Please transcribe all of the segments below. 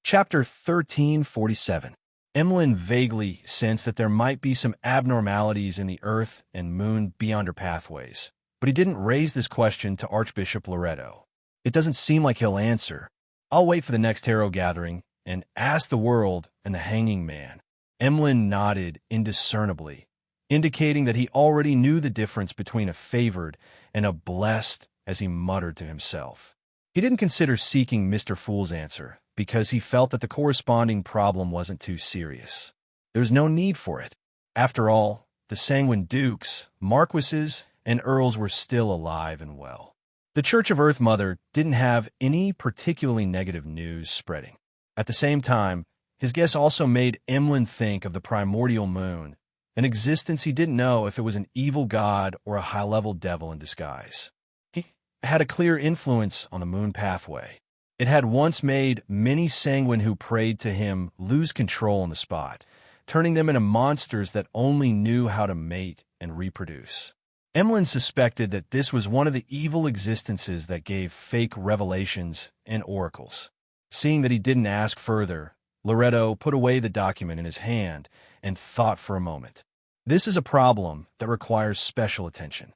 Chapter 1347. Emlyn vaguely sensed that there might be some abnormalities in the Earth and Moon beyonder pathways, but he didn't raise this question to Archbishop Loretto. It doesn't seem like he'll answer. I'll wait for the next tarot gathering and ask the world and the hanging man. Emlyn nodded indiscernibly, indicating that he already knew the difference between a favored and a blessed as he muttered to himself. He didn't consider seeking Mr. Fool's answer because he felt that the corresponding problem wasn't too serious. There was no need for it. After all, the sanguine dukes, marquises, and earls were still alive and well. The Church of Earth Mother didn't have any particularly negative news spreading. At the same time, his guess also made Emlyn think of the primordial moon, an existence he didn't know if it was an evil god or a high-level devil in disguise. He had a clear influence on the moon pathway. It had once made many sanguine who prayed to him lose control on the spot, turning them into monsters that only knew how to mate and reproduce. Emlyn suspected that this was one of the evil existences that gave fake revelations and oracles. Seeing that he didn't ask further, Loretto put away the document in his hand and thought for a moment. This is a problem that requires special attention.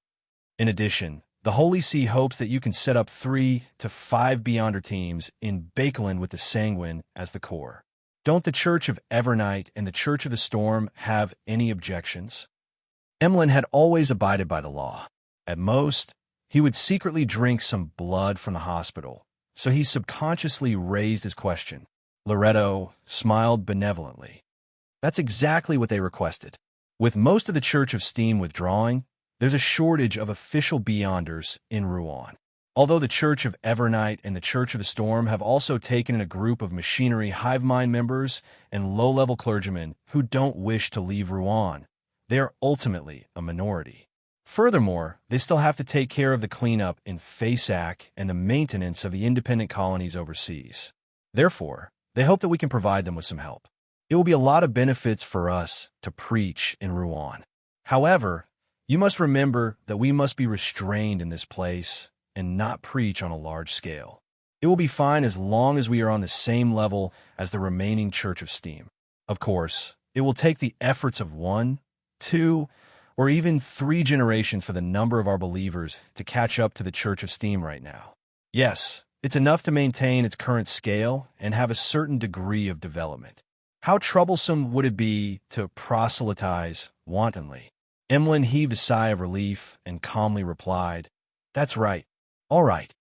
In addition, the Holy See hopes that you can set up 3 to 5 Beyonder teams in Bakeland with the Sanguine as the core. Don't the Church of Evernight and the Church of the Storm have any objections? Emlyn had always abided by the law. At most, he would secretly drink some blood from the hospital, so he subconsciously raised his question. Loretto smiled benevolently. That's exactly what they requested. With most of the Church of Steam withdrawing, there's a shortage of official Beyonders in Rouen. Although the Church of Evernight and the Church of the Storm have also taken in a group of machinery hive mind members and low-level clergymen who don't wish to leave Rouen, they are ultimately a minority. Furthermore, they still have to take care of the cleanup in Faysac and the maintenance of the independent colonies overseas. Therefore, they hope that we can provide them with some help. It will be a lot of benefits for us to preach in Rouen. However, you must remember that we must be restrained in this place and not preach on a large scale. It will be fine as long as we are on the same level as the remaining Church of Steam. Of course, it will take the efforts of 1, 2, or even 3 generations for the number of our believers to catch up to the Church of Steam right now. Yes, it's enough to maintain its current scale and have a certain degree of development. How troublesome would it be to proselytize wantonly? Emlyn heaved a sigh of relief and calmly replied, "That's right. All right.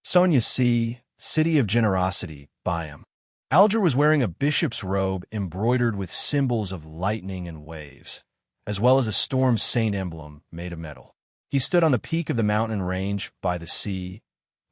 Sonia C., City of Generosity, Byam." Alger was wearing a bishop's robe embroidered with symbols of lightning and waves, as well as a storm saint emblem made of metal. He stood on the peak of the mountain range by the sea,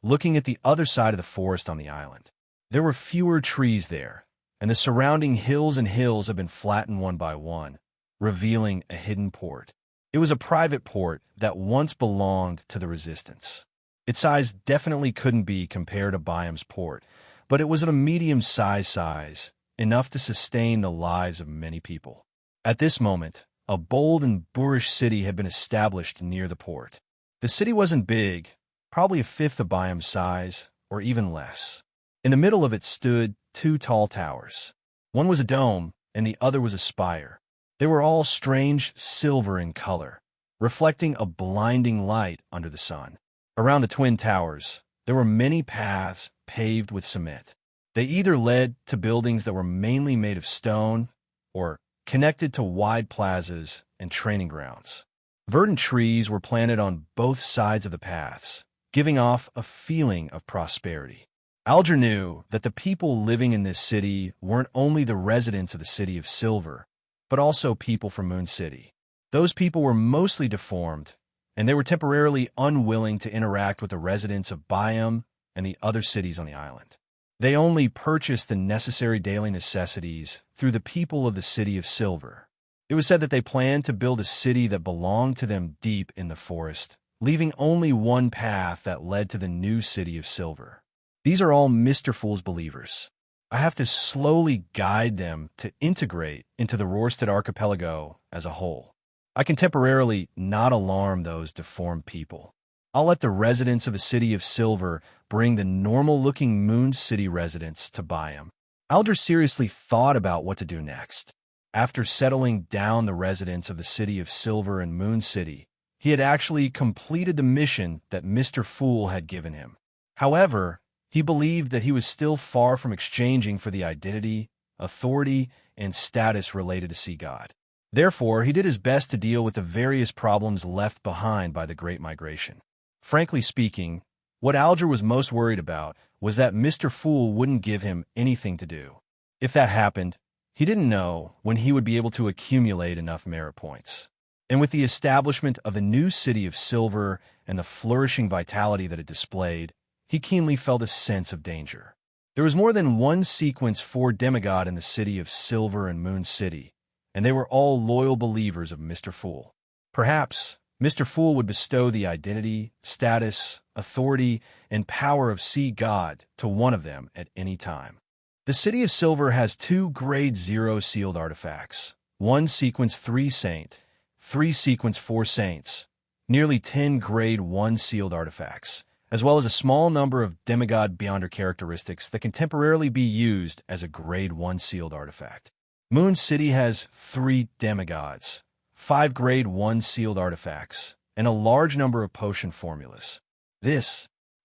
looking at the other side of the forest on the island. There were fewer trees there, and the surrounding hills had been flattened one by one, revealing a hidden port. It was a private port that once belonged to the Resistance. Its size definitely couldn't be compared to Byam's port, but it was of a medium-sized size, enough to sustain the lives of many people. At this moment, a bold and boorish city had been established near the port. The city wasn't big, probably a fifth of Byam's size, or even less. In the middle of it stood 2 tall towers. One was a dome, and the other was a spire. They were all strange silver in color, reflecting a blinding light under the sun. Around the twin towers, there were many paths paved with cement. They either led to buildings that were mainly made of stone or connected to wide plazas and training grounds. Verdant trees were planted on both sides of the paths, giving off a feeling of prosperity. Alger knew that the people living in this city weren't only the residents of the City of Silver, but also people from Moon City. Those people were mostly deformed, and they were temporarily unwilling to interact with the residents of Byam and the other cities on the island. They only purchased the necessary daily necessities through the people of the City of Silver. It was said that they planned to build a city that belonged to them deep in the forest, leaving only one path that led to the new City of Silver. These are all Mr. Fool's believers. I have to slowly guide them to integrate into the Rorstad archipelago as a whole. I can temporarily not alarm those deformed people. I'll let the residents of the City of Silver bring the normal-looking Moon City residents to Byam. Alger seriously thought about what to do next. After settling down the residents of the city of Silver and Moon City, he had actually completed the mission that Mr. Fool had given him. However, he believed that he was still far from exchanging for the identity, authority, and status related to Sea God. Therefore, he did his best to deal with the various problems left behind by the Great Migration. Frankly speaking, what Alger was most worried about was that Mr. Fool wouldn't give him anything to do. If that happened, he didn't know when he would be able to accumulate enough merit points. And with the establishment of the new city of Silver and the flourishing vitality that it displayed, he keenly felt a sense of danger. There was more than one sequence for demigod in the city of Silver and Moon City, and they were all loyal believers of Mr. Fool. Perhaps Mr. Fool would bestow the identity, status, authority, and power of Sea God to one of them at any time. The City of Silver has 2 Grade 0 sealed artifacts, 1 Sequence 3 Saint, 3 Sequence 4 Saints, nearly 10 Grade 1 sealed artifacts, as well as a small number of demigod beyonder characteristics that can temporarily be used as a Grade 1 sealed artifact. Moon City has 3 demigods, 5 Grade 1 sealed artifacts, and a large number of potion formulas.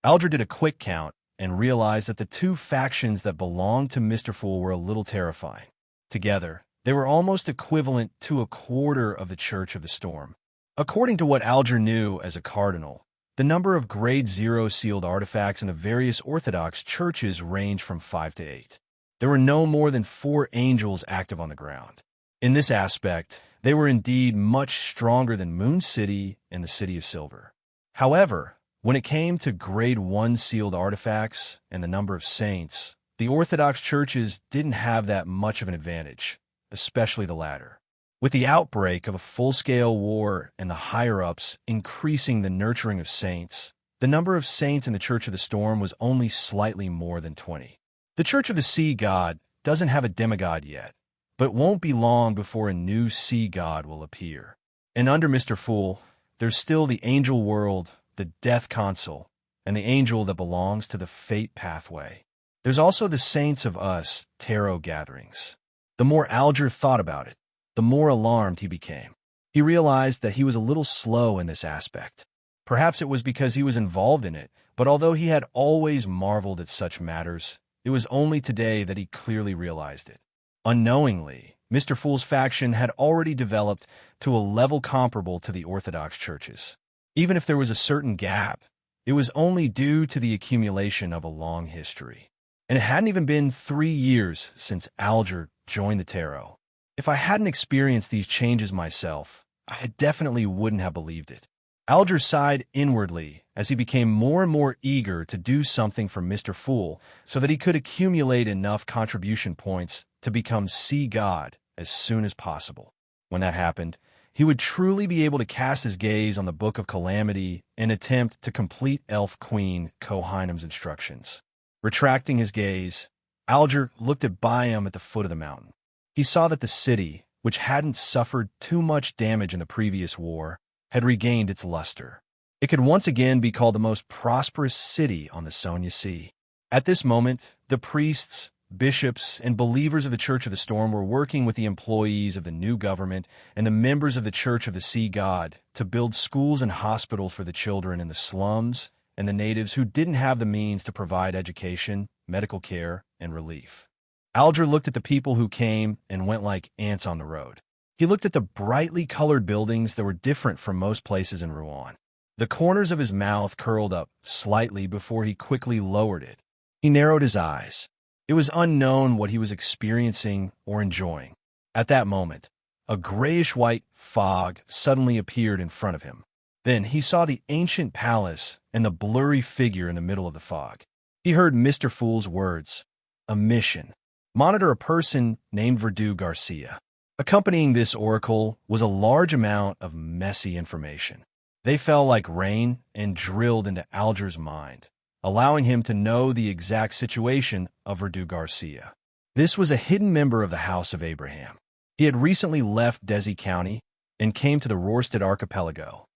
Alger did a quick count and realized that the 2 factions that belonged to Mr. Fool were a little terrifying. Together, they were almost equivalent to a quarter of the Church of the Storm. According to what Alger knew as a cardinal, the number of Grade 0 sealed artifacts in the various Orthodox churches ranged from 5 to 8. There were no more than 4 angels active on the ground. In this aspect, they were indeed much stronger than Moon City and the City of Silver. However, when it came to Grade 1 sealed artifacts and the number of saints, the Orthodox churches didn't have that much of an advantage, especially the latter. With the outbreak of a full-scale war and the higher-ups increasing the nurturing of saints, the number of saints in the Church of the Storm was only slightly more than 20. The Church of the Sea God doesn't have a demigod yet, but it won't be long before a new Sea God will appear. And under Mr. Fool, there's still the angel world, the death console, and the angel that belongs to the fate pathway. There's also the Saints of Us tarot gatherings. The more Alger thought about it, the more alarmed he became. He realized that he was a little slow in this aspect. Perhaps it was because he was involved in it, but although he had always marveled at such matters, it was only today that he clearly realized it. Unknowingly, Mr. Fool's faction had already developed to a level comparable to the Orthodox churches. Even if there was a certain gap, it was only due to the accumulation of a long history. And it hadn't even been 3 years since Alger joined the tarot. If I hadn't experienced these changes myself, I definitely wouldn't have believed it. Alger sighed inwardly as he became more and more eager to do something for Mr. Fool so that he could accumulate enough contribution points to become Sea God as soon as possible. When that happened, he would truly be able to cast his gaze on the Book of Calamity and attempt to complete Elf Queen Kohainam's instructions. Retracting his gaze, Alger looked at Biome at the foot of the mountain. He saw that the city, which hadn't suffered too much damage in the previous war, had regained its luster. It could once again be called the most prosperous city on the Sonia Sea. At this moment, the priests, bishops, and believers of the Church of the Storm were working with the employees of the new government and the members of the Church of the Sea God to build schools and hospitals for the children in the slums and the natives who didn't have the means to provide education, medical care, and relief. Alger looked at the people who came and went like ants on the road. He looked at the brightly colored buildings that were different from most places in Rouen. The corners of his mouth curled up slightly before he quickly lowered it. He narrowed his eyes. It was unknown what he was experiencing or enjoying. At that moment, a grayish-white fog suddenly appeared in front of him. Then he saw the ancient palace and the blurry figure in the middle of the fog. He heard Mr. Fool's words, "A mission. Monitor a person named Verdu Garcia." Accompanying this oracle was a large amount of messy information. They fell like rain and drilled into Alger's mind, allowing him to know the exact situation of Verdu Garcia. This was a hidden member of the House of Abraham. He had recently left Desi County and came to the Rorstad Archipelago.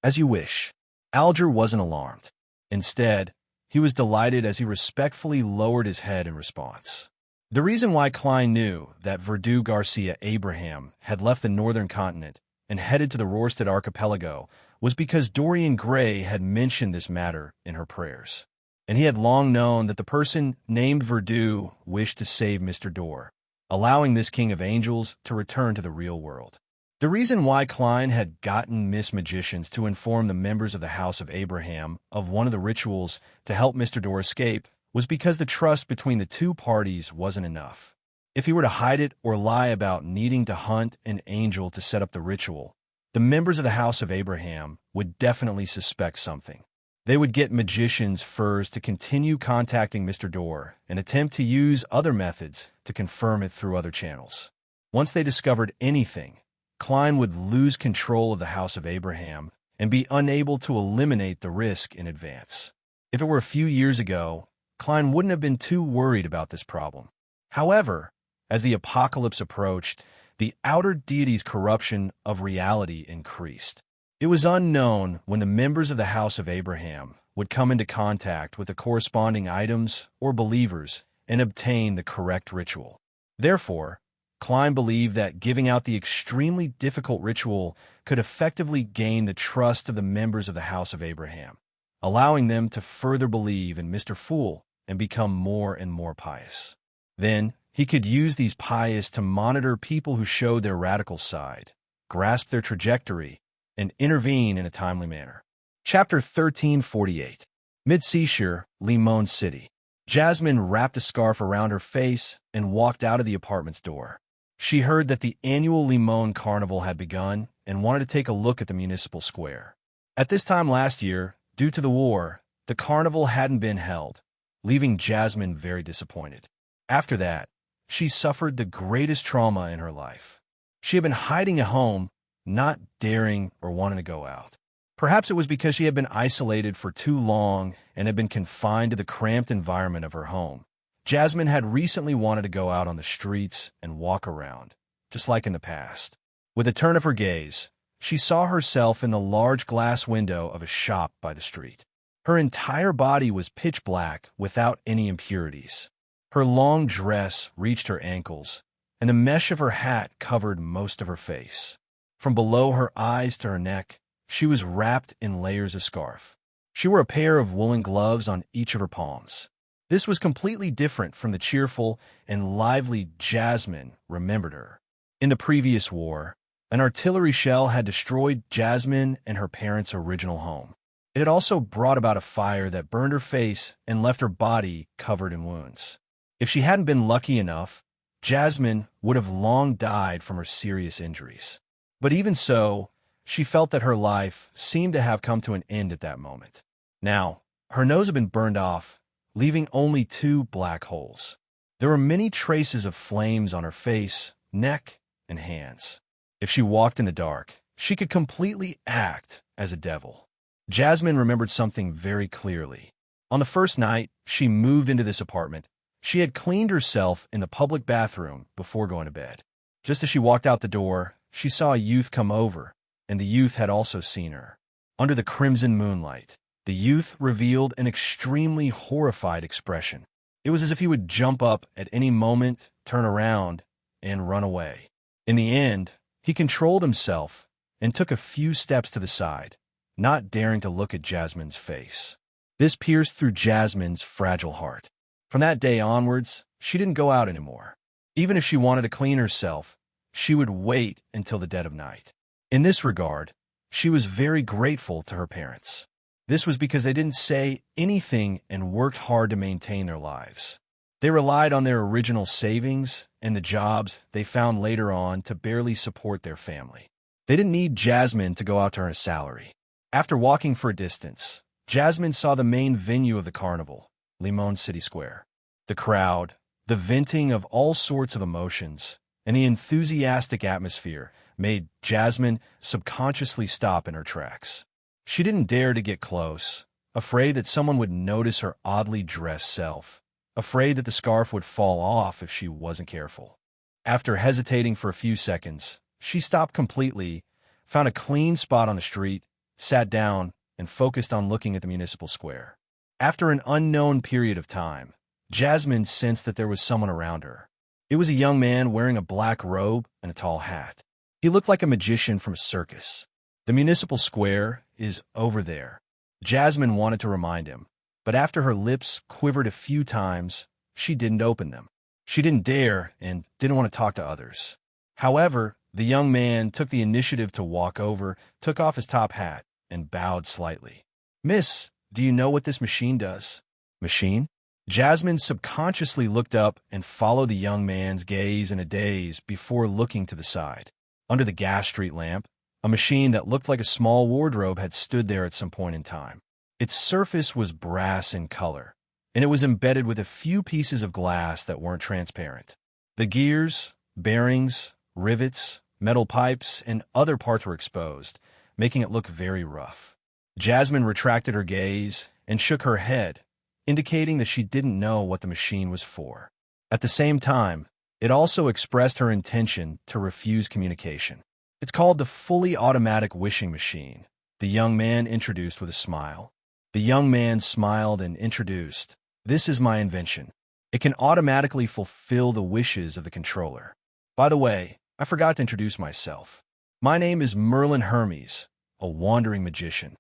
As you wish. Alger wasn't alarmed. Instead, he was delighted as he respectfully lowered his head in response. The reason why Klein knew that Verdu Garcia Abraham had left the northern continent and headed to the Rorstad archipelago was because Dorian Gray had mentioned this matter in her prayers. And he had long known that the person named Verdu wished to save Mr. Dor, allowing this king of angels to return to the real world. The reason why Klein had gotten Miss Magicians to inform the members of the House of Abraham of one of the rituals to help Mr. Dor escape was because the trust between the two parties wasn't enough. If he were to hide it or lie about needing to hunt an angel to set up the ritual, the members of the House of Abraham would definitely suspect something. They would get Magicians first to continue contacting Mr. Dor and attempt to use other methods to confirm it through other channels. Once they discovered anything, Klein would lose control of the House of Abraham and be unable to eliminate the risk in advance. If it were a few years ago, Klein wouldn't have been too worried about this problem. However, as the apocalypse approached, the outer deity's corruption of reality increased. It was unknown when the members of the House of Abraham would come into contact with the corresponding items or believers and obtain the correct ritual. Therefore, Klein believed that giving out the extremely difficult ritual could effectively gain the trust of the members of the House of Abraham, allowing them to further believe in Mr. Fool and become more and more pious. Then, he could use these pious to monitor people who showed their radical side, grasp their trajectory, and intervene in a timely manner. Chapter 1348. Mid-Seashore, Limon City. Jasmine wrapped a scarf around her face and walked out of the apartment's door. She heard that the annual Limon Carnival had begun and wanted to take a look at the municipal square. At this time last year, due to the war, the carnival hadn't been held, leaving Jasmine very disappointed. After that, she suffered the greatest trauma in her life. She had been hiding at home, not daring or wanting to go out. Perhaps it was because she had been isolated for too long and had been confined to the cramped environment of her home. Jasmine had recently wanted to go out on the streets and walk around, just like in the past. With a turn of her gaze, she saw herself in the large glass window of a shop by the street. Her entire body was pitch black without any impurities. Her long dress reached her ankles, and the mesh of her hat covered most of her face. From below her eyes to her neck, she was wrapped in layers of scarf. She wore a pair of woolen gloves on each of her palms. This was completely different from the cheerful and lively Jasmine remembered her. In the previous war, an artillery shell had destroyed Jasmine and her parents' original home. It had also brought about a fire that burned her face and left her body covered in wounds. If she hadn't been lucky enough, Jasmine would have long died from her serious injuries. But even so, she felt that her life seemed to have come to an end at that moment. Now, her nose had been burned off, leaving only 2 black holes. There were many traces of flames on her face, neck, and hands. If she walked in the dark, she could completely act as a devil. Jasmine remembered something very clearly. On the first night she moved into this apartment, she had cleaned herself in the public bathroom before going to bed. Just as she walked out the door, she saw a youth come over, and the youth had also seen her. Under the crimson moonlight, the youth revealed an extremely horrified expression. It was as if he would jump up at any moment, turn around, and run away. In the end, he controlled himself and took a few steps to the side, not daring to look at Jasmine's face. This pierced through Jasmine's fragile heart. From that day onwards, she didn't go out anymore. Even if she wanted to clean herself, she would wait until the dead of night. In this regard, she was very grateful to her parents. This was because they didn't say anything and worked hard to maintain their lives. They relied on their original savings and the jobs they found later on to barely support their family. They didn't need Jasmine to go out to earn a salary. After walking for a distance, Jasmine saw the main venue of the carnival, Limon City Square. The crowd, the venting of all sorts of emotions, and the enthusiastic atmosphere made Jasmine subconsciously stop in her tracks. She didn't dare to get close, afraid that someone would notice her oddly dressed self, afraid that the scarf would fall off if she wasn't careful. After hesitating for a few seconds, she stopped completely, found a clean spot on the street, sat down, and focused on looking at the municipal square. After an unknown period of time, Jasmine sensed that there was someone around her. It was a young man wearing a black robe and a tall hat. He looked like a magician from a circus. The municipal square is over there. Jasmine wanted to remind him, but after her lips quivered a few times, she didn't open them. She didn't dare and didn't want to talk to others. However, the young man took the initiative to walk over, took off his top hat, and bowed slightly. "Miss, do you know what this machine does?" "Machine?" Jasmine subconsciously looked up and followed the young man's gaze in a daze before looking to the side. Under the gas street lamp, a machine that looked like a small wardrobe had stood there at some point in time. Its surface was brass in color, and it was embedded with a few pieces of glass that weren't transparent. The gears, bearings, rivets, metal pipes, and other parts were exposed, making it look very rough. Jasmine retracted her gaze and shook her head, indicating that she didn't know what the machine was for. At the same time, it also expressed her intention to refuse communication. "It's called the fully automatic wishing machine," the young man introduced with a smile. The young man smiled and introduced, "This is my invention. It can automatically fulfill the wishes of the controller. By the way, I forgot to introduce myself. My name is Merlin Hermes, a wandering magician."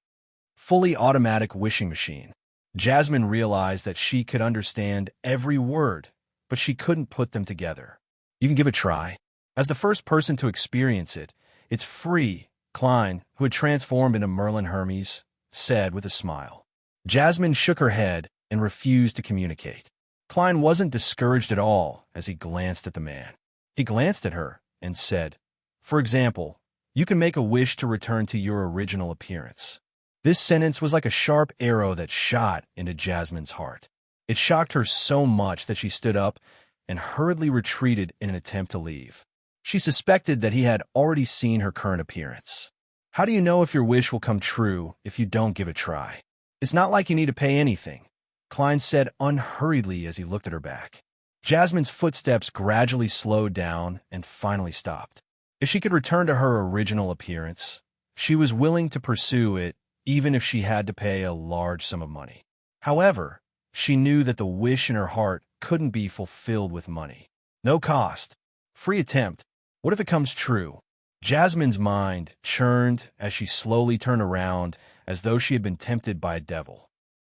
Fully automatic wishing machine. Jasmine realized that she could understand every word, but she couldn't put them together. "You can give it a try. As the first person to experience it, it's free," Klein, who had transformed into Merlin Hermes, said with a smile. Jasmine shook her head and refused to communicate. Klein wasn't discouraged at all as he glanced at the man. He glanced at her and said, "For example, you can make a wish to return to your original appearance." This sentence was like a sharp arrow that shot into Jasmine's heart. It shocked her so much that she stood up and hurriedly retreated in an attempt to leave. She suspected that he had already seen her current appearance. "How do you know if your wish will come true if you don't give it a try? It's not like you need to pay anything," Klein said unhurriedly as he looked at her back. Jasmine's footsteps gradually slowed down and finally stopped. If she could return to her original appearance, she was willing to pursue it even if she had to pay a large sum of money. However, she knew that the wish in her heart couldn't be fulfilled with money. No cost. Free attempt. What if it comes true? Jasmine's mind churned as she slowly turned around as though she had been tempted by a devil.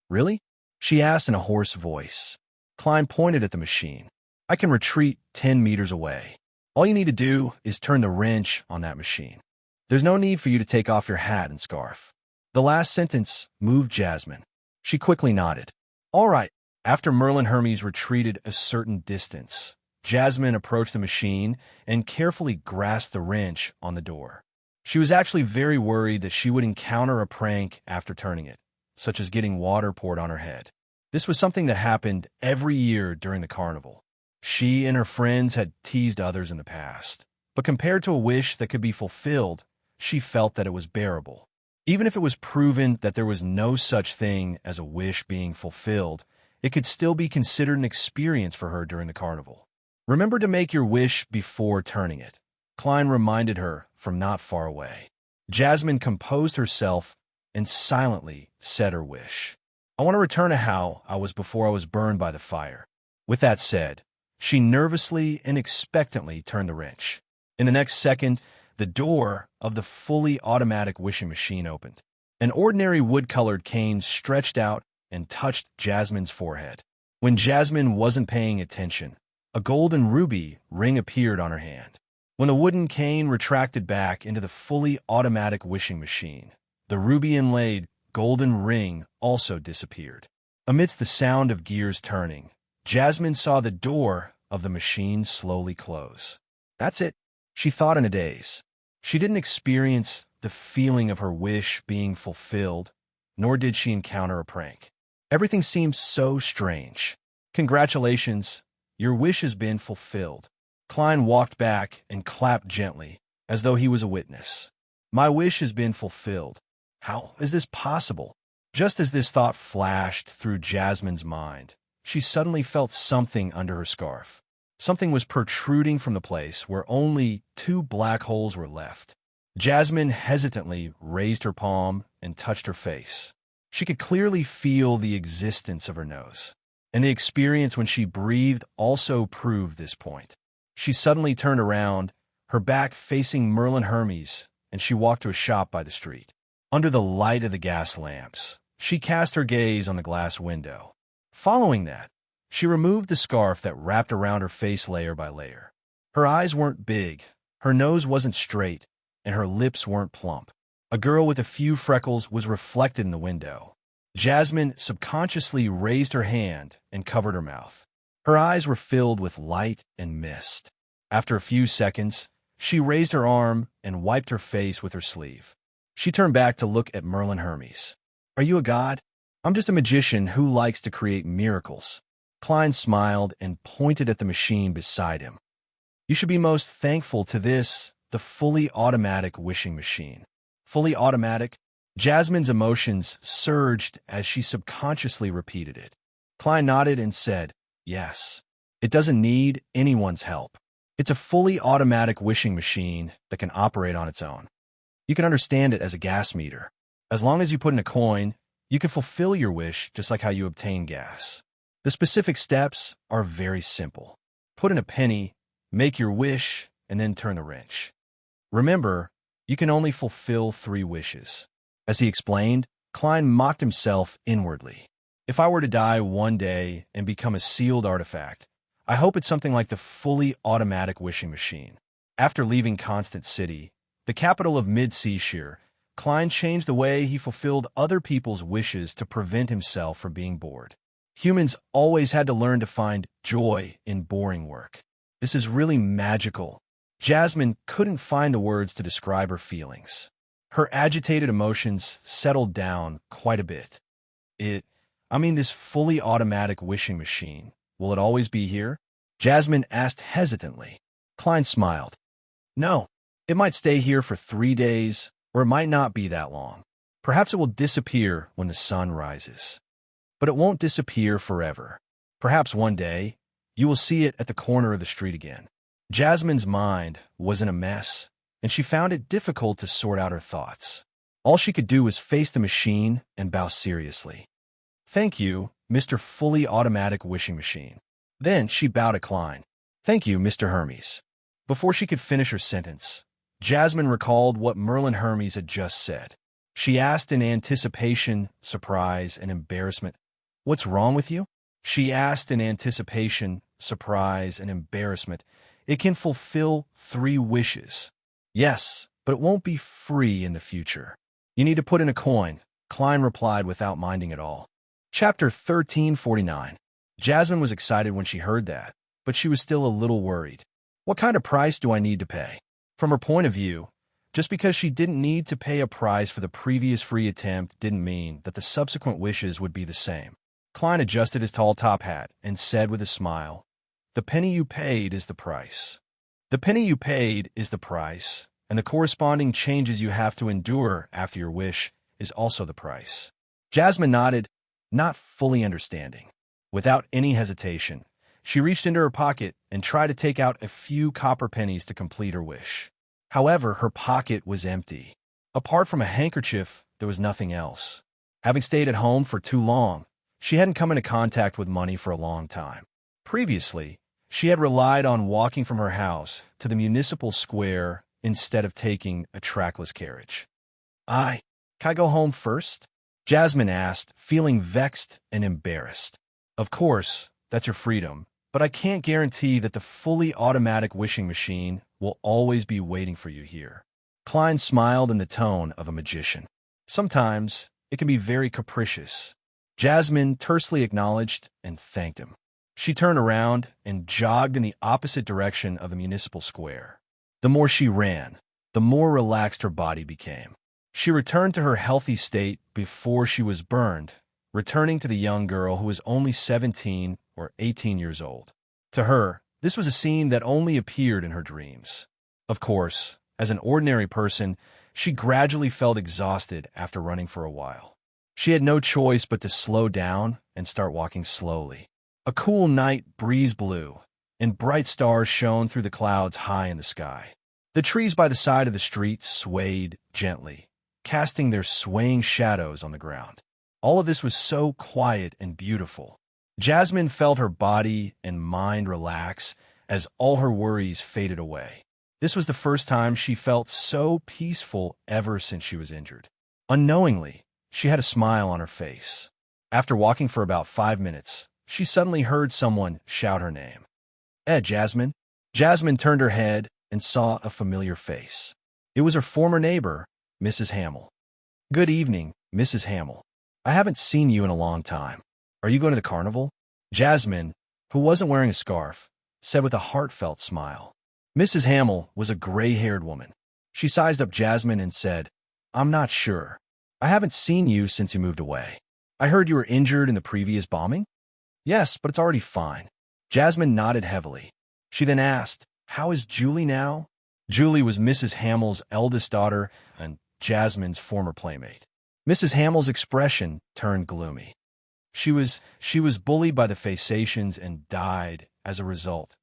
"Really?" she asked in a hoarse voice. Klein pointed at the machine. "I can retreat 10 meters away. All you need to do is turn the wrench on that machine. There's no need for you to take off your hat and scarf." The last sentence moved Jasmine. She quickly nodded. "All right." After Merlin Hermes retreated a certain distance, Jasmine approached the machine and carefully grasped the wrench on the door. She was actually very worried that she would encounter a prank after turning it, such as getting water poured on her head. This was something that happened every year during the carnival. She and her friends had teased others in the past, but compared to a wish that could be fulfilled, she felt that it was bearable. Even if it was proven that there was no such thing as a wish being fulfilled, it could still be considered an experience for her during the carnival. "Remember to make your wish before turning it," Klein reminded her from not far away. Jasmine composed herself and silently said her wish. "I want to return to how I was before I was burned by the fire." With that said, she nervously and expectantly turned the wrench. In the next second, the door of the fully automatic wishing machine opened. An ordinary wood-colored cane stretched out and touched Jasmine's forehead. When Jasmine wasn't paying attention, a golden ruby ring appeared on her hand. When the wooden cane retracted back into the fully automatic wishing machine, the ruby-inlaid golden ring also disappeared. Amidst the sound of gears turning, Jasmine saw the door of the machine slowly close. That's it, she thought in a daze. She didn't experience the feeling of her wish being fulfilled, nor did she encounter a prank. Everything seemed so strange. "Congratulations, your wish has been fulfilled." Klein walked back and clapped gently, as though he was a witness. "My wish has been fulfilled. How is this possible?" Just as this thought flashed through Jasmine's mind, she suddenly felt something under her scarf. Something was protruding from the place where only 2 black holes were left. Jasmine hesitantly raised her palm and touched her face. She could clearly feel the existence of her nose. and the experience when she breathed also proved this point. She suddenly turned around, her back facing Merlin Hermes, and she walked to a shop by the street. Under the light of the gas lamps, she cast her gaze on the glass window. Following that, she removed the scarf that wrapped around her face layer by layer. Her eyes weren't big, her nose wasn't straight, and her lips weren't plump. A girl with a few freckles was reflected in the window. Jasmine subconsciously raised her hand and covered her mouth. Her eyes were filled with light and mist. After a few seconds, she raised her arm and wiped her face with her sleeve. She turned back to look at Merlin Hermes. "Are you a god?" "I'm just a magician who likes to create miracles." Klein smiled and pointed at the machine beside him. "You should be most thankful to this, the fully automatic wishing machine." Fully automatic? Jasmine's emotions surged as she subconsciously repeated it. Klein nodded and said, "Yes. It doesn't need anyone's help. It's a fully automatic wishing machine that can operate on its own. You can understand it as a gas meter. As long as you put in a coin, you can fulfill your wish just like how you obtain gas. The specific steps are very simple. Put in a penny, make your wish, and then turn the wrench. Remember, you can only fulfill 3 wishes." As he explained, Klein mocked himself inwardly. "If I were to die one day and become a sealed artifact, I hope it's something like the fully automatic wishing machine." After leaving Constant City, the capital of Mid-Seashire, Klein changed the way he fulfilled other people's wishes to prevent himself from being bored. Humans always had to learn to find joy in boring work. This is really magical. Jasmine couldn't find the words to describe her feelings. Her agitated emotions settled down quite a bit. This fully automatic wishing machine, will it always be here?" Jasmine asked hesitantly. Klein smiled. "No, it might stay here for 3 days, or it might not be that long. Perhaps it will disappear when the sun rises. But it won't disappear forever. Perhaps one day, you will see it at the corner of the street again." Jasmine's mind was in a mess, and she found it difficult to sort out her thoughts. All she could do was face the machine and bow seriously. "Thank you, Mr. Fully Automatic Wishing Machine." Then she bowed to Klein. "Thank you, Mr. Hermes." Before she could finish her sentence, Jasmine recalled what Merlin Hermes had just said. She asked in anticipation, surprise, and embarrassment, "What's wrong with you?" She asked in anticipation, surprise, and embarrassment, "It can fulfill 3 wishes." "Yes, but it won't be free in the future. You need to put in a coin," Klein replied without minding at all. Chapter 1349. Jasmine was excited when she heard that, but she was still a little worried. What kind of price do I need to pay? From her point of view, just because she didn't need to pay a price for the previous free attempt didn't mean that the subsequent wishes would be the same. Klein adjusted his tall top hat and said with a smile, "The penny you paid is the price. The penny you paid is the price, and the corresponding changes you have to endure after your wish is also the price." Jasmine nodded, not fully understanding. Without any hesitation, she reached into her pocket and tried to take out a few copper pennies to complete her wish. However, her pocket was empty. Apart from a handkerchief, there was nothing else. Having stayed at home for too long, she hadn't come into contact with money for a long time. Previously, she had relied on walking from her house to the municipal square instead of taking a trackless carriage. Can I go home first?" Jasmine asked, feeling vexed and embarrassed. "Of course, that's your freedom, but I can't guarantee that the fully automatic wishing machine will always be waiting for you here." Klein smiled in the tone of a magician. "Sometimes, it can be very capricious." Jasmine tersely acknowledged and thanked him. She turned around and jogged in the opposite direction of the municipal square. The more she ran, the more relaxed her body became. She returned to her healthy state before she was burned, returning to the young girl who was only 17 or 18 years old. To her, this was a scene that only appeared in her dreams. Of course, as an ordinary person, she gradually felt exhausted after running for a while. She had no choice but to slow down and start walking slowly. A cool night breeze blew, and bright stars shone through the clouds high in the sky. The trees by the side of the street swayed gently, casting their swaying shadows on the ground. All of this was so quiet and beautiful. Jasmine felt her body and mind relax as all her worries faded away. This was the first time she felt so peaceful ever since she was injured. Unknowingly, she had a smile on her face. After walking for about 5 minutes, she suddenly heard someone shout her name. Jasmine." Jasmine turned her head and saw a familiar face. It was her former neighbor, Mrs. Hamill. "Good evening, Mrs. Hamill. I haven't seen you in a long time. Are you going to the carnival?" Jasmine, who wasn't wearing a scarf, said with a heartfelt smile. Mrs. Hamill was a gray-haired woman. She sized up Jasmine and said, "I'm not sure. I haven't seen you since you moved away. I heard you were injured in the previous bombing?" "Yes, but it's already fine." Jasmine nodded heavily. She then asked, "How is Julie now?" Julie was Mrs. Hamill's eldest daughter and Jasmine's former playmate. Mrs. Hamill's expression turned gloomy. She was bullied by the Phasacians and died as a result.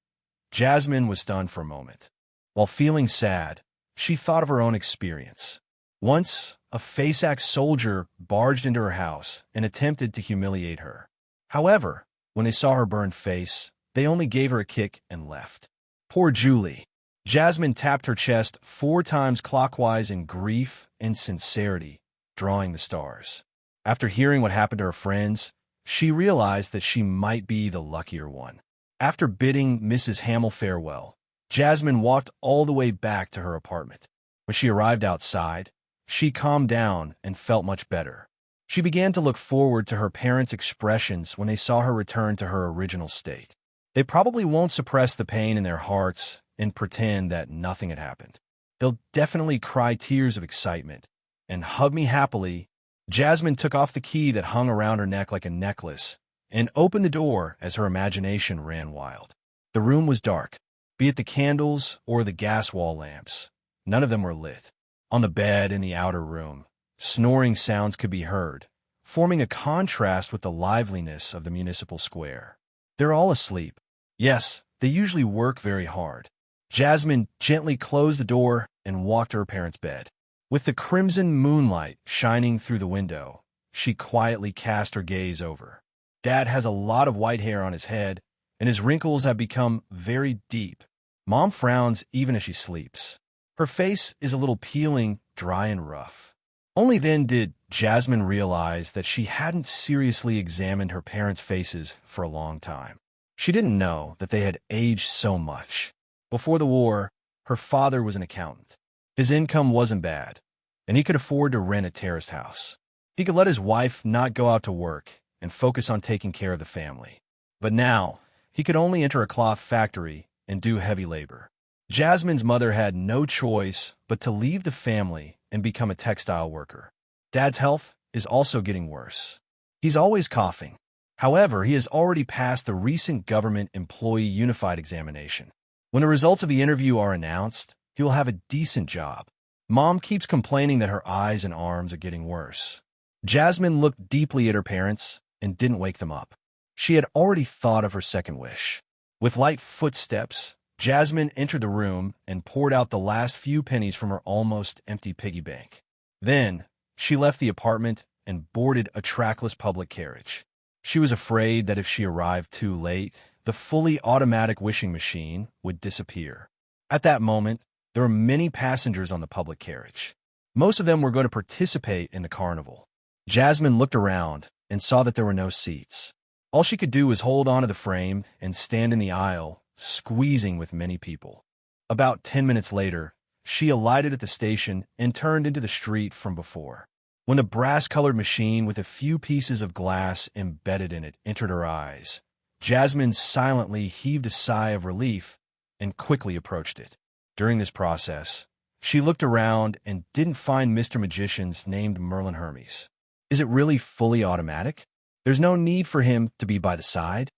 Jasmine was stunned for a moment. While feeling sad, she thought of her own experience. Once, a Phasac soldier barged into her house and attempted to humiliate her. However, when they saw her burned face, they only gave her a kick and left. Poor Julie. Jasmine tapped her chest 4 times clockwise in grief and sincerity, drawing the stars. After hearing what happened to her friends, she realized that she might be the luckier one. After bidding Mrs. Hamill farewell, Jasmine walked all the way back to her apartment. When she arrived outside, she calmed down and felt much better. She began to look forward to her parents' expressions when they saw her return to her original state. They probably won't suppress the pain in their hearts and pretend that nothing had happened. They'll definitely cry tears of excitement and hug me happily. Jasmine took off the key that hung around her neck like a necklace and opened the door as her imagination ran wild. The room was dark, be it the candles or the gas wall lamps. None of them were lit. On the bed in the outer room, snoring sounds could be heard, forming a contrast with the liveliness of the municipal square. They're all asleep. Yes, they usually work very hard. Jasmine gently closed the door and walked to her parents' bed. With the crimson moonlight shining through the window, she quietly cast her gaze over. Dad has a lot of white hair on his head, and his wrinkles have become very deep. Mom frowns even as she sleeps. Her face is a little peeling, dry and rough. Only then did Jasmine realize that she hadn't seriously examined her parents' faces for a long time. She didn't know that they had aged so much. Before the war, her father was an accountant. His income wasn't bad, and he could afford to rent a terraced house. He could let his wife not go out to work and focus on taking care of the family. But now, he could only enter a cloth factory and do heavy labor. Jasmine's mother had no choice but to leave the family and become a textile worker. Dad's health is also getting worse. He's always coughing. However, he has already passed the recent government employee unified examination. When the results of the interview are announced, he will have a decent job. Mom keeps complaining that her eyes and arms are getting worse. Jasmine looked deeply at her parents and didn't wake them up. She had already thought of her second wish. With light footsteps, Jasmine entered the room and poured out the last few pennies from her almost empty piggy bank. Then, she left the apartment and boarded a trackless public carriage. She was afraid that if she arrived too late, the fully automatic wishing machine would disappear. At that moment, there were many passengers on the public carriage. Most of them were going to participate in the carnival. Jasmine looked around and saw that there were no seats. All she could do was hold onto the frame and stand in the aisle, squeezing with many people. About 10 minutes later, she alighted at the station and turned into the street from before. When the brass-colored machine with a few pieces of glass embedded in it entered her eyes, Jasmine silently heaved a sigh of relief and quickly approached it. During this process, she looked around and didn't find Mr. Magician's named Merlin Hermes. Is it really fully automatic? There's no need for him to be by the side?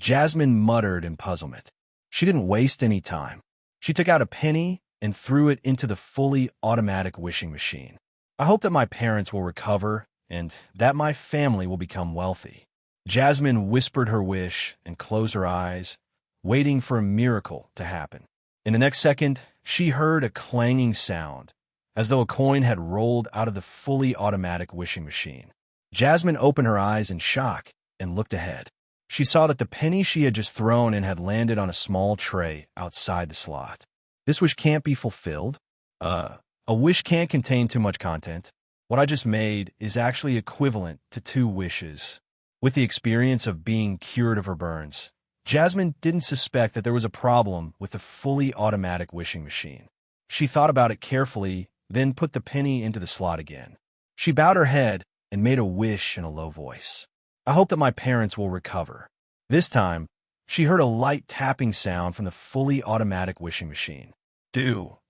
Jasmine muttered in puzzlement. She didn't waste any time. She took out a penny and threw it into the fully automatic wishing machine. I hope that my parents will recover and that my family will become wealthy. Jasmine whispered her wish and closed her eyes, waiting for a miracle to happen. In the next second, she heard a clanging sound, as though a coin had rolled out of the fully automatic wishing machine. Jasmine opened her eyes in shock and looked ahead. She saw that the penny she had just thrown in had landed on a small tray outside the slot. This wish can't be fulfilled? A wish can't contain too much content. What I just made is actually equivalent to 2 wishes. With the experience of being cured of her burns, Jasmine didn't suspect that there was a problem with the fully automatic wishing machine. She thought about it carefully, then put the penny into the slot again. She bowed her head and made a wish in a low voice. I hope that my parents will recover. This time, she heard a light tapping sound from the fully automatic wishing machine.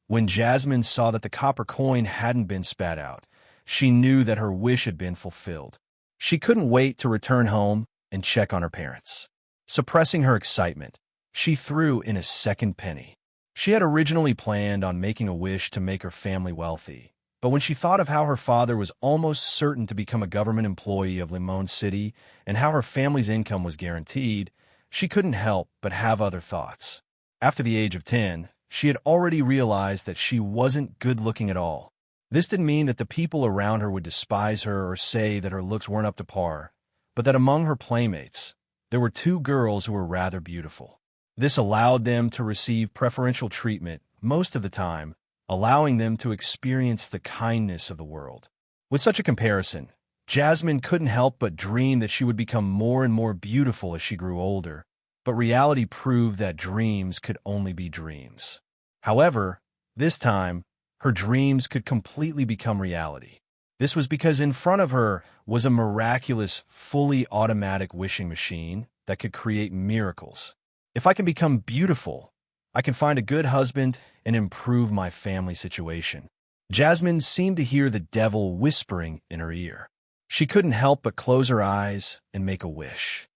When Jasmine saw that the copper coin hadn't been spat out, she knew that her wish had been fulfilled. She couldn't wait to return home and check on her parents. Suppressing her excitement, she threw in a second penny. She had originally planned on making a wish to make her family wealthy, but when she thought of how her father was almost certain to become a government employee of Limon City and how her family's income was guaranteed, she couldn't help but have other thoughts. After the age of 10, she had already realized that she wasn't good-looking at all. This didn't mean that the people around her would despise her or say that her looks weren't up to par, but that among her playmates, there were 2 girls who were rather beautiful. This allowed them to receive preferential treatment most of the time, allowing them to experience the kindness of the world. With such a comparison, Jasmine couldn't help but dream that she would become more and more beautiful as she grew older, but reality proved that dreams could only be dreams. However, this time, her dreams could completely become reality. This was because in front of her was a miraculous, fully automatic wishing machine that could create miracles. If I can become beautiful, I can find a good husband and improve my family situation. Jasmine seemed to hear the devil whispering in her ear. She couldn't help but close her eyes and make a wish.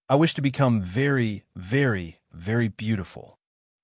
I wish to become very, very, very beautiful.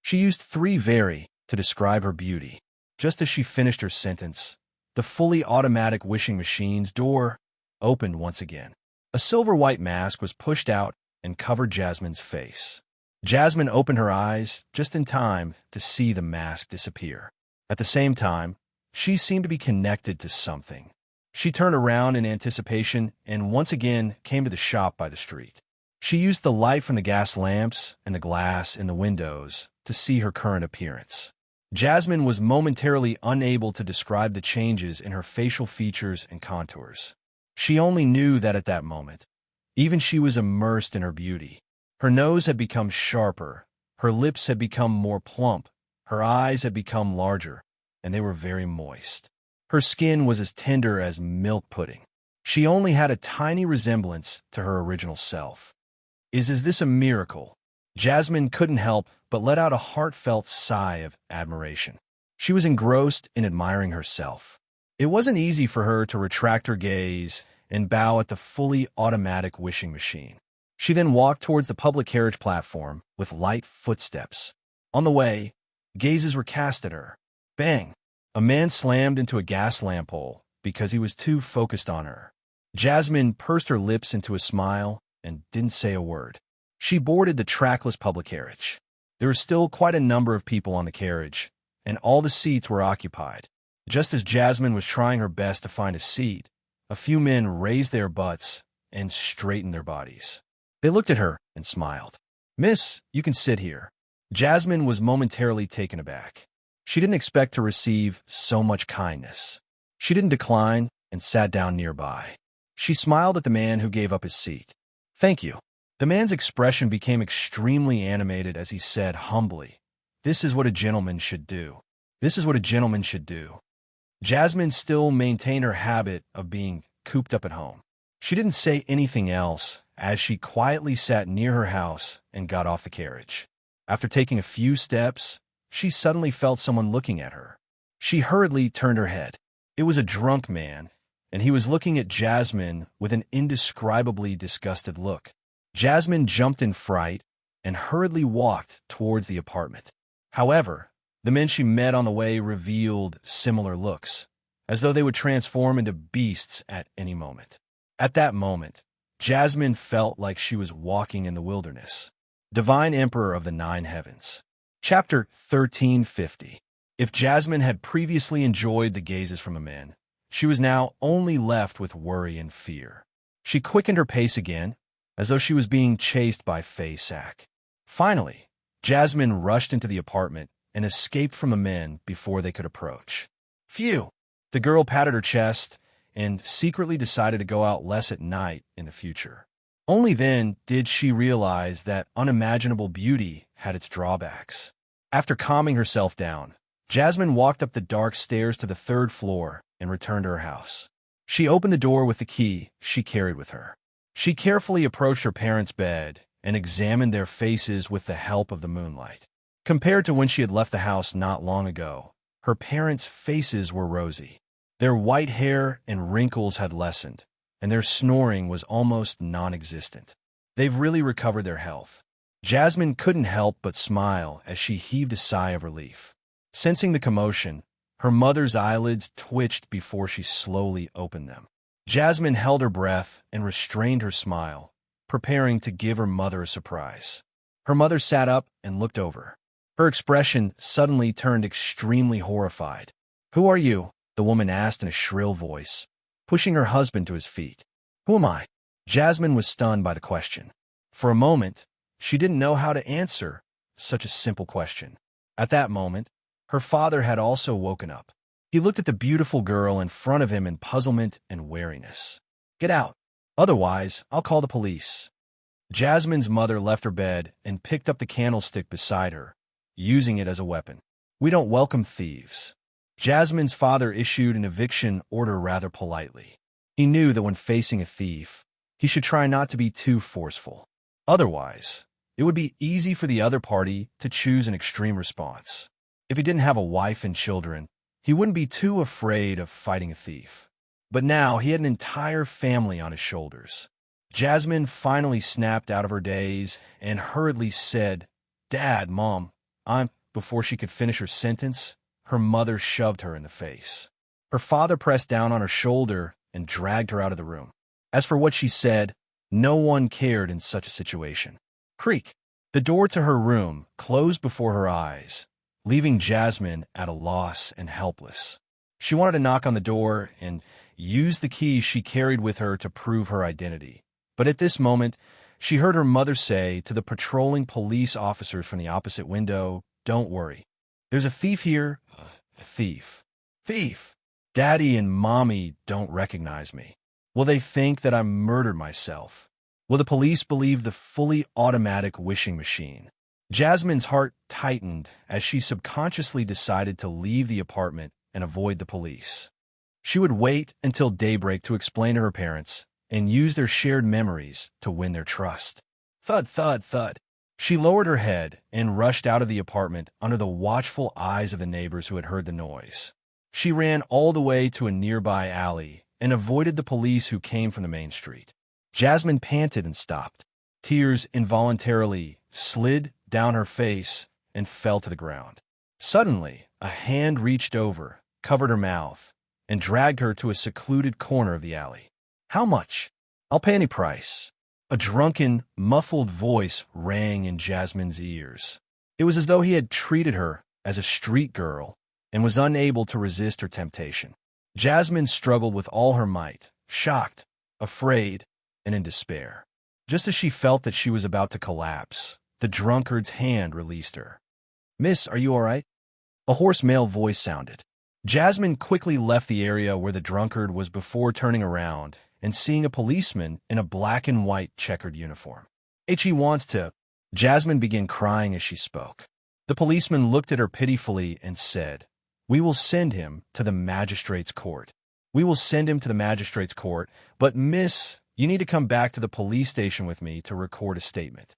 She used 3 very to describe her beauty. Just as she finished her sentence, the fully automatic wishing machine's door opened once again. A silver-white mask was pushed out and covered Jasmine's face. Jasmine opened her eyes just in time to see the mask disappear. At the same time, she seemed to be connected to something. She turned around in anticipation and once again came to the shop by the street. She used the light from the gas lamps and the glass in the windows to see her current appearance. Jasmine was momentarily unable to describe the changes in her facial features and contours. She only knew that at that moment, even she was immersed in her beauty. Her nose had become sharper, her lips had become more plump, her eyes had become larger, and they were very moist. Her skin was as tender as milk pudding. She only had a tiny resemblance to her original self. Is this a miracle? Jasmine couldn't help but let out a heartfelt sigh of admiration. She was engrossed in admiring herself. It wasn't easy for her to retract her gaze and bow at the fully automatic wishing machine. She then walked towards the public carriage platform with light footsteps. On the way, gazes were cast at her. Bang! A man slammed into a gas lamp hole because he was too focused on her. Jasmine pursed her lips into a smile and didn't say a word. She boarded the trackless public carriage. There were still quite a number of people on the carriage, and all the seats were occupied. Just as Jasmine was trying her best to find a seat, a few men raised their butts and straightened their bodies. They looked at her and smiled. "Miss, you can sit here." Jasmine was momentarily taken aback. She didn't expect to receive so much kindness. She didn't decline and sat down nearby. She smiled at the man who gave up his seat. "Thank you." The man's expression became extremely animated as he said humbly, "This is what a gentleman should do. This is what a gentleman should do." Jasmine still maintained her habit of being cooped up at home. She didn't say anything else as she quietly sat near her house and got off the carriage. After taking a few steps, she suddenly felt someone looking at her. She hurriedly turned her head. It was a drunk man, and he was looking at Jasmine with an indescribably disgusted look. Jasmine jumped in fright and hurriedly walked towards the apartment. However, the men she met on the way revealed similar looks, as though they would transform into beasts at any moment. At that moment, Jasmine felt like she was walking in the wilderness. Divine Emperor of the Nine Heavens. Chapter 1350. If Jasmine had previously enjoyed the gazes from the men, she was now only left with worry and fear. She quickened her pace again, as though she was being chased by Faye Sack. Finally, Jasmine rushed into the apartment and escaped from the men before they could approach. Phew! The girl patted her chest and secretly decided to go out less at night in the future. Only then did she realize that unimaginable beauty had its drawbacks. After calming herself down, Jasmine walked up the dark stairs to the 3rd floor and returned to her house. She opened the door with the key she carried with her. She carefully approached her parents' bed and examined their faces with the help of the moonlight. Compared to when she had left the house not long ago, her parents' faces were rosy. Their white hair and wrinkles had lessened, and their snoring was almost non-existent. They've really recovered their health. Jasmine couldn't help but smile as she heaved a sigh of relief. Sensing the commotion, her mother's eyelids twitched before she slowly opened them. Jasmine held her breath and restrained her smile, preparing to give her mother a surprise. Her mother sat up and looked over. Her expression suddenly turned extremely horrified. "Who are you?" the woman asked in a shrill voice, pushing her husband to his feet. "Who am I?" Jasmine was stunned by the question. For a moment, she didn't know how to answer such a simple question. At that moment, her father had also woken up. He looked at the beautiful girl in front of him in puzzlement and wariness. "Get out. Otherwise, I'll call the police." Jasmine's mother left her bed and picked up the candlestick beside her, using it as a weapon. "We don't welcome thieves." Jasmine's father issued an eviction order rather politely. He knew that when facing a thief, he should try not to be too forceful. Otherwise, it would be easy for the other party to choose an extreme response. If he didn't have a wife and children, he wouldn't be too afraid of fighting a thief. But now he had an entire family on his shoulders. Jasmine finally snapped out of her daze and hurriedly said, "Dad, Mom, I'm—" Before she could finish her sentence, her mother shoved her in the face. Her father pressed down on her shoulder and dragged her out of the room. As for what she said, no one cared in such a situation. Creak! The door to her room closed before her eyes, leaving Jasmine at a loss and helpless. She wanted to knock on the door and use the key she carried with her to prove her identity. But at this moment, she heard her mother say to the patrolling police officers from the opposite window, "Don't worry. There's a thief here." A thief. Thief! Daddy and Mommy don't recognize me. Will they think that I murdered myself? Will the police believe the fully automatic wishing machine? Jasmine's heart tightened as she subconsciously decided to leave the apartment and avoid the police. She would wait until daybreak to explain to her parents and use their shared memories to win their trust. Thud, thud, thud. She lowered her head and rushed out of the apartment under the watchful eyes of the neighbors who had heard the noise. She ran all the way to a nearby alley and avoided the police who came from the main street. Jasmine panted and stopped. Tears involuntarily slid down her face and fell to the ground. Suddenly, a hand reached over, covered her mouth, and dragged her to a secluded corner of the alley. "How much?" "I'll pay any price." A drunken, muffled voice rang in Jasmine's ears. It was as though he had treated her as a street girl and was unable to resist her temptation. Jasmine struggled with all her might, shocked, afraid, and in despair. Just as she felt that she was about to collapse, the drunkard's hand released her. "Miss, are you all right?" A hoarse male voice sounded. Jasmine quickly left the area where the drunkard was before turning around and seeing a policeman in a black and white checkered uniform. "He wants to—" Jasmine began crying as she spoke. The policeman looked at her pitifully and said, "We will send him to the magistrate's court. We will send him to the magistrate's court, but miss, you need to come back to the police station with me to record a statement."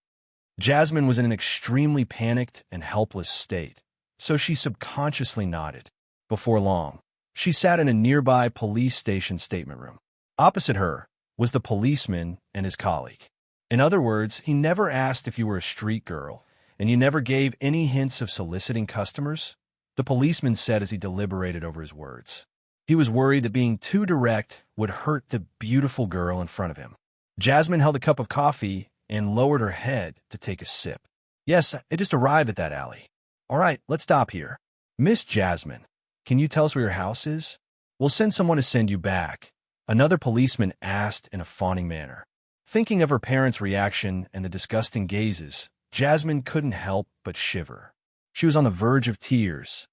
Jasmine was in an extremely panicked and helpless state, so she subconsciously nodded. Before long, she sat in a nearby police station statement room. Opposite her was the policeman and his colleague. In other words, he never asked if you were a street girl, and you never gave any hints of soliciting customers, the policeman said as he deliberated over his words. He was worried that being too direct would hurt the beautiful girl in front of him. Jasmine held a cup of coffee and lowered her head to take a sip. "Yes, I just arrived at that alley." "All right, let's stop here." "Miss Jasmine, can you tell us where your house is?" "We'll send someone to send you back," another policeman asked in a fawning manner. Thinking of her parents' reaction and the disgusting gazes, Jasmine couldn't help but shiver. She was on the verge of tears.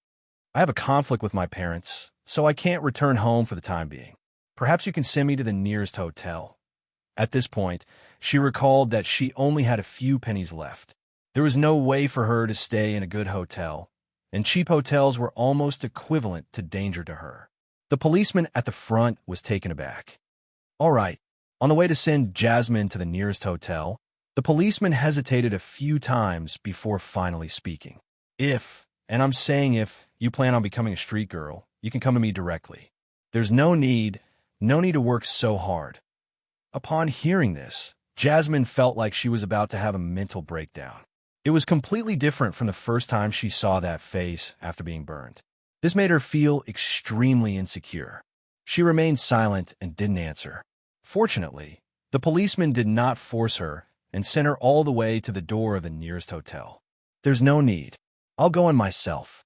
I have a conflict with my parents, so I can't return home for the time being. Perhaps you can send me to the nearest hotel. At this point, she recalled that she only had a few pennies left. There was no way for her to stay in a good hotel, and cheap hotels were almost equivalent to danger to her. The policeman at the front was taken aback. All right. On the way to send Jasmine to the nearest hotel, the policeman hesitated a few times before finally speaking. If, and I'm saying if, you plan on becoming a street girl, you can come to me directly. There's no need to work so hard. Upon hearing this, Jasmine felt like she was about to have a mental breakdown. It was completely different from the first time she saw that face after being burned. This made her feel extremely insecure. She remained silent and didn't answer. Fortunately, the policeman did not force her and sent her all the way to the door of the nearest hotel. There's no need. I'll go in myself.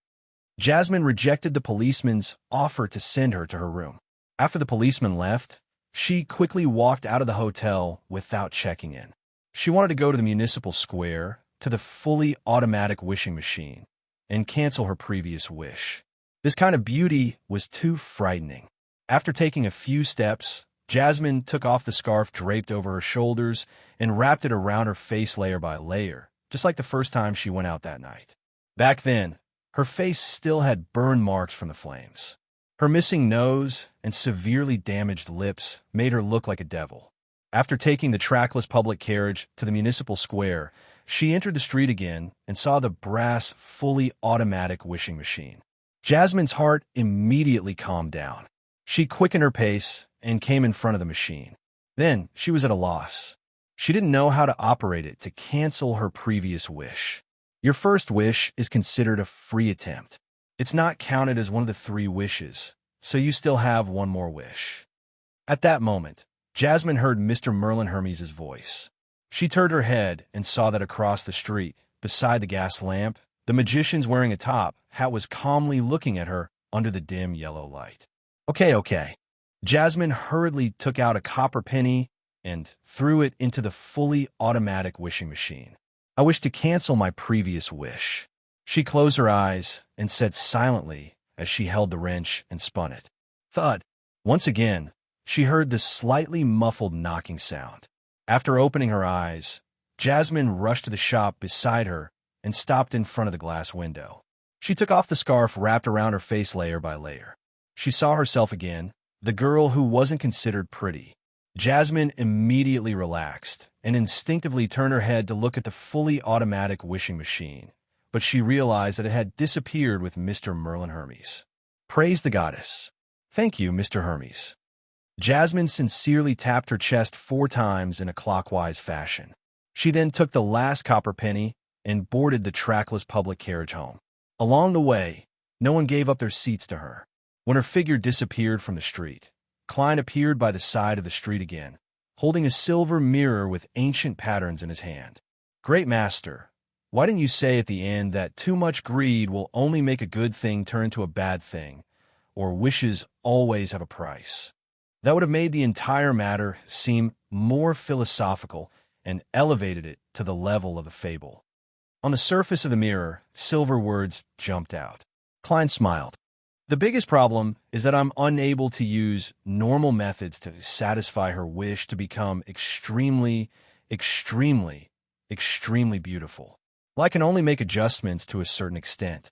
Jasmine rejected the policeman's offer to send her to her room. After the policeman left, she quickly walked out of the hotel without checking in. She wanted to go to the municipal square, to the fully automatic wishing machine, and cancel her previous wish. This kind of beauty was too frightening. After taking a few steps, Jasmine took off the scarf draped over her shoulders and wrapped it around her face layer by layer, just like the first time she went out that night. Back then, her face still had burn marks from the flames. Her missing nose and severely damaged lips made her look like a devil. After taking the trackless public carriage to the municipal square, she entered the street again and saw the brass, fully automatic wishing machine. Jasmine's heart immediately calmed down. She quickened her pace and came in front of the machine. Then she was at a loss. She didn't know how to operate it to cancel her previous wish. Your first wish is considered a free attempt. It's not counted as one of the 3 wishes, so you still have one more wish. At that moment, Jasmine heard Mr. Merlin Hermes' voice. She turned her head and saw that across the street, beside the gas lamp, the magician's wearing a top hat was calmly looking at her under the dim yellow light. Okay. Jasmine hurriedly took out a copper penny and threw it into the fully automatic wishing machine. I wish to cancel my previous wish. She closed her eyes and said silently as she held the wrench and spun it. Thud. Once again, she heard the slightly muffled knocking sound. After opening her eyes, Jasmine rushed to the shop beside her and stopped in front of the glass window. She took off the scarf wrapped around her face layer by layer. She saw herself again, the girl who wasn't considered pretty. Jasmine immediately relaxed and instinctively turned her head to look at the fully automatic wishing machine, but she realized that it had disappeared with Mr. Merlin Hermes. Praise the goddess. Thank you, Mr. Hermes. Jasmine sincerely tapped her chest 4 times in a clockwise fashion. She then took the last copper penny and boarded the trackless public carriage home. Along the way, no one gave up their seats to her. When her figure disappeared from the street, Klein appeared by the side of the street again, holding a silver mirror with ancient patterns in his hand. Great master, why didn't you say at the end that too much greed will only make a good thing turn into a bad thing, or wishes always have a price? That would have made the entire matter seem more philosophical and elevated it to the level of a fable. On the surface of the mirror, silver words jumped out. Klein smiled. The biggest problem is that I'm unable to use normal methods to satisfy her wish to become extremely beautiful. Well, I can only make adjustments to a certain extent.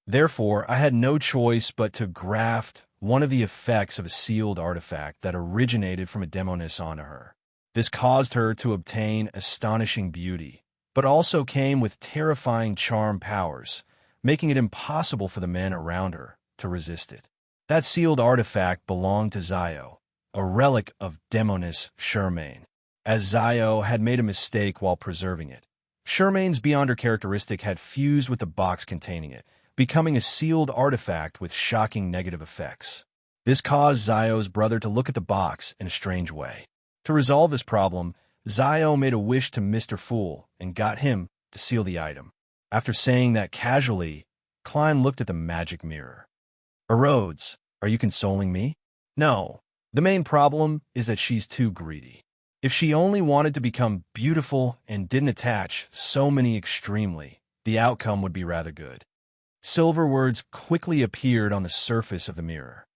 Therefore, I had no choice but to graft one of the effects of a sealed artifact that originated from a demoness onto her. This caused her to obtain astonishing beauty, but also came with terrifying charm powers, making it impossible for the men around her to resist it. That sealed artifact belonged to Zio, a relic of demoness Charmaine, as Zio had made a mistake while preserving it. Charmaine's Beyonder characteristic had fused with the box containing it, becoming a sealed artifact with shocking negative effects. This caused Zio's brother to look at the box in a strange way. To resolve this problem, Zio made a wish to Mr. Fool and got him to seal the item. After saying that casually, Klein looked at the magic mirror. Erodes, are you consoling me? No. The main problem is that she's too greedy. If she only wanted to become beautiful and didn't attach so many extremely, the outcome would be rather good. Silver words quickly appeared on the surface of the mirror.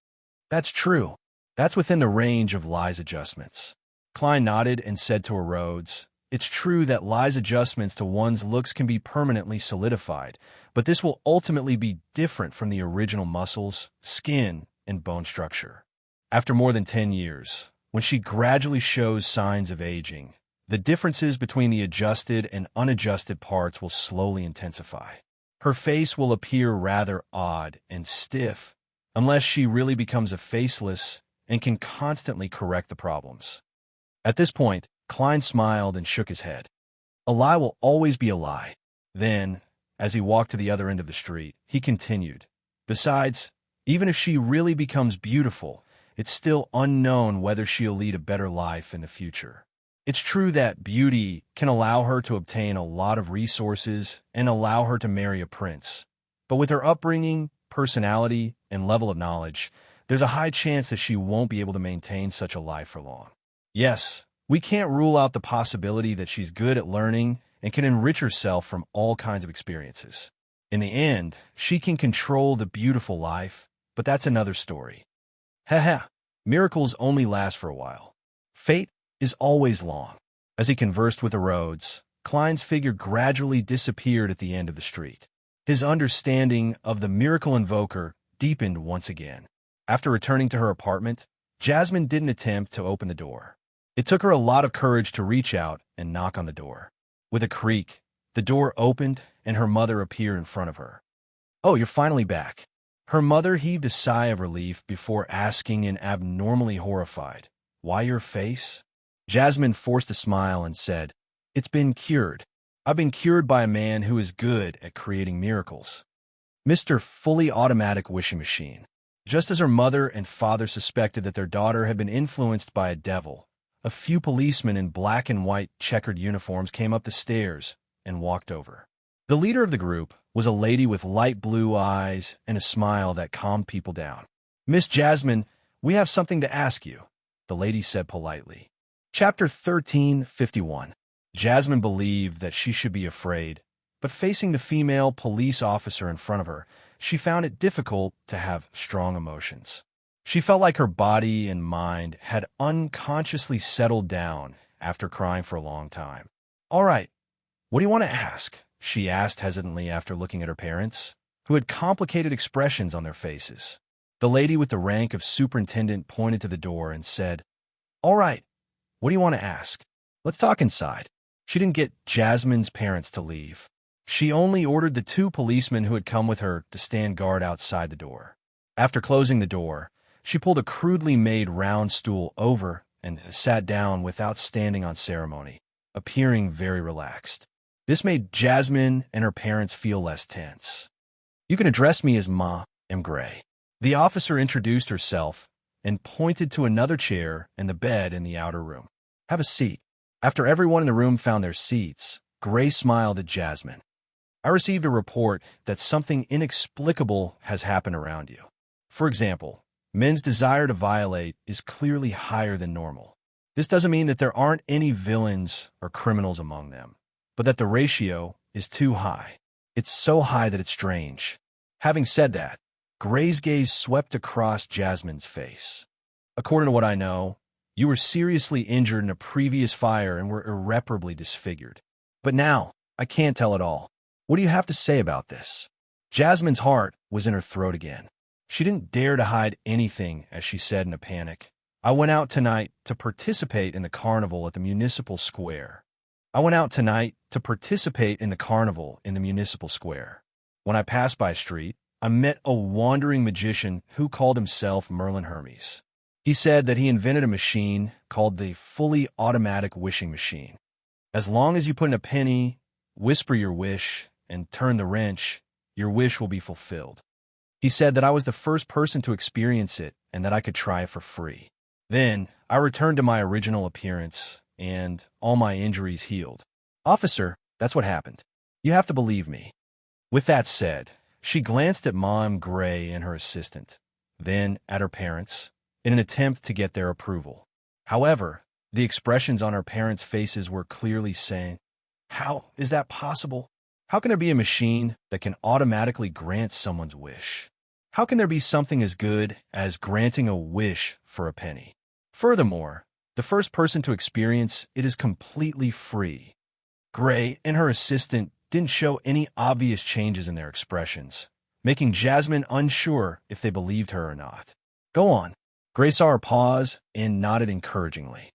That's true. That's within the range of Lie's adjustments. Klein nodded and said to her Rhodes, it's true that Lie's adjustments to one's looks can be permanently solidified, but this will ultimately be different from the original muscles, skin, and bone structure. After more than 10 years, when she gradually shows signs of aging, the differences between the adjusted and unadjusted parts will slowly intensify. Her face will appear rather odd and stiff, unless she really becomes a faceless and can constantly correct the problems. At this point, Klein smiled and shook his head. A lie will always be a lie. Then, as he walked to the other end of the street, he continued, besides, even if she really becomes beautiful, it's still unknown whether she'll lead a better life in the future. It's true that beauty can allow her to obtain a lot of resources and allow her to marry a prince. But with her upbringing, personality, and level of knowledge, there's a high chance that she won't be able to maintain such a life for long. Yes, we can't rule out the possibility that she's good at learning and can enrich herself from all kinds of experiences. In the end, she can control the beautiful life, but that's another story. Haha, miracles only last for a while. Fate is always long. As he conversed with the Rhodes, Klein's figure gradually disappeared at the end of the street. His understanding of the miracle invoker deepened once again. After returning to her apartment, Jasmine didn't attempt to open the door. It took her a lot of courage to reach out and knock on the door. With a creak, the door opened and her mother appeared in front of her. Oh, you're finally back. Her mother heaved a sigh of relief before asking in abnormally horrified, why your face? Jasmine forced a smile and said, it's been cured. I've been cured by a man who is good at creating miracles. Mr. Fully Automatic Wishing Machine. Just as her mother and father suspected that their daughter had been influenced by a devil, a few policemen in black and white checkered uniforms came up the stairs and walked over. The leader of the group was a lady with light blue eyes and a smile that calmed people down. Miss Jasmine, we have something to ask you, the lady said politely. Chapter 1351. Jasmine believed that she should be afraid, but facing the female police officer in front of her, she found it difficult to have strong emotions. She felt like her body and mind had unconsciously settled down after crying for a long time. All right, what do you want to ask? She asked hesitantly after looking at her parents, who had complicated expressions on their faces. The lady with the rank of superintendent pointed to the door and said, all right, what do you want to ask? Let's talk inside. She didn't get Jasmine's parents to leave. She only ordered the two policemen who had come with her to stand guard outside the door. After closing the door, she pulled a crudely made round stool over and sat down without standing on ceremony, appearing very relaxed. This made Jasmine and her parents feel less tense. You can address me as Ma M. Gray. The officer introduced herself and pointed to another chair and the bed in the outer room. Have a seat. After everyone in the room found their seats, Gray smiled at Jasmine. I received a report that something inexplicable has happened around you. For example, men's desire to violate is clearly higher than normal. This doesn't mean that there aren't any villains or criminals among them, but that the ratio is too high. It's so high that it's strange. Having said that, Gray's gaze swept across Jasmine's face. According to what I know, you were seriously injured in a previous fire and were irreparably disfigured. But now, I can't tell it all. What do you have to say about this? Jasmine's heart was in her throat again. She didn't dare to hide anything, as she said in a panic. I went out tonight to participate in the carnival at the municipal square. When I passed by a street, I met a wandering magician who called himself Merlin Hermes. He said that he invented a machine called the Fully Automatic Wishing Machine. As long as you put in a penny, whisper your wish, and turn the wrench, your wish will be fulfilled. He said that I was the first person to experience it and that I could try it for free. Then, I returned to my original appearance, and all my injuries healed. Officer, that's what happened. You have to believe me. With that said, she glanced at Mom Gray and her assistant, then at her parents, in an attempt to get their approval. However, The expressions on her parents' faces were clearly saying, "How is that possible? How can there be a machine that can automatically grant someone's wish? How can there be something as good as granting a wish for a penny? Furthermore, the first person to experience it is completely free." Gray and her assistant didn't show any obvious changes in their expressions, making Jasmine unsure if they believed her or not. "Go on." Gray saw her pause and nodded encouragingly.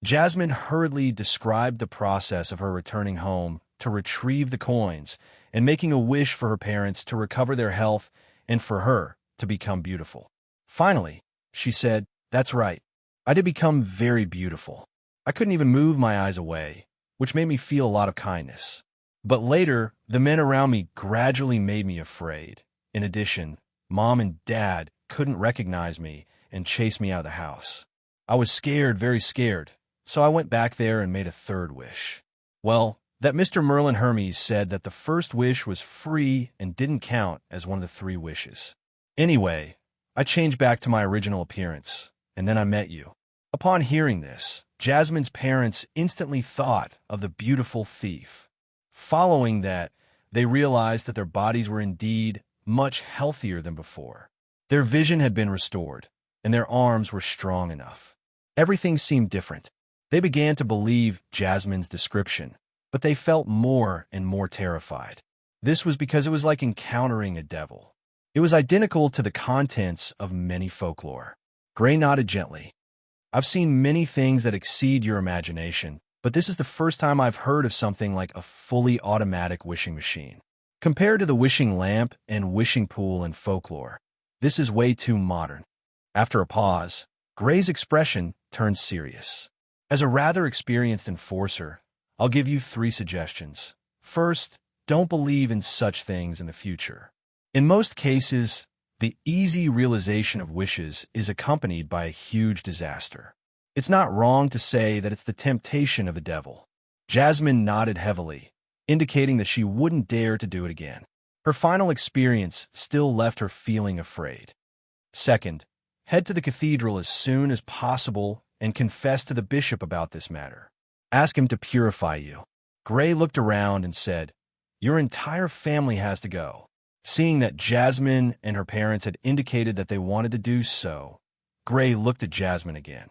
Jasmine hurriedly described the process of her returning home to retrieve the coins and making a wish for her parents to recover their health and for her to become beautiful. Finally, she said, "That's right. I did become very beautiful. I couldn't even move my eyes away, which made me feel a lot of kindness. But later, the men around me gradually made me afraid. In addition, Mom and Dad couldn't recognize me and chased me out of the house. I was scared, very scared, so I went back there and made a third wish. Well, that Mr. Merlin Hermes said that the first wish was free and didn't count as one of the 3 wishes. Anyway, I changed back to my original appearance, and then I met you." Upon hearing this, Jasmine's parents instantly thought of the beautiful thief. Following that, they realized that their bodies were indeed much healthier than before. Their vision had been restored, and their arms were strong enough. Everything seemed different. They began to believe Jasmine's description, but they felt more and more terrified. This was because it was like encountering a devil. It was identical to the contents of many folklore. Gray nodded gently. "I've seen many things that exceed your imagination, but this is the first time I've heard of something like a fully automatic wishing machine. Compared to the wishing lamp and wishing pool in folklore, this is way too modern." After a pause, Gray's expression turned serious. "As a rather experienced enforcer, I'll give you 3 suggestions. First, don't believe in such things in the future. In most cases, the easy realization of wishes is accompanied by a huge disaster. It's not wrong to say that it's the temptation of the devil." Jasmine nodded heavily, indicating that she wouldn't dare to do it again. Her final experience still left her feeling afraid. Second, head to the cathedral as soon as possible and confess to the bishop about this matter. Ask him to purify you. Gray looked around and said, "Your entire family has to go." Seeing that Jasmine and her parents had indicated that they wanted to do so, Gray looked at Jasmine again.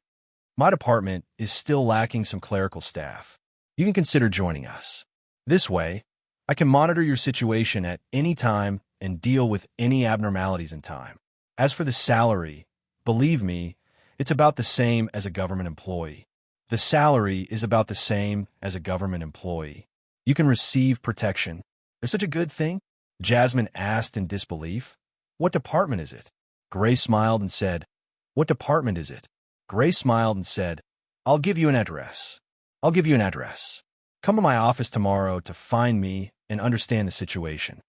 "My department is still lacking some clerical staff. You can consider joining us. This way, I can monitor your situation at any time and deal with any abnormalities in time. As for the salary, believe me, it's about the same as a government employee. The salary is about the same as a government employee. You can receive protection." "There's such a good thing?" Jasmine asked in disbelief. "What department is it?" Gray smiled and said, "What department is it?" Gray smiled and said, "I'll give you an address. I'll give you an address. Come to my office tomorrow to find me and understand the situation."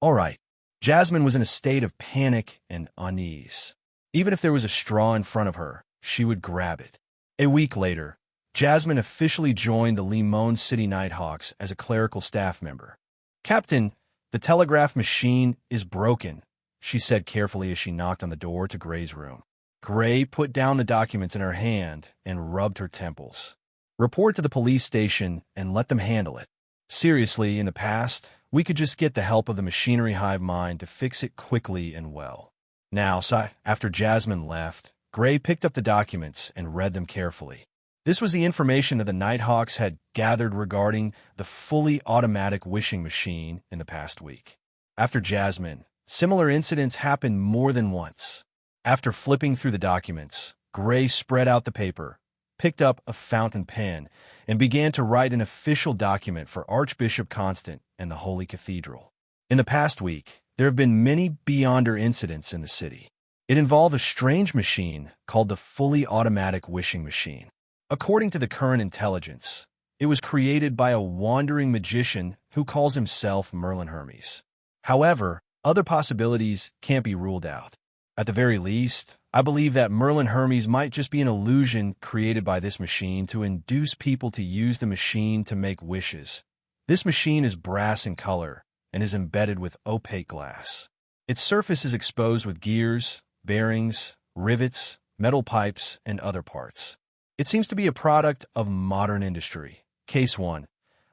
All right. Jasmine was in a state of panic and unease. Even if there was a straw in front of her, she would grab it. A week later, Jasmine officially joined the Limon City Nighthawks as a clerical staff member. "Captain, the telegraph machine is broken," she said carefully as she knocked on the door to Gray's room. Gray put down the documents in her hand and rubbed her temples. "Report to the police station and let them handle it. Seriously, in the past, we could just get the help of the machinery hive mind to fix it quickly and well." Now, after Jasmine left, Gray picked up the documents and read them carefully. This was the information that the Nighthawks had gathered regarding the fully automatic wishing machine in the past week. After Jasmine, similar incidents happened more than once. After flipping through the documents, Gray spread out the paper, picked up a fountain pen, and began to write an official document for Archbishop Constant and the Holy Cathedral. In the past week, there have been many beyonder incidents in the city. It involved a strange machine called the fully automatic wishing machine. According to the current intelligence, it was created by a wandering magician who calls himself Merlin Hermes. However, other possibilities can't be ruled out. At the very least, I believe that Merlin Hermes might just be an illusion created by this machine to induce people to use the machine to make wishes. This machine is brass in color and is embedded with opaque glass. Its surface is exposed with gears, bearings, rivets, metal pipes, and other parts. It seems to be a product of modern industry. Case 1.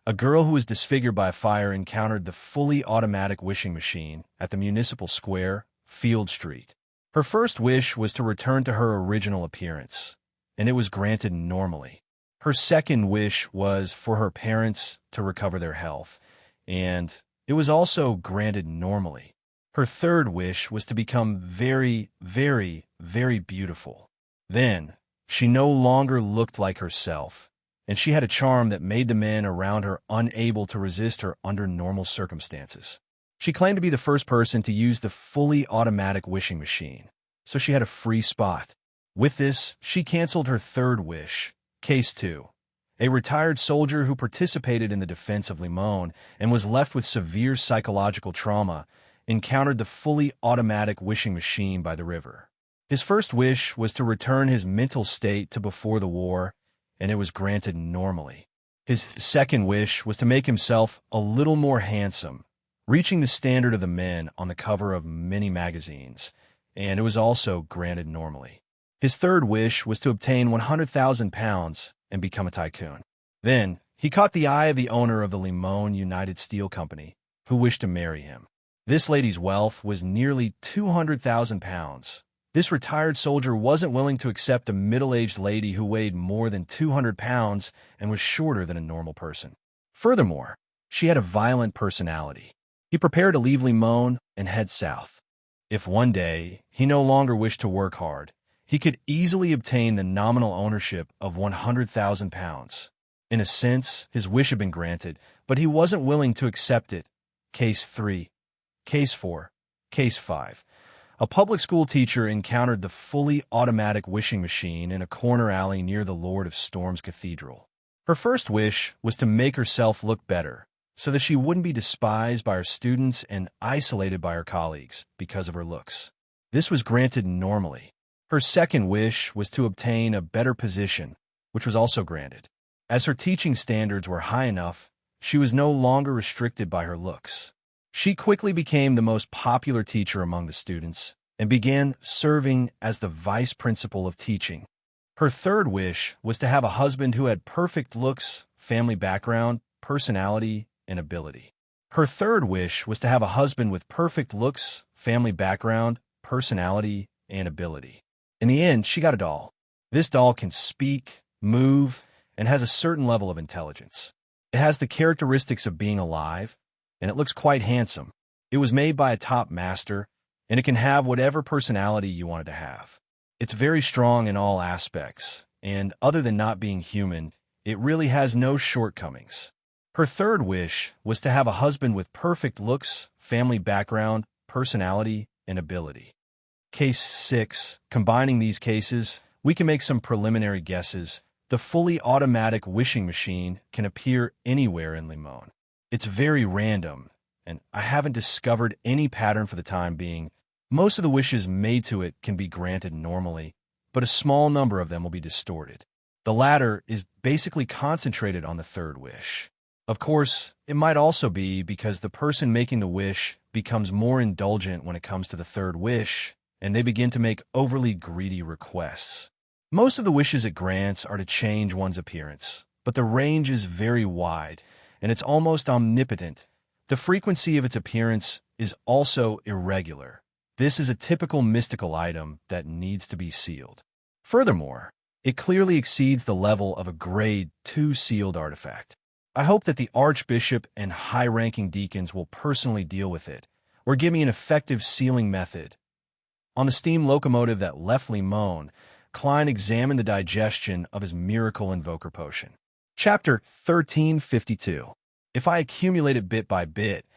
A girl who was disfigured by a fire encountered the fully automatic wishing machine at the Municipal Square, Field Street. Her first wish was to return to her original appearance, and it was granted normally. Her second wish was for her parents to recover their health, and it was also granted normally. Her third wish was to become very, very, very beautiful. Then, she no longer looked like herself, and she had a charm that made the men around her unable to resist her under normal circumstances. She claimed to be the first person to use the fully automatic wishing machine, so she had a free spot. With this, she canceled her third wish. Case 2. A retired soldier who participated in the defense of Limon and was left with severe psychological trauma encountered the fully automatic wishing machine by the river. His first wish was to return his mental state to before the war, and it was granted normally. His second wish was to make himself a little more handsome, reaching the standard of the men on the cover of many magazines, and it was also granted normally. His third wish was to obtain 100,000 pounds and become a tycoon. Then, he caught the eye of the owner of the Limon United Steel Company, who wished to marry him. This lady's wealth was nearly 200,000 pounds. This retired soldier wasn't willing to accept a middle-aged lady who weighed more than 200 pounds and was shorter than a normal person. Furthermore, she had a violent personality. He prepared to leave Limon and head south. If one day he no longer wished to work hard, he could easily obtain the nominal ownership of 100,000 pounds. In a sense, his wish had been granted, but he wasn't willing to accept it. Case 3. Case 4. Case 5. A public school teacher encountered the fully automatic wishing machine in a corner alley near the Lord of Storms Cathedral. Her first wish was to make herself look better, so that she wouldn't be despised by her students and isolated by her colleagues because of her looks. This was granted normally. Her second wish was to obtain a better position, which was also granted. As her teaching standards were high enough, she was no longer restricted by her looks. She quickly became the most popular teacher among the students and began serving as the vice principal of teaching. Her third wish was to have a husband who had perfect looks, family background, personality, and ability. Her third wish was to have a husband with perfect looks, family background, personality, and ability. In the end, she got a doll. This doll can speak, move, and has a certain level of intelligence. It has the characteristics of being alive, and it looks quite handsome. It was made by a top master, and it can have whatever personality you want it to have. It's very strong in all aspects, and other than not being human, it really has no shortcomings. Her third wish was to have a husband with perfect looks, family background, personality, and ability. Case 6. Combining these cases, we can make some preliminary guesses. The fully automatic wishing machine can appear anywhere in Limon. It's very random, and I haven't discovered any pattern for the time being. Most of the wishes made to it can be granted normally, but a small number of them will be distorted. The latter is basically concentrated on the third wish. Of course, it might also be because the person making the wish becomes more indulgent when it comes to the third wish, and they begin to make overly greedy requests. Most of the wishes it grants are to change one's appearance, but the range is very wide, and it's almost omnipotent. The frequency of its appearance is also irregular. This is a typical mystical item that needs to be sealed. Furthermore, it clearly exceeds the level of a Grade 2 sealed artifact. I hope that the Archbishop and high-ranking deacons will personally deal with it, or give me an effective sealing method. On the steam locomotive that left Limon, Klein examined the digestion of his miracle invoker potion. Chapter 1352. If I accumulate it bit by bit,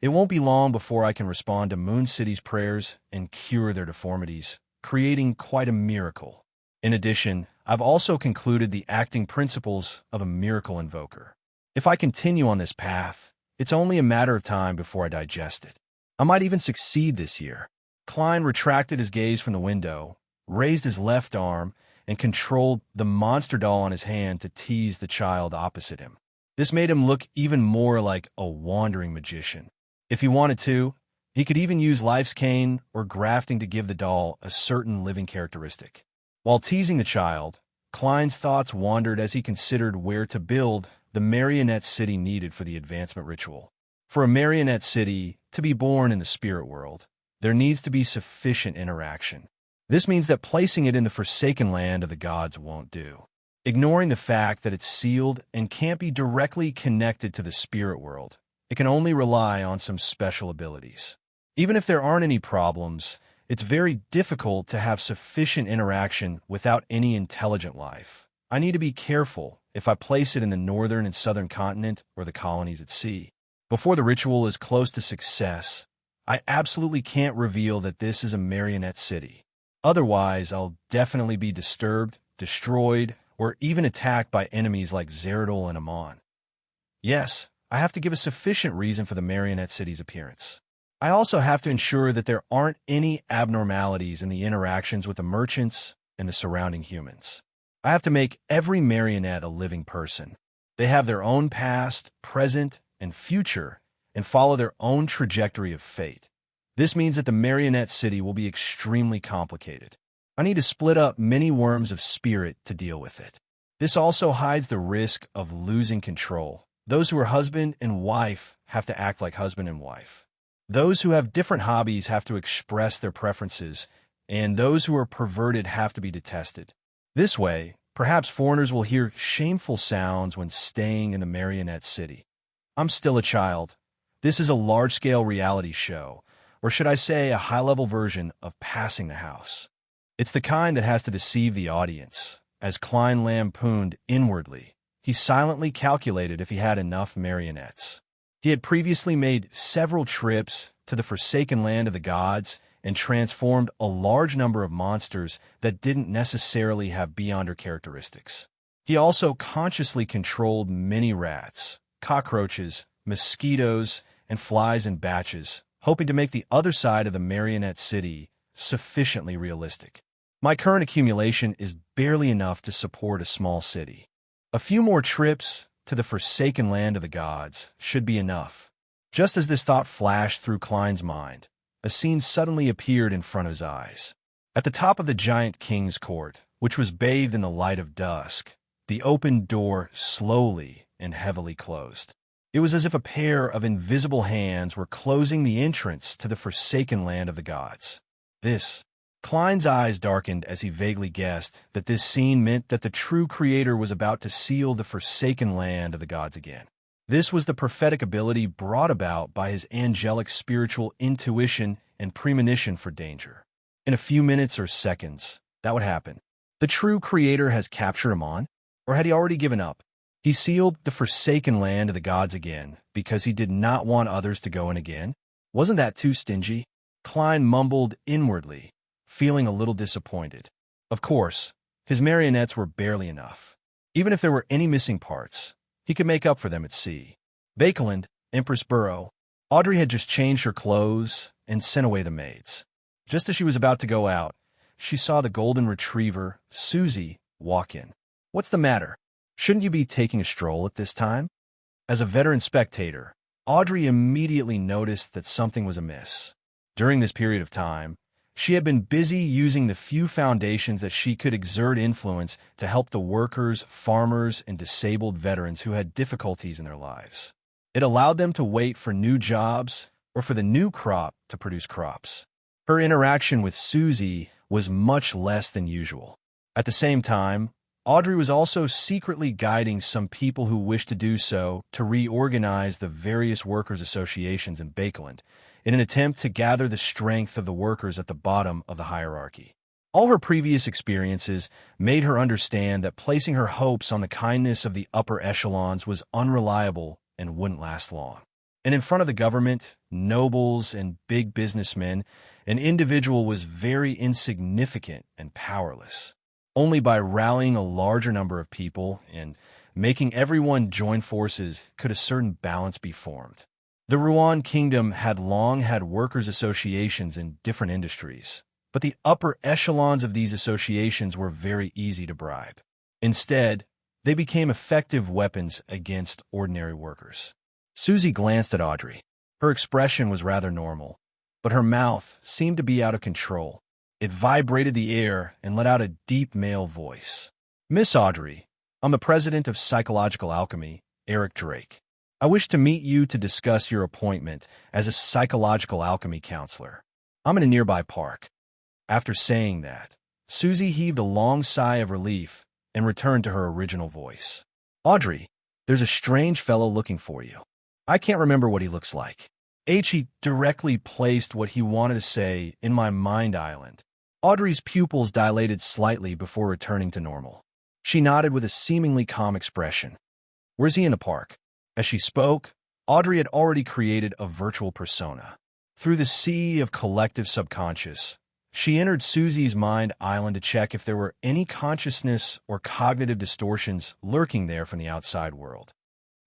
it won't be long before I can respond to Moon City's prayers and cure their deformities, creating quite a miracle. In addition, I've also concluded the acting principles of a miracle invoker. If I continue on this path, it's only a matter of time before I digest it. I might even succeed this year. Klein retracted his gaze from the window, raised his left arm, and controlled the monster doll on his hand to tease the child opposite him. This made him look even more like a wandering magician. If he wanted to, he could even use life's cane or grafting to give the doll a certain living characteristic. While teasing the child, Klein's thoughts wandered as he considered where to build the marionette city needed for the advancement ritual. For a marionette city to be born in the spirit world, there needs to be sufficient interaction. This means that placing it in the forsaken land of the gods won't do. Ignoring the fact that it's sealed and can't be directly connected to the spirit world, it can only rely on some special abilities. Even if there aren't any problems, it's very difficult to have sufficient interaction without any intelligent life. I need to be careful if I place it in the northern and southern continent or the colonies at sea. Before the ritual is close to success, I absolutely can't reveal that this is a marionette city. Otherwise, I'll definitely be disturbed, destroyed, or even attacked by enemies like Zeradol and Amon. Yes, I have to give a sufficient reason for the marionette city's appearance. I also have to ensure that there aren't any abnormalities in the interactions with the merchants and the surrounding humans. I have to make every marionette a living person. They have their own past, present, and future, and follow their own trajectory of fate. This means that the marionette city will be extremely complicated. I need to split up many worms of spirit to deal with it. This also hides the risk of losing control. Those who are husband and wife have to act like husband and wife. Those who have different hobbies have to express their preferences, and those who are perverted have to be detested. This way, perhaps foreigners will hear shameful sounds when staying in the marionette city. I'm still a child. This is a large-scale reality show, or should I say a high-level version of Passing the House. It's the kind that has to deceive the audience. As Klein lampooned inwardly, he silently calculated if he had enough marionettes. He had previously made several trips to the forsaken land of the gods and transformed a large number of monsters that didn't necessarily have Beyonder characteristics. He also consciously controlled many rats, cockroaches, mosquitoes, and flies in batches, hoping to make the other side of the marionette city sufficiently realistic. My current accumulation is barely enough to support a small city. A few more trips to the forsaken land of the gods should be enough. Just as this thought flashed through Klein's mind, a scene suddenly appeared in front of his eyes. At the top of the giant king's court, which was bathed in the light of dusk, the open door slowly and heavily closed. It was as if a pair of invisible hands were closing the entrance to the forsaken land of the gods. Klein's eyes darkened as he vaguely guessed that this scene meant that the true creator was about to seal the forsaken land of the gods again. This was the prophetic ability brought about by his angelic spiritual intuition and premonition for danger. In a few minutes or seconds, that would happen. The true creator has captured Amon, or had he already given up? He sealed the forsaken land of the gods again because he did not want others to go in again. Wasn't that too stingy? Klein mumbled inwardly, feeling a little disappointed. Of course, his marionettes were barely enough. Even if there were any missing parts, he could make up for them at sea. Bakeland, Empress Burrow. Audrey had just changed her clothes and sent away the maids. Just as she was about to go out, she saw the golden retriever, Susie, walk in. What's the matter? Shouldn't you be taking a stroll at this time? As a veteran spectator, Audrey immediately noticed that something was amiss. During this period of time, she had been busy using the few foundations that she could exert influence to help the workers, farmers, and disabled veterans who had difficulties in their lives. It allowed them to wait for new jobs or for the new crop to produce crops. Her interaction with Susie was much less than usual. At the same time, Audrey was also secretly guiding some people who wished to do so to reorganize the various workers' associations in Bakeland, in an attempt to gather the strength of the workers at the bottom of the hierarchy. All her previous experiences made her understand that placing her hopes on the kindness of the upper echelons was unreliable and wouldn't last long. And in front of the government, nobles, and big businessmen, an individual was very insignificant and powerless. Only by rallying a larger number of people and making everyone join forces could a certain balance be formed. The Ruan Kingdom had long had workers' associations in different industries, but the upper echelons of these associations were very easy to bribe. Instead, they became effective weapons against ordinary workers. Susie glanced at Audrey. Her expression was rather normal, but her mouth seemed to be out of control. It vibrated the air and let out a deep male voice. Miss Audrey, I'm the president of Psychological Alchemy, Eric Drake. I wish to meet you to discuss your appointment as a psychological alchemy counselor. I'm in a nearby park. After saying that, Susie heaved a long sigh of relief and returned to her original voice. Audrey, there's a strange fellow looking for you. I can't remember what he looks like. He directly placed what he wanted to say in my mind island. Audrey's pupils dilated slightly before returning to normal. She nodded with a seemingly calm expression. Where's he in the park? As she spoke, Audrey had already created a virtual persona. Through the sea of collective subconscious, she entered Susie's mind island to check if there were any consciousness or cognitive distortions lurking there from the outside world.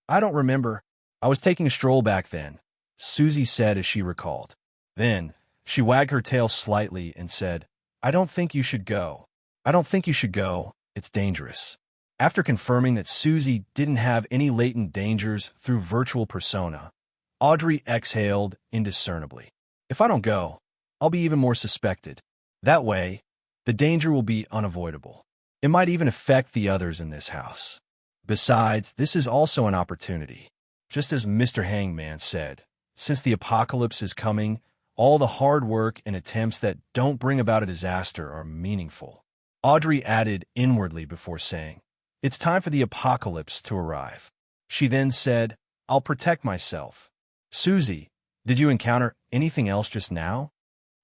I don't remember. I was taking a stroll back then, Susie said as she recalled. Then, she wagged her tail slightly and said, I don't think you should go. I don't think you should go. It's dangerous. After confirming that Susie didn't have any latent dangers through virtual persona, Audrey exhaled indiscernibly. If I don't go, I'll be even more suspected. That way, the danger will be unavoidable. It might even affect the others in this house. Besides, this is also an opportunity. Just as Mr. Hangman said, since the apocalypse is coming, all the hard work and attempts that don't bring about a disaster are meaningful. Audrey added inwardly before saying, It's time for the apocalypse to arrive. She then said, I'll protect myself. Susie, did you encounter anything else just now?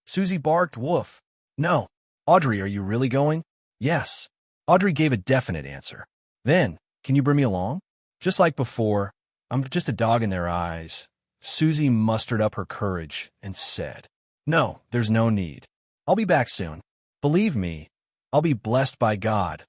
Susie barked, woof. No. Audrey, are you really going? Yes. Audrey gave a definite answer. Then, can you bring me along? Just like before, I'm just a dog in their eyes. Susie mustered up her courage and said, No, there's no need. I'll be back soon. Believe me, I'll be blessed by God.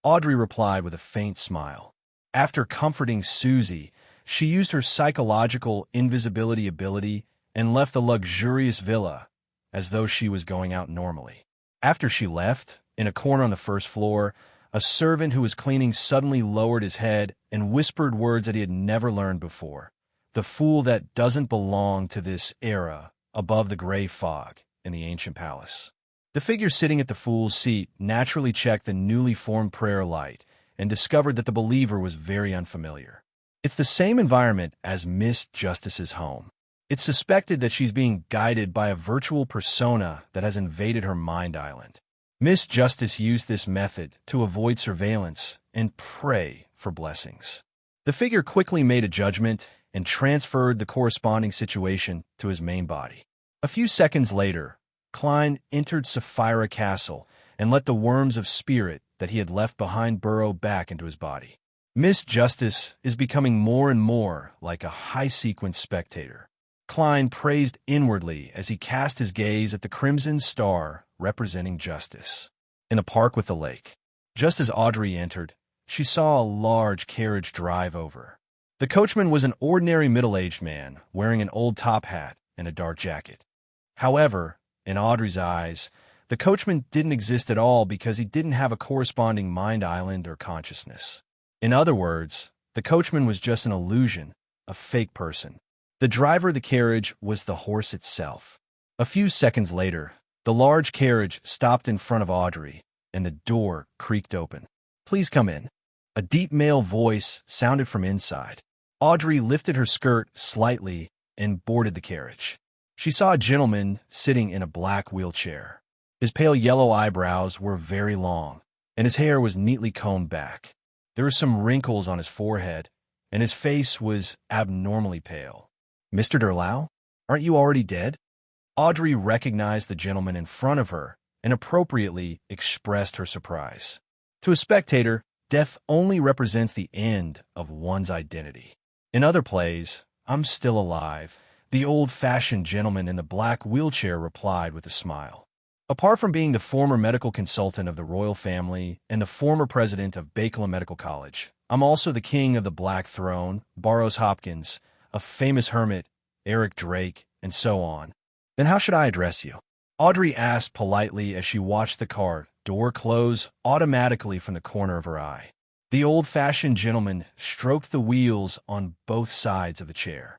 Audrey replied with a faint smile. After comforting Susie, she used her psychological invisibility ability and left the luxurious villa as though she was going out normally. After she left, in a corner on the first floor, a servant who was cleaning suddenly lowered his head and whispered words that he had never learned before. The fool that doesn't belong to this era, above the gray fog in the ancient palace. The figure sitting at the fool's seat naturally checked the newly formed prayer light and discovered that the believer was very unfamiliar. It's the same environment as Miss Justice's home. It's suspected that she's being guided by a virtual persona that has invaded her mind island. Miss Justice used this method to avoid surveillance and pray for blessings. The figure quickly made a judgment and transferred the corresponding situation to his main body. A few seconds later, Klein entered Sapphira Castle and let the worms of spirit that he had left behind burrow back into his body. Miss Justice is becoming more and more like a high-sequence spectator. Klein praised inwardly as he cast his gaze at the crimson star representing justice. In a park with a lake, just as Audrey entered, she saw a large carriage drive over. The coachman was an ordinary middle-aged man wearing an old top hat and a dark jacket. However, in Audrey's eyes, the coachman didn't exist at all because he didn't have a corresponding mind island or consciousness. In other words, the coachman was just an illusion, a fake person. The driver of the carriage was the horse itself. A few seconds later, the large carriage stopped in front of Audrey, and the door creaked open. Please come in. A deep male voice sounded from inside. Audrey lifted her skirt slightly and boarded the carriage. She saw a gentleman sitting in a black wheelchair. His pale yellow eyebrows were very long, and his hair was neatly combed back. There were some wrinkles on his forehead, and his face was abnormally pale. Mr. Durlau, aren't you already dead? Audrey recognized the gentleman in front of her and appropriately expressed her surprise. To a spectator, death only represents the end of one's identity. In other plays, I'm still alive, the old-fashioned gentleman in the black wheelchair replied with a smile. Apart from being the former medical consultant of the royal family and the former president of Bakelum Medical College, I'm also the king of the Black Throne, Barrows Hopkins, a famous hermit, Eric Drake, and so on. Then how should I address you? Audrey asked politely as she watched the car door close automatically from the corner of her eye. The old-fashioned gentleman stroked the wheels on both sides of the chair.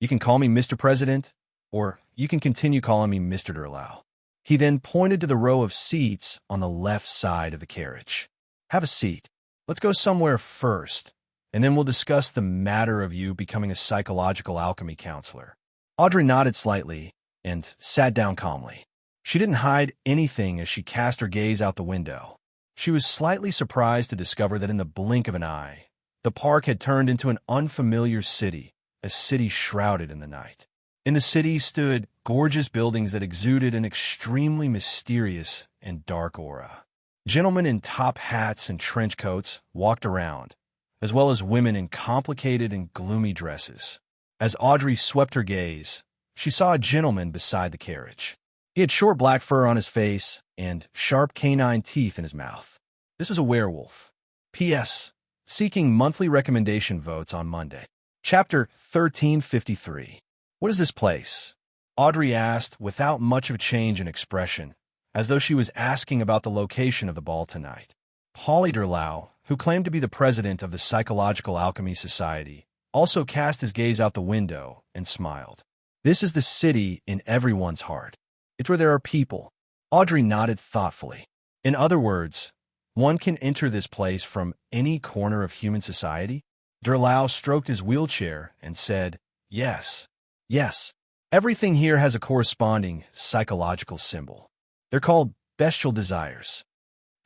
You can call me Mr. President, or you can continue calling me Mr. Durlau. He then pointed to the row of seats on the left side of the carriage. Have a seat. Let's go somewhere first, and then we'll discuss the matter of you becoming a psychological alchemy counselor." Audrey nodded slightly and sat down calmly. She didn't hide anything as she cast her gaze out the window. She was slightly surprised to discover that in the blink of an eye, the park had turned into an unfamiliar city, a city shrouded in the night. In the city stood gorgeous buildings that exuded an extremely mysterious and dark aura. Gentlemen in top hats and trench coats walked around, as well as women in complicated and gloomy dresses. As Audrey swept her gaze, she saw a gentleman beside the carriage. He had short black fur on his face and sharp canine teeth in his mouth. This was a werewolf. P.S. Seeking monthly recommendation votes on Monday. Chapter 1353. "What is this place?" Audrey asked without much of a change in expression, as though she was asking about the location of the ball tonight. Polly Durlau, who claimed to be the president of the Psychological Alchemy Society, also cast his gaze out the window and smiled. "This is the city in everyone's heart. It's where there are people." Audrey nodded thoughtfully. "In other words, one can enter this place from any corner of human society?" Durlau stroked his wheelchair and said, "Yes. Yes. Everything here has a corresponding psychological symbol. They're called bestial desires."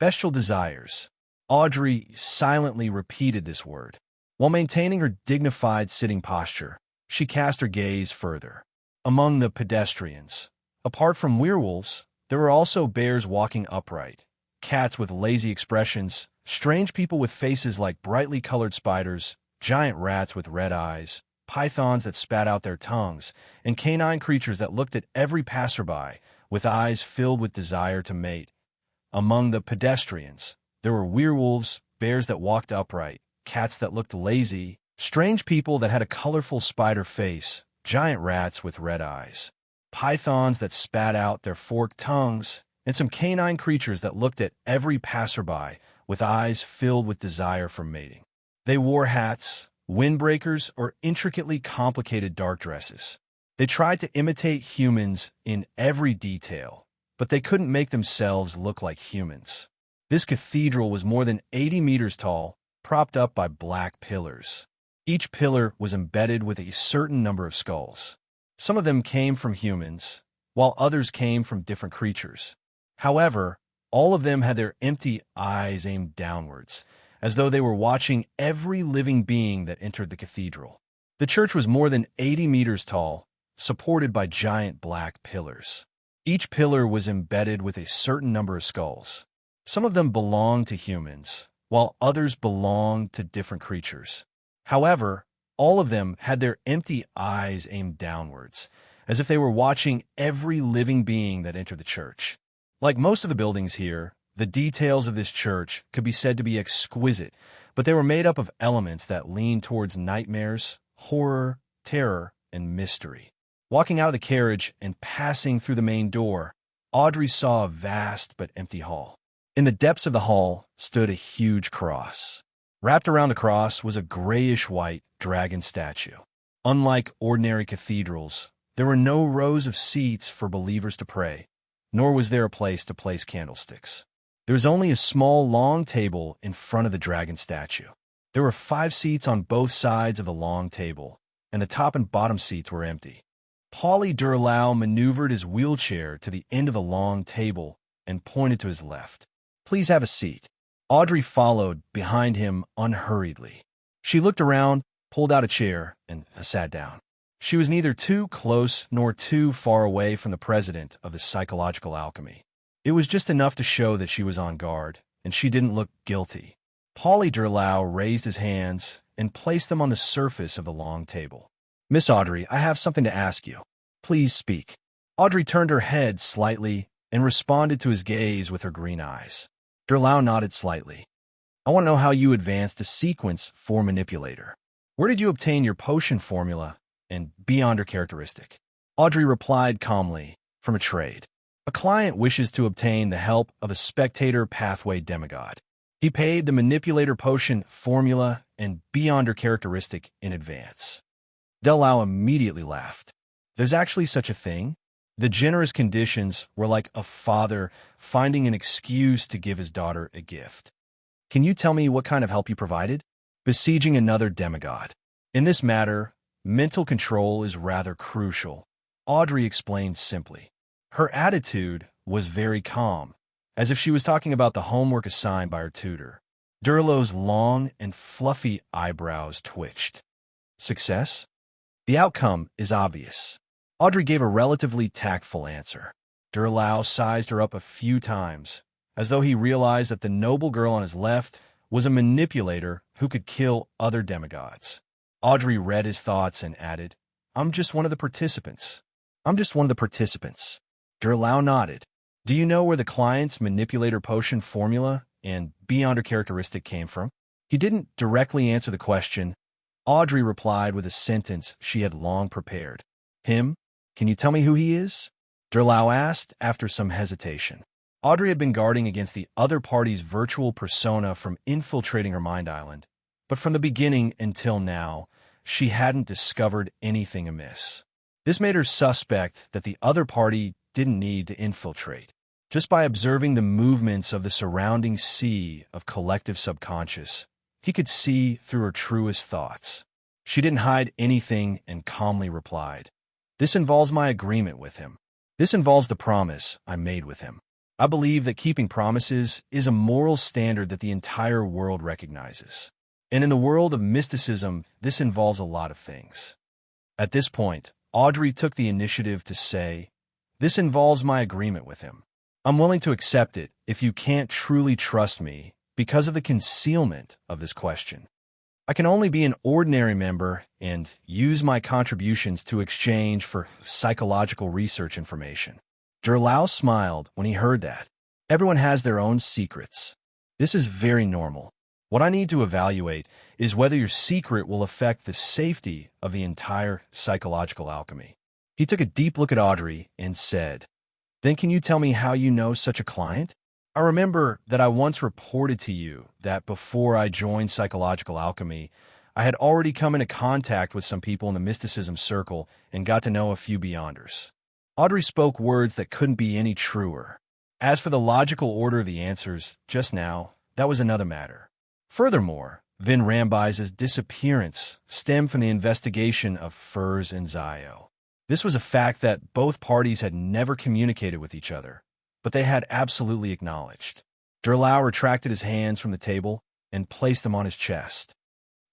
Bestial desires. Audrey silently repeated this word. While maintaining her dignified sitting posture, she cast her gaze further. Among the pedestrians, apart from werewolves, there were also bears walking upright, cats with lazy expressions, strange people with faces like brightly colored spiders, giant rats with red eyes, pythons that spat out their tongues, and canine creatures that looked at every passerby with eyes filled with desire to mate. Among the pedestrians, there were werewolves, bears that walked upright, cats that looked lazy, strange people that had a colorful spider face, giant rats with red eyes, pythons that spat out their forked tongues, and some canine creatures that looked at every passerby with eyes filled with desire for mating. They wore hats, windbreakers, or intricately complicated dark dresses. They tried to imitate humans in every detail, but they couldn't make themselves look like humans. This cathedral was more than 80 meters tall, propped up by black pillars. Each pillar was embedded with a certain number of skulls. Some of them came from humans, while others came from different creatures. However, all of them had their empty eyes aimed downwards, as though they were watching every living being that entered the cathedral. The church was more than 80 meters tall, supported by giant black pillars. Each pillar was embedded with a certain number of skulls. Some of them belonged to humans, while others belonged to different creatures. However, all of them had their empty eyes aimed downwards, as if they were watching every living being that entered the church. Like most of the buildings here, the details of this church could be said to be exquisite, but they were made up of elements that leaned towards nightmares, horror, terror, and mystery. Walking out of the carriage and passing through the main door, Audrey saw a vast but empty hall. In the depths of the hall stood a huge cross. Wrapped around the cross was a grayish-white dragon statue. Unlike ordinary cathedrals, there were no rows of seats for believers to pray, nor was there a place to place candlesticks. There was only a small, long table in front of the dragon statue. There were 5 seats on both sides of the long table, and the top and bottom seats were empty. Polly Durlau maneuvered his wheelchair to the end of the long table and pointed to his left. "Please have a seat." Audrey followed behind him unhurriedly. She looked around, pulled out a chair, and sat down. She was neither too close nor too far away from the president of the Psychological Alchemy. It was just enough to show that she was on guard, and she didn't look guilty. Polly Durlau raised his hands and placed them on the surface of the long table. "Miss Audrey, I have something to ask you. Please speak." Audrey turned her head slightly and responded to his gaze with her green eyes. Durlau nodded slightly. "I want to know how you advanced to sequence for manipulator. Where did you obtain your potion formula and beyonder characteristic?" Audrey replied calmly, "From a trade. A client wishes to obtain the help of a spectator pathway demigod. He paid the manipulator potion formula and beyonder characteristic in advance." Durlau immediately laughed. "There's actually such a thing?" The generous conditions were like a father finding an excuse to give his daughter a gift. Can you tell me what kind of help you provided? Besieging another demigod. In this matter, mental control is rather crucial, Audrey explained simply. Her attitude was very calm, as if she was talking about the homework assigned by her tutor. Durlow's long and fluffy eyebrows twitched. Success? The outcome is obvious. Audrey gave a relatively tactful answer. Durlow sized her up a few times, as though he realized that the noble girl on his left was a manipulator who could kill other demigods. Audrey read his thoughts and added, I'm just one of the participants. Durlow nodded. Do you know where the client's manipulator potion formula and beyonder characteristic came from? He didn't directly answer the question. Audrey replied with a sentence she had long prepared. Him? Can you tell me who he is? Durlow asked after some hesitation. Audrey had been guarding against the other party's virtual persona from infiltrating her mind island, but from the beginning until now, she hadn't discovered anything amiss. This made her suspect that the other party didn't need to infiltrate. Just by observing the movements of the surrounding sea of collective subconscious, he could see through her truest thoughts. She didn't hide anything and calmly replied, This involves my agreement with him. This involves the promise I made with him. I believe that keeping promises is a moral standard that the entire world recognizes. And in the world of mysticism, this involves a lot of things. At this point, Audrey took the initiative to say, This involves my agreement with him. I'm willing to accept it if you can't truly trust me because of the concealment of this question. I can only be an ordinary member and use my contributions to exchange for psychological research information. Durlow smiled when he heard that. Everyone has their own secrets. This is very normal. What I need to evaluate is whether your secret will affect the safety of the entire psychological alchemy. He took a deep look at Audrey and said, Then can you tell me how you know such a client? I remember that I once reported to you that before I joined psychological alchemy, I had already come into contact with some people in the mysticism circle and got to know a few beyonders. Audrey spoke words that couldn't be any truer. As for the logical order of the answers just now, that was another matter. Furthermore, Vin Rambise's disappearance stemmed from the investigation of Furs and Zio. This was a fact that both parties had never communicated with each other, but they had absolutely acknowledged. Durlow retracted his hands from the table and placed them on his chest.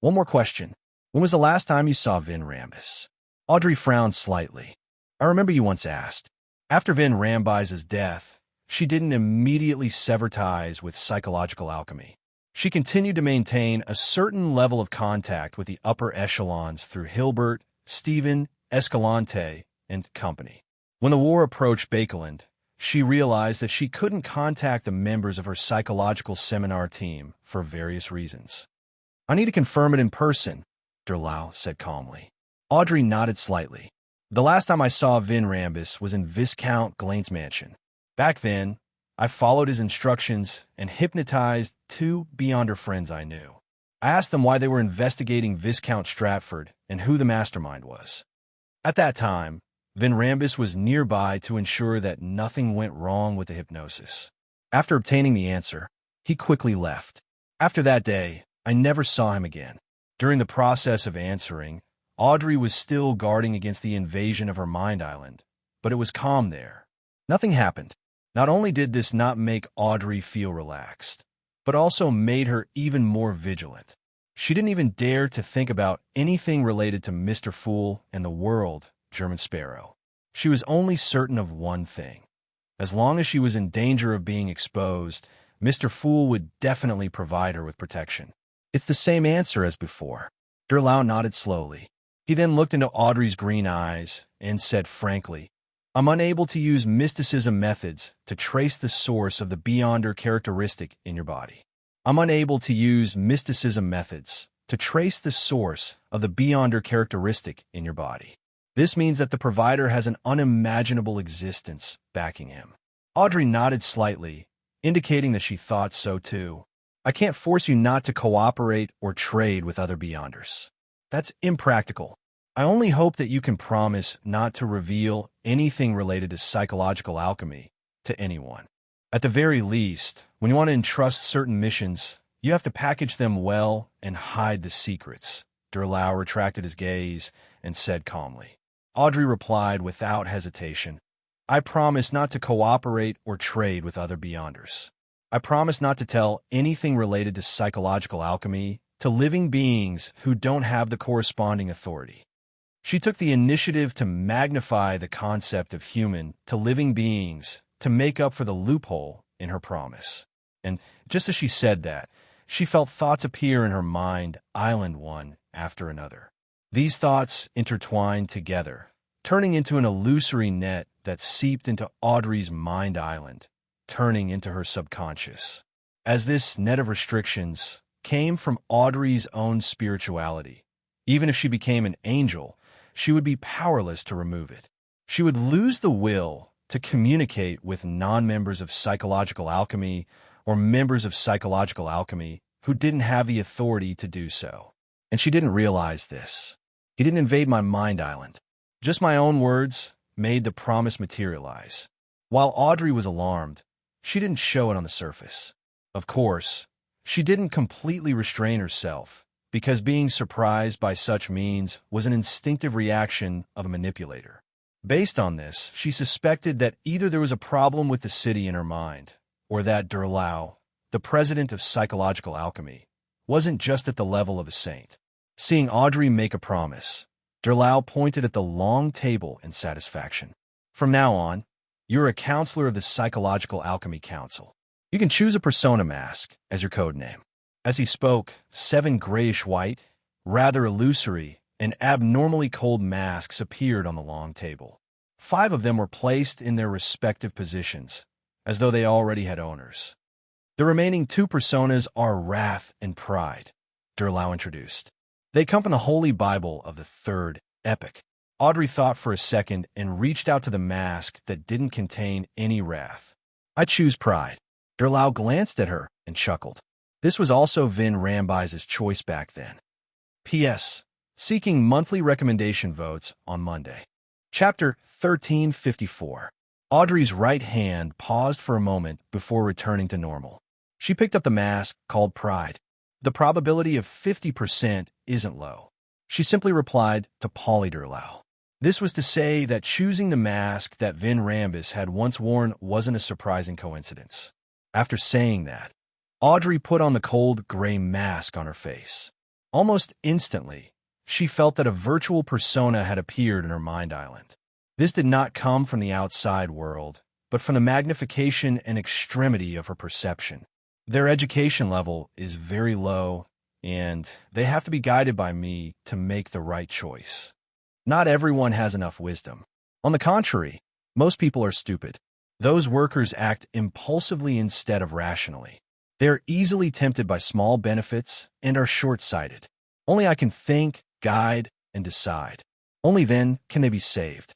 One more question. When was the last time you saw Vin Rambis? Audrey frowned slightly. I remember you once asked. After Vin Rambise's death, she didn't immediately sever ties with psychological alchemy. She continued to maintain a certain level of contact with the upper echelons through Hilbert, Stephen, Escalante, and company. When the war approached Bakeland, she realized that she couldn't contact the members of her psychological seminar team for various reasons. I need to confirm it in person, Durlow said calmly. Audrey nodded slightly. The last time I saw Vin Rambis was in Viscount Glaine's mansion. Back then, I followed his instructions and hypnotized 2 Beyonder friends I knew. I asked them why they were investigating Viscount Stratford and who the mastermind was. At that time, Vin Rambis was nearby to ensure that nothing went wrong with the hypnosis. After obtaining the answer, he quickly left. After that day, I never saw him again. During the process of answering, Audrey was still guarding against the invasion of her mind island, but it was calm there. Nothing happened. Not only did this not make Audrey feel relaxed, but also made her even more vigilant. She didn't even dare to think about anything related to Mr. Fool and the world, German Sparrow. She was only certain of one thing. As long as she was in danger of being exposed, Mr. Fool would definitely provide her with protection. It's the same answer as before. Durlow nodded slowly. He then looked into Audrey's green eyes and said frankly, I'm unable to use mysticism methods to trace the source of the beyonder characteristic in your body. I'm unable to use mysticism methods to trace the source of the beyonder characteristic in your body. This means that the provider has an unimaginable existence backing him. Audrey nodded slightly, indicating that she thought so too. I can't force you not to cooperate or trade with other beyonders. That's impractical. I only hope that you can promise not to reveal anything related to psychological alchemy to anyone. At the very least, when you want to entrust certain missions, You have to package them well and hide the secrets. Durlau retracted his gaze and said calmly. Audrey replied without hesitation, I promise not to cooperate or trade with other Beyonders. I promise not to tell anything related to psychological alchemy to living beings who don't have the corresponding authority. She took the initiative to magnify the concept of human to living beings to make up for the loophole in her promise. And just as she said that, she felt thoughts appear in her mind, island one after another. These thoughts intertwined together, turning into an illusory net that seeped into Audrey's mind island, turning into her subconscious. As this net of restrictions came from Audrey's own spirituality, even if she became an angel, she would be powerless to remove it. She would lose the will to communicate with non-members of psychological alchemy or members of psychological alchemy who didn't have the authority to do so. And she didn't realize this. He didn't invade my mind island. Just my own words made the promise materialize. While Audrey was alarmed, she didn't show it on the surface. Of course, she didn't completely restrain herself, because being surprised by such means was an instinctive reaction of a manipulator. Based on this, she suspected that either there was a problem with the city in her mind, or that Durlau, the president of psychological alchemy, wasn't just at the level of a saint. Seeing Audrey make a promise, Durlau pointed at the long table in satisfaction. From now on, you're a counselor of the Psychological Alchemy Council. You can choose a persona mask as your code name. As he spoke, 7 grayish-white, rather illusory, and abnormally cold masks appeared on the long table. 5 of them were placed in their respective positions, as though they already had owners. The remaining 2 personas are Wrath and Pride, Durlau introduced. They come from the Holy Bible of the Third Epoch. Audrey thought for a second and reached out to the mask that didn't contain any wrath. I choose Pride. Durlau glanced at her and chuckled. This was also Vin Rambise's choice back then. P.S. Seeking monthly recommendation votes on Monday. Chapter 1354. Audrey's right hand paused for a moment before returning to normal. She picked up the mask called Pride. The probability of 50% isn't low. She simply replied to Polly Durlau. This was to say that choosing the mask that Vin Rambis had once worn wasn't a surprising coincidence. After saying that, Audrey put on the cold gray mask on her face. Almost instantly, she felt that a virtual persona had appeared in her mind island. This did not come from the outside world, but from the magnification and extremity of her perception. Their education level is very low, and they have to be guided by me to make the right choice. Not everyone has enough wisdom. On the contrary, most people are stupid. Those workers act impulsively instead of rationally. They are easily tempted by small benefits and are short-sighted. Only I can think, guide, and decide. Only then can they be saved.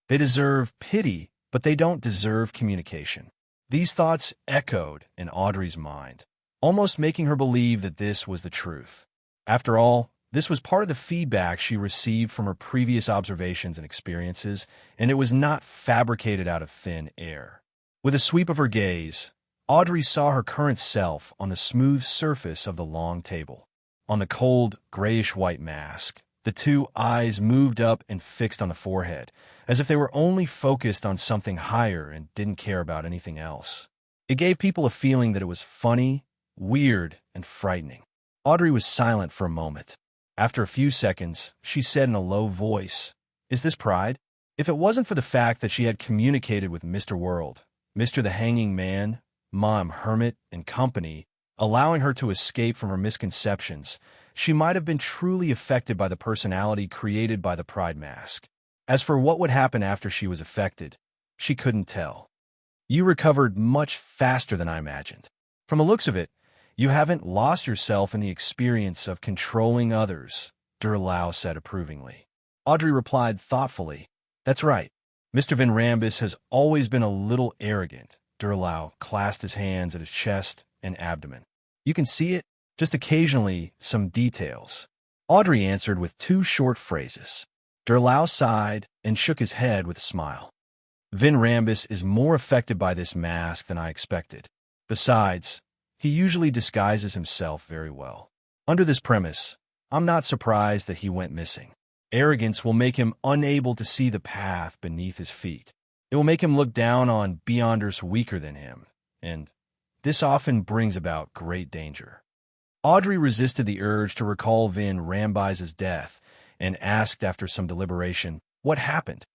They deserve pity, but they don't deserve communication. These thoughts echoed in Audrey's mind, almost making her believe that this was the truth. After all, this was part of the feedback she received from her previous observations and experiences, and it was not fabricated out of thin air. With a sweep of her gaze, Audrey saw her current self on the smooth surface of the long table. On the cold, grayish-white mask, the 2 eyes moved up and fixed on the forehead, as if they were only focused on something higher and didn't care about anything else. It gave people a feeling that it was funny, weird, and frightening. Audrey was silent for a moment. After a few seconds, she said in a low voice, "Is this Pride?" If it wasn't for the fact that she had communicated with Mr. World, Mr. the Hanging Man, Mom Hermit, and company, allowing her to escape from her misconceptions, she might have been truly affected by the personality created by the Pride mask. As for what would happen after she was affected, she couldn't tell. You recovered much faster than I imagined. From the looks of it, you haven't lost yourself in the experience of controlling others, Durlau said approvingly. Audrey replied thoughtfully, "That's right. Mr. Van Rambis has always been a little arrogant." Durlau clasped his hands at his chest and abdomen. "You can see it, just occasionally some details." Audrey answered with 2 short phrases. Durlau sighed and shook his head with a smile. "Vin Rambis is more affected by this mask than I expected. Besides, He usually disguises himself very well. Under this premise, I'm not surprised that he went missing. Arrogance will make him unable to see the path beneath his feet. It will make him look down on beyonders weaker than him, and this often brings about great danger. Audrey resisted the urge to recall Vin Rambise's death and asked after some deliberation, "What happened?"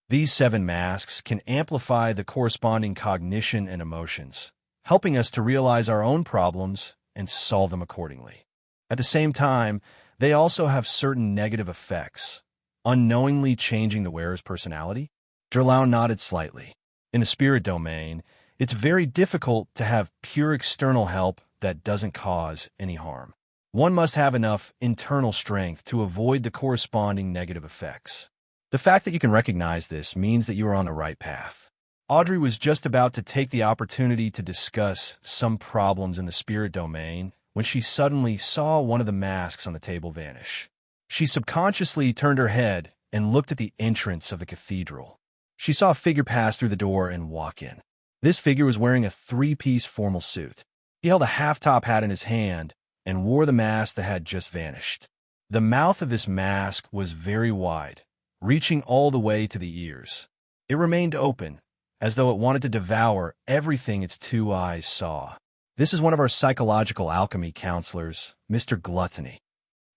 These 7 masks can amplify the corresponding cognition and emotions, helping us to realize our own problems and solve them accordingly. At the same time, they also have certain negative effects, unknowingly changing the wearer's personality. Derlau nodded slightly. In the spirit domain, it's very difficult to have pure external help that doesn't cause any harm. One must have enough internal strength to avoid the corresponding negative effects. The fact that you can recognize this means that you are on the right path. Audrey was just about to take the opportunity to discuss some problems in the spirit domain when she suddenly saw one of the masks on the table vanish. She subconsciously turned her head and looked at the entrance of the cathedral. She saw a figure pass through the door and walk in. This figure was wearing a 3-piece formal suit. He held a half-top hat in his hand and wore the mask that had just vanished. The mouth of this mask was very wide, reaching all the way to the ears. It remained open, as though it wanted to devour everything its 2 eyes saw. This is one of our psychological alchemy counselors, Mr. Gluttony.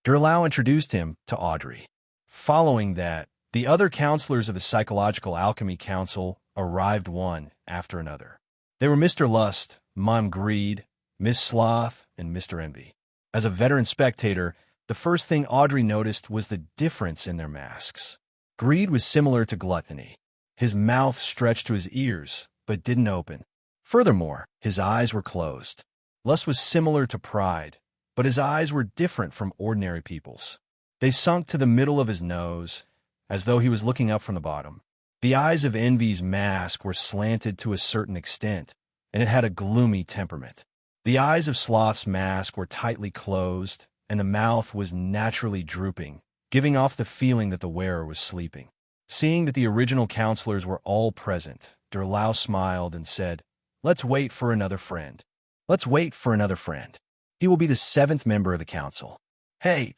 Derlau introduced him to Audrey. Following that, the other counselors of the Psychological Alchemy Council arrived one after another. They were Mr. Lust, Mom Greed, Miss Sloth, and Mr. Envy. As a veteran spectator, the first thing Audrey noticed was the difference in their masks. Greed was similar to Gluttony. His mouth stretched to his ears, but didn't open. Furthermore, his eyes were closed. Lust was similar to Pride, but his eyes were different from ordinary people's. They sunk to the middle of his nose, as though he was looking up from the bottom. The eyes of Envy's mask were slanted to a certain extent, and it had a gloomy temperament. The eyes of Sloth's mask were tightly closed, and the mouth was naturally drooping, giving off the feeling that the wearer was sleeping. Seeing that the original counselors were all present, Derlau smiled and said, "Let's wait for another friend. Let's wait for another friend. He will be the 7th member of the council. Hey,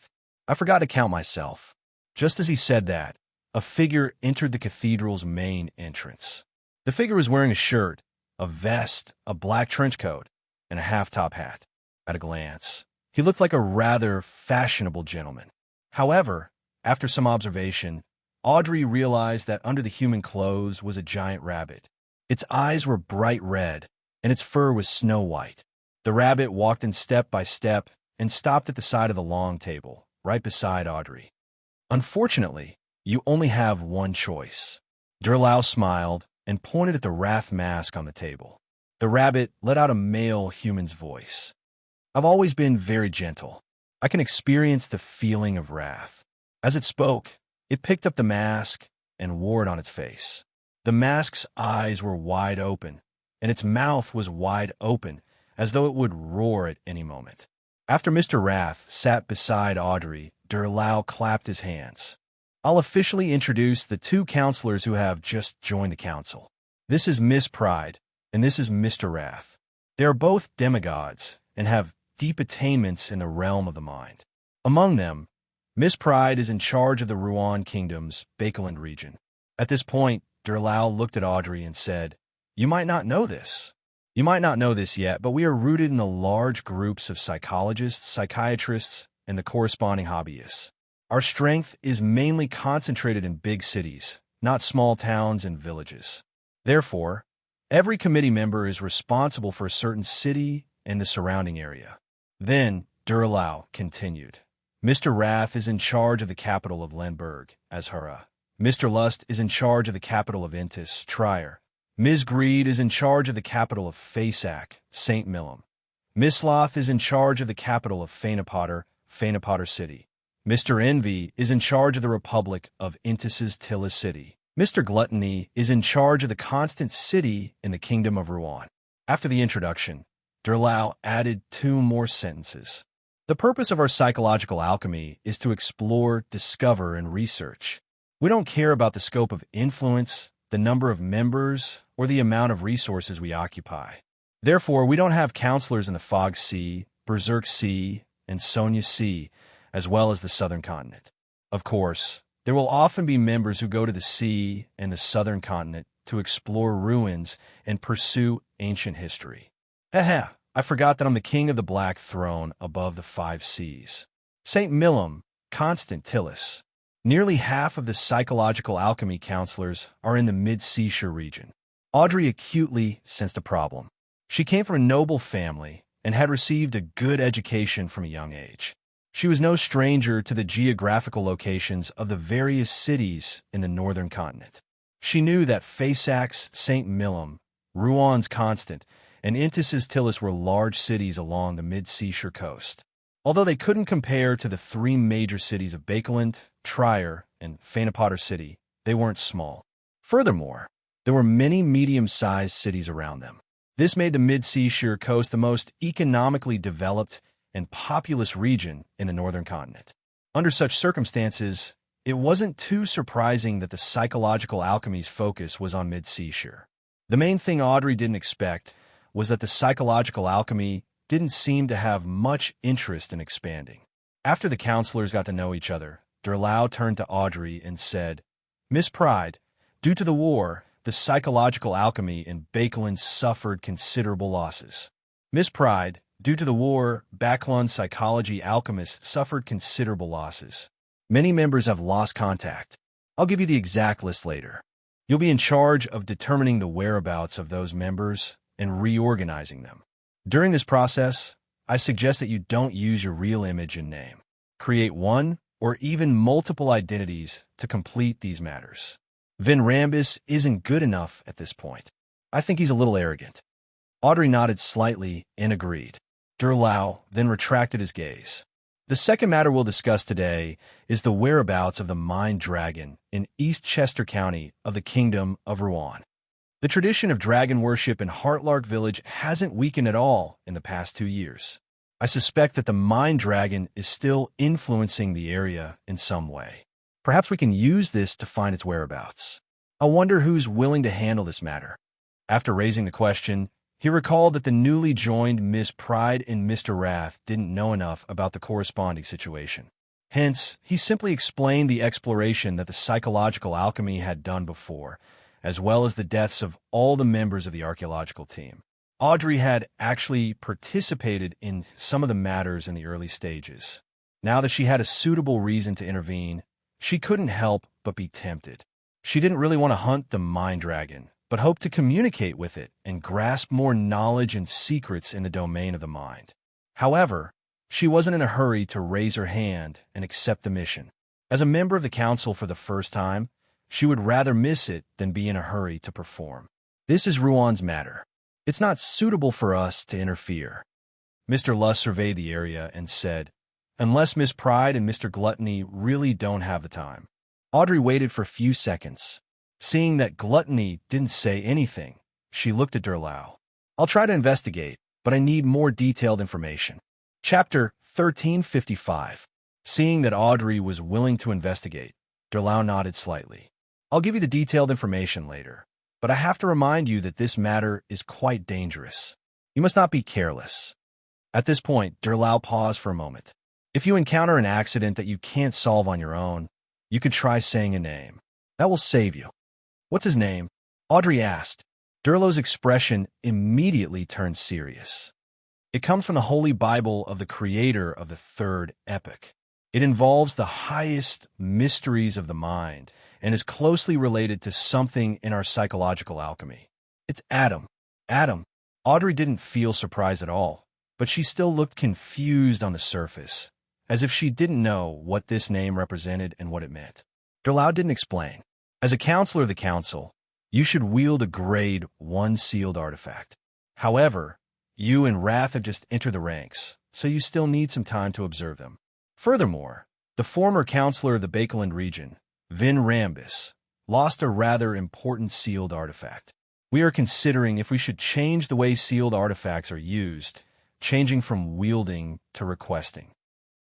I forgot to count myself." Just as he said that, a figure entered the cathedral's main entrance. The figure was wearing a shirt, a vest, a black trench coat, and a half-top hat. At a glance, he looked like a rather fashionable gentleman. However, after some observation, Audrey realized that under the human clothes was a giant rabbit. Its eyes were bright red, and its fur was snow white. The rabbit walked in step by step and stopped at the side of the long table, right beside Audrey. "Unfortunately, you only have one choice." Derlau smiled and pointed at the wrath mask on the table. The rabbit let out a male human's voice. "I've always been very gentle. I can experience the feeling of wrath." As it spoke, it picked up the mask and wore it on its face. The mask's eyes were wide open, and its mouth was wide open, as though it would roar at any moment. After Mr. Wrath sat beside Audrey, Derlau clapped his hands. "I'll officially introduce the 2 counselors who have just joined the council. This is Miss Pride, and this is Mr. Wrath. They are both demigods and have deep attainments in the realm of the mind. Among them, Miss Pride is in charge of the Rouen Kingdom's Bakeland region." At this point, Derlau looked at Audrey and said, "You might not know this. You might not know this yet, but we are rooted in the large groups of psychologists, psychiatrists, and the corresponding hobbyists. Our strength is mainly concentrated in big cities, not small towns and villages. Therefore, every committee member is responsible for a certain city and the surrounding area." Then Derlau continued, "Mr. Wrath is in charge of the capital of Lemberg, Azhara. Mr. Lust is in charge of the capital of Intis, Trier. Ms. Greed is in charge of the capital of Fasak, St. Millum. Miss Sloth is in charge of the capital of Fainapotter, Fainapotter City. Mr. Envy is in charge of the Republic of Intis's Tilla City. Mr. Gluttony is in charge of the constant city in the Kingdom of Rouen." After the introduction, Derlau added 2 more sentences. "The purpose of our psychological alchemy is to explore, discover, and research. We don't care about the scope of influence, the number of members, or the amount of resources we occupy. Therefore, we don't have counselors in the Fog Sea, Berserk Sea, and Sonia Sea, as well as the southern continent. Of course, there will often be members who go to the sea and the southern continent to explore ruins and pursue ancient history. Haha, I forgot that I'm the king of the Black Throne above the 5 seas. St. Millum, Constant Tillis. Nearly half of the psychological alchemy counselors are in the mid-seashore region. Audrey acutely sensed a problem. She came from a noble family and had received a good education from a young age. She was no stranger to the geographical locations of the various cities in the northern continent. She knew that Fairsax, St. Millum, Rouen Constant, and Intis's Tillis were large cities along the mid-seashore coast. Although they couldn't compare to the 3 major cities of Bakeland, Trier, and Fainapotter City, they weren't small. Furthermore, there were many medium-sized cities around them. This made the mid-seashore coast the most economically developed and populous region in the northern continent. Under such circumstances, it wasn't too surprising that the psychological alchemy's focus was on mid-seashore. The main thing Audrey didn't expect was that the psychological alchemy didn't seem to have much interest in expanding. After the counselors got to know each other, Derlau turned to Audrey and said, "Miss Pride, due to the war, the psychological alchemy in Bakeland suffered considerable losses. Miss Pride, due to the war, Bakelon psychology alchemists suffered considerable losses. Many members have lost contact. I'll give you the exact list later. You'll be in charge of determining the whereabouts of those members and reorganizing them. During this process, I suggest that you don't use your real image and name. Create one or even multiple identities to complete these matters. Vin Rambus isn't good enough at this point. I think he's a little arrogant." Audrey nodded slightly and agreed. Derlau then retracted his gaze. The second matter we'll discuss today is the whereabouts of the Mind Dragon in East Chester County of the Kingdom of Rouen. The tradition of dragon worship in Heartlark Village hasn't weakened at all in the past 2 years. I suspect that the Mind Dragon is still influencing the area in some way. Perhaps we can use this to find its whereabouts. I wonder who's willing to handle this matter. After raising the question, he recalled that the newly joined Miss Pride and Mr. Wrath didn't know enough about the corresponding situation. Hence, he simply explained the exploration that the psychological alchemy had done before, as well as the deaths of all the members of the archaeological team. Audrey had actually participated in some of the matters in the early stages. Now that she had a suitable reason to intervene, she couldn't help but be tempted. She didn't really want to hunt the Mind Dragon, but hoped to communicate with it and grasp more knowledge and secrets in the domain of the mind. However, she wasn't in a hurry to raise her hand and accept the mission. As a member of the council for the first time, she would rather miss it than be in a hurry to perform. This is Rouen's matter. It's not suitable for us to interfere. Mr. Luss surveyed the area and said, "Unless Miss Pride and Mr. Gluttony really don't have the time." Audrey waited for a few seconds. Seeing that Gluttony didn't say anything, she looked at Derlau. "I'll try to investigate, but I need more detailed information." Chapter 1355. Seeing that Audrey was willing to investigate, Derlau nodded slightly. "I'll give you the detailed information later, but I have to remind you that this matter is quite dangerous. You must not be careless." At this point, Derlau paused for a moment. "If you encounter an accident that you can't solve on your own, you could try saying a name. That will save you." "What's his name?" Audrey asked. Derlau's expression immediately turned serious. "It comes from the Holy Bible of the creator of the third epoch. It involves the highest mysteries of the mind and is closely related to something in our psychological alchemy. It's Adam." Adam. Audrey didn't feel surprised at all, but she still looked confused on the surface, as if she didn't know what this name represented and what it meant. Derlau didn't explain. "As a counselor of the council, you should wield a grade 1 sealed artifact. However, you and Wrath have just entered the ranks, so you still need some time to observe them. Furthermore, the former counselor of the Bakeland region, Vin Rambus, lost a rather important sealed artifact. We are considering if we should change the way sealed artifacts are used, changing from wielding to requesting.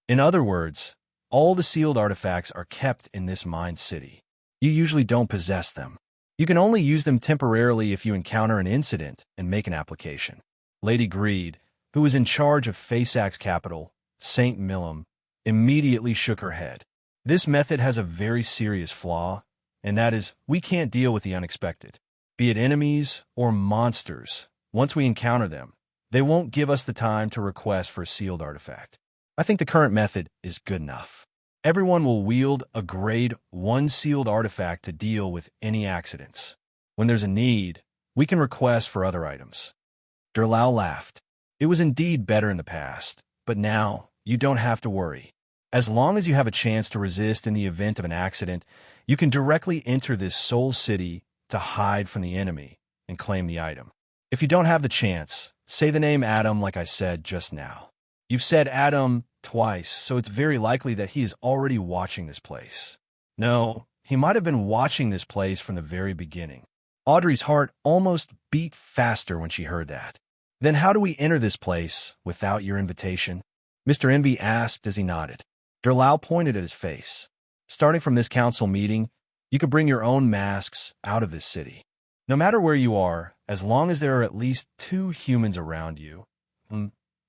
In other words, all the sealed artifacts are kept in this Mind City. You usually don't possess them. You can only use them temporarily if you encounter an incident and make an application. Lady Greed, who was in charge of Faysac's capital, St. Millum, immediately shook her head. This method has a very serious flaw, and that is we can't deal with the unexpected. Be it enemies or monsters, once we encounter them, they won't give us the time to request for a sealed artifact. I think the current method is good enough. Everyone will wield a grade 1 sealed artifact to deal with any accidents. When there's a need, we can request for other items. Durlau laughed. It was indeed better in the past, but now you don't have to worry. As long as you have a chance to resist in the event of an accident, you can directly enter this soul city to hide from the enemy and claim the item. If you don't have the chance, say the name Adam like I said just now. You've said Adam twice, so it's very likely that he is already watching this place. No, he might have been watching this place from the very beginning. Audrey's heart almost beat faster when she heard that. Then how do we enter this place without your invitation? Mr. Envy asked as he nodded. Durlau pointed at his face. Starting from this council meeting, you could bring your own masks out of this city. No matter where you are, as long as there are at least 2 humans around you,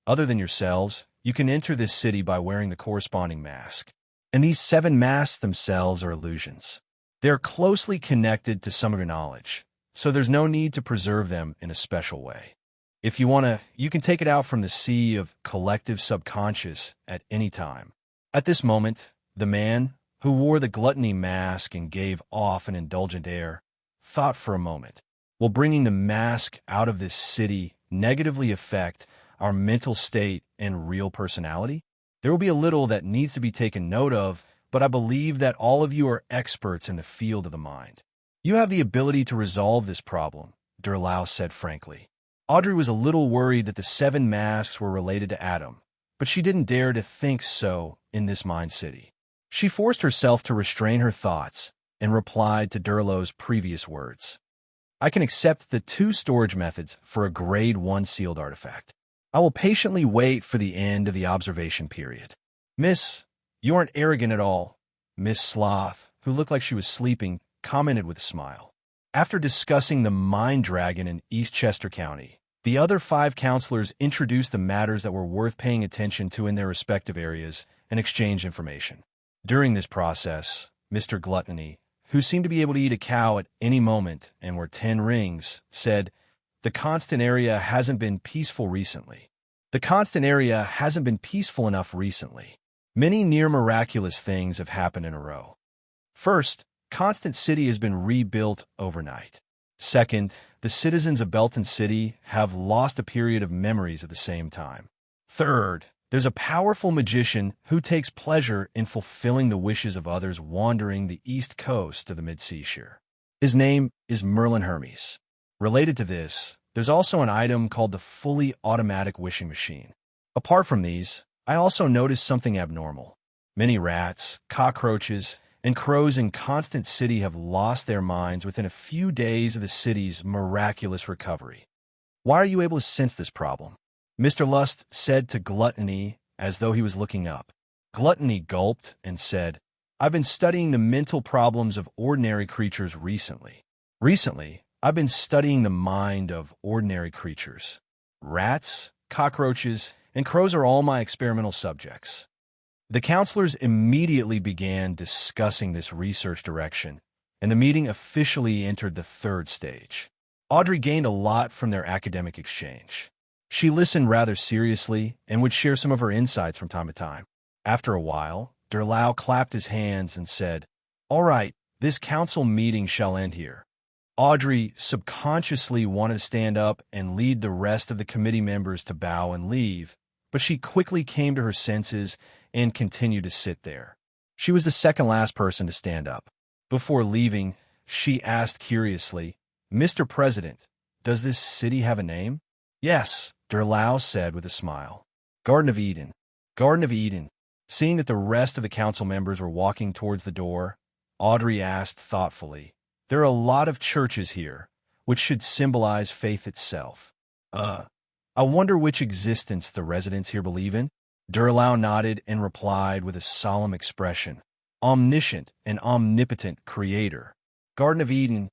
other than yourselves, you can enter this city by wearing the corresponding mask. And these 7 masks themselves are illusions. They are closely connected to some of your knowledge, so there's no need to preserve them in a special way. If you want to, you can take it out from the sea of collective subconscious at any time. At this moment, the man, who wore the gluttony mask and gave off an indulgent air, thought for a moment. Will bringing the mask out of this city negatively affect our mental state and real personality? There will be a little that needs to be taken note of, but I believe that all of you are experts in the field of the mind. You have the ability to resolve this problem, Durlau said frankly. Audrey was a little worried that the 7 masks were related to Adam, but she didn't dare to think so in this mind city. She forced herself to restrain her thoughts and replied to Durlau's previous words. I can accept the 2 storage methods for a grade 1 sealed artifact. I will patiently wait for the end of the observation period. Miss, you aren't arrogant at all, Miss Sloth, who looked like she was sleeping, commented with a smile. After discussing the Mind Dragon in Eastchester County, the other 5 counselors introduced the matters that were worth paying attention to in their respective areas and exchanged information. During this process, Mr. Gluttony, who seemed to be able to eat a cow at any moment and were 10 rings, said, The constant area hasn't been peaceful recently. The constant area hasn't been peaceful enough recently. Many near-miraculous things have happened in a row. First, Constant City has been rebuilt overnight. Second, the citizens of Belton City have lost a period of memories at the same time. Third, there's a powerful magician who takes pleasure in fulfilling the wishes of others wandering the east coast of the mid-seashore. His name is Merlin Hermes. Related to this, there's also an item called the fully automatic wishing machine. Apart from these, I also noticed something abnormal. Many rats, cockroaches, and crows in Constant City have lost their minds within a few days of the city's miraculous recovery. Why are you able to sense this problem? Mr. Lust said to Gluttony as though he was looking up. Gluttony gulped and said, I've been studying the mental problems of ordinary creatures recently. Recently, I've been studying the mind of ordinary creatures. Rats, cockroaches, and crows are all my experimental subjects. The counselors immediately began discussing this research direction, and the meeting officially entered the 3rd stage. Audrey gained a lot from their academic exchange. She listened rather seriously and would share some of her insights from time to time. After a while, Durlau clapped his hands and said, All right, this council meeting shall end here. Audrey subconsciously wanted to stand up and lead the rest of the committee members to bow and leave, but she quickly came to her senses and continued to sit there. She was the second last person to stand up. Before leaving, she asked curiously, Mr. President, does this city have a name? Yes, Durlau said with a smile. Garden of Eden. Garden of Eden. Seeing that the rest of the council members were walking towards the door, Audrey asked thoughtfully, There are a lot of churches here, which should symbolize faith itself. I wonder which existence the residents here believe in? Durlau nodded and replied with a solemn expression. Omniscient and omnipotent creator. Garden of Eden.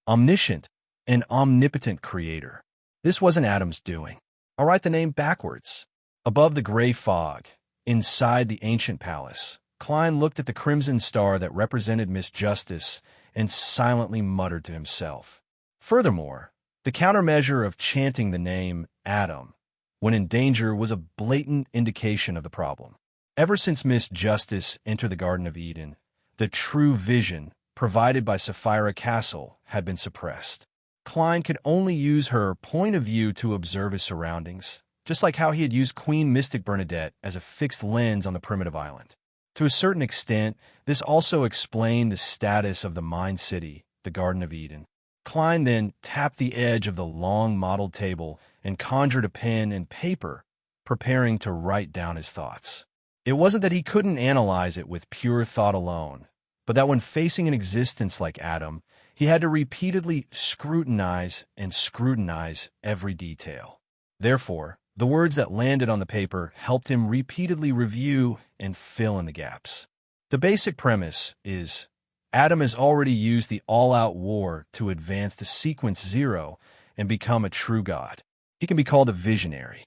Omniscient and omnipotent creator. This wasn't Adam's doing. I'll write the name backwards. Above the gray fog, inside the ancient palace, Klein looked at the crimson star that represented Miss Justice and silently muttered to himself. Furthermore, the countermeasure of chanting the name Adam when in danger was a blatant indication of the problem. Ever since Miss Justice entered the Garden of Eden, the true vision provided by Sapphira Castle had been suppressed. Klein could only use her point of view to observe his surroundings, just like how he had used Queen Mystic Bernadette as a fixed lens on the primitive island. To a certain extent, this also explained the status of the Mind City, the Garden of Eden. Klein then tapped the edge of the long modeled table and conjured a pen and paper, preparing to write down his thoughts. It wasn't that he couldn't analyze it with pure thought alone, but that when facing an existence like Adam, he had to repeatedly scrutinize and scrutinize every detail. Therefore, the words that landed on the paper helped him repeatedly review and fill in the gaps. The basic premise is Adam has already used the all-out war to advance to Sequence 0 and become a true god. He can be called a visionary.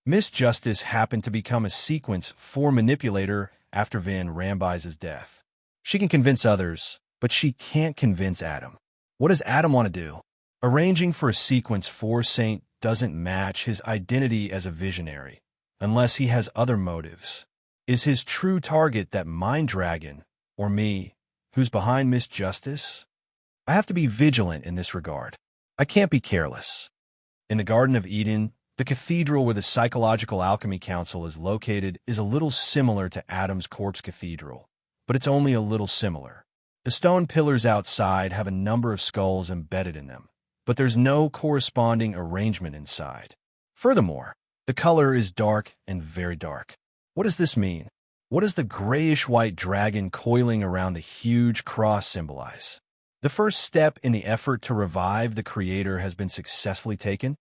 Miss Justice happened to become a Sequence 4 manipulator after Van Ramby's death. She can convince others, but she can't convince Adam. What does Adam want to do? Arranging for a Sequence 4 saint doesn't match his identity as a visionary, unless he has other motives. Is his true target that mind dragon, or me, who's behind Miss Justice? I have to be vigilant in this regard. I can't be careless. In the Garden of Eden, the cathedral where the Psychological Alchemy Council is located is a little similar to Adam's Corpse Cathedral, but it's only a little similar. The stone pillars outside have a number of skulls embedded in them, but there's no corresponding arrangement inside. Furthermore, the color is dark and very dark. What does this mean? What does the grayish-white dragon coiling around the huge cross symbolize? The first step in the effort to revive the creator has been successfully taken?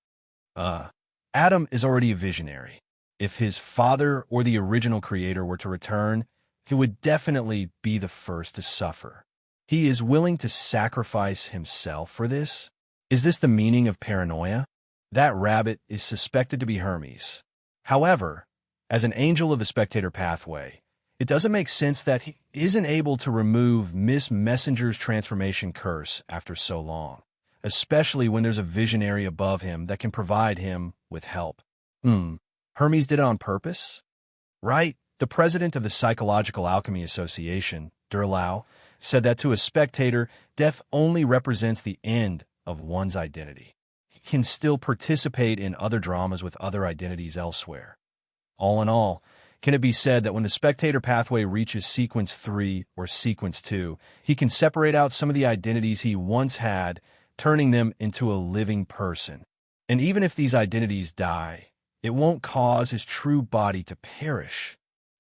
Adam is already a visionary. If his father or the original creator were to return, he would definitely be the first to suffer. He is willing to sacrifice himself for this? Is this the meaning of paranoia? That rabbit is suspected to be Hermes. However, as an angel of the spectator pathway, it doesn't make sense that he isn't able to remove Miss Messenger's transformation curse after so long, especially when there's a visionary above him that can provide him with help. Hermes did it on purpose? Right? The president of the Psychological Alchemy Association, Durlau, said that to a spectator, death only represents the end of one's identity. He can still participate in other dramas with other identities elsewhere. All in all, can it be said that when the spectator pathway reaches Sequence 3 or Sequence 2, he can separate out some of the identities he once had, turning them into a living person? And even if these identities die, it won't cause his true body to perish.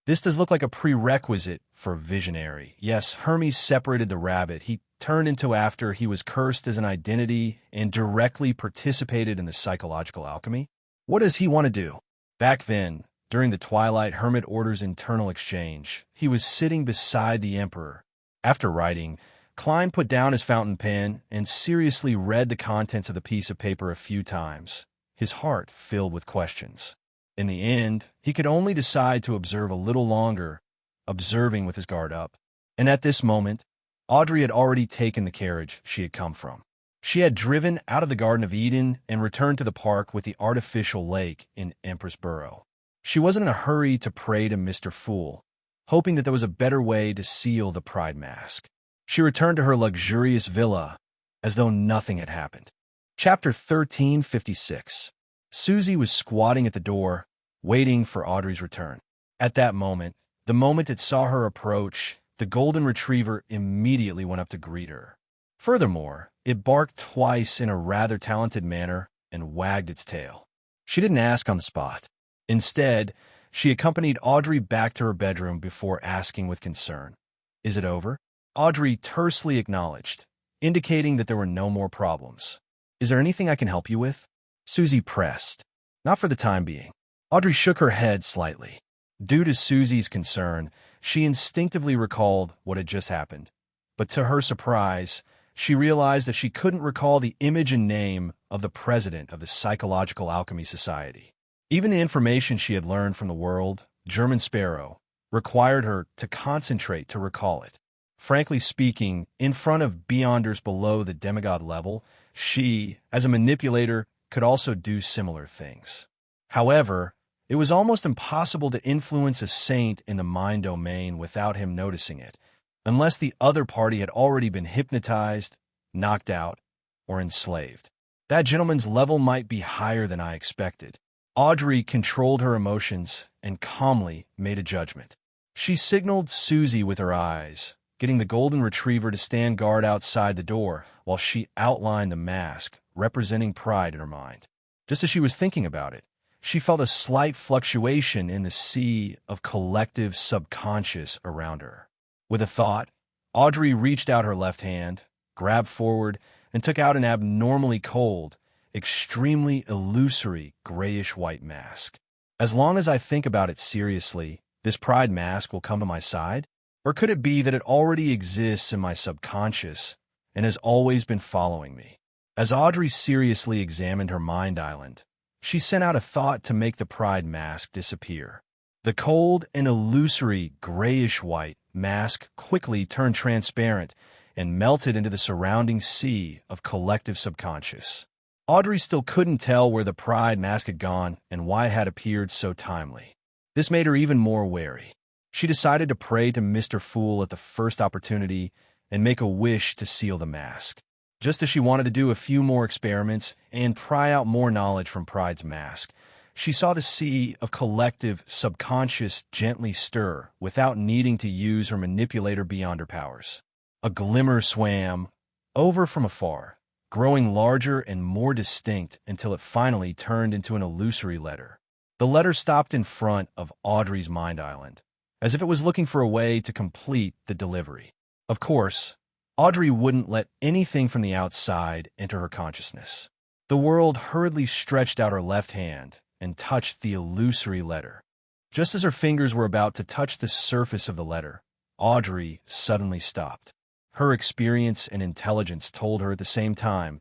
This does look like a prerequisite for visionary. Yes, Hermes separated the rabbit he turned into after he was cursed as an identity and directly participated in the psychological alchemy. What does he want to do? Back then, during the Twilight Hermit Order's internal exchange, he was sitting beside the Emperor. After writing, Klein put down his fountain pen and seriously read the contents of the piece of paper a few times, his heart filled with questions. In the end, he could only decide to observe a little longer, observing with his guard up. And at this moment, Audrey had already taken the carriage she had come from. She had driven out of the Garden of Eden and returned to the park with the artificial lake in Empress Borough. She wasn't in a hurry to pray to Mr. Fool, hoping that there was a better way to seal the pride mask. She returned to her luxurious villa as though nothing had happened. Chapter 1356. Susie was squatting at the door, waiting for Audrey's return. At that moment, the moment it saw her approach, the golden retriever immediately went up to greet her. Furthermore, it barked twice in a rather talented manner and wagged its tail. She didn't ask on the spot. Instead, she accompanied Audrey back to her bedroom before asking with concern, "Is it over?" Audrey tersely acknowledged, indicating that there were no more problems. "Is there anything I can help you with?" Susie pressed. "Not for the time being." Audrey shook her head slightly. Due to Susie's concern, she instinctively recalled what had just happened. But to her surprise, she realized that she couldn't recall the image and name of the president of the Psychological Alchemy Society. Even the information she had learned from the world, German Sparrow, required her to concentrate to recall it. Frankly speaking, in front of beyonders below the demigod level, she, as a manipulator, could also do similar things. However, it was almost impossible to influence a saint in the mind domain without him noticing it, unless the other party had already been hypnotized, knocked out, or enslaved. That gentleman's level might be higher than I expected. Audrey controlled her emotions and calmly made a judgment. She signaled Susie with her eyes, getting the golden retriever to stand guard outside the door while she outlined the mask, representing pride in her mind. Just as she was thinking about it, she felt a slight fluctuation in the sea of collective subconscious around her. With a thought, Audrey reached out her left hand, grabbed forward, and took out an abnormally cold, extremely illusory grayish-white mask. As long as I think about it seriously, this pride mask will come to my side? Or could it be that it already exists in my subconscious and has always been following me? As Audrey seriously examined her mind island, she sent out a thought to make the pride mask disappear. The cold and illusory grayish-white mask quickly turned transparent and melted into the surrounding sea of collective subconscious. Audrey still couldn't tell where the pride mask had gone and why it had appeared so timely. This made her even more wary. She decided to pray to Mr. Fool at the first opportunity and make a wish to seal the mask. Just as she wanted to do a few more experiments and pry out more knowledge from Pride's mask, she saw the sea of collective subconscious gently stir without needing to use her manipulator beyond her powers. A glimmer swam over from afar, growing larger and more distinct until it finally turned into an illusory letter. The letter stopped in front of Audrey's mind island, as if it was looking for a way to complete the delivery. Of course, Audrey wouldn't let anything from the outside enter her consciousness. The world hurriedly stretched out her left hand and touched the illusory letter. Just as her fingers were about to touch the surface of the letter, Audrey suddenly stopped. Her experience and intelligence told her at the same time,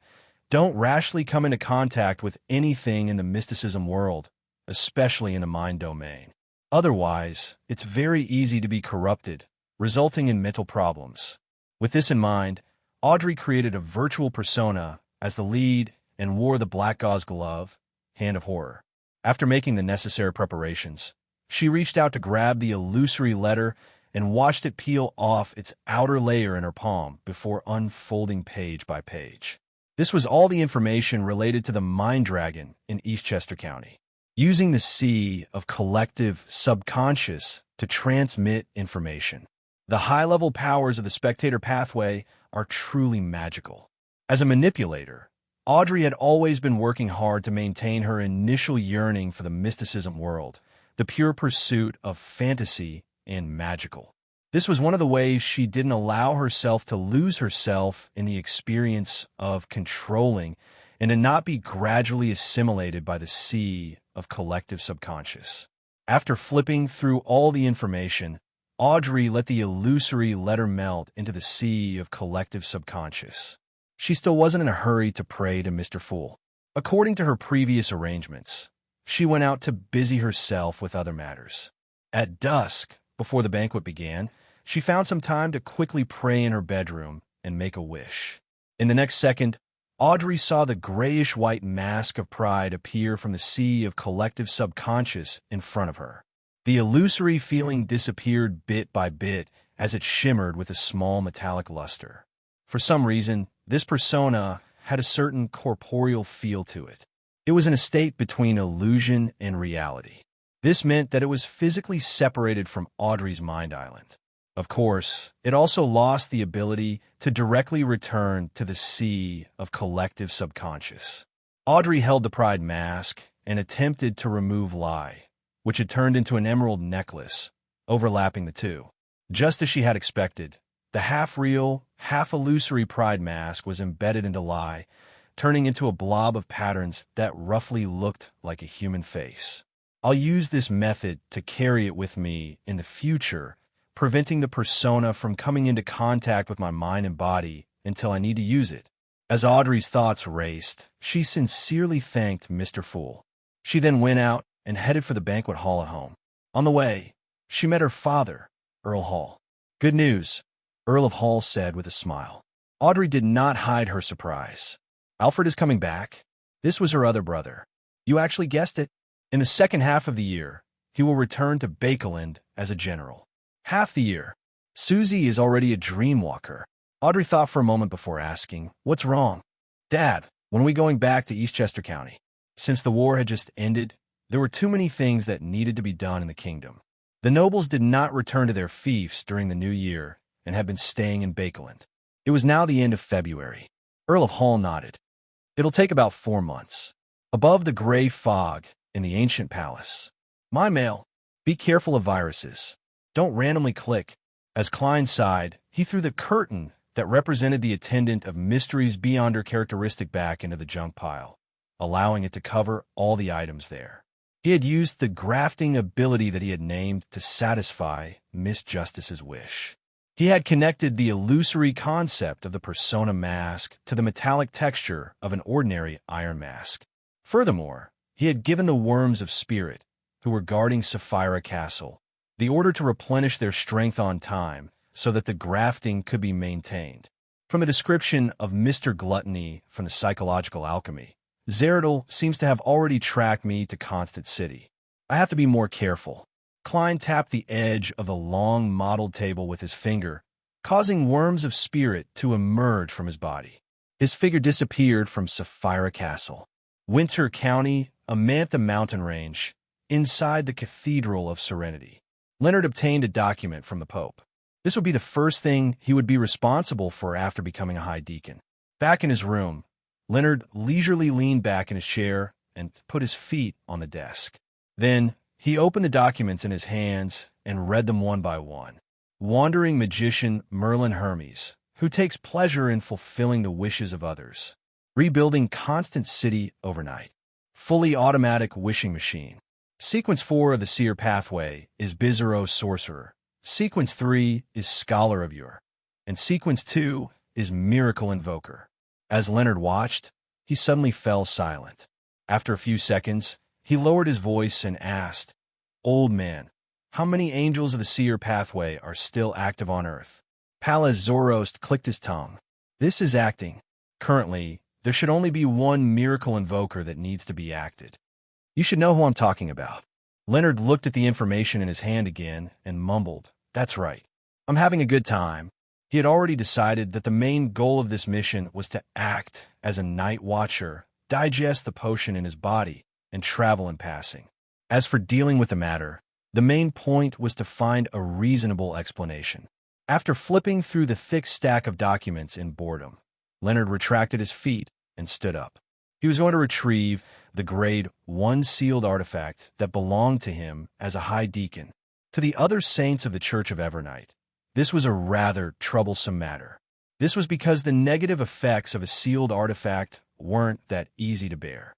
don't rashly come into contact with anything in the mysticism world, especially in the mind domain. Otherwise, it's very easy to be corrupted, resulting in mental problems. With this in mind, Audrey created a virtual persona as the lead and wore the black gauze glove, Hand of Horror. After making the necessary preparations, she reached out to grab the illusory letter and watched it peel off its outer layer in her palm before unfolding page by page. This was all the information related to the Mind Dragon in Eastchester County, using the sea of collective subconscious to transmit information. The high-level powers of the spectator pathway are truly magical. As a manipulator, Audrey had always been working hard to maintain her initial yearning for the mysticism world, the pure pursuit of fantasy and magical. This was one of the ways she didn't allow herself to lose herself in the experience of controlling and to not be gradually assimilated by the sea of collective subconscious. After flipping through all the information, Audrey let the illusory letter melt into the sea of collective subconscious. She still wasn't in a hurry to pray to Mr. Fool. According to her previous arrangements, she went out to busy herself with other matters. At dusk, before the banquet began, she found some time to quickly pray in her bedroom and make a wish. In the next second, Audrey saw the grayish-white mask of pride appear from the sea of collective subconscious in front of her. The illusory feeling disappeared bit by bit as it shimmered with a small metallic luster. For some reason, this persona had a certain corporeal feel to it. It was in a state between illusion and reality. This meant that it was physically separated from Audrey's mind island. Of course, it also lost the ability to directly return to the sea of collective subconscious. Audrey held the pride mask and attempted to remove Lie, which had turned into an emerald necklace, overlapping the two. Just as she had expected, the half-real, half-illusory pride mask was embedded into Lie, turning into a blob of patterns that roughly looked like a human face. I'll use this method to carry it with me in the future, preventing the persona from coming into contact with my mind and body until I need to use it. As Audrey's thoughts raced, she sincerely thanked Mr. Fool. She then went out and headed for the banquet hall at home. On the way, she met her father, Earl Hall. "Good news," Earl of Hall said with a smile. Audrey did not hide her surprise. "Alfred is coming back." This was her other brother. "You actually guessed it. In the second half of the year, he will return to Bakeland as a general." "Half the year? Susie is already a dream walker." Audrey thought for a moment before asking, "What's wrong?" "Dad, when are we going back to Eastchester County?" Since the war had just ended, there were too many things that needed to be done in the kingdom. The nobles did not return to their fiefs during the new year and had been staying in Bakeland. It was now the end of February. Earl of Hall nodded. "It'll take about 4 months." Above the gray fog in the ancient palace. "My mail. Be careful of viruses. Don't randomly click." As Klein sighed, he threw the curtain that represented the attendant of mysteries beyond her characteristic back into the junk pile, allowing it to cover all the items there. He had used the grafting ability that he had named to satisfy Miss Justice's wish. He had connected the illusory concept of the persona mask to the metallic texture of an ordinary iron mask. Furthermore, he had given the worms of spirit, who were guarding Sapphira Castle, the order to replenish their strength on time so that the grafting could be maintained. From a description of Mr. Gluttony from the Psychological Alchemy, Zeradal seems to have already tracked me to Constant City. I have to be more careful. Klein tapped the edge of the long modeled table with his finger, causing worms of spirit to emerge from his body. His figure disappeared from Sapphira Castle, Winter County, a Mantha mountain range, inside the Cathedral of Serenity. Leonard obtained a document from the Pope. This would be the first thing he would be responsible for after becoming a high deacon. Back in his room, Leonard leisurely leaned back in his chair and put his feet on the desk. Then he opened the documents in his hands and read them one by one. Wandering magician Merlin Hermes, who takes pleasure in fulfilling the wishes of others. Rebuilding Constant City overnight. Fully automatic wishing machine. Sequence 4 of the Seer Pathway is Bizarro Sorcerer. Sequence 3 is Scholar of Yore. And Sequence 2 is Miracle Invoker. As Leonard watched, he suddenly fell silent. After a few seconds, he lowered his voice and asked, "Old man, how many angels of the Seer Pathway are still active on Earth?" Palaz Zoroast clicked his tongue. "This is acting. Currently, there should only be one Miracle Invoker that needs to be acted. You should know who I'm talking about." Leonard looked at the information in his hand again and mumbled, "That's right. I'm having a good time." He had already decided that the main goal of this mission was to act as a night watcher, digest the potion in his body, and travel in passing. As for dealing with the matter, the main point was to find a reasonable explanation. After flipping through the thick stack of documents in boredom, Leonard retracted his feet and stood up. He was going to retrieve the Grade 1 sealed artifact that belonged to him as a high deacon. To the other saints of the Church of Evernight, this was a rather troublesome matter. This was because the negative effects of a sealed artifact weren't that easy to bear.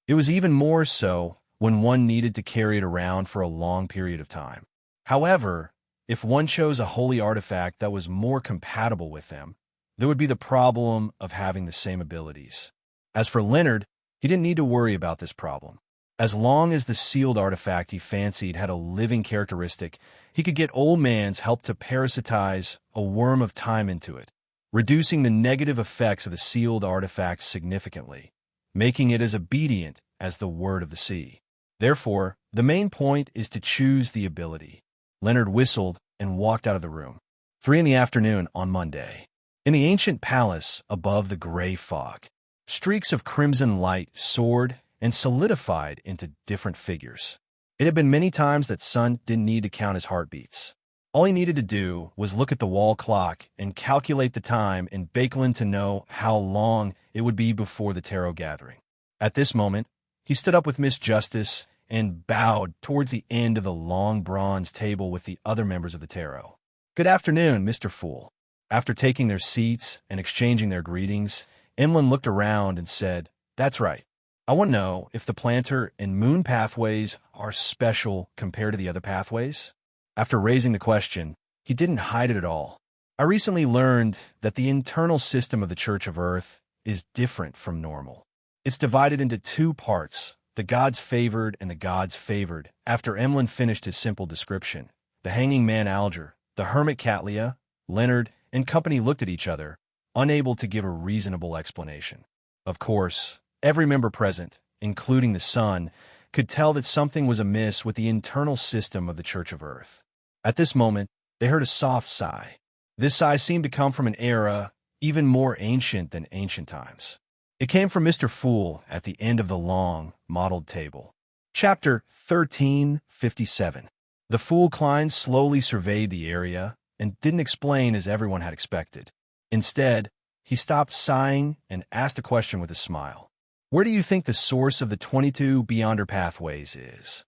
It was even more so when one needed to carry it around for a long period of time. However, if one chose a holy artifact that was more compatible with them, there would be the problem of having the same abilities. As for Leonard, he didn't need to worry about this problem. As long as the sealed artifact he fancied had a living characteristic, he could get Old Man's help to parasitize a worm of time into it, reducing the negative effects of the sealed artifact significantly, making it as obedient as the word of the sea. Therefore, the main point is to choose the ability. Leonard whistled and walked out of the room. 3 in the afternoon on Monday. In the ancient palace above the gray fog, streaks of crimson light soared and solidified into different figures. It had been many times that Sun didn't need to count his heartbeats. All he needed to do was look at the wall clock and calculate the time in Bakeland to know how long it would be before the tarot gathering. At this moment, he stood up with Miss Justice and bowed towards the end of the long bronze table with the other members of the tarot. "Good afternoon, Mr. Fool." After taking their seats and exchanging their greetings, Emlyn looked around and said, "That's right. I want to know if the planter and moon pathways are special compared to the other pathways." After raising the question, he didn't hide it at all. "I recently learned that the internal system of the Church of Earth is different from normal. It's divided into 2 parts, the gods favored and the gods favored. After Emlyn finished his simple description, the hanging man Alger, the hermit Catlia, Leonard, and company looked at each other, unable to give a reasonable explanation. Of course, every member present, including the sun, could tell that something was amiss with the internal system of the Church of Earth. At this moment, they heard a soft sigh. This sigh seemed to come from an era even more ancient than ancient times. It came from Mr. Fool at the end of the long, mottled table. Chapter 1357. The Fool Klein slowly surveyed the area and didn't explain as everyone had expected. Instead, he stopped sighing and asked a question with a smile. Where do you think the source of the 22 Beyonder pathways is?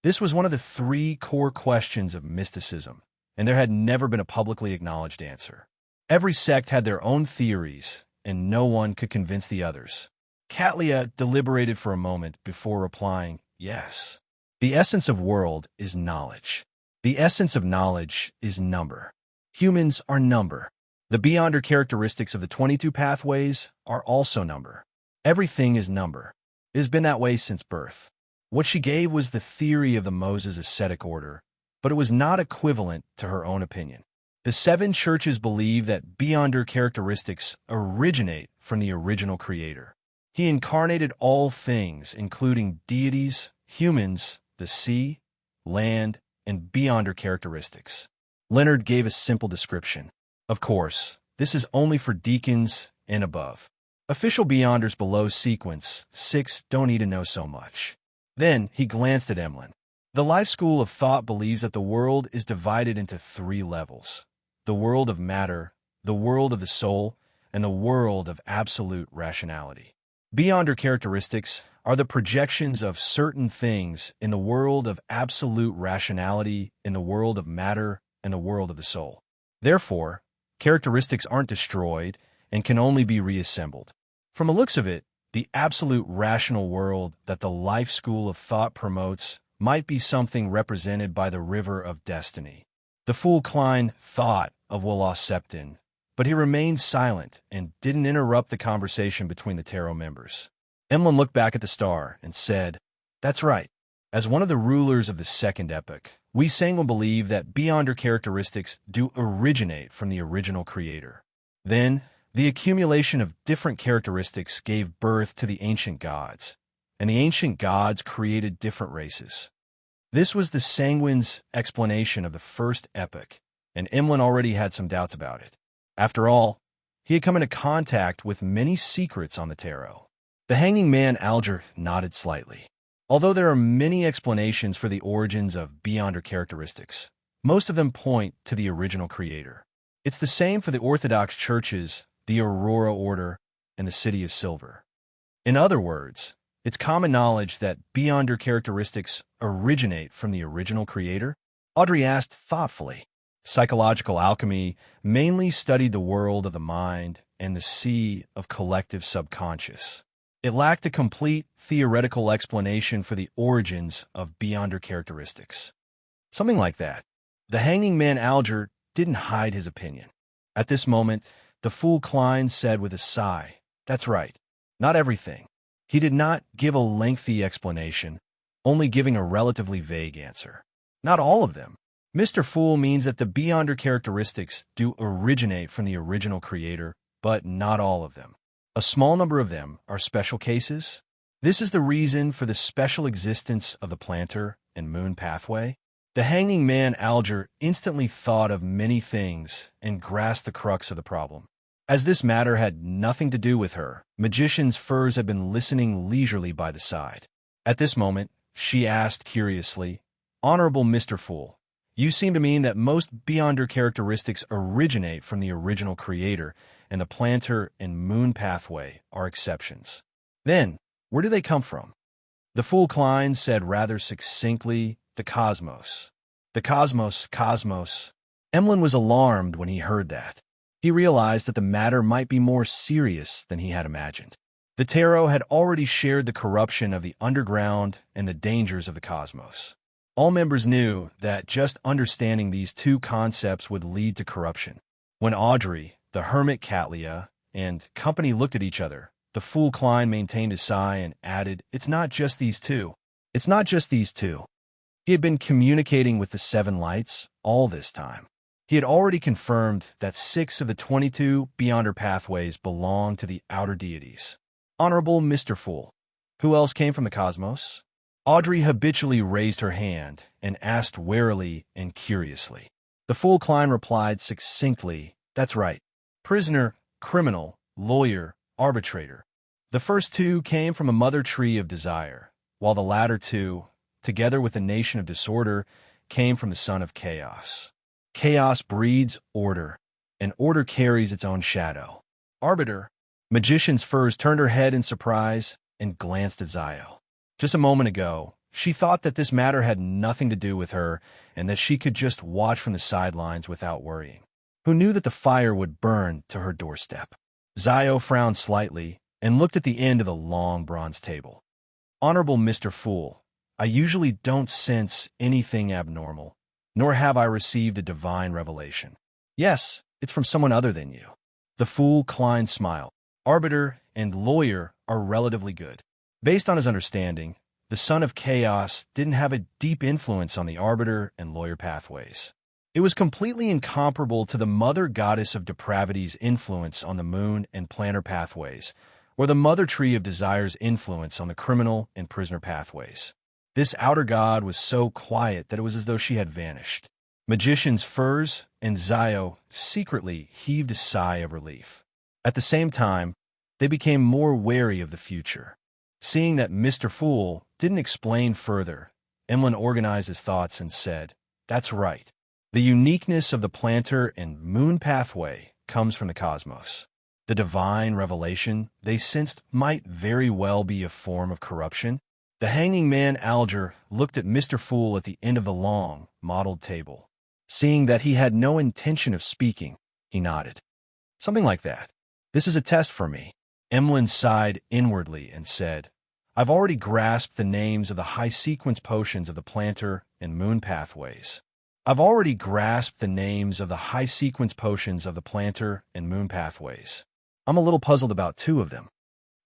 This was one of the 3 core questions of mysticism, and there had never been a publicly acknowledged answer. Every sect had their own theories, and no one could convince the others. Catlia deliberated for a moment before replying, yes. The essence of world is knowledge. The essence of knowledge is number. Humans are number. The Beyonder characteristics of the 22 pathways are also number. Everything is number. It has been that way since birth. What she gave was the theory of the Moses ascetic order, but it was not equivalent to her own opinion. The 7 churches believe that Beyonder characteristics originate from the original creator. He incarnated all things, including deities, humans, the sea, land, and Beyonder characteristics. Leonard gave a simple description. Of course, this is only for deacons and above. Official Beyonders below sequence 6 don't need to know so much. Then he glanced at Emlyn. The life school of thought believes that the world is divided into 3 levels: the world of matter, the world of the soul, and the world of absolute rationality. Beyonder characteristics are the projections of certain things in the world of absolute rationality, in the world of matter, and the world of the soul. Therefore, characteristics aren't destroyed and can only be reassembled. From the looks of it, the absolute rational world that the life school of thought promotes might be something represented by the river of destiny. The Fool Klein thought of Wolof Septon, but he remained silent and didn't interrupt the conversation between the tarot members. Emlyn looked back at the star and said, "That's right. As one of the rulers of the second epoch, we sanguine believe that Beyonder characteristics do originate from the original creator. Then, the accumulation of different characteristics gave birth to the ancient gods, and the ancient gods created different races." This was the sanguine's explanation of the first epoch, and Emlyn already had some doubts about it. After all, he had come into contact with many secrets on the tarot. The hanging man Alger nodded slightly. Although there are many explanations for the origins of Beyonder characteristics, most of them point to the original creator. It's the same for the Orthodox churches, the Aurora Order, and the City of Silver. In other words, it's common knowledge that Beyonder characteristics originate from the original creator. Audrey asked thoughtfully. Psychological alchemy mainly studied the world of the mind and the sea of collective subconscious. It lacked a complete theoretical explanation for the origins of Beyonder characteristics. Something like that. The hanging man Alger didn't hide his opinion. At this moment, the Fool Klein said with a sigh, "That's right. Not everything." He did not give a lengthy explanation, only giving a relatively vague answer. Not all of them. Mr. Fool means that the Beyonder characteristics do originate from the original creator, but not all of them. A small number of them are special cases. This is the reason for the special existence of the planter and moon pathway. The hanging man Alger instantly thought of many things and grasped the crux of the problem. As this matter had nothing to do with her, Magician's Furs had been listening leisurely by the side. At this moment, she asked curiously, "Honorable Mr. Fool, you seem to mean that most Beyonder characteristics originate from the original creator, and the planter and moon pathway are exceptions. Then, where do they come from?" The Fool Klein said rather succinctly, "The cosmos." The cosmos. Emlyn was alarmed when he heard that. He realized that the matter might be more serious than he had imagined. The tarot had already shared the corruption of the underground and the dangers of the cosmos. All members knew that just understanding these 2 concepts would lead to corruption. When Audrey, the hermit Catlia, and company looked at each other, The fool Klein maintained his sigh and added, "It's not just these two. It's not just these two." He had been communicating with the Seven Lights all this time. He had already confirmed that 6 of the 22 Beyonder pathways belonged to the outer deities. Honorable Mr. Fool, who else came from the cosmos? Audrey habitually raised her hand and asked warily and curiously. The fool Klein replied succinctly, "That's right. Prisoner, criminal, lawyer, arbitrator." The first 2 came from a mother tree of desire, while the latter 2, together with a nation of disorder, came from the son of chaos. Chaos breeds order, and order carries its own shadow. Arbiter. Magician's Furs turned her head in surprise and glanced at Zio. Just a moment ago, she thought that this matter had nothing to do with her and that she could just watch from the sidelines without worrying. Who knew that the fire would burn to her doorstep? Zio frowned slightly and looked at the end of the long bronze table. Honorable Mr. Fool, I usually don't sense anything abnormal, nor have I received a divine revelation. Yes, it's from someone other than you. The fool Klein smiled. Arbiter and lawyer are relatively good. Based on his understanding, the son of chaos didn't have a deep influence on the arbiter and lawyer pathways. It was completely incomparable to the mother goddess of depravity's influence on the moon and planner pathways, or the mother tree of desire's influence on the criminal and prisoner pathways. This outer god was so quiet that it was as though she had vanished. Magician's Furs and Zio secretly heaved a sigh of relief. At the same time, they became more wary of the future. Seeing that Mr. Fool didn't explain further, Emlyn organized his thoughts and said, "That's right. The uniqueness of the planter and moon pathway comes from the cosmos. The divine revelation they sensed might very well be a form of corruption." The hanging man Alger looked at Mr. Fool at the end of the long, mottled table. Seeing that he had no intention of speaking, he nodded. "Something like that. This is a test for me." Emlyn sighed inwardly and said, "I've already grasped the names of the high-sequence potions of the planter and moon pathways. I'm a little puzzled about 2 of them.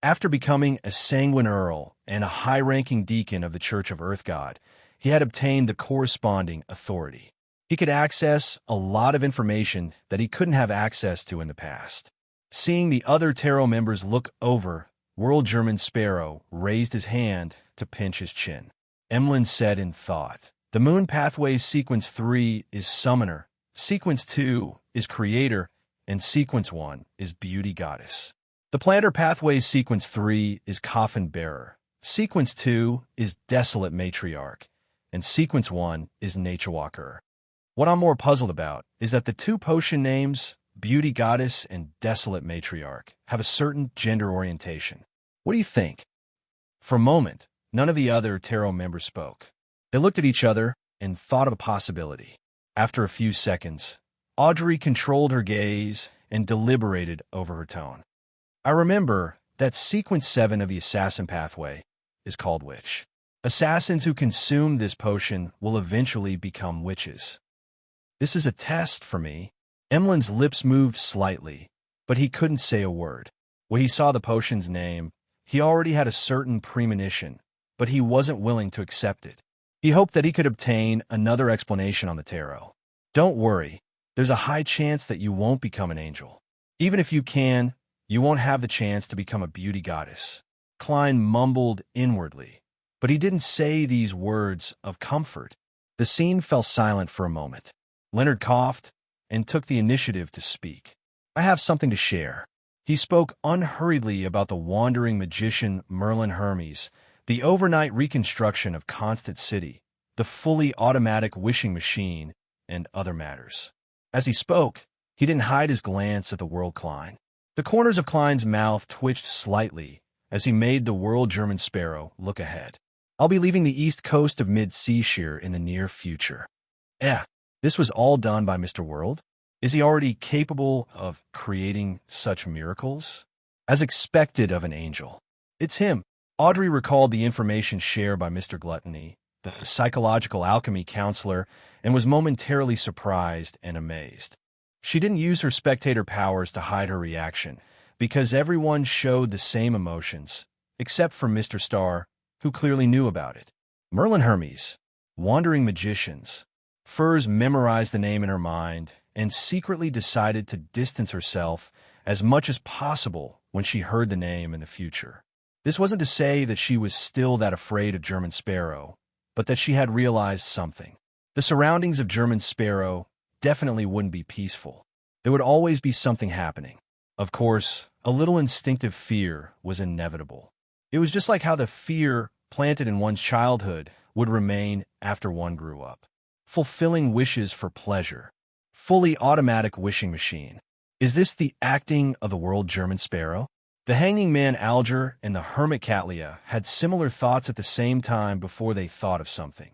After becoming a sanguine earl and a high-ranking deacon of the Church of Earth God, he had obtained the corresponding authority. He could access a lot of information that he couldn't have access to in the past. Seeing the other tarot members look over, World German Sparrow raised his hand to pinch his chin. Emlyn said in thought, "The moon pathway's sequence 3 is summoner, sequence 2 is creator, and sequence 1 is beauty goddess. The planter pathway's sequence 3 is coffin bearer, sequence 2 is desolate matriarch, and sequence 1 is nature walker. What I'm more puzzled about is that the 2 potion names, beauty goddess and desolate matriarch, have a certain gender orientation. What do you think?" For a moment, none of the other tarot members spoke. They looked at each other and thought of a possibility. After a few seconds, Audrey controlled her gaze and deliberated over her tone. "I remember that sequence 7 of the assassin pathway is called witch. Assassins who consume this potion will eventually become witches. This is a test for me." Emlyn's lips moved slightly, but he couldn't say a word. When he saw the potion's name, he already had a certain premonition, but he wasn't willing to accept it. He hoped that he could obtain another explanation on the tarot. "Don't worry, there's a high chance that you won't become an angel. Even if you can, you won't have the chance to become a beauty goddess." Klein mumbled inwardly, but he didn't say these words of comfort. The scene fell silent for a moment. Leonard coughed and took the initiative to speak. "I have something to share." He spoke unhurriedly about the wandering magician Merlin Hermes, the overnight reconstruction of Constant City, the fully automatic wishing machine, and other matters. As he spoke, he didn't hide his glance at the world Klein. The corners of Klein's mouth twitched slightly as he made the World German Sparrow look ahead. "I'll be leaving the east coast of Mid-Seashire in the near future." This was all done by Mr. World? Is he already capable of creating such miracles? As expected of an angel. It's him. Audrey recalled the information shared by Mr. Gluttony, the psychological alchemy counselor, and was momentarily surprised and amazed. She didn't use her spectator powers to hide her reaction, because everyone showed the same emotions, except for Mr. Star, who clearly knew about it. Merlin Hermes, wandering magicians. Furs memorized the name in her mind and secretly decided to distance herself as much as possible when she heard the name in the future. This wasn't to say that she was still that afraid of German Sparrow, but that she had realized something. The surroundings of German Sparrow definitely wouldn't be peaceful. There would always be something happening. Of course, a little instinctive fear was inevitable. It was just like how the fear planted in one's childhood would remain after one grew up. Fulfilling wishes for pleasure. Fully automatic wishing machine. Is this the acting of the world German Sparrow? The hanging man Alger and the hermit Catlia had similar thoughts at the same time before they thought of something.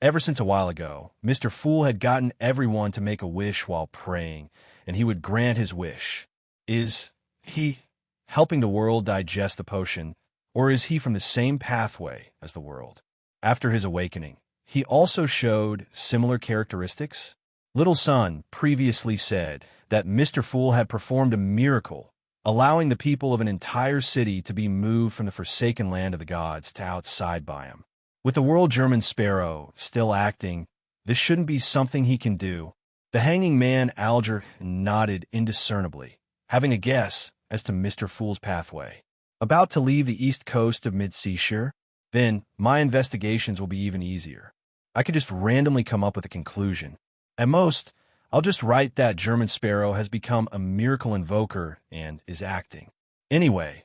Ever since a while ago, Mr. Fool had gotten everyone to make a wish while praying, and he would grant his wish. Is he helping the world digest the potion, or is he from the same pathway as the world? After his awakening, he also showed similar characteristics. Little Sun previously said that Mr. Fool had performed a miracle, allowing the people of an entire city to be moved from the forsaken land of the gods to outside by him. With the world German Sparrow still acting, this shouldn't be something he can do. The hanging man Alger nodded indiscernibly, having a guess as to Mr. Fool's pathway. About to leave the east coast of mid-seashore? Then my investigations will be even easier. I could just randomly come up with a conclusion. At most, I'll just write that German Sparrow has become a miracle invoker and is acting. Anyway,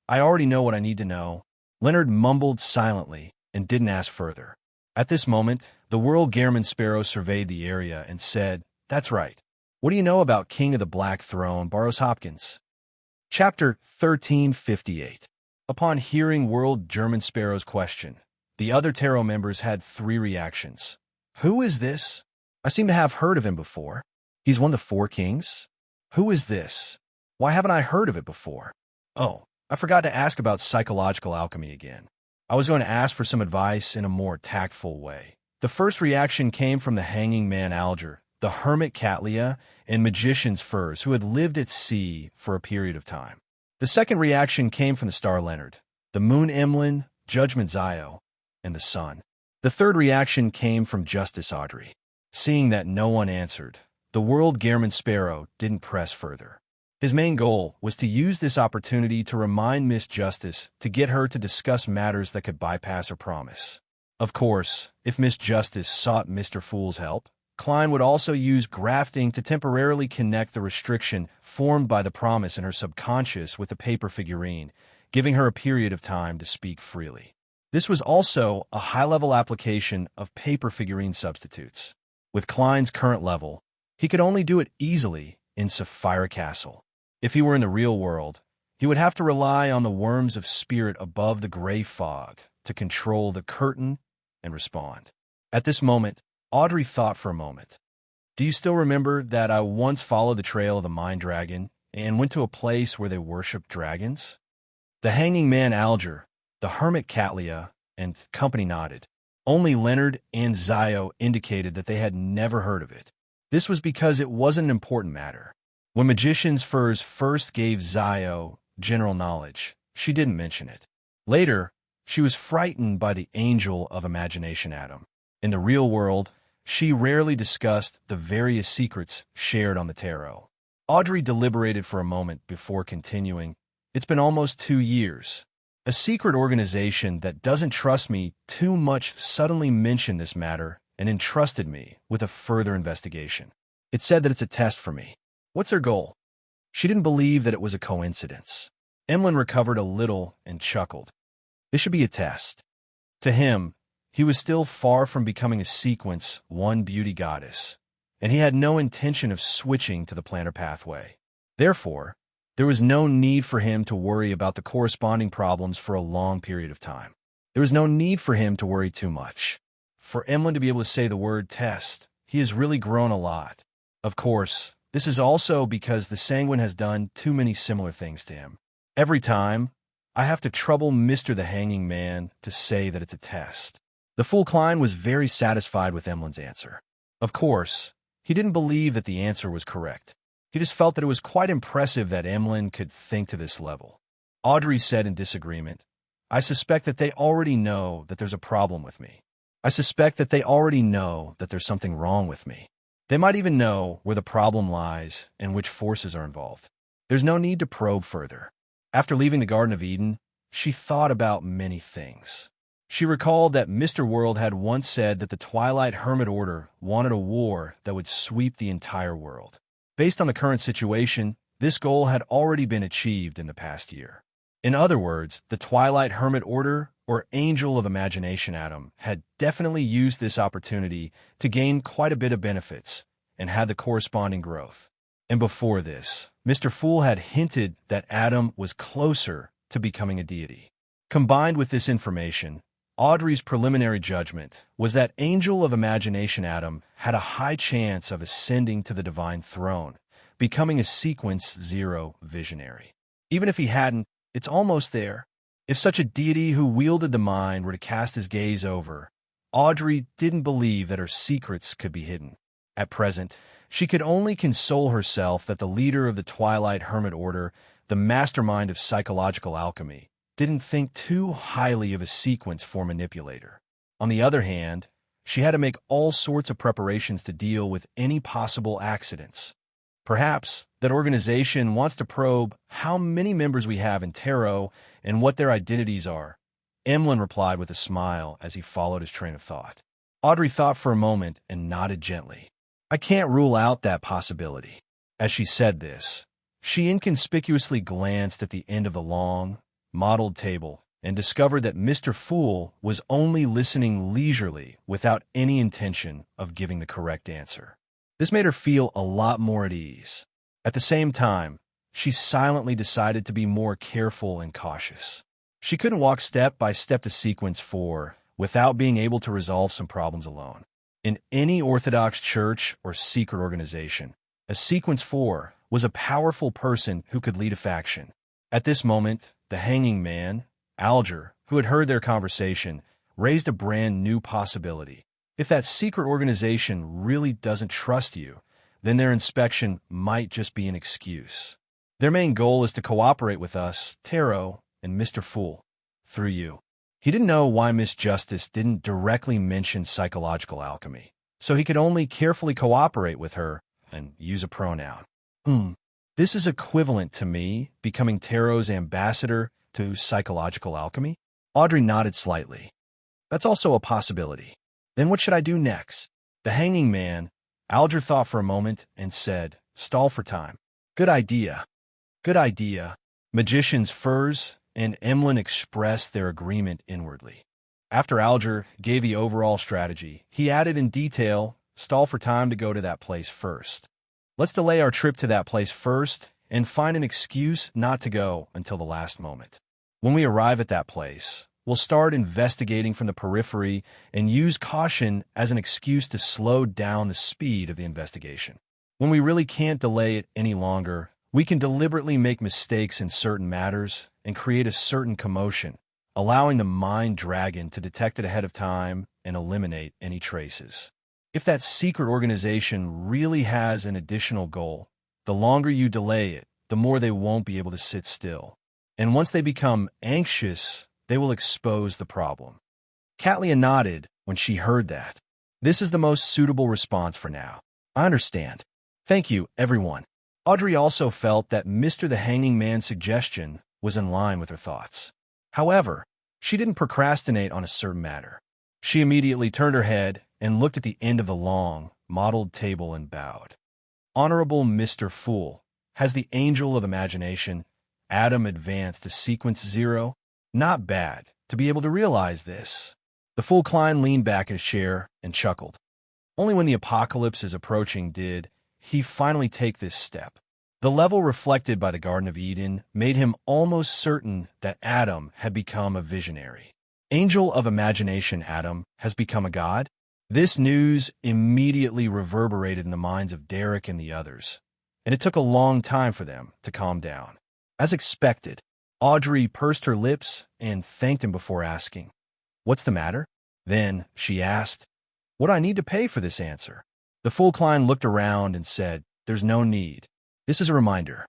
I already know what I need to know. Leonard mumbled silently and didn't ask further. At this moment, the world German Sparrow surveyed the area and said, "That's right. What do you know about King of the Black Throne, Burroughs Hopkins?" Chapter 1358. Upon hearing world German Sparrow's question, the other tarot members had three reactions. Who is this? I seem to have heard of him before. He's one of the four kings? Who is this? Why haven't I heard of it before? Oh, I forgot to ask about psychological alchemy again. I was going to ask for some advice in a more tactful way. The first reaction came from the hanging man Alger, the hermit Catlia, and magician's Furs, who had lived at sea for a period of time. The second reaction came from the star Leonard, the moon Emlyn, judgment Zio, and the sun. The third reaction came from Justice Audrey. Seeing that no one answered, the world German Sparrow didn't press further. His main goal was to use this opportunity to remind Miss Justice to get her to discuss matters that could bypass her promise. Of course, if Miss Justice sought Mr. Fool's help, Klein would also use grafting to temporarily connect the restriction formed by the promise in her subconscious with the paper figurine, giving her a period of time to speak freely. This was also a high-level application of paper figurine substitutes. With Klein's current level, he could only do it easily in Sapphire Castle. If he were in the real world, he would have to rely on the worms of spirit above the gray fog to control the curtain and respond. At this moment, Audrey thought for a moment. Do you still remember that I once followed the trail of the Mind Dragon and went to a place where they worshipped dragons? The hanging man Alger, the hermit Catlia, and company nodded. Only Leonard and Zio indicated that they had never heard of it. This was because it wasn't an important matter. When Magician's Furs first gave Zio general knowledge, she didn't mention it. Later, she was frightened by the angel of imagination Adam. In the real world, she rarely discussed the various secrets shared on the tarot. Audrey deliberated for a moment before continuing. It's been almost 2 years. A secret organization that doesn't trust me too much suddenly mentioned this matter and entrusted me with a further investigation. It said that it's a test for me. What's their goal? She didn't believe that it was a coincidence. Emlyn recovered a little and chuckled. This should be a test. To him, he was still far from becoming a sequence one beauty goddess, and he had no intention of switching to the planner pathway. Therefore, there was no need for him to worry about the corresponding problems for a long period of time. There was no need for him to worry too much. For Emlyn to be able to say the word test, he has really grown a lot. Of course, this is also because the Sanguine has done too many similar things to him. Every time, I have to trouble Mr. the Hanging Man to say that it's a test. The Fool Klein was very satisfied with Emlyn's answer. Of course, he didn't believe that the answer was correct. He just felt that it was quite impressive that Emlyn could think to this level. Audrey said in disagreement, I suspect that they already know that there's a problem with me. I suspect that they already know that there's something wrong with me. They might even know where the problem lies and which forces are involved. There's no need to probe further. After leaving the Garden of Eden, she thought about many things. She recalled that Mr. World had once said that the Twilight Hermit Order wanted a war that would sweep the entire world. Based on the current situation, this goal had already been achieved in the past year. In other words, the Twilight Hermit Order, or Angel of Imagination Adam, had definitely used this opportunity to gain quite a bit of benefits and had the corresponding growth. And before this, Mr. Fool had hinted that Adam was closer to becoming a deity. Combined with this information, Audrey's preliminary judgment was that Angel of Imagination Adam had a high chance of ascending to the divine throne, becoming a Sequence Zero visionary. Even if he hadn't, it's almost there. If such a deity who wielded the mind were to cast his gaze over, Audrey didn't believe that her secrets could be hidden. At present, she could only console herself that the leader of the Twilight Hermit Order, the mastermind of psychological alchemy, didn't think too highly of a sequence for manipulator. On the other hand, she had to make all sorts of preparations to deal with any possible accidents. Perhaps that organization wants to probe how many members we have in Tarot and what their identities are. Emlyn replied with a smile as he followed his train of thought. Audrey thought for a moment and nodded gently. I can't rule out that possibility. As she said this, she inconspicuously glanced at the end of the long, modeled table and discovered that Mr. Fool was only listening leisurely without any intention of giving the correct answer. This made her feel a lot more at ease. At the same time, she silently decided to be more careful and cautious. She couldn't walk step by step to Sequence 4 without being able to resolve some problems alone. In any Orthodox church or secret organization, a Sequence 4 was a powerful person who could lead a faction. At this moment, the hanging man, Alger, who had heard their conversation, raised a brand new possibility. If that secret organization really doesn't trust you, then their inspection might just be an excuse. Their main goal is to cooperate with us, Tarot, and Mr. Fool, through you. He didn't know why Miss Justice didn't directly mention psychological alchemy, so he could only carefully cooperate with her and use a pronoun. This is equivalent to me becoming Tarot's ambassador to psychological alchemy? Audrey nodded slightly. That's also a possibility. Then what should I do next? The hanging man, Alger thought for a moment and said, stall for time. Good idea. Good idea. Magician's Furs and Emlyn expressed their agreement inwardly. After Alger gave the overall strategy, he added in detail, stall for time to go to that place first. Let's delay our trip to that place first and find an excuse not to go until the last moment. When we arrive at that place, we'll start investigating from the periphery and use caution as an excuse to slow down the speed of the investigation. When we really can't delay it any longer, we can deliberately make mistakes in certain matters and create a certain commotion, allowing the mind dragon to detect it ahead of time and eliminate any traces. If that secret organization really has an additional goal, the longer you delay it, the more they won't be able to sit still. And once they become anxious, they will expose the problem. Katlia nodded when she heard that. This is the most suitable response for now. I understand. Thank you, everyone. Audrey also felt that Mr. the Hanging Man's suggestion was in line with her thoughts. However, she didn't procrastinate on a certain matter. She immediately turned her head and looked at the end of the long, modeled table and bowed. Honorable Mr. Fool, has the Angel of Imagination, Adam, advanced to Sequence 0? Not bad to be able to realize this. The Fool Klein leaned back in his chair and chuckled. Only when the apocalypse is approaching did he finally take this step. The level reflected by the Garden of Eden made him almost certain that Adam had become a visionary. Angel of Imagination Adam has become a god? This news immediately reverberated in the minds of Derek and the others, and it took a long time for them to calm down. As expected, Audrey pursed her lips and thanked him before asking, "What's the matter?" Then she asked, "What do I need to pay for this answer?" The Fool Klein looked around and said, "There's no need. This is a reminder.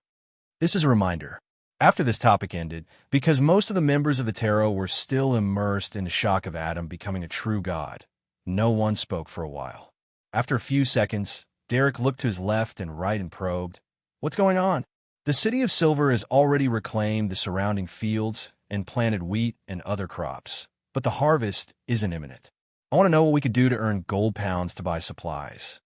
This is a reminder. After this topic ended, because most of the members of the tarot were still immersed in the shock of Adam becoming a true god, no one spoke for a while. After a few seconds, Derek looked to his left and right and probed, "What's going on?" The city of Silver has already reclaimed the surrounding fields and planted wheat and other crops, but the harvest isn't imminent. I want to know what we could do to earn gold pounds to buy supplies.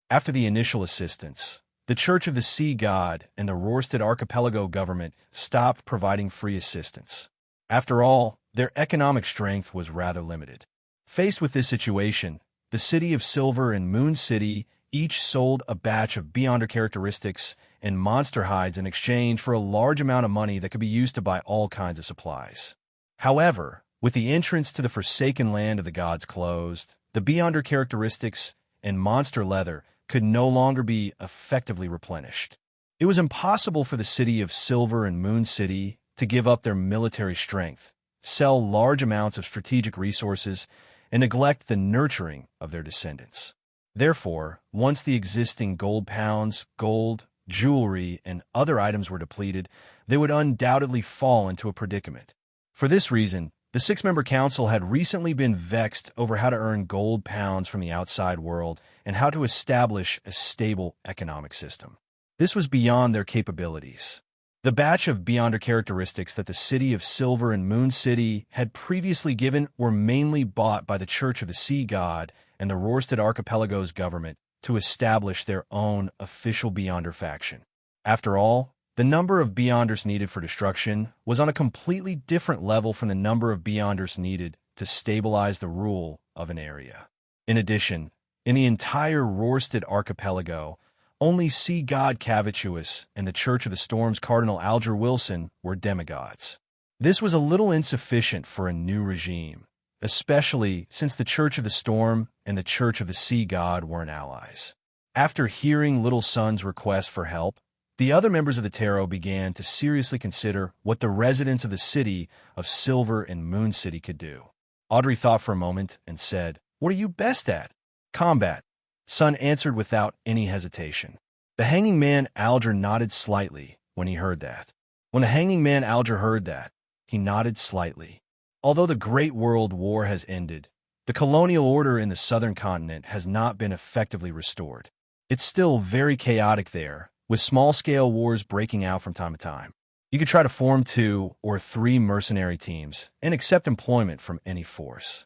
After the initial assistance, the Church of the Sea God and the Rorstad Archipelago government stopped providing free assistance. After all, their economic strength was rather limited. Faced with this situation, the City of Silver and Moon City each sold a batch of Beyonder characteristics and monster hides in exchange for a large amount of money that could be used to buy all kinds of supplies. However, with the entrance to the Forsaken Land of the Gods closed, the Beyonder characteristics and monster leather could no longer be effectively replenished. It was impossible for the City of Silver and Moon City to give up their military strength, sell large amounts of strategic resources, and neglect the nurturing of their descendants. Therefore, once the existing gold pounds, gold, jewelry, and other items were depleted, they would undoubtedly fall into a predicament. For this reason, the six-member council had recently been vexed over how to earn gold pounds from the outside world and how to establish a stable economic system. This was beyond their capabilities. The batch of Beyonder characteristics that the City of Silver and Moon City had previously given were mainly bought by the Church of the Sea God and the Rorstad Archipelago's government to establish their own official Beyonder faction. After all, the number of Beyonders needed for destruction was on a completely different level from the number of Beyonders needed to stabilize the rule of an area. In addition, in the entire Rorstad Archipelago, only Sea God Cavituous and the Church of the Storm's Cardinal Alger Wilson were demigods. This was a little insufficient for a new regime, especially since the Church of the Storm and the Church of the Sea God weren't allies. After hearing Little Sun's request for help, the other members of the tarot began to seriously consider what the residents of the City of Silver and Moon City could do. Audrey thought for a moment and said, "What are you best at?" "Combat," Sun answered without any hesitation. The hanging man Alger nodded slightly when he heard that. When the hanging man Alger heard that, he nodded slightly. Although the Great World War has ended, the colonial order in the southern continent has not been effectively restored. It's still very chaotic there, with small-scale wars breaking out from time to time. You could try to form 2 or 3 mercenary teams and accept employment from any force.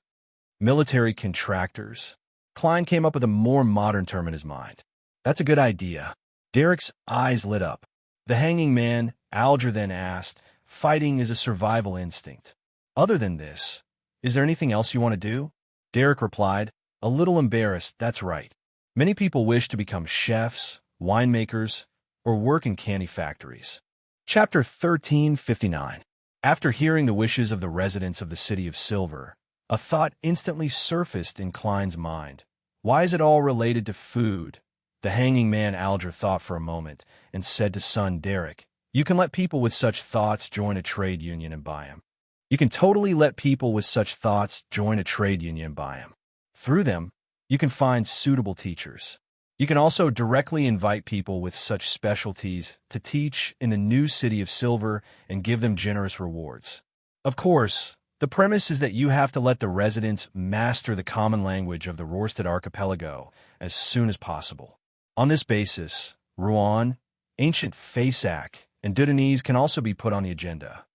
Military contractors. Klein came up with a more modern term in his mind. That's a good idea. Derek's eyes lit up. The hanging man, Alger, then asked, "Fighting is a survival instinct. Other than this, is there anything else you want to do?" Derek replied, a little embarrassed, "That's right. Many people wish to become chefs, winemakers, or work in candy factories." Chapter 1359. After hearing the wishes of the residents of the City of Silver, a thought instantly surfaced in Klein's mind. Why is it all related to food? The hanging man Alger thought for a moment and said to son Derek, "You can let people with such thoughts join a trade union and buy them. You can totally let people with such thoughts join a trade union and buy them. Through them, you can find suitable teachers. You can also directly invite people with such specialties to teach in the new City of Silver and give them generous rewards. Of course, the premise is that you have to let the residents master the common language of the Rorstad Archipelago as soon as possible. On this basis, Rouen, Ancient Fasak, and Dudanese can also be put on the agenda."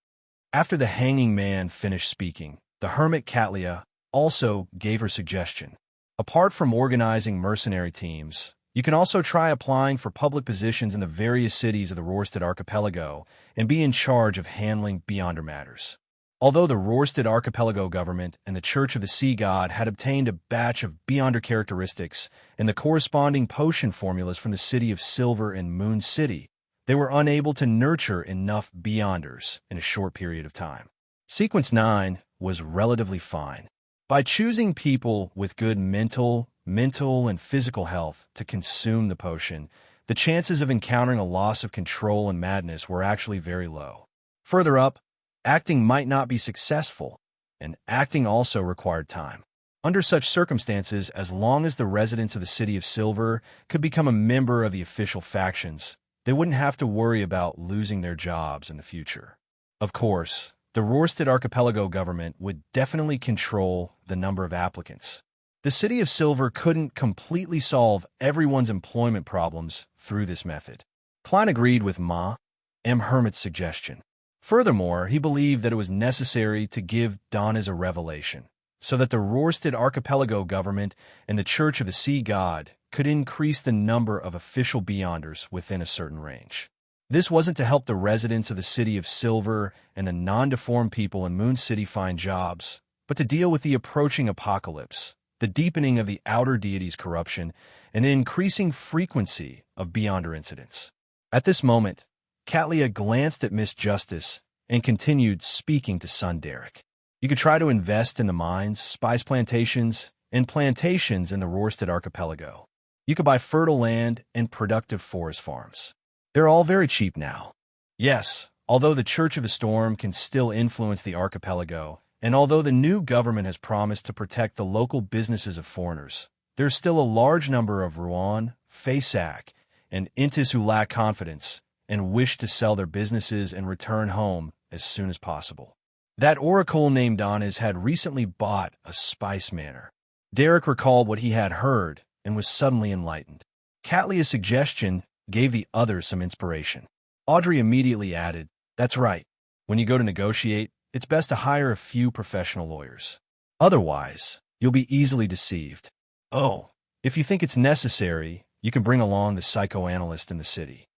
After the hanging man finished speaking, the hermit Catlia also gave her suggestion. Apart from organizing mercenary teams, you can also try applying for public positions in the various cities of the Rorstad Archipelago and be in charge of handling Beyonder matters. Although the Rorstad Archipelago government and the Church of the Sea God had obtained a batch of Beyonder characteristics and the corresponding potion formulas from the City of Silver and Moon City, they were unable to nurture enough Beyonders in a short period of time. Sequence 9 was relatively fine. By choosing people with good mental, and physical health to consume the potion, the chances of encountering a loss of control and madness were actually very low. Further up, acting might not be successful, and acting also required time. Under such circumstances, as long as the residents of the City of Silver could become a member of the official factions, they wouldn't have to worry about losing their jobs in the future. Of course, the Rorstad Archipelago government would definitely control the number of applicants. The City of Silver couldn't completely solve everyone's employment problems through this method. Klein agreed with M. Hermit's suggestion. Furthermore, he believed that it was necessary to give Donnas a revelation, so that the Rorstad Archipelago government and the Church of the Sea God could increase the number of official Beyonders within a certain range. This wasn't to help the residents of the City of Silver and the non-deformed people in Moon City find jobs, but to deal with the approaching apocalypse, the deepening of the outer deity's corruption, and the increasing frequency of Beyonder incidents. At this moment, Catlia glanced at Miss Justice and continued speaking to son Derek. You could try to invest in the mines, spice plantations, and plantations in the Rorstad Archipelago. You could buy fertile land and productive forest farms. They're all very cheap now. Yes, although the Church of the Storm can still influence the archipelago, and although the new government has promised to protect the local businesses of foreigners, there's still a large number of Rouen, Faysac, and Intis who lack confidence and wish to sell their businesses and return home as soon as possible. That oracle named Donnas had recently bought a spice manor. Derek recalled what he had heard and was suddenly enlightened. Catlia's suggestion gave the others some inspiration. Audrey immediately added, "That's right. When you go to negotiate, it's best to hire a few professional lawyers. Otherwise, you'll be easily deceived. Oh, if you think it's necessary, you can bring along the psychoanalyst in the city.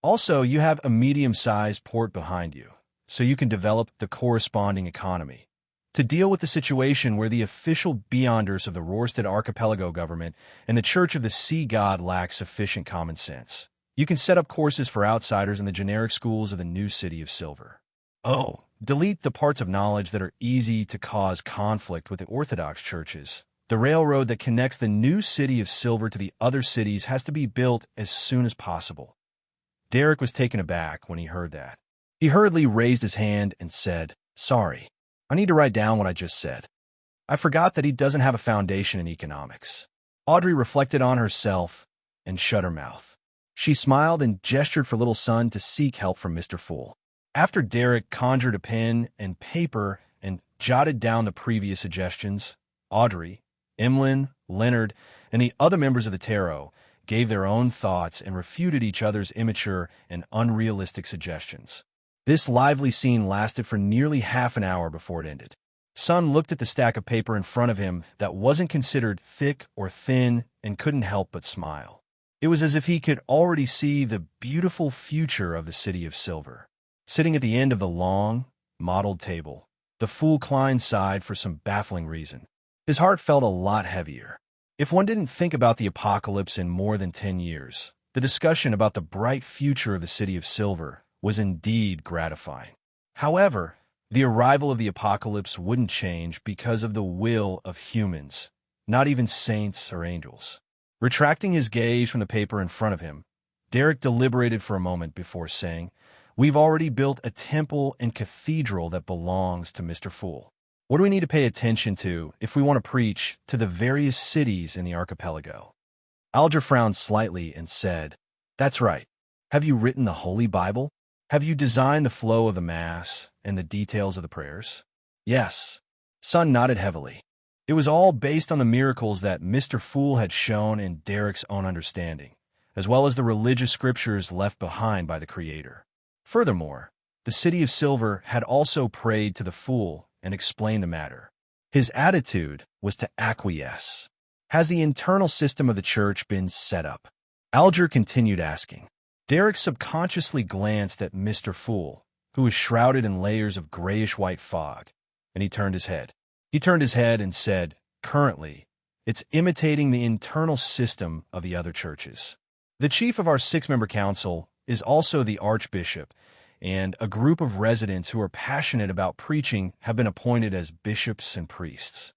Also, you have a medium-sized port behind you, so you can develop the corresponding economy. To deal with the situation where the official Beyonders of the Rorstad Archipelago government and the Church of the Sea God lack sufficient common sense, you can set up courses for outsiders in the generic schools of the new City of Silver. Oh, delete the parts of knowledge that are easy to cause conflict with the Orthodox churches. The railroad that connects the new City of Silver to the other cities has to be built as soon as possible." Derek was taken aback when he heard that. He hurriedly raised his hand and said, "Sorry, I need to write down what I just said. I forgot that he doesn't have a foundation in economics." Audrey reflected on herself and shut her mouth. She smiled and gestured for little son to seek help from Mr. Fool. After Derek conjured a pen and paper and jotted down the previous suggestions, Audrey, Emlyn, Leonard, and the other members of the Tarot gave their own thoughts and refuted each other's immature and unrealistic suggestions. This lively scene lasted for nearly half an hour before it ended. Sun looked at the stack of paper in front of him that wasn't considered thick or thin and couldn't help but smile. It was as if he could already see the beautiful future of the City of Silver. Sitting at the end of the long, mottled table, the Fool Klein sighed for some baffling reason. His heart felt a lot heavier. If one didn't think about the apocalypse in more than 10 years, the discussion about the bright future of the City of Silver was indeed gratifying. However, the arrival of the apocalypse wouldn't change because of the will of humans, not even saints or angels. Retracting his gaze from the paper in front of him, Derek deliberated for a moment before saying, "We've already built a temple and cathedral that belongs to Mr. Fool. What do we need to pay attention to if we want to preach to the various cities in the archipelago?" Alger frowned slightly and said, "That's right. Have you written the Holy Bible? Have you designed the flow of the Mass and the details of the prayers?" "Yes." Sun nodded heavily. It was all based on the miracles that Mr. Fool had shown in Derek's own understanding, as well as the religious scriptures left behind by the Creator. Furthermore, the City of Silver had also prayed to the Fool and explained the matter. His attitude was to acquiesce. Has the internal system of the church been set up? Alger continued asking. Derek subconsciously glanced at Mr. Fool, who was shrouded in layers of grayish-white fog, and he turned his head. He turned his head and said, "Currently, it's imitating the internal system of the other churches. The chief of our 6-member council is also the archbishop, and a group of residents who are passionate about preaching have been appointed as bishops and priests.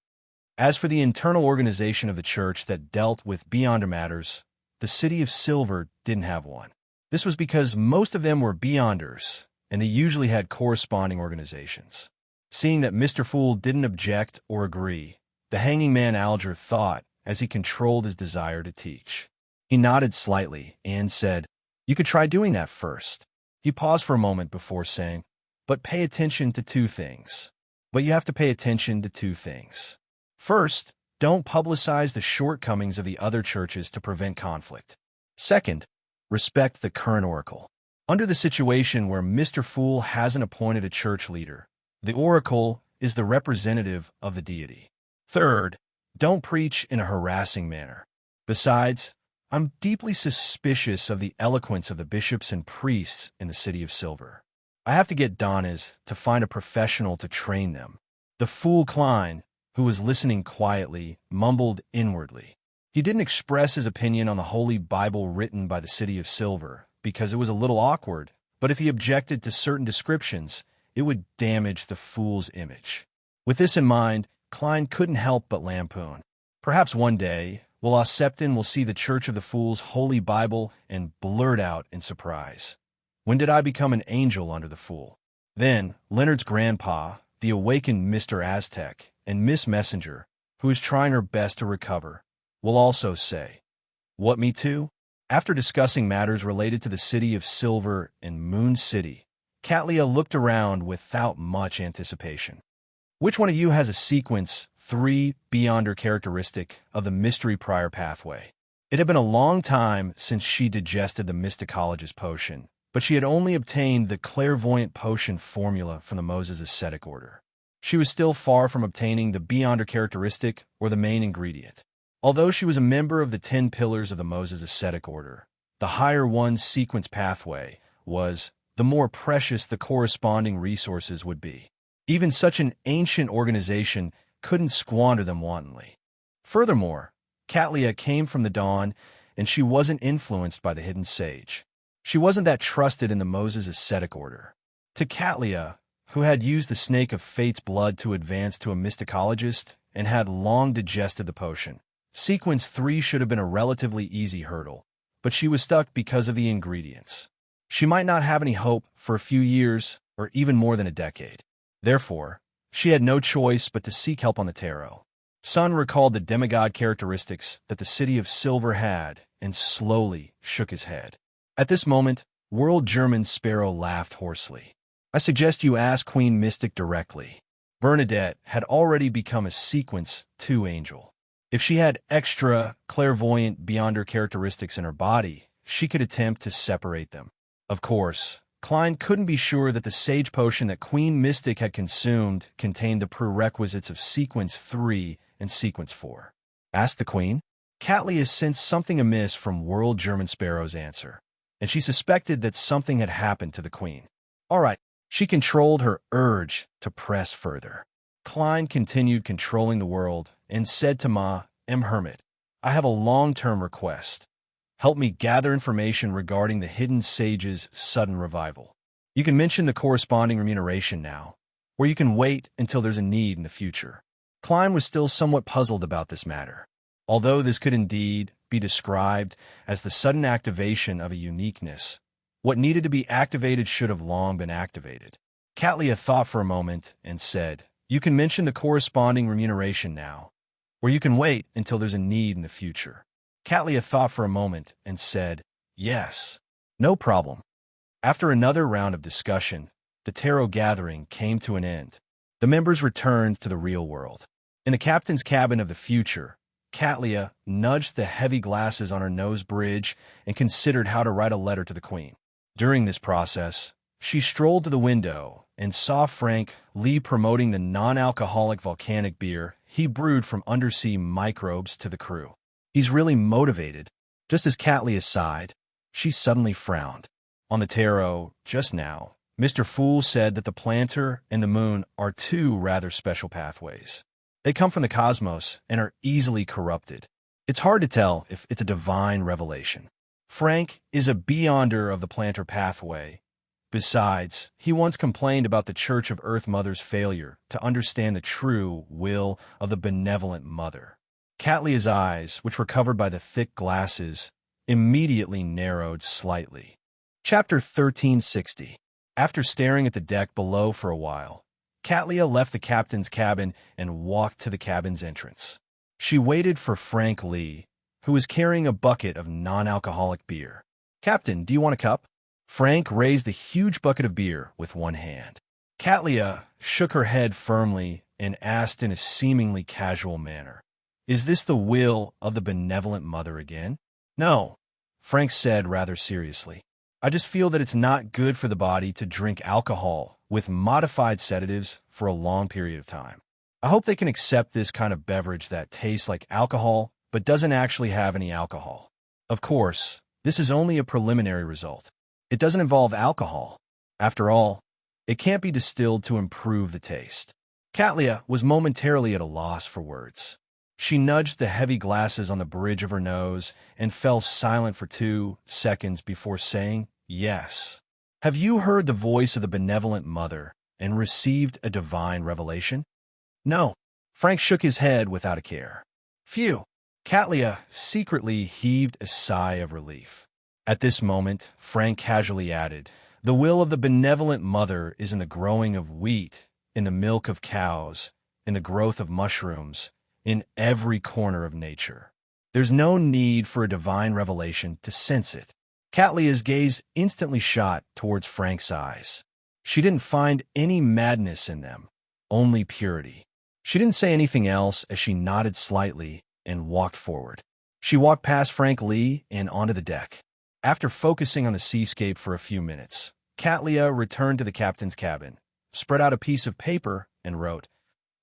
As for the internal organization of the church that dealt with Beyonder matters, the City of Silver didn't have one. This was because most of them were Beyonders, and they usually had corresponding organizations. Seeing that Mr. Fool didn't object or agree, the hanging man Alger thought as he controlled his desire to teach. He nodded slightly and said, You could try doing that first. He paused for a moment before saying, but pay attention to two things. But you have to pay attention to two things. First, don't publicize the shortcomings of the other churches to prevent conflict. Second, respect the current oracle. Under the situation where Mr. Fool hasn't appointed a church leader, the oracle is the representative of the deity. Third, don't preach in a harassing manner. Besides, I'm deeply suspicious of the eloquence of the bishops and priests in the City of Silver. I have to get Donnas to find a professional to train them. The fool Klein, who was listening quietly, mumbled inwardly. He didn't express his opinion on the Holy Bible written by the City of Silver because it was a little awkward, but if he objected to certain descriptions, it would damage the fool's image. With this in mind, Klein couldn't help but lampoon. Perhaps one day, Wallace Septon will see the Church of the Fool's Holy Bible and blurt out in surprise, "When did I become an angel under the fool?" Then, Leonard's grandpa, the awakened Mr. Aztec, and Miss Messenger, who is trying her best to recover, will also say, "What, me too?" After discussing matters related to the City of Silver and Moon City, Catlia looked around without much anticipation. Which one of you has a sequence 3 beyonder characteristic of the mystery prior pathway? It had been a long time since she digested the mysticologist potion, but she had only obtained the clairvoyant potion formula from the Moses ascetic order. She was still far from obtaining the beyonder characteristic or the main ingredient. Although she was a member of the 10 pillars of the Moses ascetic order, the higher one sequence pathway was, the more precious the corresponding resources would be. Even such an ancient organization couldn't squander them wantonly. Furthermore, Catlia came from the dawn, and she wasn't influenced by the hidden sage. She wasn't that trusted in the Moses ascetic order. To Catlia, who had used the snake of fate's blood to advance to a mysticologist and had long digested the potion, sequence 3 should have been a relatively easy hurdle, but she was stuck because of the ingredients. She might not have any hope for a few years or even more than a decade. Therefore, she had no choice but to seek help on the tarot. Sun recalled the demigod characteristics that the City of Silver had and slowly shook his head. At this moment, World German Sparrow laughed hoarsely. "I suggest you ask Queen Mystic directly." Bernadette had already become a sequence 2 angel. If she had extra clairvoyant beyonder characteristics in her body, she could attempt to separate them. Of course, Klein couldn't be sure that the sage potion that Queen Mystic had consumed contained the prerequisites of sequence 3 and sequence 4. Ask the Queen? Catlia sensed something amiss from World German Sparrow's answer, and she suspected that something had happened to the Queen. All right, she controlled her urge to press further. Klein continued controlling the world and said to Ma, Hermit, "I have a long-term request. Help me gather information regarding the hidden sage's sudden revival. You can mention the corresponding remuneration now, or you can wait until there's a need in the future." Klein was still somewhat puzzled about this matter. Although this could indeed be described as the sudden activation of a uniqueness, what needed to be activated should have long been activated. Catlia thought for a moment and said, "You can mention the corresponding remuneration now, or you can wait until there's a need in the future." Catlia thought for a moment and said, "Yes, no problem." After another round of discussion, the tarot gathering came to an end. The members returned to the real world. In the captain's cabin of the future, Catlia nudged the heavy glasses on her nose bridge and considered how to write a letter to the Queen. During this process, she strolled to the window and saw Frank Lee promoting the non-alcoholic volcanic beer he brewed from undersea microbes to the crew. He's really motivated. Just as Catlia sighed, she suddenly frowned. On the tarot, just now, Mr. Fool said that the planter and the moon are 2 rather special pathways. They come from the cosmos and are easily corrupted. It's hard to tell if it's a divine revelation. Frank is a beyonder of the planter pathway. Besides, he once complained about the Church of Earth Mother's failure to understand the true will of the benevolent mother. Catlia's eyes, which were covered by the thick glasses, immediately narrowed slightly. Chapter 1360. After staring at the deck below for a while, Catlia left the captain's cabin and walked to the cabin's entrance. She waited for Frank Lee, who was carrying a bucket of non-alcoholic beer. Captain, do you want a cup? Frank raised a huge bucket of beer with one hand. Catlia shook her head firmly and asked in a seemingly casual manner, "Is this the will of the benevolent mother again?" "No," Frank said rather seriously. "I just feel that it's not good for the body to drink alcohol with modified sedatives for a long period of time. I hope they can accept this kind of beverage that tastes like alcohol but doesn't actually have any alcohol. Of course, this is only a preliminary result. It doesn't involve alcohol. After all, it can't be distilled to improve the taste." Catlia was momentarily at a loss for words. She nudged the heavy glasses on the bridge of her nose and fell silent for 2 seconds before saying, "Yes. Have you heard the voice of the benevolent mother and received a divine revelation?" "No." Frank shook his head without a care. "Phew." Catlia secretly heaved a sigh of relief. At this moment, Frank casually added, "The will of the benevolent mother is in the growing of wheat, in the milk of cows, in the growth of mushrooms, in every corner of nature. There's no need for a divine revelation to sense it." Catlia's gaze instantly shot towards Frank's eyes. She didn't find any madness in them, only purity. She didn't say anything else as she nodded slightly and walked forward. She walked past Frank Lee and onto the deck. After focusing on the seascape for a few minutes, Catlia returned to the captain's cabin, spread out a piece of paper, and wrote,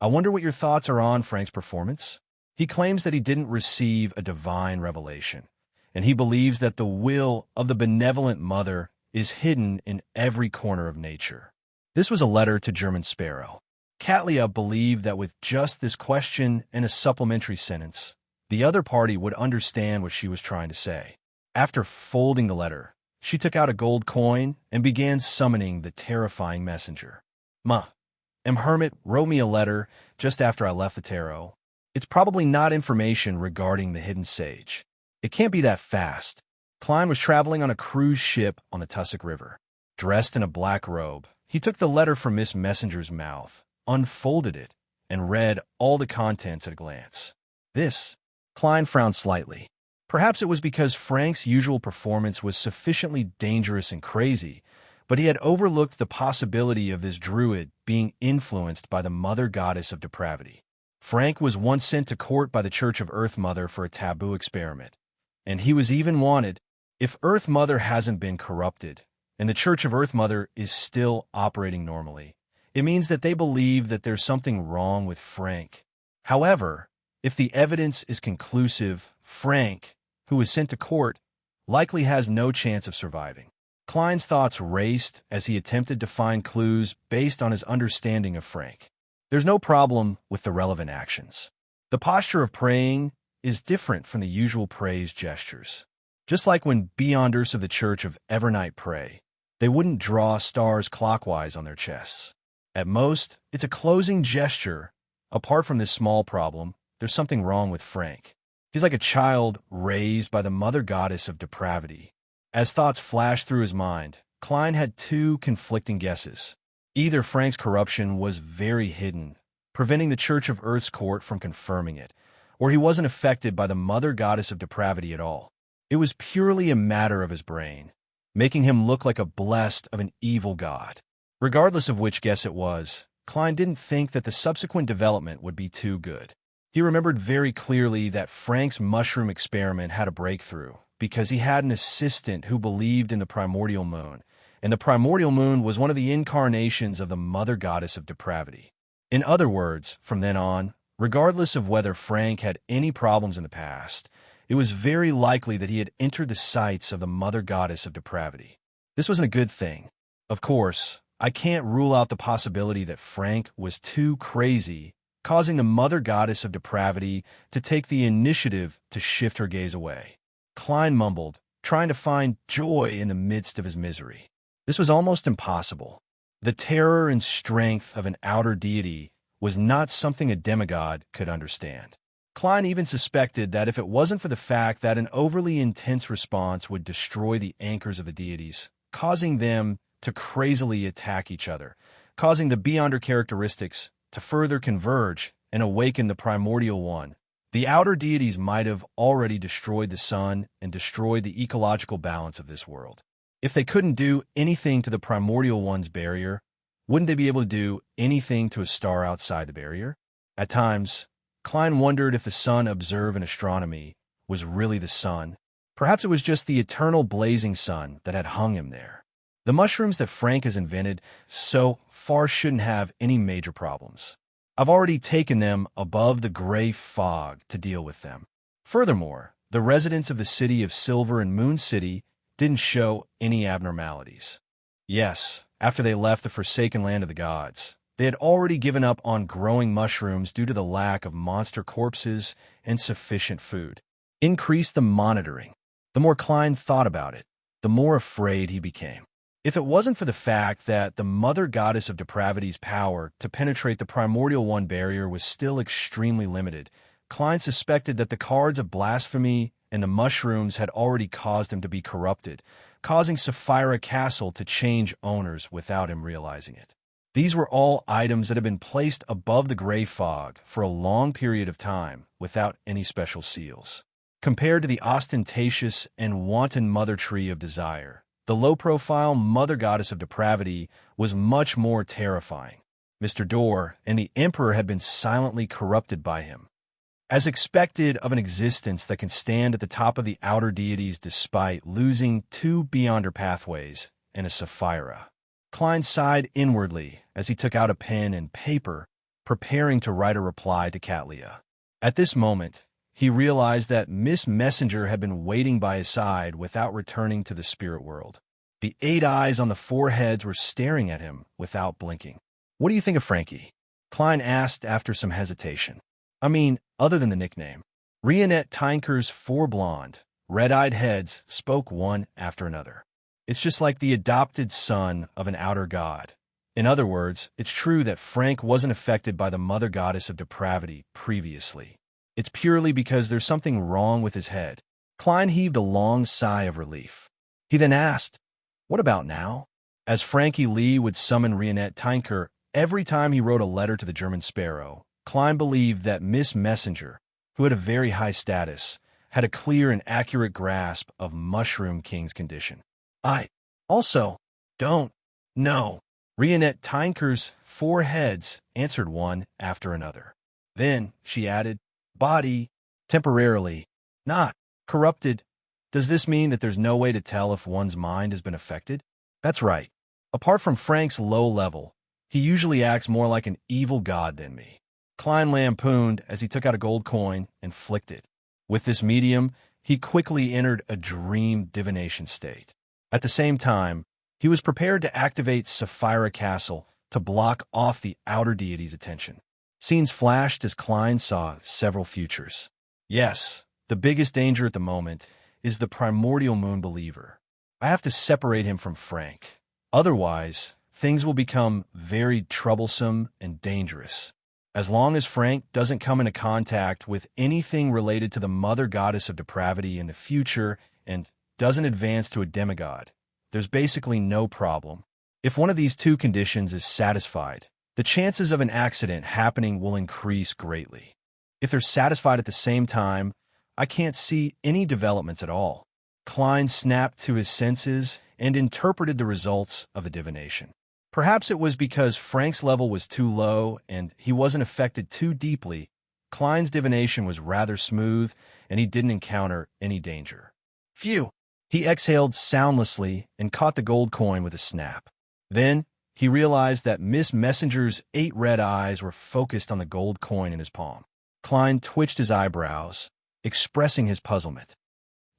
"I wonder what your thoughts are on Frank's performance? He claims that he didn't receive a divine revelation, and he believes that the will of the benevolent mother is hidden in every corner of nature." This was a letter to German Sparrow. Catlia believed that with just this question and a supplementary sentence, the other party would understand what she was trying to say. After folding the letter, she took out a gold coin and began summoning the terrifying messenger. Hermit wrote me a letter just after I left the tarot. It's probably not information regarding the hidden sage. It can't be that fast. Klein was traveling on a cruise ship on the Tussock River. Dressed in a black robe, he took the letter from Miss Messenger's mouth, unfolded it, and read all the contents at a glance. This, Klein frowned slightly. Perhaps it was because Frank's usual performance was sufficiently dangerous and crazy, but he had overlooked the possibility of this druid being influenced by the mother goddess of depravity. Frank was once sent to court by the Church of Earth Mother for a taboo experiment, and he was even wanted. If Earth Mother hasn't been corrupted, and the Church of Earth Mother is still operating normally, it means that they believe that there's something wrong with Frank. However, if the evidence is conclusive, Frank, who was sent to court, likely has no chance of surviving. Klein's thoughts raced as he attempted to find clues based on his understanding of Frank. There's no problem with the relevant actions. The posture of praying is different from the usual praise gestures. Just like when Beyonders of the Church of Evernight pray, they wouldn't draw stars clockwise on their chests. At most, it's a closing gesture. Apart from this small problem, there's something wrong with Frank. He's like a child raised by the mother goddess of depravity. As thoughts flashed through his mind, Klein had 2 conflicting guesses. Either Frank's corruption was very hidden, preventing the Church of Earth's court from confirming it, or he wasn't affected by the mother goddess of depravity at all. It was purely a matter of his brain, making him look like a blessed of an evil god. Regardless of which guess it was, Klein didn't think that the subsequent development would be too good. He remembered very clearly that Frank's mushroom experiment had a breakthrough because he had an assistant who believed in the primordial moon, and the primordial moon was one of the incarnations of the mother goddess of depravity. In other words, from then on, regardless of whether Frank had any problems in the past, it was very likely that he had entered the sights of the mother goddess of depravity. This wasn't a good thing. Of course, I can't rule out the possibility that Frank was too crazy, causing the mother goddess of depravity to take the initiative to shift her gaze away. Klein mumbled, trying to find joy in the midst of his misery. This was almost impossible. The terror and strength of an outer deity was not something a demigod could understand. Klein even suspected that if it wasn't for the fact that an overly intense response would destroy the anchors of the deities, causing them to crazily attack each other, causing the Beyonder characteristics to further converge and awaken the primordial one, The outer deities might have already destroyed the sun and destroyed the ecological balance of this world. If they couldn't do anything to the primordial one's barrier, wouldn't they be able to do anything to a star outside the barrier? At times, Klein wondered if the sun observed in astronomy was really the sun. Perhaps it was just the eternal blazing sun that had hung him there. The mushrooms that Frank has invented so far shouldn't have any major problems. I've already taken them above the gray fog to deal with them. Furthermore, the residents of the city of Silver and Moon City didn't show any abnormalities. Yes, after they left the forsaken land of the gods, they had already given up on growing mushrooms due to the lack of monster corpses and sufficient food. Increase the monitoring. The more Klein thought about it, the more afraid he became. If it wasn't for the fact that the mother goddess of depravity's power to penetrate the primordial one barrier was still extremely limited, Klein suspected that the cards of blasphemy and the mushrooms had already caused him to be corrupted, causing Sapphira Castle to change owners without him realizing it. These were all items that had been placed above the gray fog for a long period of time without any special seals. Compared to the ostentatious and wanton mother tree of desire, the low-profile mother goddess of depravity was much more terrifying. Mr. Dorr and the Emperor had been silently corrupted by him. As expected of an existence that can stand at the top of the outer deities despite losing 2 Beyonder pathways and a Sapphira, Klein sighed inwardly as he took out a pen and paper, preparing to write a reply to Catlia. At this moment, he realized that Miss Messenger had been waiting by his side without returning to the spirit world. The 8 eyes on the 4 heads were staring at him without blinking. "What do you think of Frankie?" Klein asked after some hesitation. "I mean, other than the nickname." Rionette Tinker's 4 blonde, red-eyed heads spoke one after another. "It's just like the adopted son of an outer god. In other words, it's true that Frank wasn't affected by the mother goddess of depravity previously. It's purely because there's something wrong with his head." Klein heaved a long sigh of relief. He then asked, "What about now?" As Frankie Lee would summon Rionette Tinker every time he wrote a letter to the German Sparrow, Klein believed that Miss Messenger, who had a very high status, had a clear and accurate grasp of Mushroom King's condition. "I also don't know." Rionette Tinker's 4 heads answered one after another. Then she added, "Body, temporarily, not corrupted. Does this mean that there's no way to tell if one's mind has been affected?" "That's right. Apart from Frank's low level, he usually acts more like an evil god than me." Klein lampooned as he took out a gold coin and flicked it. With this medium, he quickly entered a dream divination state. At the same time, he was prepared to activate Sapphira Castle to block off the outer deity's attention. Scenes flashed as Klein saw several futures. Yes, the biggest danger at the moment is the primordial moon believer. I have to separate him from Frank. Otherwise, things will become very troublesome and dangerous. As long as Frank doesn't come into contact with anything related to the mother goddess of depravity in the future and doesn't advance to a demigod, there's basically no problem. If one of these 2 conditions is satisfied, the chances of an accident happening will increase greatly. If they're satisfied at the same time, I can't see any developments at all. Klein snapped to his senses and interpreted the results of the divination. Perhaps it was because Frank's level was too low and he wasn't affected too deeply. Klein's divination was rather smooth and he didn't encounter any danger. Phew! He exhaled soundlessly and caught the gold coin with a snap. Then, he realized that Miss Messenger's 8 red eyes were focused on the gold coin in his palm. Klein twitched his eyebrows, expressing his puzzlement.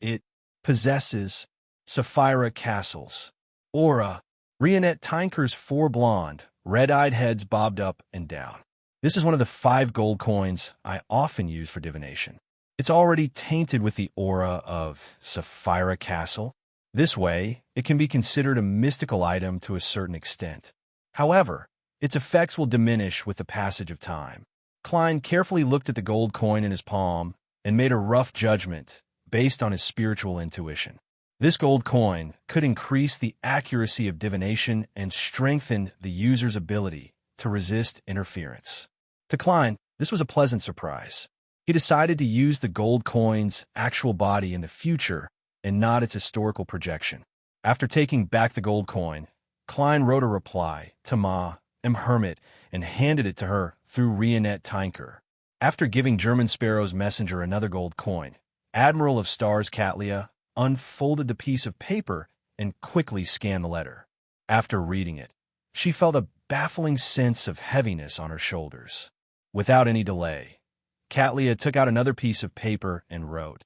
"It possesses Sapphira Castle's aura." Rionette Tinker's 4 blonde, red-eyed heads bobbed up and down. "This is one of the 5 gold coins I often use for divination. It's already tainted with the aura of Sapphira Castle. This way, it can be considered a mystical item to a certain extent. However, its effects will diminish with the passage of time." Klein carefully looked at the gold coin in his palm and made a rough judgment based on his spiritual intuition. This gold coin could increase the accuracy of divination and strengthen the user's ability to resist interference. To Klein, this was a pleasant surprise. He decided to use the gold coin's actual body in the future and not its historical projection. After taking back the gold coin, Klein wrote a reply to Ma, Hermit, and handed it to her through Rionette Tinker. After giving German Sparrow's messenger another gold coin, Admiral of Stars Catlia unfolded the piece of paper and quickly scanned the letter. After reading it, she felt a baffling sense of heaviness on her shoulders. Without any delay, Catlia took out another piece of paper and wrote,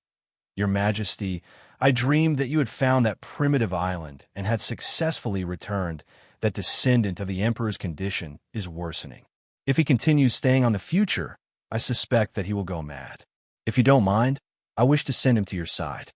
"Your Majesty, I dreamed that you had found that primitive island and had successfully returned. That descendant of the Emperor's condition is worsening. If he continues staying on the future, I suspect that he will go mad. If you don't mind, I wish to send him to your side."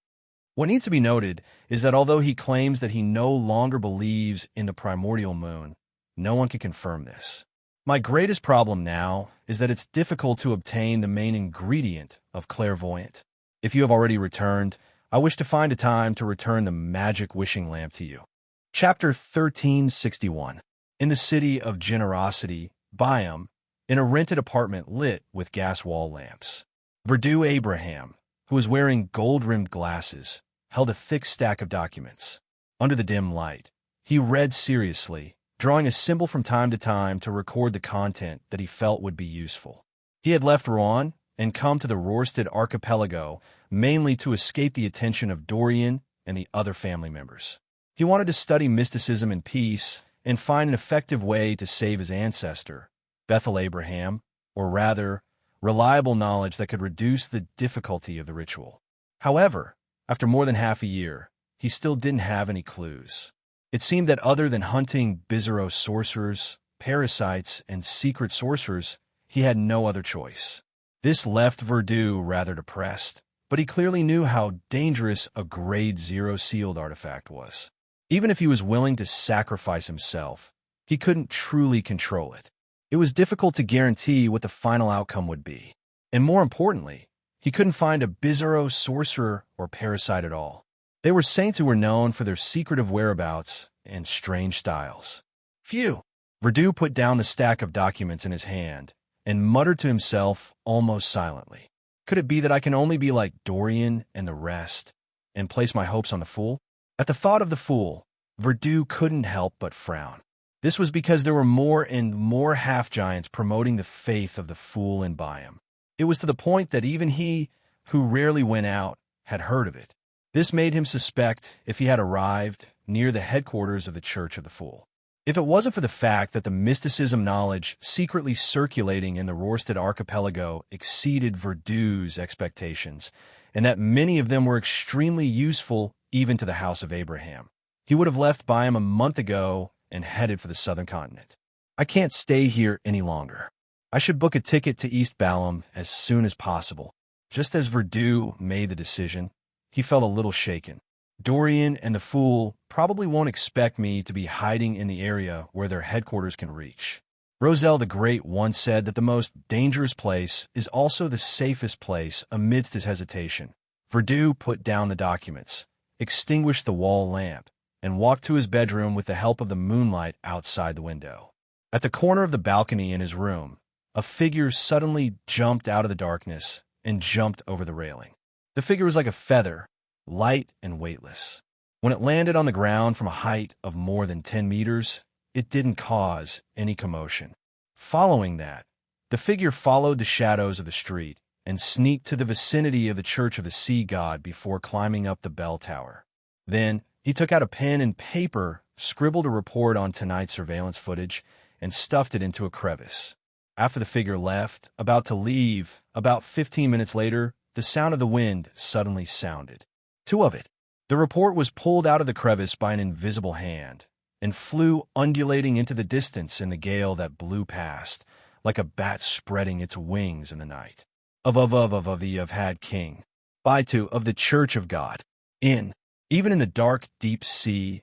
What needs to be noted is that although he claims that he no longer believes in the primordial moon, no one can confirm this. My greatest problem now is that it's difficult to obtain the main ingredient of clairvoyant. If you have already returned, I wish to find a time to return the magic wishing lamp to you. Chapter 1361. In the city of Generosity, Byam, in a rented apartment lit with gas wall lamps, Verdu Abraham, who was wearing gold-rimmed glasses, held a thick stack of documents. Under the dim light, he read seriously, drawing a symbol from time to time to record the content that he felt would be useful. He had left Rouen and come to the Rörsted archipelago mainly to escape the attention of Dorian and the other family members. He wanted to study mysticism in peace and find an effective way to save his ancestor, Bethel Abraham, or rather, reliable knowledge that could reduce the difficulty of the ritual. However, after more than half a year, he still didn't have any clues. It seemed that other than hunting bizarro sorcerers, parasites, and secret sorcerers, he had no other choice. This left Verdu rather depressed, but he clearly knew how dangerous a Grade 0 sealed artifact was. Even if he was willing to sacrifice himself, he couldn't truly control it. It was difficult to guarantee what the final outcome would be. And more importantly, he couldn't find a bizarro sorcerer or parasite at all. They were saints who were known for their secretive whereabouts and strange styles. Phew! Verdu put down the stack of documents in his hand and muttered to himself almost silently. Could it be that I can only be like Dorian and the rest and place my hopes on the fool? At the thought of the fool, Verdu couldn't help but frown. This was because there were more and more half-giants promoting the faith of the fool in Byam. It was to the point that even he, who rarely went out, had heard of it. This made him suspect if he had arrived near the headquarters of the Church of the Fool. If it wasn't for the fact that the mysticism knowledge secretly circulating in the Rörsted archipelago exceeded Verdu's expectations, and that many of them were extremely useful even to the House of Abraham, he would have left Byam a month ago and headed for the southern continent. I can't stay here any longer. I should book a ticket to East Balam as soon as possible. Just as Verdu made the decision, he felt a little shaken. Dorian and the Fool probably won't expect me to be hiding in the area where their headquarters can reach. Roselle the Great once said that the most dangerous place is also the safest place amidst his hesitation. Verdu put down the documents, extinguished the wall lamp, and walked to his bedroom with the help of the moonlight outside the window. At the corner of the balcony in his room, a figure suddenly jumped out of the darkness and jumped over the railing. The figure was like a feather, light and weightless. When it landed on the ground from a height of more than 10 meters, it didn't cause any commotion. Following that, the figure followed the shadows of the street and sneaked to the vicinity of the Church of the Sea God before climbing up the bell tower. Then, he took out a pen and paper, scribbled a report on tonight's surveillance footage, and stuffed it into a crevice. After the figure left, about to leave, about 15 minutes later, the sound of the wind suddenly sounded. Two of it. The report was pulled out of the crevice by an invisible hand and flew undulating into the distance in the gale that blew past, like a bat spreading its wings in the night. Of the Had King. By to of the Church of God. Even in the dark, deep sea,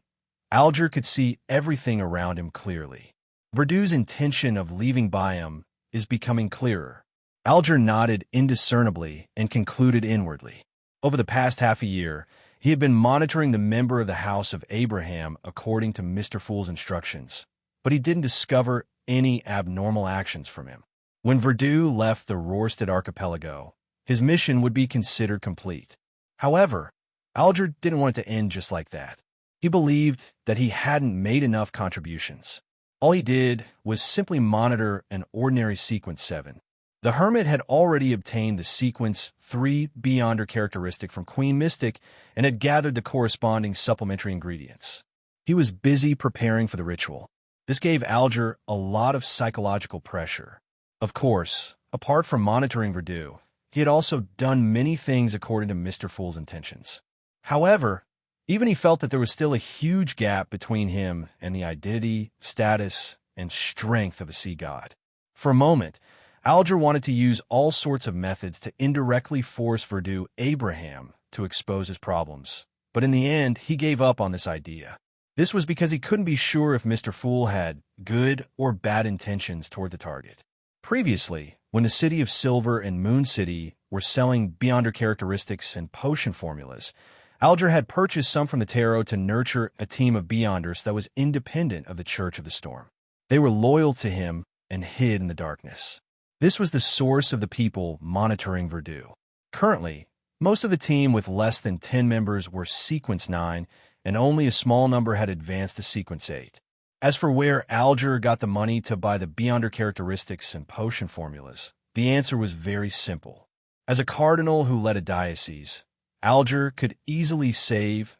Alger could see everything around him clearly. Verdu's intention of leaving Byam is becoming clearer. Alger nodded indiscernibly and concluded inwardly. Over the past half a year, he had been monitoring the member of the House of Abraham according to Mr. Fool's instructions, but he didn't discover any abnormal actions from him. When Verdu left the Rörsted archipelago, his mission would be considered complete. However, Alger didn't want it to end just like that. He believed that he hadn't made enough contributions. All he did was simply monitor an ordinary sequence 7. The hermit had already obtained the sequence 3 Beyonder characteristic from Queen Mystic and had gathered the corresponding supplementary ingredients. He was busy preparing for the ritual. This gave Alger a lot of psychological pressure. Of course, apart from monitoring Verdure, he had also done many things according to Mr. Fool's intentions. However, even he felt that there was still a huge gap between him and the identity, status, and strength of a sea god. For a moment, Alger wanted to use all sorts of methods to indirectly force Verdure Abraham to expose his problems, but in the end, he gave up on this idea. This was because he couldn't be sure if Mr. Fool had good or bad intentions toward the target. Previously, when the City of Silver and Moon City were selling Beyonder characteristics and potion formulas, Alger had purchased some from the tarot to nurture a team of Beyonders that was independent of the Church of the Storm. They were loyal to him and hid in the darkness. This was the source of the people monitoring Verdure. Currently, most of the team with less than 10 members were Sequence 9, and only a small number had advanced to Sequence 8. As for where Alger got the money to buy the Beyonder characteristics and potion formulas, the answer was very simple. As a cardinal who led a diocese, Alger could easily save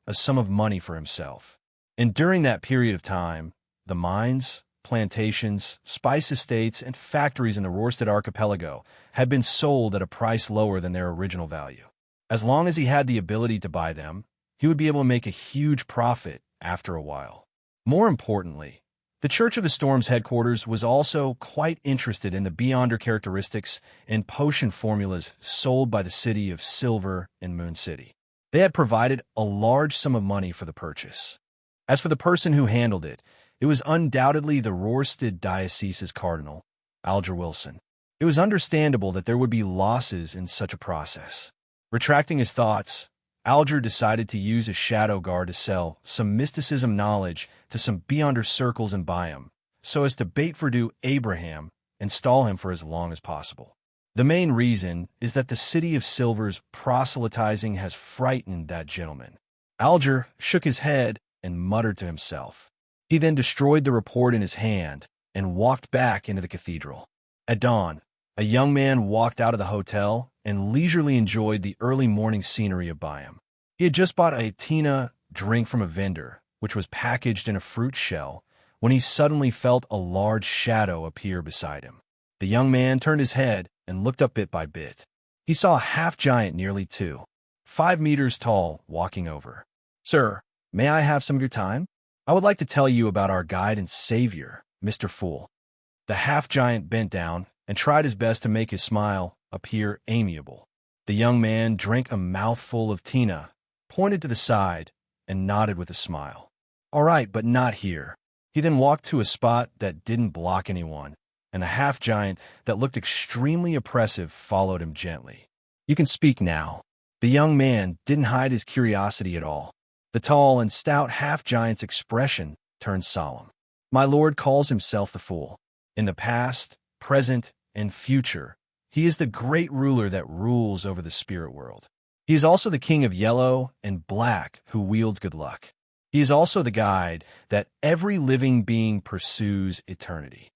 a sum of money for himself. And during that period of time, the mines, plantations, spice estates, and factories in the Rorstad archipelago had been sold at a price lower than their original value. As long as he had the ability to buy them, he would be able to make a huge profit after a while. More importantly, the Church of the Storm's headquarters was also quite interested in the Beyonder characteristics and potion formulas sold by the City of Silver and Moon City. They had provided a large sum of money for the purchase. As for the person who handled it, it was undoubtedly the Rorstad Diocese's cardinal, Alger Wilson. It was understandable that there would be losses in such a process. Retracting his thoughts, Alger decided to use a shadow guard to sell some mysticism knowledge to some Beyonder circles in Biome, so as to bait Verdure Abraham and stall him for as long as possible. The main reason is that the City of Silver's proselytizing has frightened that gentleman. Alger shook his head and muttered to himself. He then destroyed the report in his hand and walked back into the cathedral. At dawn, a young man walked out of the hotel and leisurely enjoyed the early morning scenery of Biome. He had just bought a Tina drink from a vendor, which was packaged in a fruit shell, when he suddenly felt a large shadow appear beside him. The young man turned his head and looked up bit by bit. He saw a half-giant nearly 5 meters tall walking over. "Sir, may I have some of your time? I would like to tell you about our guide and savior, Mr. Fool." The half-giant bent down and tried his best to make his smile appear amiable. The young man drank a mouthful of Tina, pointed to the side, and nodded with a smile. "All right, but not here." He then walked to a spot that didn't block anyone, and the half-giant that looked extremely oppressive followed him gently. "You can speak now." The young man didn't hide his curiosity at all. The tall and stout half-giant's expression turned solemn. "My lord calls himself the Fool. In the past, present, and future, he is the great ruler that rules over the spirit world. He is also the king of yellow and black who wields good luck. He is also the guide that every living being pursues eternity.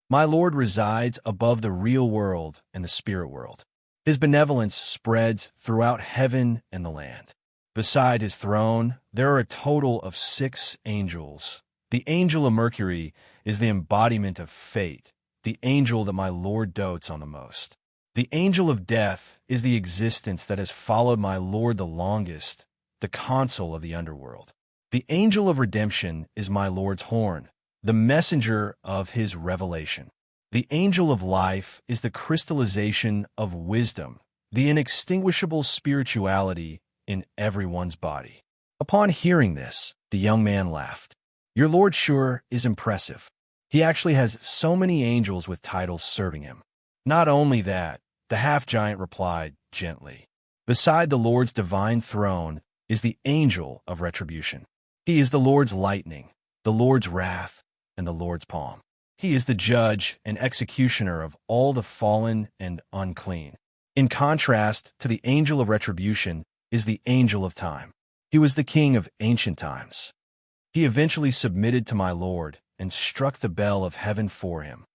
My lord resides above the real world and the spirit world. His benevolence spreads throughout heaven and the land. Beside his throne, there are a total of 6 angels. The angel of Mercury is the embodiment of fate, the angel that my lord dotes on the most. The angel of death is the existence that has followed my lord the longest, the consul of the underworld. The angel of redemption is my lord's horn, the messenger of his revelation. The angel of life is the crystallization of wisdom, the inextinguishable spirituality in everyone's body. Upon hearing this, the young man laughed. Your lord sure is impressive. He actually has so many angels with titles serving him. Not only that, the half-giant replied gently. Beside the Lord's divine throne is the angel of retribution. He is the Lord's lightning, the Lord's wrath, and the Lord's palm. He is the judge and executioner of all the fallen and unclean. In contrast to the angel of retribution is the angel of time. He was the king of ancient times. He eventually submitted to my lord and struck the bell of heaven for him.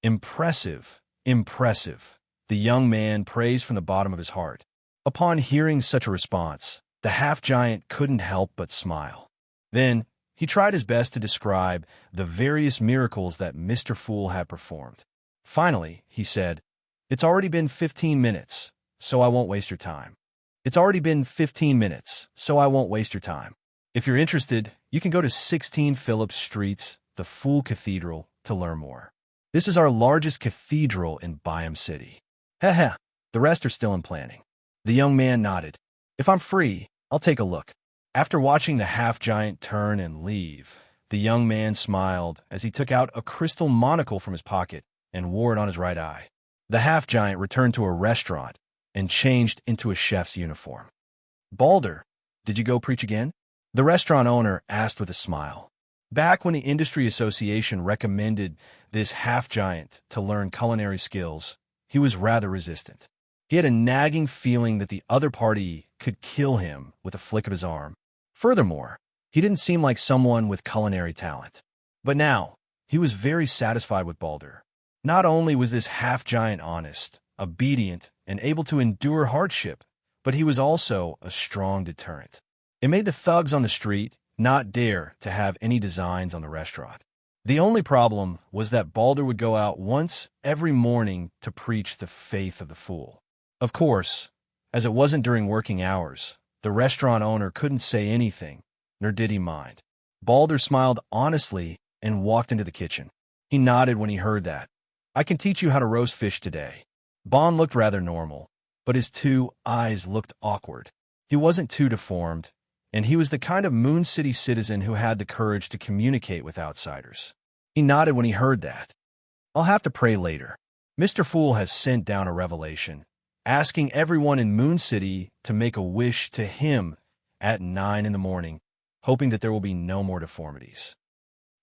Impressive, impressive, the young man praised from the bottom of his heart. Upon hearing such a response, the half-giant couldn't help but smile. Then, he tried his best to describe the various miracles that Mr. Fool had performed. Finally, he said, "It's already been 15 minutes, so I won't waste your time. It's already been 15 minutes, so I won't waste your time. If you're interested, you can go to 16 Phillips Street's The Fool Cathedral to learn more. This is our largest cathedral in Byam City." Heh, the rest are still in planning. The young man nodded. "If I'm free, I'll take a look." After watching the half-giant turn and leave, the young man smiled as he took out a crystal monocle from his pocket and wore it on his right eye. The half-giant returned to a restaurant and changed into a chef's uniform. "Balder, did you go preach again?" the restaurant owner asked with a smile. Back when the Industry Association recommended this half-giant to learn culinary skills, he was rather resistant. He had a nagging feeling that the other party could kill him with a flick of his arm. Furthermore, he didn't seem like someone with culinary talent. But now, he was very satisfied with Balder. Not only was this half-giant honest, obedient, and able to endure hardship, but he was also a strong deterrent. It made the thugs on the street not dare to have any designs on the restaurant. The only problem was that Balder would go out once every morning to preach the faith of the fool. Of course, as it wasn't during working hours, the restaurant owner couldn't say anything, nor did he mind. Balder smiled honestly and walked into the kitchen. He nodded when he heard that. "I can teach you how to roast fish today." Bon looked rather normal, but his two eyes looked awkward. He wasn't too deformed, and he was the kind of Moon City citizen who had the courage to communicate with outsiders. He nodded when he heard that. "I'll have to pray later. Mr. Fool has sent down a revelation, asking everyone in Moon City to make a wish to him at 9 in the morning, hoping that there will be no more deformities."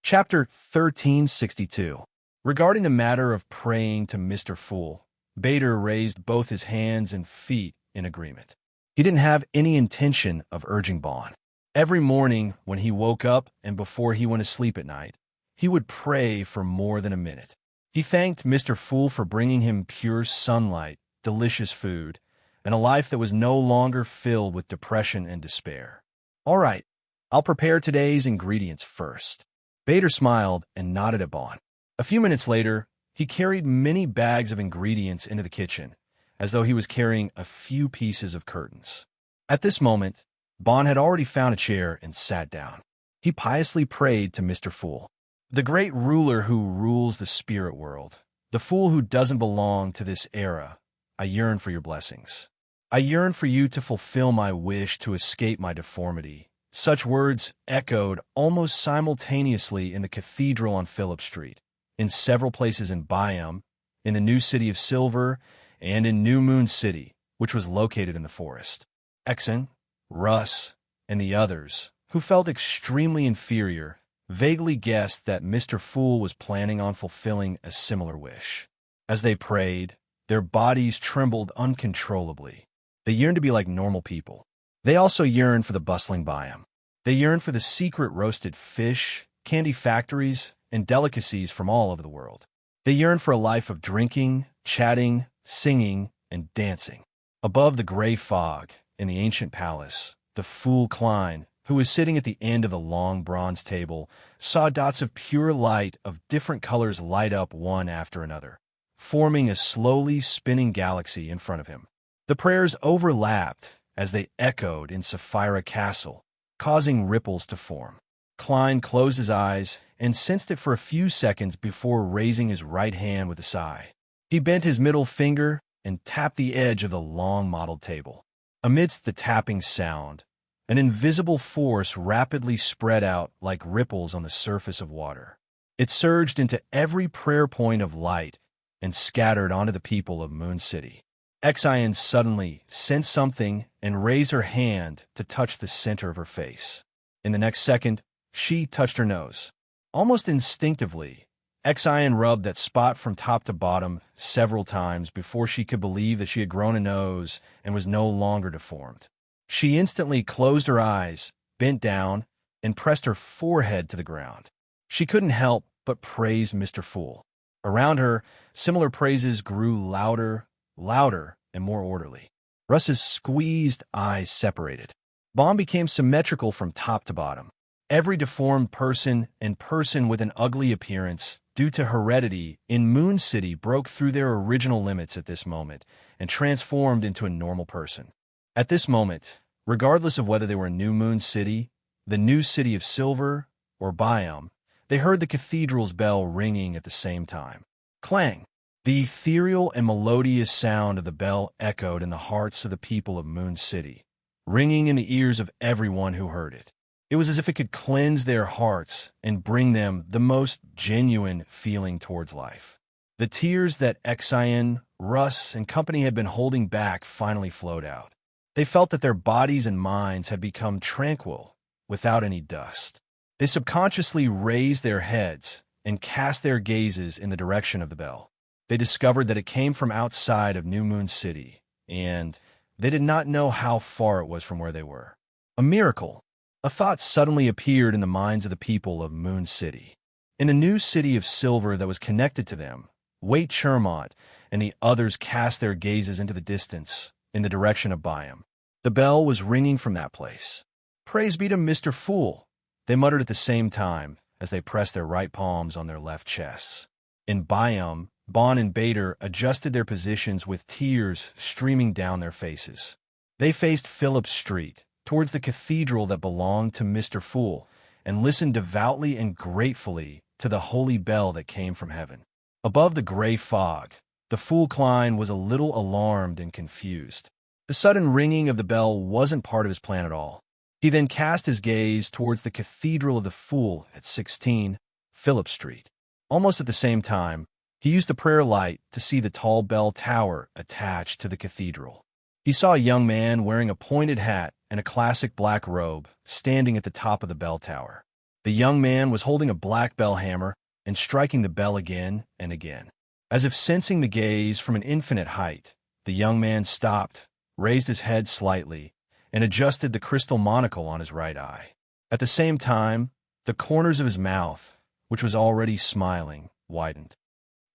Chapter 1362. Regarding the matter of praying to Mr. Fool, Bader raised both his hands and feet in agreement. He didn't have any intention of urging Bon. Every morning when he woke up and before he went to sleep at night, he would pray for more than a minute. He thanked Mr. Fool for bringing him pure sunlight, delicious food, and a life that was no longer filled with depression and despair. "All right, I'll prepare today's ingredients first." Bader smiled and nodded at Bon. A few minutes later, he carried many bags of ingredients into the kitchen, as though he was carrying a few pieces of curtains. At this moment, Bon had already found a chair and sat down. He piously prayed to Mr. Fool, "The great ruler who rules the spirit world, the fool who doesn't belong to this era, I yearn for your blessings. I yearn for you to fulfill my wish to escape my deformity." Such words echoed almost simultaneously in the cathedral on Phillip Street, in several places in Byam, in the new city of Silver, and in New Moon City, which was located in the forest. Exon, Russ, and the others, who felt extremely inferior, vaguely guessed that Mr. Fool was planning on fulfilling a similar wish. As they prayed, their bodies trembled uncontrollably. They yearned to be like normal people. They also yearned for the bustling Byam. They yearned for the secret roasted fish, candy factories, and delicacies from all over the world. They yearned for a life of drinking, chatting, singing, and dancing. Above the gray fog, in the ancient palace, the fool Klein, who was sitting at the end of the long bronze table, saw dots of pure light of different colors light up one after another, forming a slowly spinning galaxy in front of him. The prayers overlapped as they echoed in Sapphira Castle, causing ripples to form. Klein closed his eyes and sensed it for a few seconds before raising his right hand with a sigh. He bent his middle finger and tapped the edge of the long mottled table. Amidst the tapping sound, an invisible force rapidly spread out like ripples on the surface of water. It surged into every prayer point of light and scattered onto the people of Moon City. Xian suddenly sensed something and raised her hand to touch the center of her face. In the next second, she touched her nose. Almost instinctively, Exine rubbed that spot from top to bottom several times before she could believe that she had grown a nose and was no longer deformed. She instantly closed her eyes, bent down, and pressed her forehead to the ground. She couldn't help but praise Mr. Fool. Around her, similar praises grew louder, and more orderly. Russ's squeezed eyes separated. Baum became symmetrical from top to bottom. Every deformed person and person with an ugly appearance due to heredity in Moon City broke through their original limits at this moment and transformed into a normal person. At this moment, regardless of whether they were in New Moon City, the new city of Silver, or Biome, they heard the cathedral's bell ringing at the same time. Clang! The ethereal and melodious sound of the bell echoed in the hearts of the people of Moon City, ringing in the ears of everyone who heard it. It was as if it could cleanse their hearts and bring them the most genuine feeling towards life. The tears that Exine, Russ, and company had been holding back finally flowed out. They felt that their bodies and minds had become tranquil, without any dust. They subconsciously raised their heads and cast their gazes in the direction of the bell. They discovered that it came from outside of New Moon City, and they did not know how far it was from where they were. A miracle! A thought suddenly appeared in the minds of the people of Moon City. In a new city of Silver that was connected to them, Wait Chermont and the others cast their gazes into the distance, in the direction of Biome. The bell was ringing from that place. Praise be to Mr. Fool, they muttered at the same time as they pressed their right palms on their left chests. In Biome, Bon and Bader adjusted their positions with tears streaming down their faces. They faced Phillips Street, towards the cathedral that belonged to Mr. Fool, and listened devoutly and gratefully to the holy bell that came from heaven. Above the gray fog, the Fool Klein was a little alarmed and confused. The sudden ringing of the bell wasn't part of his plan at all. He then cast his gaze towards the Cathedral of the Fool at 16 Phillips Street. Almost at the same time, he used the prayer light to see the tall bell tower attached to the cathedral. He saw a young man wearing a pointed hat and a classic black robe standing at the top of the bell tower. The young man was holding a black bell hammer and striking the bell again and again. As if sensing the gaze from an infinite height, the young man stopped, raised his head slightly, and adjusted the crystal monocle on his right eye. At the same time, the corners of his mouth, which was already smiling, widened.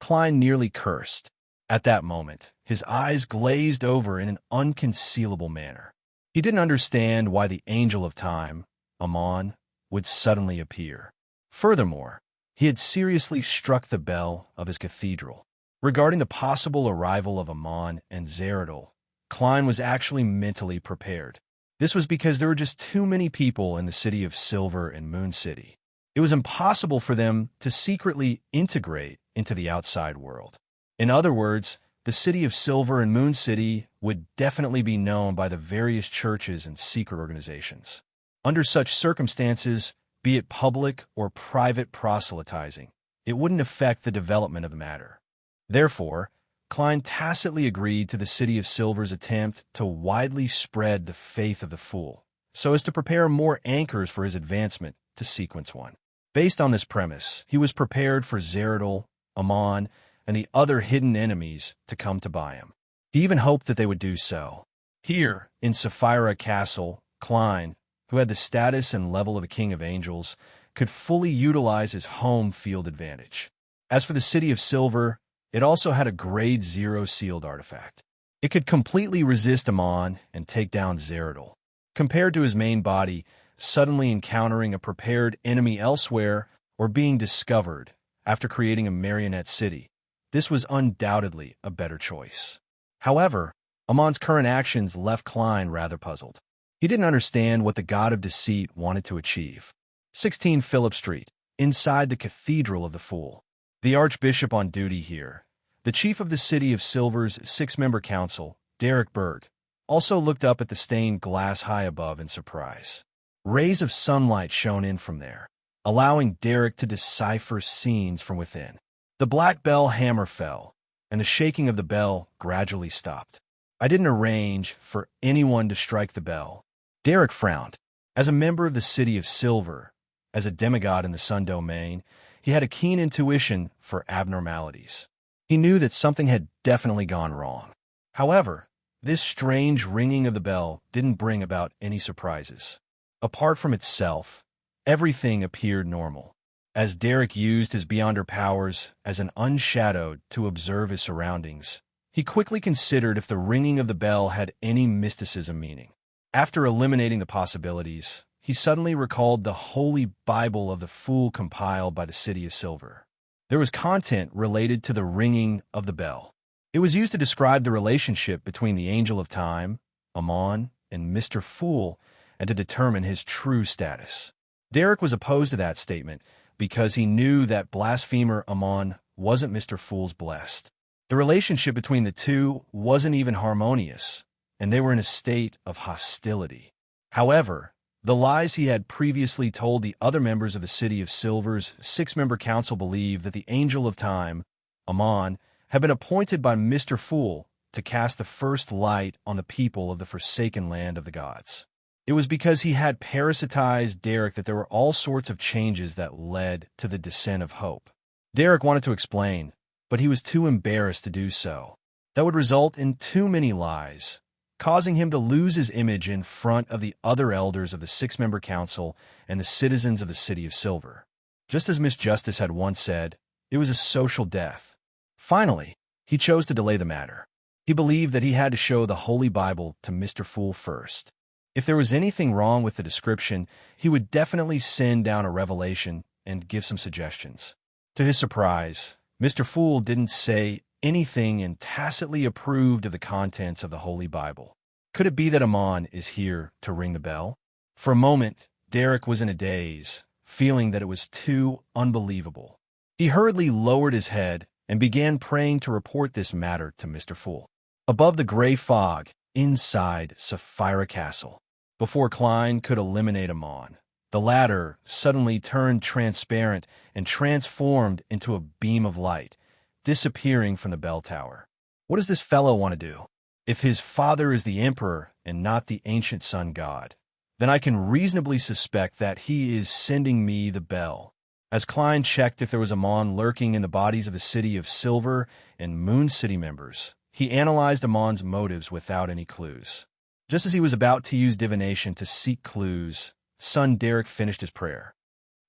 Klein nearly cursed. At that moment, his eyes glazed over in an unconcealable manner. He didn't understand why the Angel of Time, Amon, would suddenly appear. Furthermore, he had seriously struck the bell of his cathedral. Regarding the possible arrival of Amon and Zeradol, Klein was actually mentally prepared. This was because there were just too many people in the city of Silver and Moon City. It was impossible for them to secretly integrate into the outside world. In other words, the city of Silver and Moon City would definitely be known by the various churches and secret organizations. Under such circumstances, be it public or private proselytizing, it wouldn't affect the development of the matter. Therefore, Klein tacitly agreed to the City of Silver's attempt to widely spread the faith of the Fool, so as to prepare more anchors for his advancement to Sequence 1. Based on this premise, he was prepared for Zeradol, Amon, and the other hidden enemies to come to Biome. He even hoped that they would do so. Here, in Sapphira Castle, Klein, who had the status and level of a king of angels, could fully utilize his home field advantage. As for the City of Silver, it also had a Grade 0 sealed artifact. It could completely resist Amon and take down Zeradol. Compared to his main body, suddenly encountering a prepared enemy elsewhere or being discovered after creating a marionette city, this was undoubtedly a better choice. However, Amon's current actions left Klein rather puzzled. He didn't understand what the god of deceit wanted to achieve. 16 Phillips Street, inside the Cathedral of the Fool. The Archbishop on duty here, the chief of the City of Silver's 6-member council, Derek Berg, also looked up at the stained glass high above in surprise. Rays of sunlight shone in from there, allowing Derek to decipher scenes from within. The black bell hammer fell, and the shaking of the bell gradually stopped. I didn't arrange for anyone to strike the bell. Derek frowned. As a member of the City of Silver, as a demigod in the Sun Domain, He had a keen intuition for abnormalities. He knew that something had definitely gone wrong. However, this strange ringing of the bell didn't bring about any surprises. Apart from itself, everything appeared normal. As Derek used his Beyonder powers as an unshadowed to observe his surroundings, he quickly considered if the ringing of the bell had any mysticism meaning. After eliminating the possibilities, he suddenly recalled the Holy Bible of the Fool compiled by the City of Silver. There was content related to the ringing of the bell. It was used to describe the relationship between the Angel of Time, Amon, and Mr. Fool, and to determine his true status. Derek was opposed to that statement because he knew that blasphemer Amon wasn't Mr. Fool's blessed. The relationship between the two wasn't even harmonious, and they were in a state of hostility. However, the lies he had previously told the other members of the City of Silver's 6-member council believed that the Angel of Time, Amon, had been appointed by Mr. Fool to cast the first light on the people of the forsaken land of the gods. It was because he had parasitized Derek that there were all sorts of changes that led to the descent of hope. Derek wanted to explain, but he was too embarrassed to do so. That would result in too many lies, causing him to lose his image in front of the other elders of the 6-member council and the citizens of the City of Silver. Just as Miss Justice had once said, it was a social death. Finally, he chose to delay the matter. He believed that he had to show the Holy Bible to Mr. Fool first. If there was anything wrong with the description, he would definitely send down a revelation and give some suggestions. To his surprise, Mr. Fool didn't say anything and tacitly approved of the contents of the Holy Bible. Could it be that Amon is here to ring the bell? For a moment, Derek was in a daze, feeling that it was too unbelievable. He hurriedly lowered his head and began praying to report this matter to Mr. Fool. Above the gray fog, inside Sapphira Castle, before Klein could eliminate Amon, the latter suddenly turned transparent and transformed into a beam of light, disappearing from the bell tower. What does this fellow want to do? If his father is the emperor and not the ancient sun god, then I can reasonably suspect that he is sending me the bell. As Klein checked if there was Amon lurking in the bodies of the City of Silver and Moon City members, he analyzed Amon's motives without any clues. Just as he was about to use divination to seek clues, son Derek finished his prayer.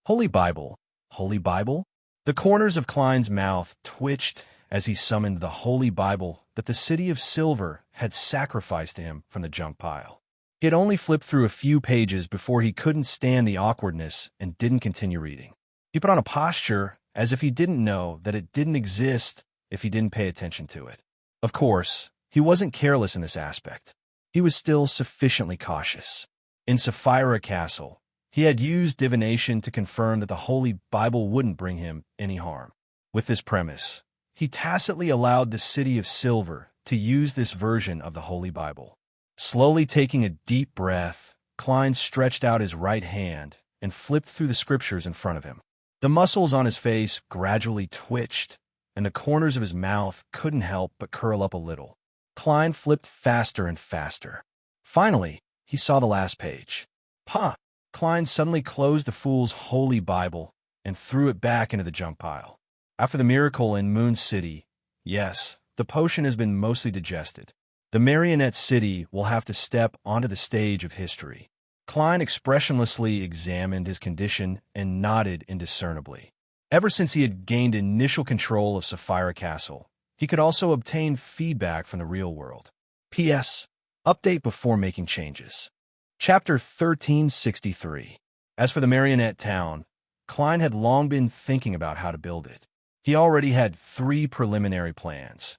Holy Bible, Holy Bible? The corners of Klein's mouth twitched as he summoned the Holy Bible that the City of Silver had sacrificed to him from the junk pile. He had only flipped through a few pages before he couldn't stand the awkwardness and didn't continue reading. He put on a posture as if he didn't know that it didn't exist if he didn't pay attention to it. Of course, he wasn't careless in this aspect. He was still sufficiently cautious. In Sapphira Castle, he had used divination to confirm that the Holy Bible wouldn't bring him any harm. With this premise, he tacitly allowed the City of Silver to use this version of the Holy Bible. Slowly taking a deep breath, Klein stretched out his right hand and flipped through the scriptures in front of him. The muscles on his face gradually twitched, and the corners of his mouth couldn't help but curl up a little. Klein flipped faster and faster. Finally, he saw the last page. Ha! Klein suddenly closed the fool's Holy Bible and threw it back into the junk pile. After the miracle in Moon City, yes, the potion has been mostly digested. The Marionette City will have to step onto the stage of history. Klein expressionlessly examined his condition and nodded indiscernibly. Ever since he had gained initial control of Sapphira Castle, he could also obtain feedback from the real world. P.S. Update before making changes. Chapter 1363. As for the Marionette Town, Klein had long been thinking about how to build it. He already had 3 preliminary plans.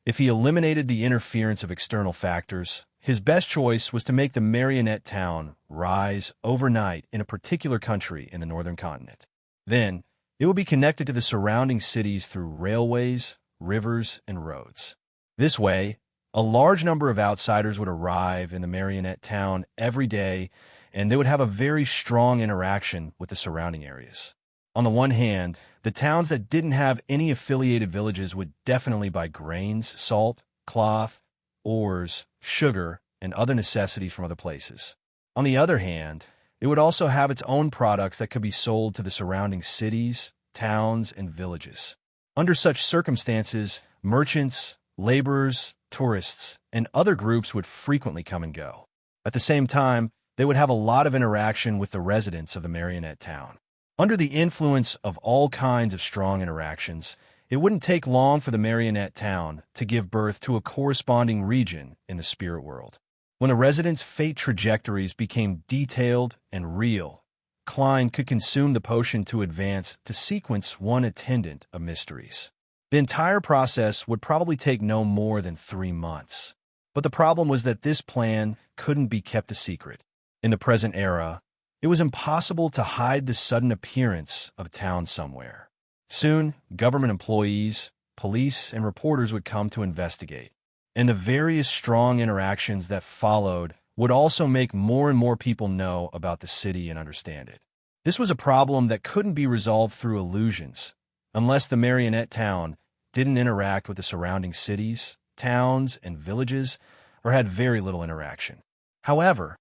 If he eliminated the interference of external factors, his best choice was to make the Marionette Town rise overnight in a particular country in the northern continent. Then, it would be connected to the surrounding cities through railways, rivers, and roads. This way, a large number of outsiders would arrive in the Marionette Town every day, and they would have a very strong interaction with the surrounding areas. On the one hand, the towns that didn't have any affiliated villages would definitely buy grains, salt, cloth, ores, sugar, and other necessities from other places. On the other hand, it would also have its own products that could be sold to the surrounding cities, towns, and villages. Under such circumstances, merchants, laborers, tourists, and other groups would frequently come and go. At the same time, they would have a lot of interaction with the residents of the marionette town. Under the influence of all kinds of strong interactions, it wouldn't take long for the marionette town to give birth to a corresponding region in the spirit world. When the residents' fate trajectories became detailed and real, Klein could consume the potion to advance to sequence one attendant of mysteries. The entire process would probably take no more than 3 months. But the problem was that this plan couldn't be kept a secret. In the present era, it was impossible to hide the sudden appearance of a town somewhere. Soon, government employees, police, and reporters would come to investigate. And the various strong interactions that followed would also make more and more people know about the city and understand it. This was a problem that couldn't be resolved through illusions, unless the marionette town didn't interact with the surrounding cities, towns, and villages, or had very little interaction. However,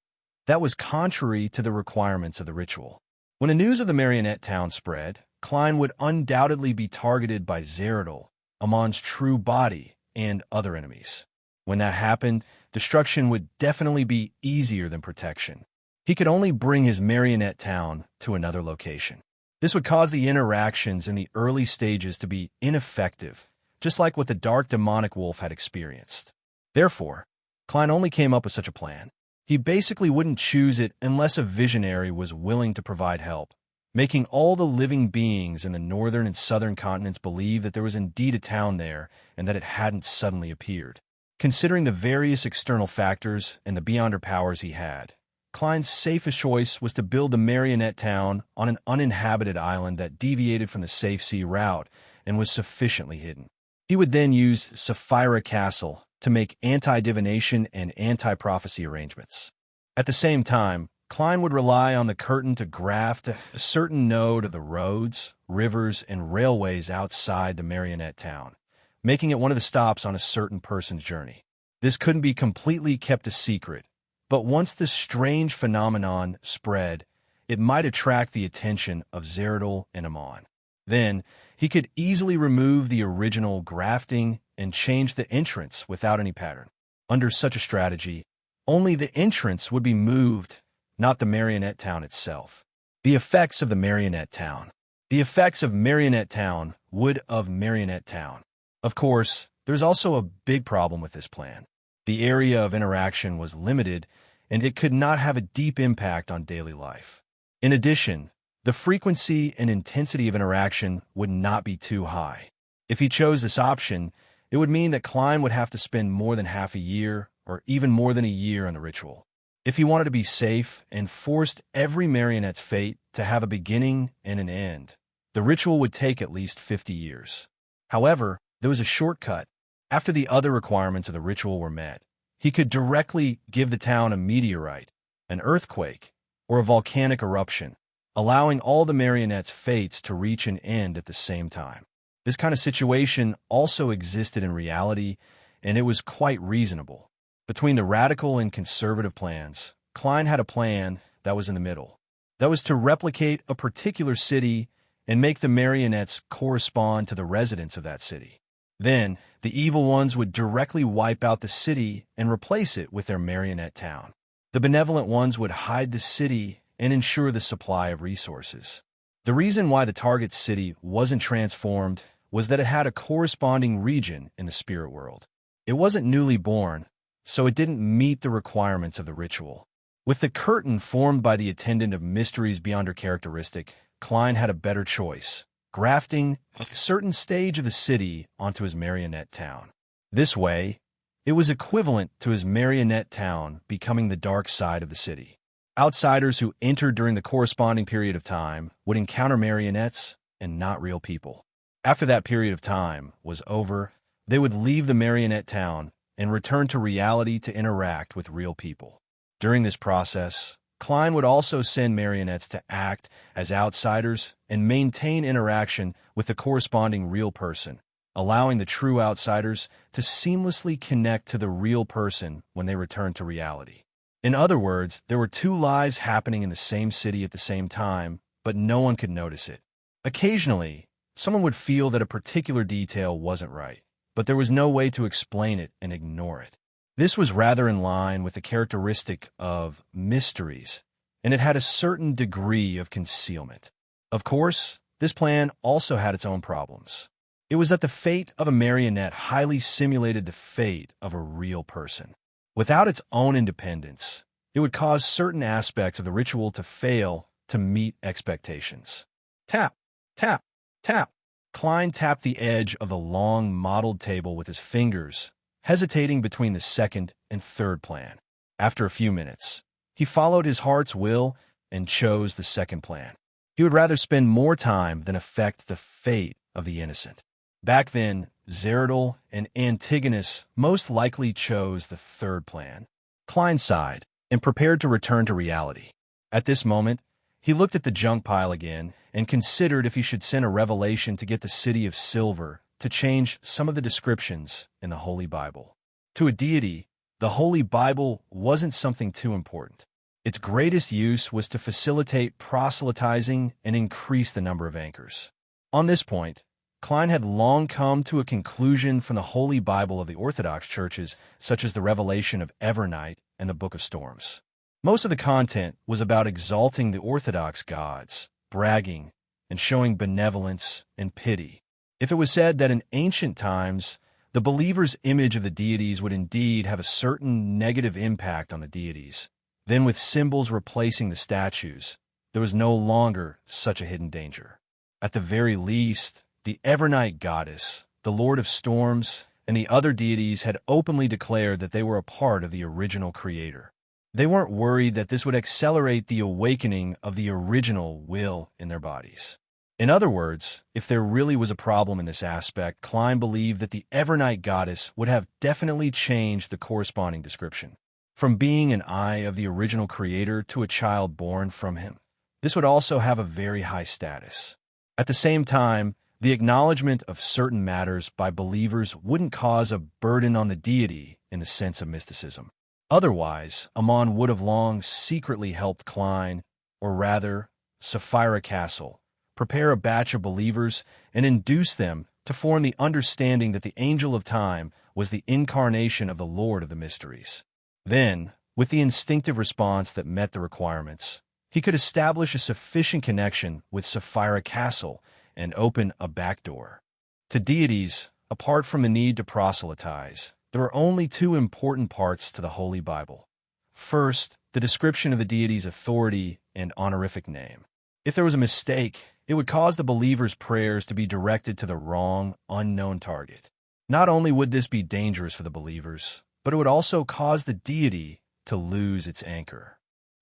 that was contrary to the requirements of the ritual. When the news of the marionette town spread, Klein would undoubtedly be targeted by Zeradol, Amon's true body, and other enemies. When that happened, destruction would definitely be easier than protection. He could only bring his marionette town to another location. This would cause the interactions in the early stages to be ineffective, just like what the dark demonic wolf had experienced. Therefore, Klein only came up with such a plan. He basically wouldn't choose it unless a visionary was willing to provide help, making all the living beings in the northern and southern continents believe that there was indeed a town there and that it hadn't suddenly appeared. Considering the various external factors and the beyonder powers he had, Klein's safest choice was to build the marionette town on an uninhabited island that deviated from the safe sea route and was sufficiently hidden. He would then use Sapphira Castle to make anti-divination and anti-prophecy arrangements. At the same time, Klein would rely on the curtain to graft a certain node of the roads, rivers, and railways outside the marionette town, making it one of the stops on a certain person's journey. This couldn't be completely kept a secret, but once this strange phenomenon spread, it might attract the attention of Zeradol and Amon. Then, he could easily remove the original grafting and change the entrance without any pattern. Under such a strategy, only the entrance would be moved, not the marionette town itself. The effects of the marionette town. The effects of marionette town would of marionette town. Of course, there's also a big problem with this plan. The area of interaction was limited, and it could not have a deep impact on daily life. In addition, the frequency and intensity of interaction would not be too high. If he chose this option, it would mean that Klein would have to spend more than half a year, or even more than a year on the ritual. If he wanted to be safe and forced every marionette's fate to have a beginning and an end, the ritual would take at least 50 years. However, there was a shortcut. After the other requirements of the ritual were met, he could directly give the town a meteorite, an earthquake, or a volcanic eruption, allowing all the marionette's fates to reach an end at the same time. This kind of situation also existed in reality, and it was quite reasonable. Between the radical and conservative plans, Klein had a plan that was in the middle. That was to replicate a particular city and make the marionettes correspond to the residents of that city. Then, the evil ones would directly wipe out the city and replace it with their marionette town. The benevolent ones would hide the city and ensure the supply of resources. The reason why the target city wasn't transformed was that it had a corresponding region in the spirit world. It wasn't newly born, so it didn't meet the requirements of the ritual. With the curtain formed by the attendant of mysteries beyond her characteristic, Klein had a better choice, grafting a certain stage of the city onto his marionette town. This way, it was equivalent to his marionette town becoming the dark side of the city. Outsiders who entered during the corresponding period of time would encounter marionettes and not real people. After that period of time was over, they would leave the marionette town and return to reality to interact with real people. During this process, Klein would also send marionettes to act as outsiders and maintain interaction with the corresponding real person, allowing the true outsiders to seamlessly connect to the real person when they return to reality. In other words, there were two lives happening in the same city at the same time, but no one could notice it. Occasionally, Someone would feel that a particular detail wasn't right, but there was no way to explain it and ignore it. This was rather in line with the characteristic of mysteries, and it had a certain degree of concealment. Of course, this plan also had its own problems. It was that the fate of a marionette highly simulated the fate of a real person. Without its own independence, it would cause certain aspects of the ritual to fail to meet expectations. Tap, tap, tap. Klein tapped the edge of the long, mottled table with his fingers, hesitating between the second and third plan. After a few minutes, he followed his heart's will and chose the second plan. He would rather spend more time than affect the fate of the innocent. Back then, Zeridal and Antigonus most likely chose the third plan. Klein sighed and prepared to return to reality. At this moment, he looked at the junk pile again and considered if he should send a revelation to get the City of Silver to change some of the descriptions in the Holy Bible. To a deity, the Holy Bible wasn't something too important. Its greatest use was to facilitate proselytizing and increase the number of anchors. On this point, Klein had long come to a conclusion from the Holy Bible of the Orthodox churches, such as the Revelation of Evernight and the Book of Storms. Most of the content was about exalting the Orthodox gods, bragging, and showing benevolence and pity. If it was said that in ancient times, the believer's image of the deities would indeed have a certain negative impact on the deities, then with symbols replacing the statues, there was no longer such a hidden danger. At the very least, the Evernight goddess, the Lord of Storms, and the other deities had openly declared that they were a part of the original creator. They weren't worried that this would accelerate the awakening of the original will in their bodies. In other words, if there really was a problem in this aspect, Klein believed that the Evernight goddess would have definitely changed the corresponding description. From being an eye of the original creator to a child born from him, this would also have a very high status. At the same time, the acknowledgement of certain matters by believers wouldn't cause a burden on the deity in the sense of mysticism. Otherwise, Amon would have long secretly helped Klein, or rather, Sapphira Castle, prepare a batch of believers and induce them to form the understanding that the Angel of Time was the incarnation of the Lord of the Mysteries. Then, with the instinctive response that met the requirements, he could establish a sufficient connection with Sapphira Castle and open a back door. To deities, apart from the need to proselytize, there are only two important parts to the Holy Bible. First, the description of the deity's authority and honorific name. If there was a mistake, it would cause the believer's prayers to be directed to the wrong, unknown target. Not only would this be dangerous for the believers, but it would also cause the deity to lose its anchor.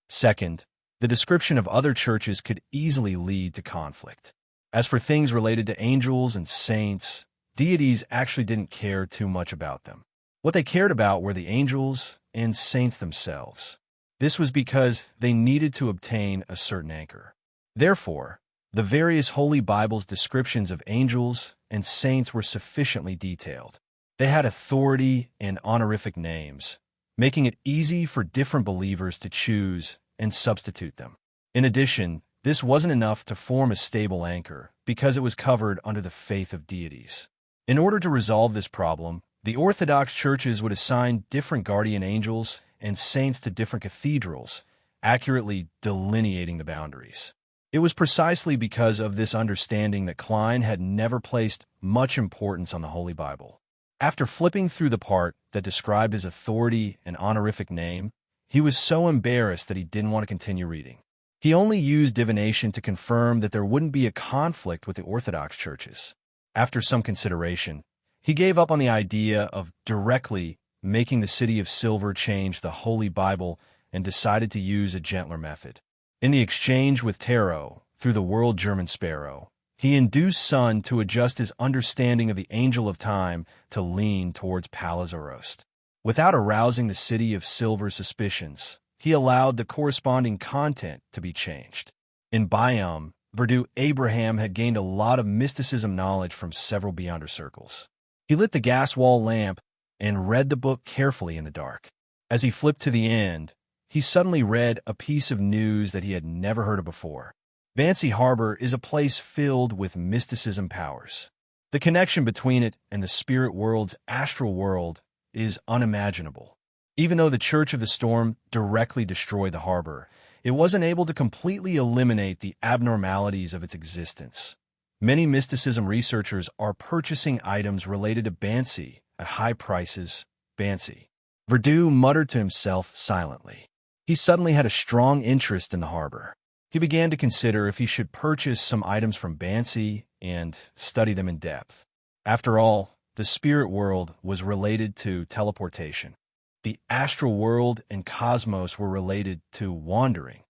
Second, the description of other churches could easily lead to conflict. As for things related to angels and saints, deities actually didn't care too much about them. What they cared about were the angels and saints themselves. This was because they needed to obtain a certain anchor. Therefore, the various Holy Bible's descriptions of angels and saints were sufficiently detailed. They had authority and honorific names, making it easy for different believers to choose and substitute them. In addition, this wasn't enough to form a stable anchor because it was covered under the faith of deities. In order to resolve this problem, the Orthodox churches would assign different guardian angels and saints to different cathedrals, accurately delineating the boundaries. It was precisely because of this understanding that Klein had never placed much importance on the Holy Bible. After flipping through the part that described his authority and honorific name, he was so embarrassed that he didn't want to continue reading. He only used divination to confirm that there wouldn't be a conflict with the Orthodox churches. After some consideration, he gave up on the idea of directly making the City of Silver change the Holy Bible and decided to use a gentler method. In the exchange with Tarot, through the World German Sparrow, he induced Sun to adjust his understanding of the Angel of Time to lean towards Palazorost. Without arousing the City of Silver's suspicions, he allowed the corresponding content to be changed. In Biome, Verdu Abraham had gained a lot of mysticism knowledge from several Beyonder circles. He lit the gas wall lamp and read the book carefully in the dark. As he flipped to the end, he suddenly read a piece of news that he had never heard of before. Bansi Harbor is a place filled with mysticism powers. The connection between it and the spirit world's astral world is unimaginable. Even though the Church of the Storm directly destroyed the harbor, it wasn't able to completely eliminate the abnormalities of its existence. Many mysticism researchers are purchasing items related to Bansi at high prices. Bansi. Verdu muttered to himself silently. He suddenly had a strong interest in the harbor. He began to consider if he should purchase some items from Bansi and study them in depth. After all, the spirit world was related to teleportation. The astral world and cosmos were related to wandering.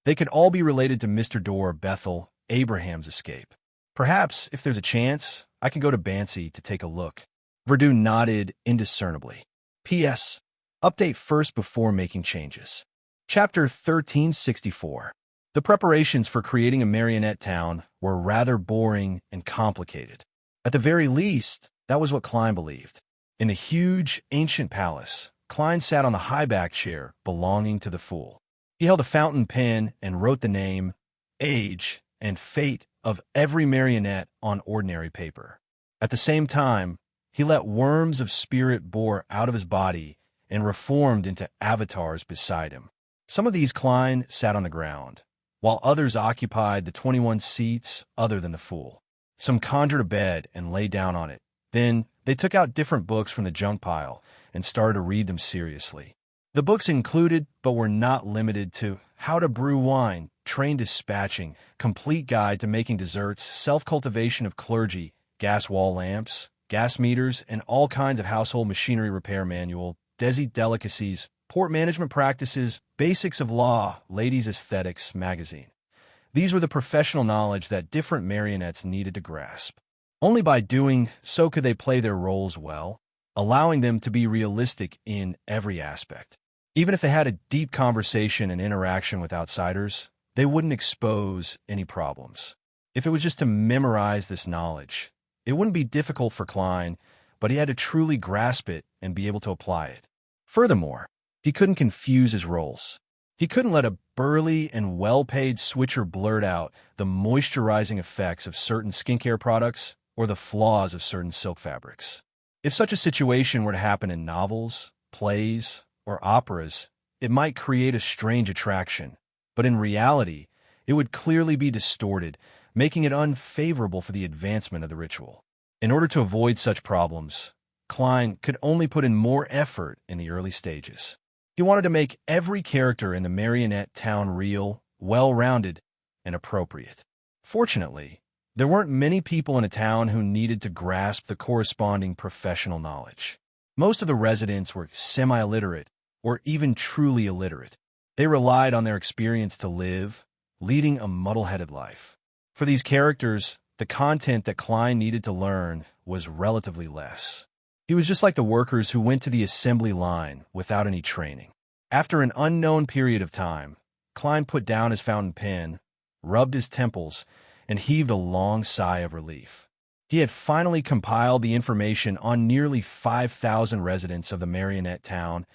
They could all be related to Mr. Door, Bethel, Abraham's escape. Perhaps, if there's a chance, I can go to Bansi to take a look. Verdu nodded indiscernibly. P.S. Update first before making changes. Chapter 1364. The preparations for creating a marionette town were rather boring and complicated. At the very least, that was what Klein believed. In the huge, ancient palace, Klein sat on the high-back chair belonging to the fool. He held a fountain pen and wrote the name, age, and fate of every marionette on ordinary paper. At the same time, he let worms of spirit bore out of his body and reformed into avatars beside him. Some of these Klein sat on the ground, while others occupied the 21 seats other than the fool. Some conjured a bed and lay down on it. Then they took out different books from the junk pile and started to read them seriously. The books included, but were not limited to, How to Brew Wine, Train Dispatching, Complete Guide to Making Desserts, Self-Cultivation of Clergy, Gas Wall Lamps, Gas Meters, and All Kinds of Household Machinery Repair Manual, Desi Delicacies, Port Management Practices, Basics of Law, Ladies' Aesthetics magazine. These were the professional knowledge that different marionettes needed to grasp. Only by doing so could they play their roles well, allowing them to be realistic in every aspect. Even if they had a deep conversation and interaction with outsiders, they wouldn't expose any problems. If it was just to memorize this knowledge, it wouldn't be difficult for Klein, but he had to truly grasp it and be able to apply it. Furthermore, he couldn't confuse his roles. He couldn't let a burly and well-paid switcher blurt out the moisturizing effects of certain skincare products or the flaws of certain silk fabrics. If such a situation were to happen in novels, plays, or operas, it might create a strange attraction, but in reality, it would clearly be distorted, making it unfavorable for the advancement of the ritual. In order to avoid such problems, Klein could only put in more effort in the early stages. He wanted to make every character in the marionette town real, well-rounded, and appropriate. Fortunately, there weren't many people in a town who needed to grasp the corresponding professional knowledge. Most of the residents were semi-illiterate or even truly illiterate. They relied on their experience to live, leading a muddle-headed life. For these characters, the content that Klein needed to learn was relatively less. He was just like the workers who went to the assembly line without any training. After an unknown period of time, Klein put down his fountain pen, rubbed his temples, and heaved a long sigh of relief. He had finally compiled the information on nearly 5,000 residents of the marionette town,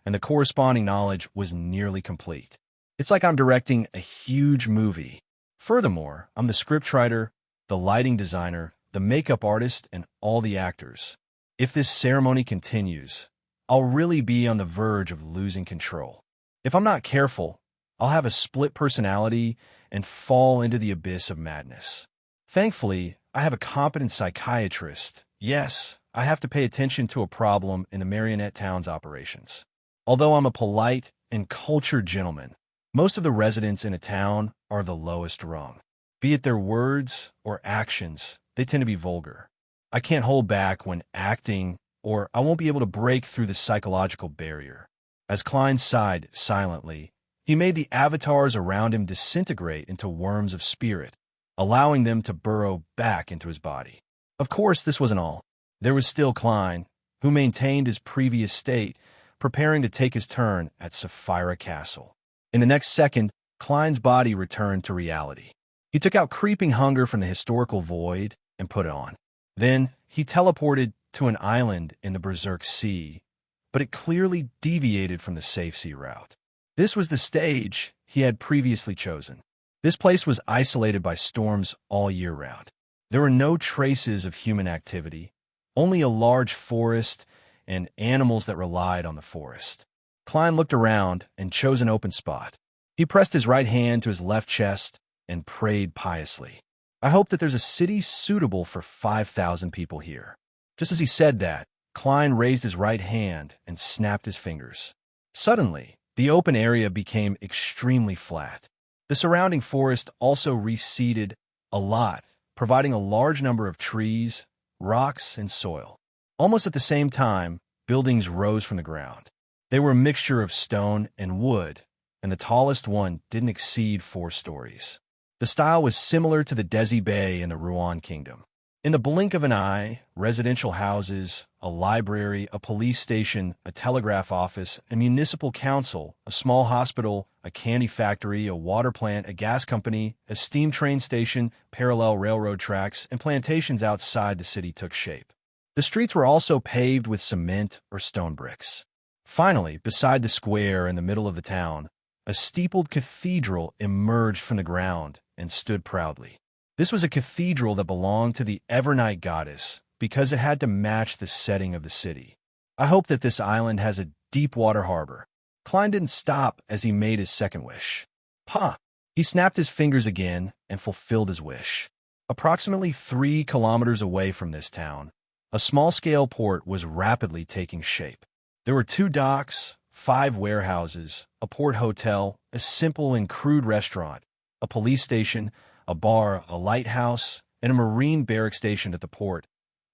and the corresponding knowledge was nearly complete. It's like I'm directing a huge movie. Furthermore, I'm the scriptwriter, the lighting designer, the makeup artist, and all the actors. If this ceremony continues, I'll really be on the verge of losing control. If I'm not careful, I'll have a split personality and fall into the abyss of madness. Thankfully, I have a competent psychiatrist. Yes, I have to pay attention to a problem in the marionette town's operations. Although I'm a polite and cultured gentleman, most of the residents in a town are the lowest rung. Be it their words or actions, they tend to be vulgar. I can't hold back when acting, or I won't be able to break through the psychological barrier. As Klein sighed silently, he made the avatars around him disintegrate into worms of spirit, allowing them to burrow back into his body. Of course, this wasn't all. There was still Klein, who maintained his previous state, preparing to take his turn at Sapphira Castle. In the next second, Klein's body returned to reality. He took out creeping hunger from the historical void and put it on. Then he teleported to an island in the Berserk Sea, but it clearly deviated from the safe sea route. This was the stage he had previously chosen. This place was isolated by storms all year round. There were no traces of human activity, only a large forest and animals that relied on the forest. Klein looked around and chose an open spot. He pressed his right hand to his left chest and prayed piously. I hope that there's a city suitable for 5,000 people here. Just as he said that, Klein raised his right hand and snapped his fingers. Suddenly, the open area became extremely flat. The surrounding forest also receded a lot, providing a large number of trees, rocks, and soil. Almost at the same time, buildings rose from the ground. They were a mixture of stone and wood, and the tallest one didn't exceed 4 stories. The style was similar to the Desi Bay in the Rouen Kingdom. In the blink of an eye, residential houses, a library, a police station, a telegraph office, a municipal council, a small hospital, a candy factory, a water plant, a gas company, a steam train station, parallel railroad tracks, and plantations outside the city took shape. The streets were also paved with cement or stone bricks. Finally, beside the square in the middle of the town, a steepled cathedral emerged from the ground and stood proudly. This was a cathedral that belonged to the Evernight goddess because it had to match the setting of the city. I hope that this island has a deep water harbor. Klein didn't stop as he made his second wish. Ha! He snapped his fingers again and fulfilled his wish. Approximately 3 kilometers away from this town, a small-scale port was rapidly taking shape. There were 2 docks, 5 warehouses, a port hotel, a simple and crude restaurant, a police station, a bar, a lighthouse, and a marine barrack stationed at the port.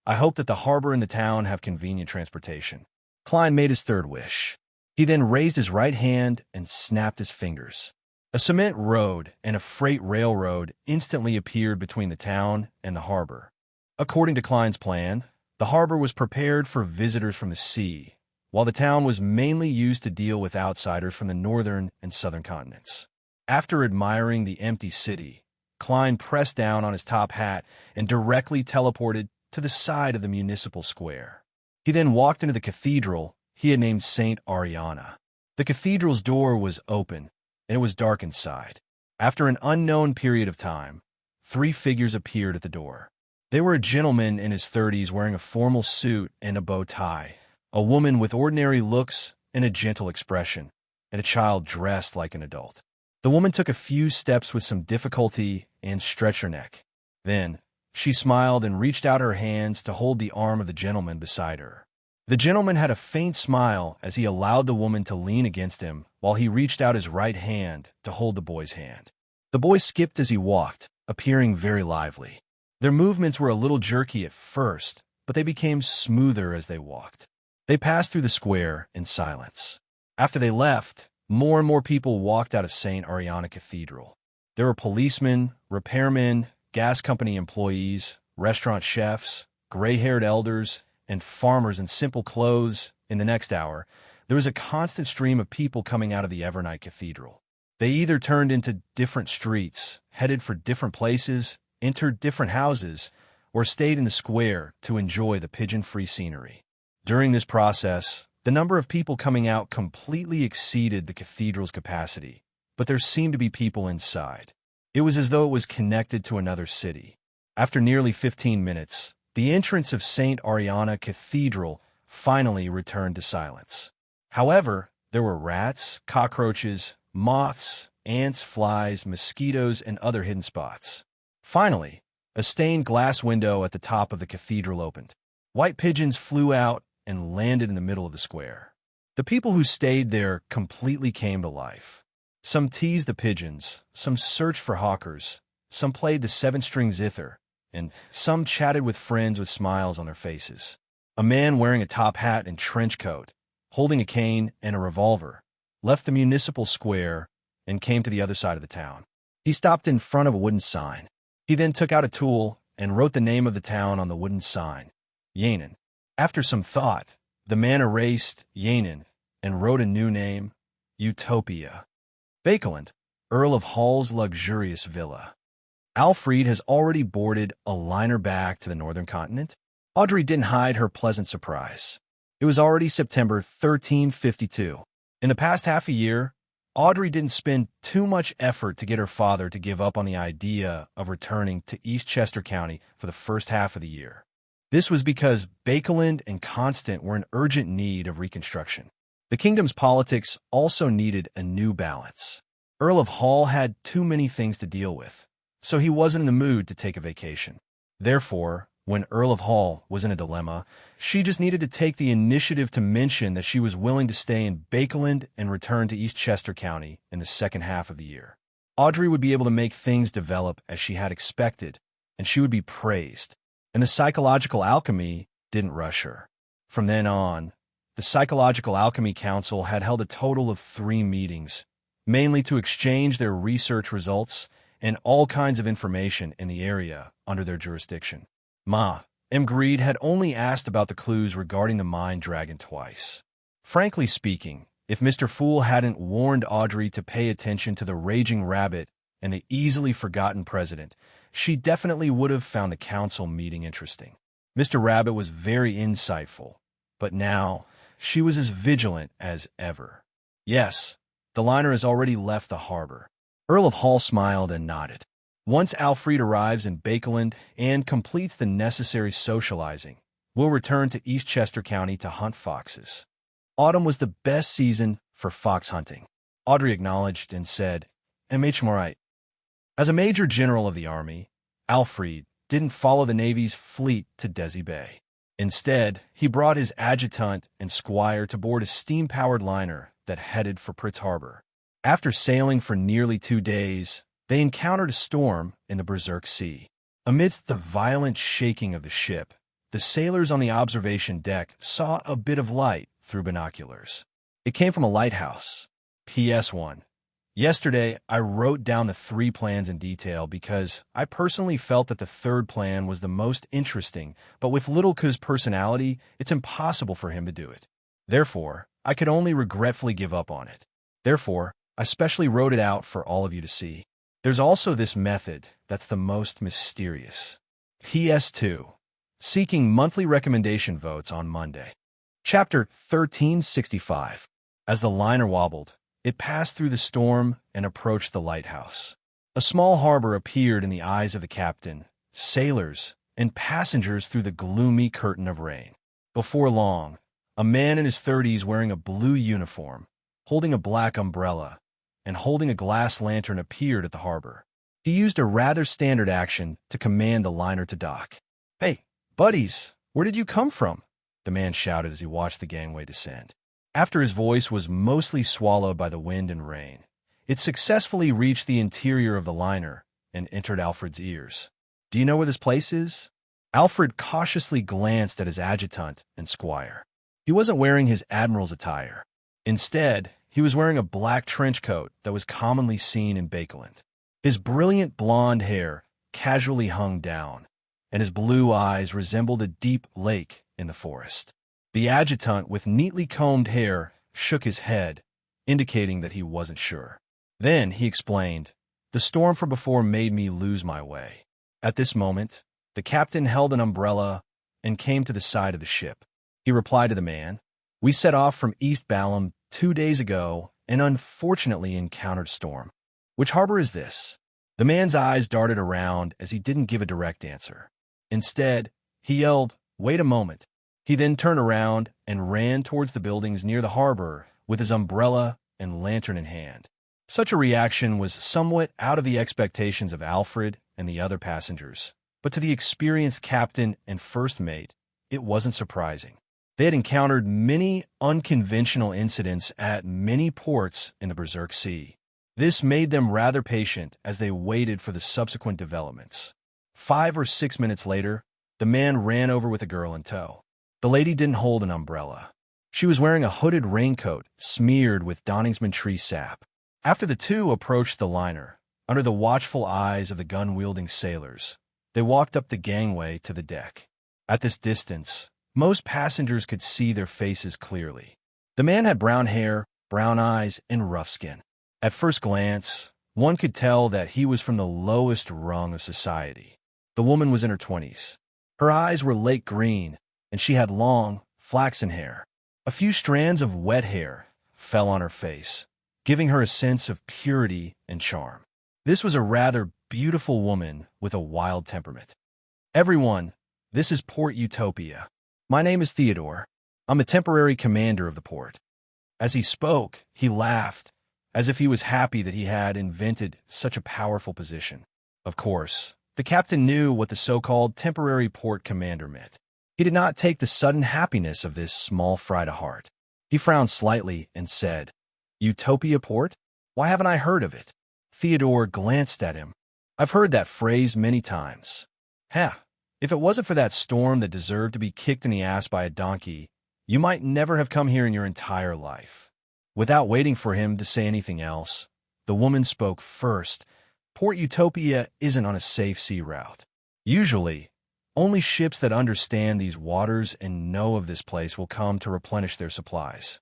I hope that the harbor and the town have convenient transportation. Klein made his third wish. He then raised his right hand and snapped his fingers. A cement road and a freight railroad instantly appeared between the town and the harbor. According to Klein's plan, the harbor was prepared for visitors from the sea, while the town was mainly used to deal with outsiders from the northern and southern continents. After admiring the empty city, Klein pressed down on his top hat and directly teleported to the side of the municipal square. He then walked into the cathedral he had named Saint Ariana. The cathedral's door was open, and it was dark inside. After an unknown period of time, 3 figures appeared at the door. They were a gentleman in his 30s wearing a formal suit and a bow tie, a woman with ordinary looks and a gentle expression, and a child dressed like an adult. The woman took a few steps with some difficulty and stretched her neck. Then, she smiled and reached out her hands to hold the arm of the gentleman beside her. The gentleman had a faint smile as he allowed the woman to lean against him while he reached out his right hand to hold the boy's hand. The boy skipped as he walked, appearing very lively. Their movements were a little jerky at first, but they became smoother as they walked. They passed through the square in silence. After they left, more and more people walked out of St. Ariana Cathedral. There were policemen, repairmen, gas company employees, restaurant chefs, gray-haired elders, and farmers in simple clothes. In the next hour, there was a constant stream of people coming out of the Evernight Cathedral. They either turned into different streets, headed for different places, entered different houses, or stayed in the square to enjoy the pigeon-free scenery. During this process, the number of people coming out completely exceeded the cathedral's capacity, but there seemed to be people inside. It was as though it was connected to another city. After nearly 15 minutes, the entrance of St. Ariana Cathedral finally returned to silence. However, there were rats, cockroaches, moths, ants, flies, mosquitoes, and other hidden spots. Finally, a stained glass window at the top of the cathedral opened. White pigeons flew out and landed in the middle of the square. The people who stayed there completely came to life. Some teased the pigeons, some searched for hawkers, some played the 7-string zither, and some chatted with friends with smiles on their faces. A man wearing a top hat and trench coat, holding a cane and a revolver, left the municipal square and came to the other side of the town. He stopped in front of a wooden sign. He then took out a tool and wrote the name of the town on the wooden sign, Yanin. After some thought, the man erased Yanin and wrote a new name, Utopia. Bakeland, Earl of Hall's luxurious villa. Alfred has already boarded a liner back to the northern continent. Audrey didn't hide her pleasant surprise. It was already September 1352. In the past half a year, Audrey didn't spend too much effort to get her father to give up on the idea of returning to Eastchester County for the first half of the year. This was because Bakeland and Constant were in urgent need of reconstruction. The kingdom's politics also needed a new balance. Earl of Hall had too many things to deal with, so he wasn't in the mood to take a vacation. Therefore, when Earl of Hall was in a dilemma, she just needed to take the initiative to mention that she was willing to stay in Bakeland and return to Eastchester County in the second half of the year. Audrey would be able to make things develop as she had expected, and she would be praised. And the psychological alchemy didn't rush her. From then on, the Psychological Alchemy Council had held a total of 3 meetings, mainly to exchange their research results and all kinds of information in the area under their jurisdiction. Greed had only asked about the clues regarding the Mind Dragon twice. Frankly speaking, if Mr. Fool hadn't warned Audrey to pay attention to the Raging Rabbit and the easily forgotten president, she definitely would have found the council meeting interesting. Mr. Rabbit was very insightful, but now she was as vigilant as ever. Yes, the liner has already left the harbor. Earl of Hall smiled and nodded. Once Alfred arrives in Bakeland and completes the necessary socializing, we'll return to Eastchester County to hunt foxes. Autumn was the best season for fox hunting. Audrey acknowledged and said, right. As a major general of the army, Alfred didn't follow the Navy's fleet to Desi Bay. Instead, he brought his adjutant and squire to board a steam-powered liner that headed for Pritz Harbor. After sailing for nearly 2 days, they encountered a storm in the Berserk Sea. Amidst the violent shaking of the ship, the sailors on the observation deck saw a bit of light through binoculars. It came from a lighthouse. PS1. Yesterday, I wrote down the 3 plans in detail because I personally felt that the 3rd plan was the most interesting, but with Little Cuz's personality, it's impossible for him to do it. Therefore, I could only regretfully give up on it. Therefore, I specially wrote it out for all of you to see. There's also this method that's the most mysterious. PS2. Seeking monthly recommendation votes on Monday. Chapter 1365. As the liner wobbled, it passed through the storm and approached the lighthouse. A small harbor appeared in the eyes of the captain, sailors, and passengers through the gloomy curtain of rain. Before long, a man in his 30s wearing a blue uniform, holding a black umbrella, and holding a glass lantern appeared at the harbor. He used a rather standard action to command the liner to dock. "Hey, buddies, where did you come from?" the man shouted as he watched the gangway descend. After his voice was mostly swallowed by the wind and rain, it successfully reached the interior of the liner and entered Alfred's ears. "Do you know where this place is?" Alfred cautiously glanced at his adjutant and squire. He wasn't wearing his admiral's attire. Instead, he was wearing a black trench coat that was commonly seen in Bakeland. His brilliant blonde hair casually hung down, and his blue eyes resembled a deep lake in the forest. The adjutant, with neatly combed hair, shook his head, indicating that he wasn't sure. Then he explained, "The storm from before made me lose my way." At this moment, the captain held an umbrella and came to the side of the ship. He replied to the man, "We set off from East Balham 2 days ago and unfortunately encountered storm." "Which harbor is this?" The man's eyes darted around as he didn't give a direct answer. Instead, he yelled, "Wait a moment." He then turned around and ran towards the buildings near the harbor with his umbrella and lantern in hand. Such a reaction was somewhat out of the expectations of Alfred and the other passengers, but to the experienced captain and first mate, it wasn't surprising. They had encountered many unconventional incidents at many ports in the Berserk Sea. This made them rather patient as they waited for the subsequent developments. 5 or 6 minutes later, the man ran over with a girl in tow. The lady didn't hold an umbrella. She was wearing a hooded raincoat smeared with Donningsman tree sap. After the two approached the liner, under the watchful eyes of the gun-wielding sailors, they walked up the gangway to the deck. At this distance, most passengers could see their faces clearly. The man had brown hair, brown eyes, and rough skin. At first glance, one could tell that he was from the lowest rung of society. The woman was in her 20s. Her eyes were lake green, and she had long, flaxen hair. A few strands of wet hair fell on her face, giving her a sense of purity and charm. This was a rather beautiful woman with a wild temperament. "Everyone, this is Port Utopia. My name is Theodore. I'm the temporary commander of the port." As he spoke, he laughed, as if he was happy that he had invented such a powerful position. Of course, the captain knew what the so-called temporary port commander meant. He did not take the sudden happiness of this small fry to heart. He frowned slightly and said, "Utopia Port? Why haven't I heard of it?" Theodore glanced at him. "I've heard that phrase many times." "Heh, if it wasn't for that storm that deserved to be kicked in the ass by a donkey, you might never have come here in your entire life." Without waiting for him to say anything else, the woman spoke first. "Port Utopia isn't on a safe sea route. Usually, only ships that understand these waters and know of this place will come to replenish their supplies.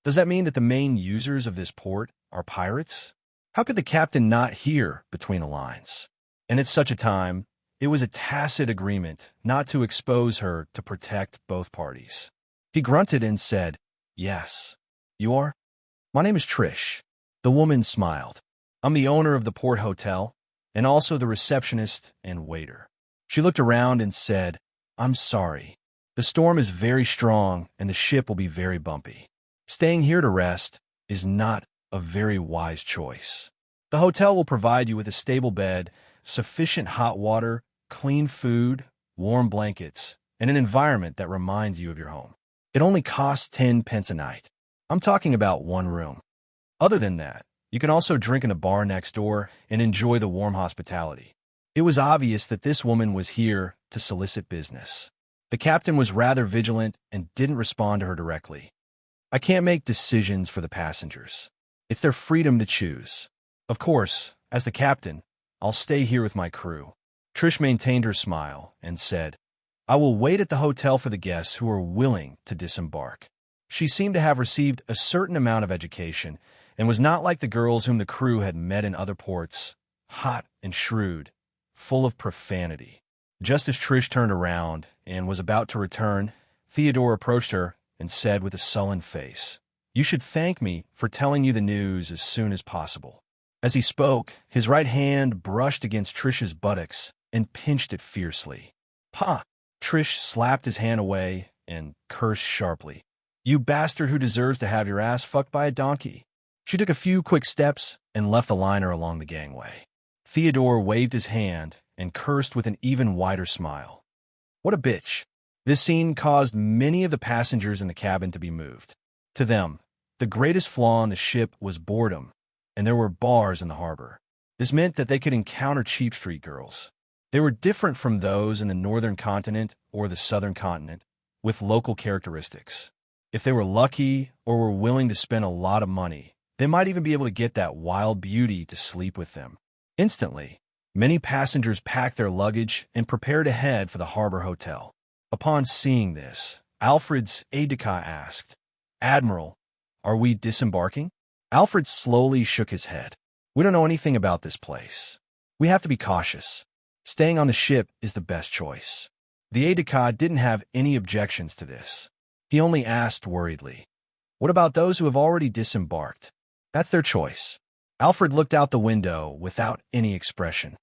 Does that mean that the main users of this port are pirates?" How could the captain not hear between the lines? And at such a time, it was a tacit agreement not to expose her to protect both parties. He grunted and said, "Yes. You are?" "My name is Trish." The woman smiled. "I'm the owner of the Port Hotel, and also the receptionist and waiter." She looked around and said, "I'm sorry. The storm is very strong and the ship will be very bumpy. Staying here to rest is not a very wise choice. The hotel will provide you with a stable bed, sufficient hot water, clean food, warm blankets, and an environment that reminds you of your home. It only costs 10 pence a night. I'm talking about one room. Other than that, you can also drink in the bar next door and enjoy the warm hospitality." It was obvious that this woman was here to solicit business. The captain was rather vigilant and didn't respond to her directly. "I can't make decisions for the passengers. It's their freedom to choose. Of course, as the captain, I'll stay here with my crew." Trish maintained her smile and said, "I will wait at the hotel for the guests who are willing to disembark." She seemed to have received a certain amount of education and was not like the girls whom the crew had met in other ports, hot and shrewd, full of profanity. Just as Trish turned around and was about to return, Theodore approached her and said with a sullen face, "You should thank me for telling you the news as soon as possible." As he spoke, his right hand brushed against Trish's buttocks and pinched it fiercely. "Pah!" Trish slapped his hand away and cursed sharply. "You bastard who deserves to have your ass fucked by a donkey." She took a few quick steps and left the liner along the gangway. Theodore waved his hand and cursed with an even wider smile. What a bitch. This scene caused many of the passengers in the cabin to be moved. To them, the greatest flaw on the ship was boredom, and there were bars in the harbor. This meant that they could encounter cheap street girls. They were different from those in the northern continent or the southern continent, with local characteristics. If they were lucky or were willing to spend a lot of money, they might even be able to get that wild beauty to sleep with them. Instantly, many passengers packed their luggage and prepared to head for the harbor hotel. Upon seeing this, Alfred's aide-de-camp asked, "Admiral, are we disembarking?" Alfred slowly shook his head. "We don't know anything about this place. We have to be cautious. Staying on the ship is the best choice." The aide-de-camp didn't have any objections to this. He only asked worriedly, "What about those who have already disembarked?" "That's their choice." Alfred looked out the window without any expression.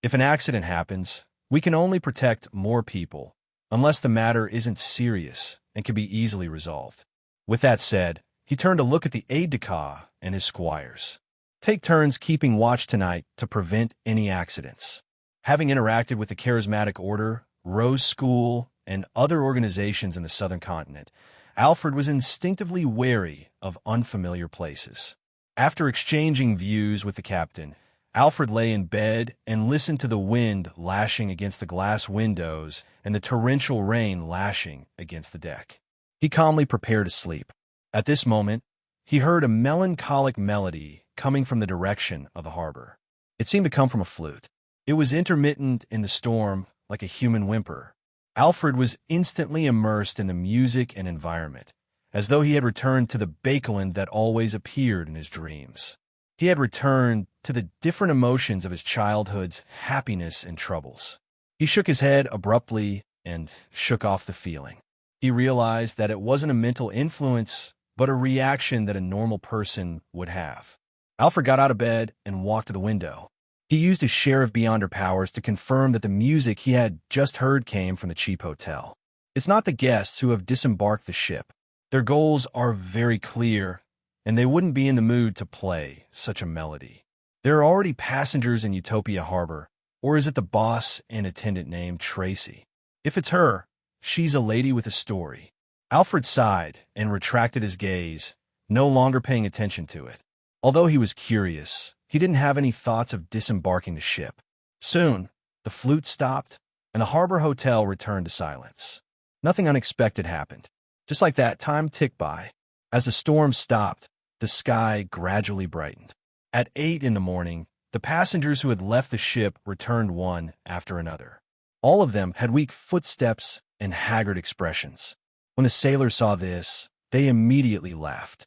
"If an accident happens, we can only protect more people, unless the matter isn't serious and can be easily resolved." With that said, he turned to look at the aide-de-camp and his squires. "Take turns keeping watch tonight to prevent any accidents." Having interacted with the charismatic order, Rose School, and other organizations in the southern continent, Alfred was instinctively wary of unfamiliar places. After exchanging views with the captain, Alfred lay in bed and listened to the wind lashing against the glass windows and the torrential rain lashing against the deck. He calmly prepared to sleep. At this moment, he heard a melancholic melody coming from the direction of the harbor. It seemed to come from a flute. It was intermittent in the storm, like a human whimper. Alfred was instantly immersed in the music and environment, as though he had returned to the Bakeland that always appeared in his dreams. He had returned to the different emotions of his childhood's happiness and troubles. He shook his head abruptly and shook off the feeling. He realized that it wasn't a mental influence, but a reaction that a normal person would have. Alfred got out of bed and walked to the window. He used his share of Beyonder powers to confirm that the music he had just heard came from the cheap hotel. It's not the guests who have disembarked the ship. Their goals are very clear, and they wouldn't be in the mood to play such a melody. There are already passengers in Utopia Harbor, or is it the boss and attendant named Tracy? If it's her, she's a lady with a story. Alfred sighed and retracted his gaze, no longer paying attention to it. Although he was curious, he didn't have any thoughts of disembarking the ship. Soon, the flute stopped, and the harbor hotel returned to silence. Nothing unexpected happened. Just like that, time ticked by. As the storm stopped, the sky gradually brightened. At 8 in the morning, the passengers who had left the ship returned one after another. All of them had weak footsteps and haggard expressions. When the sailors saw this, they immediately laughed.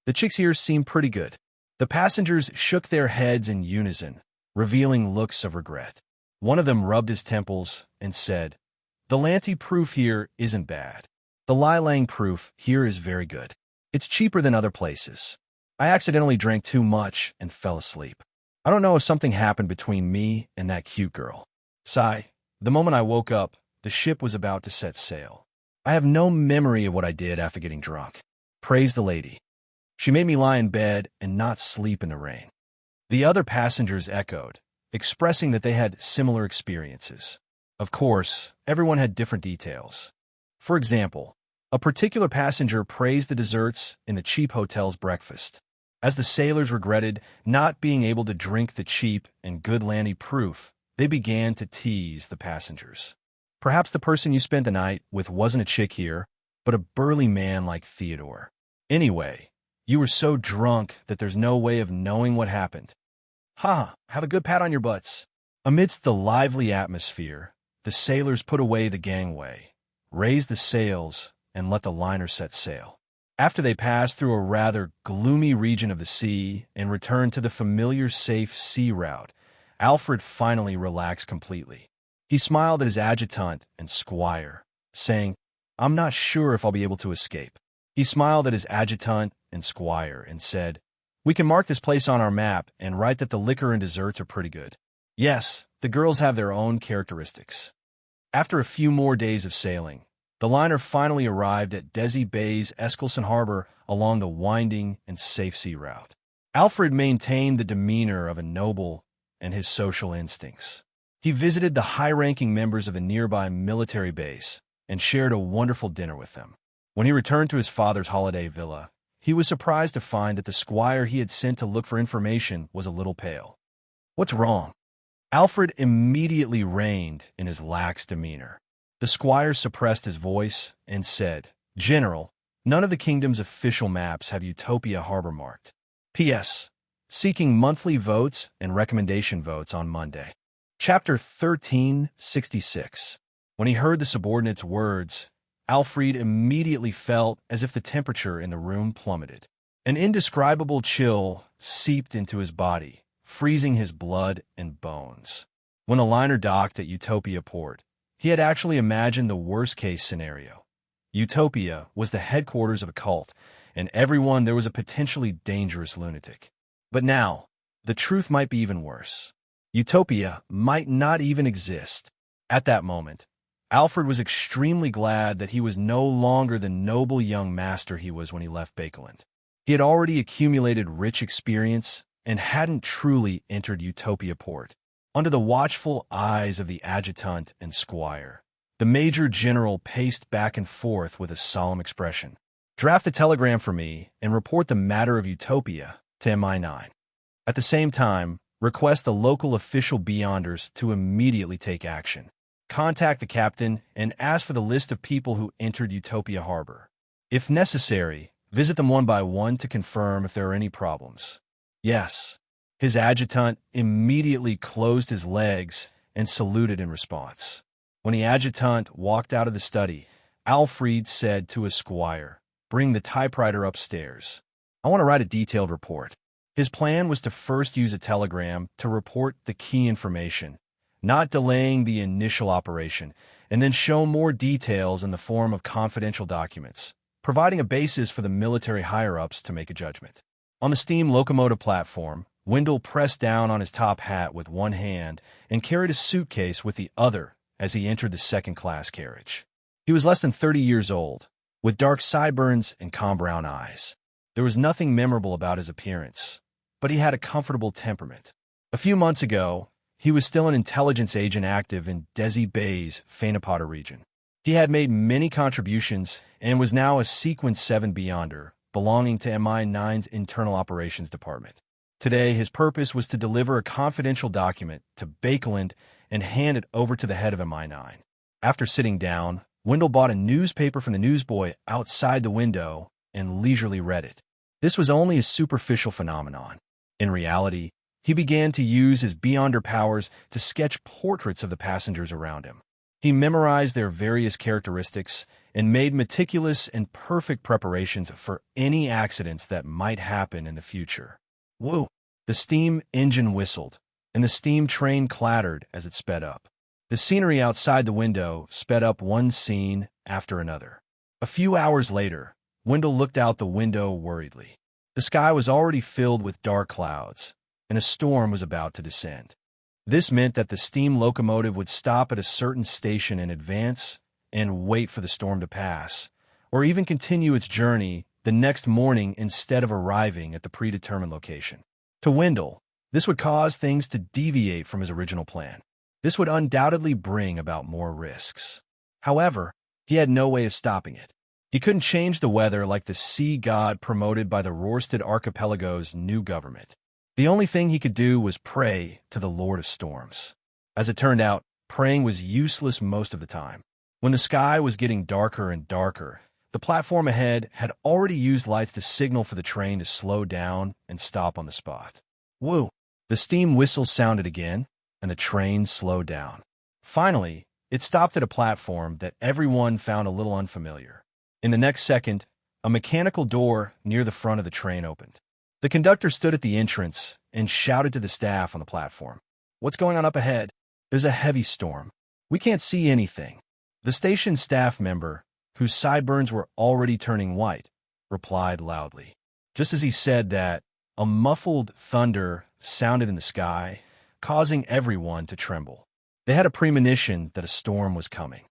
The chicks here seemed pretty good. The passengers shook their heads in unison, revealing looks of regret. One of them rubbed his temples and said, "The Lanty proof here isn't bad. The Lilang proof here is very good. It's cheaper than other places. I accidentally drank too much and fell asleep. I don't know if something happened between me and that cute girl." Sigh. The moment I woke up, the ship was about to set sail. I have no memory of what I did after getting drunk. Praise the lady. She made me lie in bed and not sleep in the rain. The other passengers echoed, expressing that they had similar experiences. Of course, everyone had different details. For example, a particular passenger praised the desserts in the cheap hotel's breakfast. As the sailors regretted not being able to drink the cheap and good Lanty proof, they began to tease the passengers. Perhaps the person you spent the night with wasn't a chick here, but a burly man like Theodore. Anyway, you were so drunk that there's no way of knowing what happened. Ha! Have a good pat on your butts. Amidst the lively atmosphere, the sailors put away the gangway, raised the sails, and let the liner set sail. After they passed through a rather gloomy region of the sea and returned to the familiar safe sea route, Alfred finally relaxed completely. He smiled at his adjutant and squire, saying, "I'm not sure if I'll be able to escape." He smiled at his adjutant and squire and said, "We can mark this place on our map and write that the liquor and desserts are pretty good. Yes, the girls have their own characteristics." After a few more days of sailing, the liner finally arrived at Desi Bay's Eskelson Harbor along the winding and safe sea route. Alfred maintained the demeanor of a noble and his social instincts. He visited the high-ranking members of the nearby military base and shared a wonderful dinner with them. When he returned to his father's holiday villa, he was surprised to find that the squire he had sent to look for information was a little pale. "What's wrong?" Alfred immediately reined in his lax demeanor. The squire suppressed his voice and said, "General, none of the kingdom's official maps have Utopia Harbor marked. P.S. Seeking monthly votes and recommendation votes on Monday." Chapter 1366. When he heard the subordinate's words, Alfred immediately felt as if the temperature in the room plummeted. An indescribable chill seeped into his body, freezing his blood and bones. When the liner docked at Utopia Port, he had actually imagined the worst-case scenario. Utopia was the headquarters of a cult, and everyone there was a potentially dangerous lunatic. But now, the truth might be even worse. Utopia might not even exist. At that moment, Alfred was extremely glad that he was no longer the noble young master he was when he left Bakeland. He had already accumulated rich experience and hadn't truly entered Utopia Port. Under the watchful eyes of the adjutant and squire, the major general paced back and forth with a solemn expression. "Draft the telegram for me and report the matter of Utopia to MI9. At the same time, request the local official Beyonders to immediately take action. Contact the captain and ask for the list of people who entered Utopia Harbor. If necessary, visit them one by one to confirm if there are any problems." Yes. His adjutant immediately closed his legs and saluted in response. When the adjutant walked out of the study, Alfred said to his squire, "Bring the typewriter upstairs. I want to write a detailed report." His plan was to first use a telegram to report the key information, not delaying the initial operation, and then show more details in the form of confidential documents, providing a basis for the military higher-ups to make a judgment. On the steam locomotive platform, Wendell pressed down on his top hat with one hand and carried a suitcase with the other as he entered the second-class carriage. He was less than 30 years old, with dark sideburns and calm brown eyes. There was nothing memorable about his appearance, but he had a comfortable temperament. A few months ago, he was still an intelligence agent active in Desi Bay's Phanapata region. He had made many contributions and was now a Sequence 7 Beyonder, belonging to MI9's Internal Operations Department. Today, his purpose was to deliver a confidential document to Bakeland and hand it over to the head of MI9. After sitting down, Wendell bought a newspaper from the newsboy outside the window and leisurely read it. This was only a superficial phenomenon. In reality, he began to use his Beyonder powers to sketch portraits of the passengers around him. He memorized their various characteristics and made meticulous and perfect preparations for any accidents that might happen in the future. Whoa! The steam engine whistled, and the steam train clattered as it sped up. The scenery outside the window sped up one scene after another. A few hours later, Wendell looked out the window worriedly. The sky was already filled with dark clouds, and a storm was about to descend. This meant that the steam locomotive would stop at a certain station in advance and wait for the storm to pass, or even continue its journey the next morning instead of arriving at the predetermined location. To Wendell, this would cause things to deviate from his original plan. This would undoubtedly bring about more risks. However, he had no way of stopping it. He couldn't change the weather like the sea god promoted by the Rorsted Archipelago's new government. The only thing he could do was pray to the Lord of Storms. As it turned out, praying was useless most of the time. When the sky was getting darker and darker, the platform ahead had already used lights to signal for the train to slow down and stop on the spot. Woo! The steam whistle sounded again, and the train slowed down. Finally, it stopped at a platform that everyone found a little unfamiliar. In the next second, a mechanical door near the front of the train opened. The conductor stood at the entrance and shouted to the staff on the platform. "What's going on up ahead? There's a heavy storm. We can't see anything." The station staff member, whose sideburns were already turning white, replied loudly. Just as he said that, a muffled thunder sounded in the sky, causing everyone to tremble. They had a premonition that a storm was coming.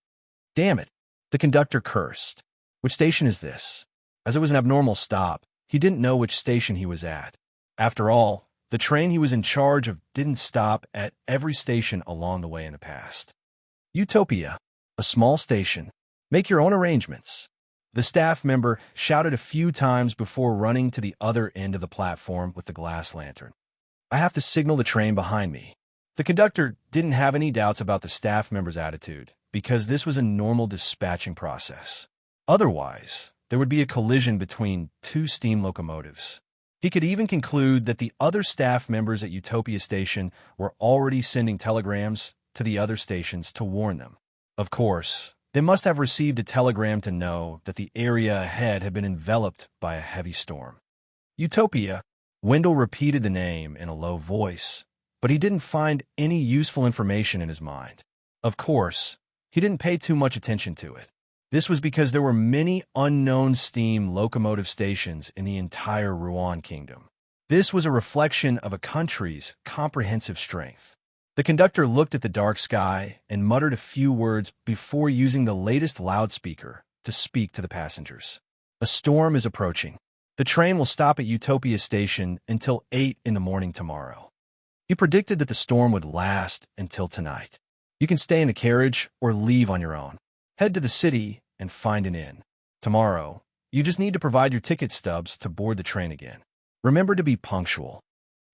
"Damn it," the conductor cursed. "Which station is this?" As it was an abnormal stop, he didn't know which station he was at. After all, the train he was in charge of didn't stop at every station along the way in the past. "Utopia, a small station. Make your own arrangements." The staff member shouted a few times before running to the other end of the platform with the glass lantern. "I have to signal the train behind me." The conductor didn't have any doubts about the staff member's attitude, because this was a normal dispatching process. Otherwise, there would be a collision between two steam locomotives. He could even conclude that the other staff members at Utopia Station were already sending telegrams to the other stations to warn them. Of course, they must have received a telegram to know that the area ahead had been enveloped by a heavy storm. Utopia. Wendell repeated the name in a low voice, but he didn't find any useful information in his mind. Of course, he didn't pay too much attention to it. This was because there were many unknown steam locomotive stations in the entire Rouen Kingdom. This was a reflection of a country's comprehensive strength. The conductor looked at the dark sky and muttered a few words before using the latest loudspeaker to speak to the passengers. "A storm is approaching. The train will stop at Utopia Station until 8 in the morning tomorrow." He predicted that the storm would last until tonight. "You can stay in the carriage or leave on your own. Head to the city and find an inn. Tomorrow, you just need to provide your ticket stubs to board the train again. Remember to be punctual."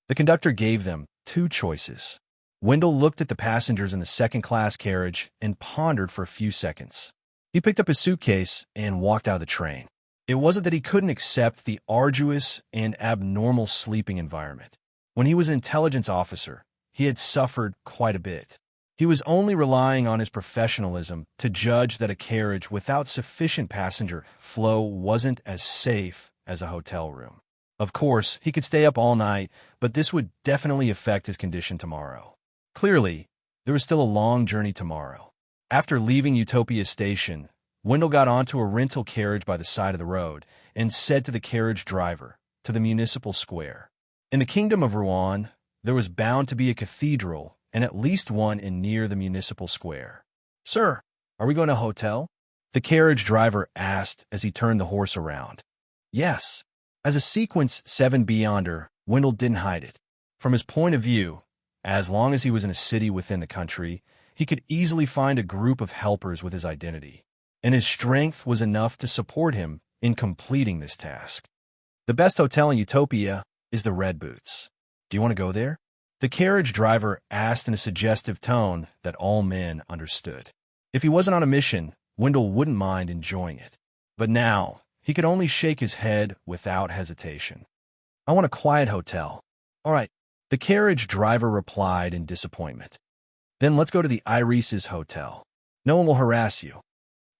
The conductor gave them two choices. Wendell looked at the passengers in the second-class carriage and pondered for a few seconds. He picked up his suitcase and walked out of the train. It wasn't that he couldn't accept the arduous and abnormal sleeping environment. When he was an intelligence officer, he had suffered quite a bit. He was only relying on his professionalism to judge that a carriage without sufficient passenger flow wasn't as safe as a hotel room. Of course, he could stay up all night, but this would definitely affect his condition tomorrow. Clearly, there was still a long journey tomorrow. After leaving Utopia Station, Wendell got onto a rental carriage by the side of the road and said to the carriage driver, "To the municipal square." In the kingdom of Rouen, there was bound to be a cathedral and at least one in near the municipal square. "Sir, are we going to a hotel?" the carriage driver asked as he turned the horse around. "Yes." As a sequence 7 beyonder, Wendell didn't hide it. From his point of view, as long as he was in a city within the country, he could easily find a group of helpers with his identity, and his strength was enough to support him in completing this task. "The best hotel in Utopia is the Red Boots. Do you want to go there?" the carriage driver asked in a suggestive tone that all men understood. If he wasn't on a mission, Wendell wouldn't mind enjoying it. But now, he could only shake his head without hesitation. "I want a quiet hotel." "All right," the carriage driver replied in disappointment. "Then let's go to the Iris's hotel. No one will harass you."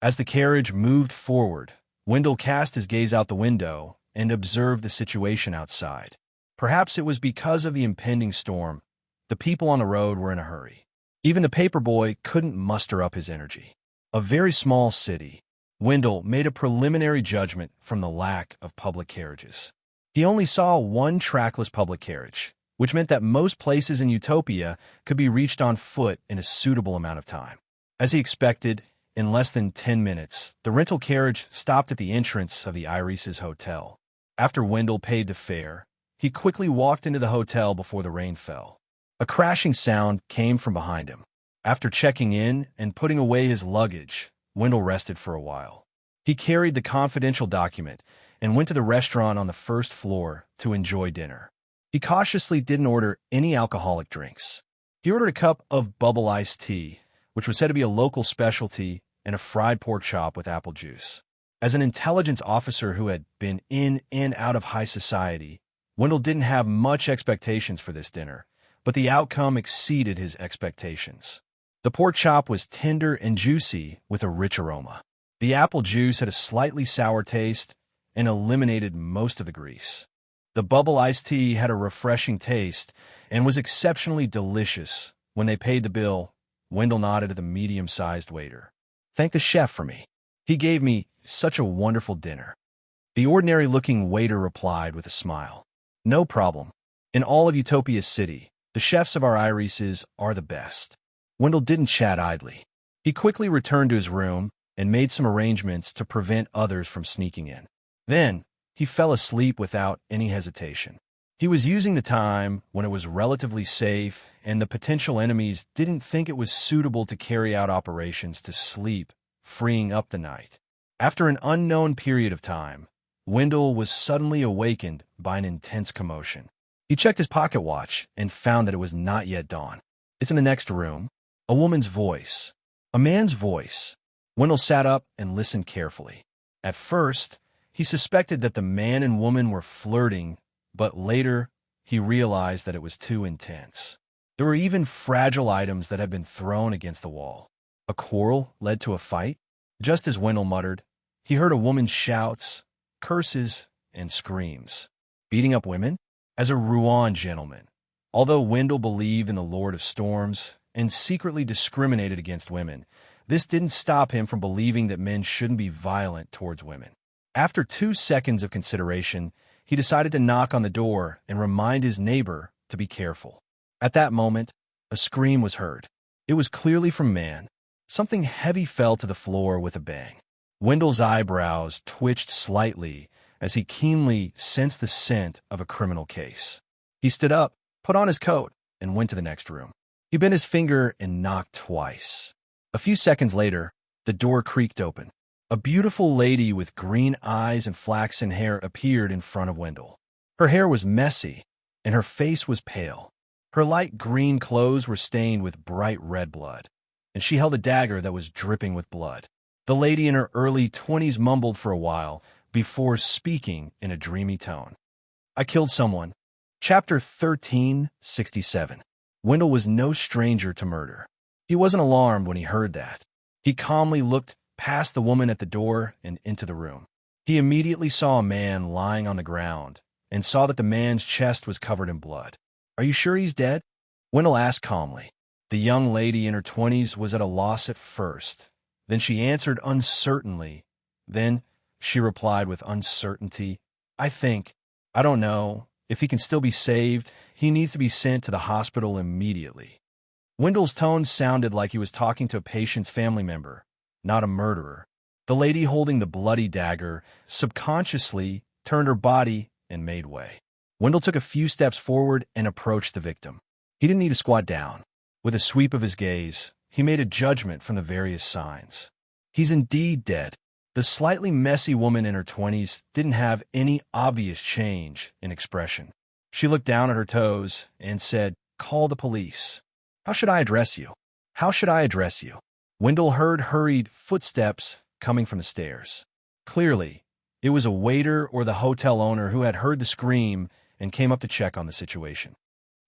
As the carriage moved forward, Wendell cast his gaze out the window and observed the situation outside. Perhaps it was because of the impending storm. The people on the road were in a hurry. Even the paperboy couldn't muster up his energy. A very small city, Wendell made a preliminary judgment from the lack of public carriages. He only saw one trackless public carriage, which meant that most places in Utopia could be reached on foot in a suitable amount of time. As he expected, in less than 10 minutes, the rental carriage stopped at the entrance of the Iris's hotel. After Wendell paid the fare, he quickly walked into the hotel before the rain fell. A crashing sound came from behind him. After checking in and putting away his luggage, Wendell rested for a while. He carried the confidential document and went to the restaurant on the first floor to enjoy dinner. He cautiously didn't order any alcoholic drinks. He ordered a cup of bubble iced tea, which was said to be a local specialty, and a fried pork chop with apple juice. As an intelligence officer who had been in and out of high society, Wendell didn't have much expectations for this dinner, but the outcome exceeded his expectations. The pork chop was tender and juicy with a rich aroma. The apple juice had a slightly sour taste and eliminated most of the grease. The bubble iced tea had a refreshing taste and was exceptionally delicious. When they paid the bill, Wendell nodded at the medium-sized waiter. "Thank the chef for me. He gave me such a wonderful dinner." The ordinary-looking waiter replied with a smile. "No problem. In all of Utopia City, the chefs of our irises are the best." Wendell didn't chat idly. He quickly returned to his room and made some arrangements to prevent others from sneaking in. Then, he fell asleep without any hesitation. He was using the time when it was relatively safe and the potential enemies didn't think it was suitable to carry out operations to sleep, freeing up the night. After an unknown period of time, Wendell was suddenly awakened by an intense commotion. He checked his pocket watch and found that it was not yet dawn. "It's in the next room." A woman's voice. A man's voice. Wendell sat up and listened carefully. At first, he suspected that the man and woman were flirting, but later he realized that it was too intense. There were even fragile items that had been thrown against the wall. A quarrel led to a fight? Just as Wendell muttered, he heard a woman's shouts, curses, and screams. Beating up women? As a Rouen gentleman, although Wendell believed in the Lord of Storms and secretly discriminated against women, this didn't stop him from believing that men shouldn't be violent towards women. After 2 seconds of consideration, he decided to knock on the door and remind his neighbor to be careful. At that moment, a scream was heard. It was clearly from man. Something heavy fell to the floor with a bang. Wendell's eyebrows twitched slightly as he keenly sensed the scent of a criminal case. He stood up, put on his coat, and went to the next room. He bent his finger and knocked twice. A few seconds later, the door creaked open. A beautiful lady with green eyes and flaxen hair appeared in front of Wendell. Her hair was messy, and her face was pale. Her light green clothes were stained with bright red blood, and she held a dagger that was dripping with blood. The lady in her early 20s mumbled for a while before speaking in a dreamy tone. "I killed someone." Chapter 1367. Wendell was no stranger to murder. He wasn't alarmed when he heard that. He calmly looked past the woman at the door and into the room. He immediately saw a man lying on the ground and saw that the man's chest was covered in blood. "Are you sure he's dead?" Wendell asked calmly. The young lady in her 20s was at a loss at first, Then she answered uncertainly. Then she replied with uncertainty, I don't know. If he can still be saved, he needs to be sent to the hospital immediately. Wendell's tone sounded like he was talking to a patient's family member, not a murderer. The lady holding the bloody dagger subconsciously turned her body and made way. Wendell took a few steps forward and approached the victim. He didn't need to squat down. With a sweep of his gaze, he made a judgment from the various signs. He's indeed dead. The slightly messy woman in her 20s didn't have any obvious change in expression. She looked down at her toes and said, "Call the police." "How should I address you?" "How should I address you?" Wendell heard hurried footsteps coming from the stairs. Clearly, it was a waiter or the hotel owner who had heard the scream and came up to check on the situation.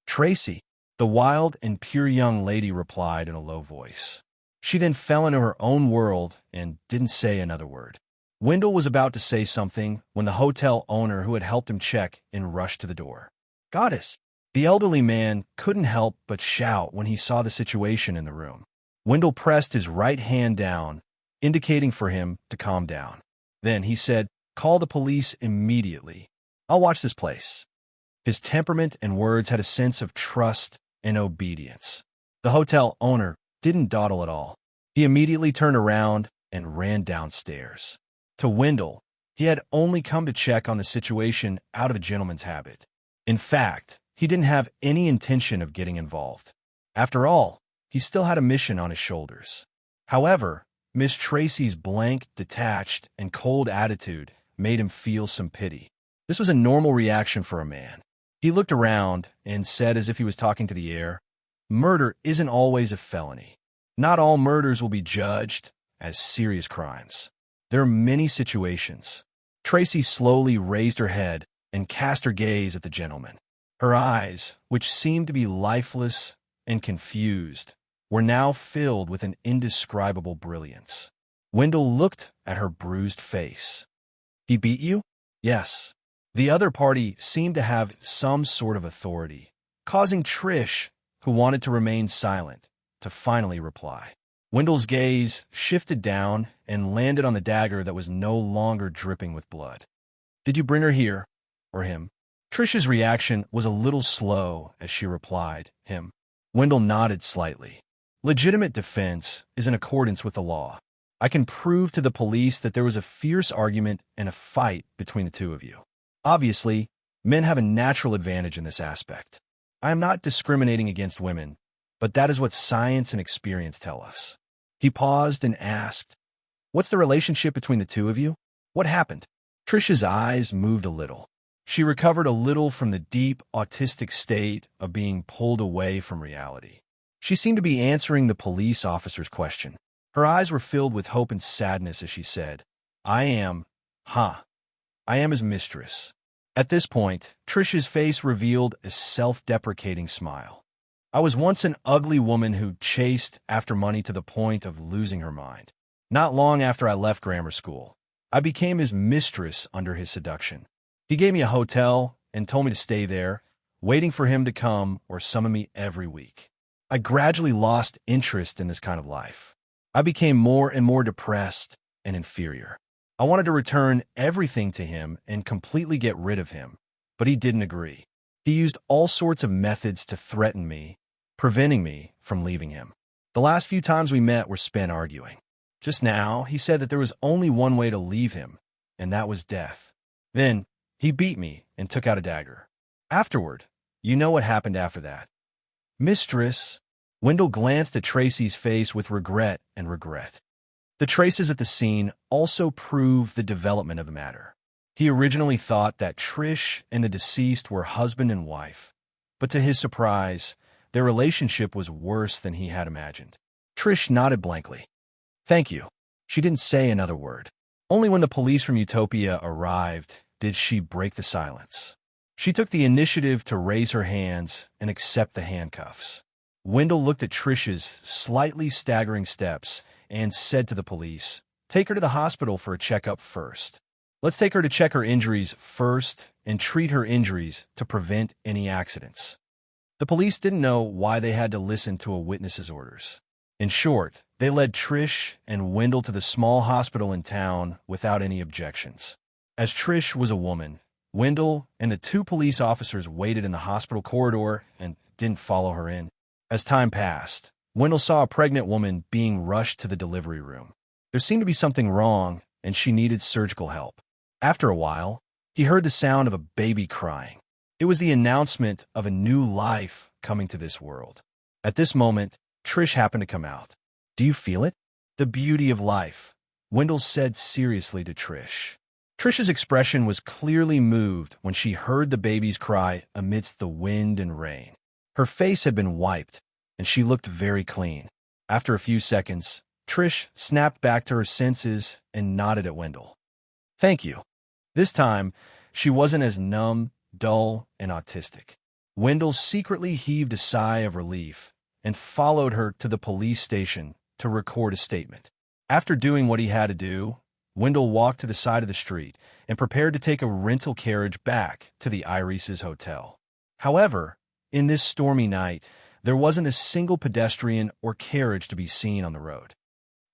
"Tracy," the wild and pure young lady replied in a low voice. She then fell into her own world and didn't say another word. Wendell was about to say something when the hotel owner who had helped him check in rushed to the door. "Goddess!" The elderly man couldn't help but shout when he saw the situation in the room. Wendell pressed his right hand down, indicating for him to calm down. Then he said, "Call the police immediately. I'll watch this place." His temperament and words had a sense of trust and obedience. The hotel owner didn't dawdle at all. He immediately turned around and ran downstairs. To Wendell, he had only come to check on the situation out of a gentleman's habit. In fact, he didn't have any intention of getting involved. After all, he still had a mission on his shoulders. However, Miss Tracy's blank, detached, and cold attitude made him feel some pity. This was a normal reaction for a man. He looked around and said as if he was talking to the air, "Murder isn't always a felony. Not all murders will be judged as serious crimes. There are many situations." Tracy slowly raised her head and cast her gaze at the gentleman. Her eyes, which seemed to be lifeless and confused, were now filled with an indescribable brilliance. Wendell looked at her bruised face. "He beat you?" "Yes." The other party seemed to have some sort of authority, causing Trish, who wanted to remain silent, to finally reply. Wendell's gaze shifted down and landed on the dagger that was no longer dripping with blood. "Did you bring her here, or him?" Trish's reaction was a little slow as she replied, "Him." Wendell nodded slightly. "Legitimate defense is in accordance with the law. I can prove to the police that there was a fierce argument and a fight between the two of you. Obviously, men have a natural advantage in this aspect. I am not discriminating against women, but that is what science and experience tell us." He paused and asked, "What's the relationship between the two of you? What happened?" Trish's eyes moved a little. She recovered a little from the deep, autistic state of being pulled away from reality. She seemed to be answering the police officer's question. Her eyes were filled with hope and sadness as she said, I am his mistress." At this point, Trish's face revealed a self-deprecating smile. "I was once an ugly woman who chased after money to the point of losing her mind. Not long after I left grammar school, I became his mistress under his seduction. He gave me a hotel and told me to stay there, waiting for him to come or summon me every week. I gradually lost interest in this kind of life. I became more and more depressed and inferior. I wanted to return everything to him and completely get rid of him, but he didn't agree. He used all sorts of methods to threaten me, preventing me from leaving him. The last few times we met were spent arguing. Just now, he said that there was only one way to leave him, and that was death. Then, he beat me and took out a dagger. Afterward, you know what happened after that." "Mistress," Wendell glanced at Tracy's face with regret. The traces at the scene also prove the development of the matter. He originally thought that Trish and the deceased were husband and wife, but to his surprise, their relationship was worse than he had imagined. Trish nodded blankly. "Thank you." She didn't say another word. Only when the police from Utopia arrived did she break the silence. She took the initiative to raise her hands and accept the handcuffs. Wendell looked at Trish's slightly staggering steps and said to the police, "Take her to the hospital for a checkup first. Let's take her to check her injuries first and treat her injuries to prevent any accidents." The police didn't know why they had to listen to a witness's orders. In short, they led Trish and Wendell to the small hospital in town without any objections. As Trish was a woman, Wendell and the two police officers waited in the hospital corridor and didn't follow her in. As time passed, Wendell saw a pregnant woman being rushed to the delivery room. There seemed to be something wrong, and she needed surgical help. After a while, he heard the sound of a baby crying. It was the announcement of a new life coming to this world. At this moment, Trish happened to come out. "Do you feel it? The beauty of life," Wendell said seriously to Trish. Trish's expression was clearly moved when she heard the baby's cry amidst the wind and rain. Her face had been wiped, and she looked very clean. After a few seconds, Trish snapped back to her senses and nodded at Wendell. "Thank you." This time, she wasn't as numb, dull, and autistic. Wendell secretly heaved a sigh of relief and followed her to the police station to record a statement. After doing what he had to do, Wendell walked to the side of the street and prepared to take a rental carriage back to the Irises Hotel. However, in this stormy night, there wasn't a single pedestrian or carriage to be seen on the road.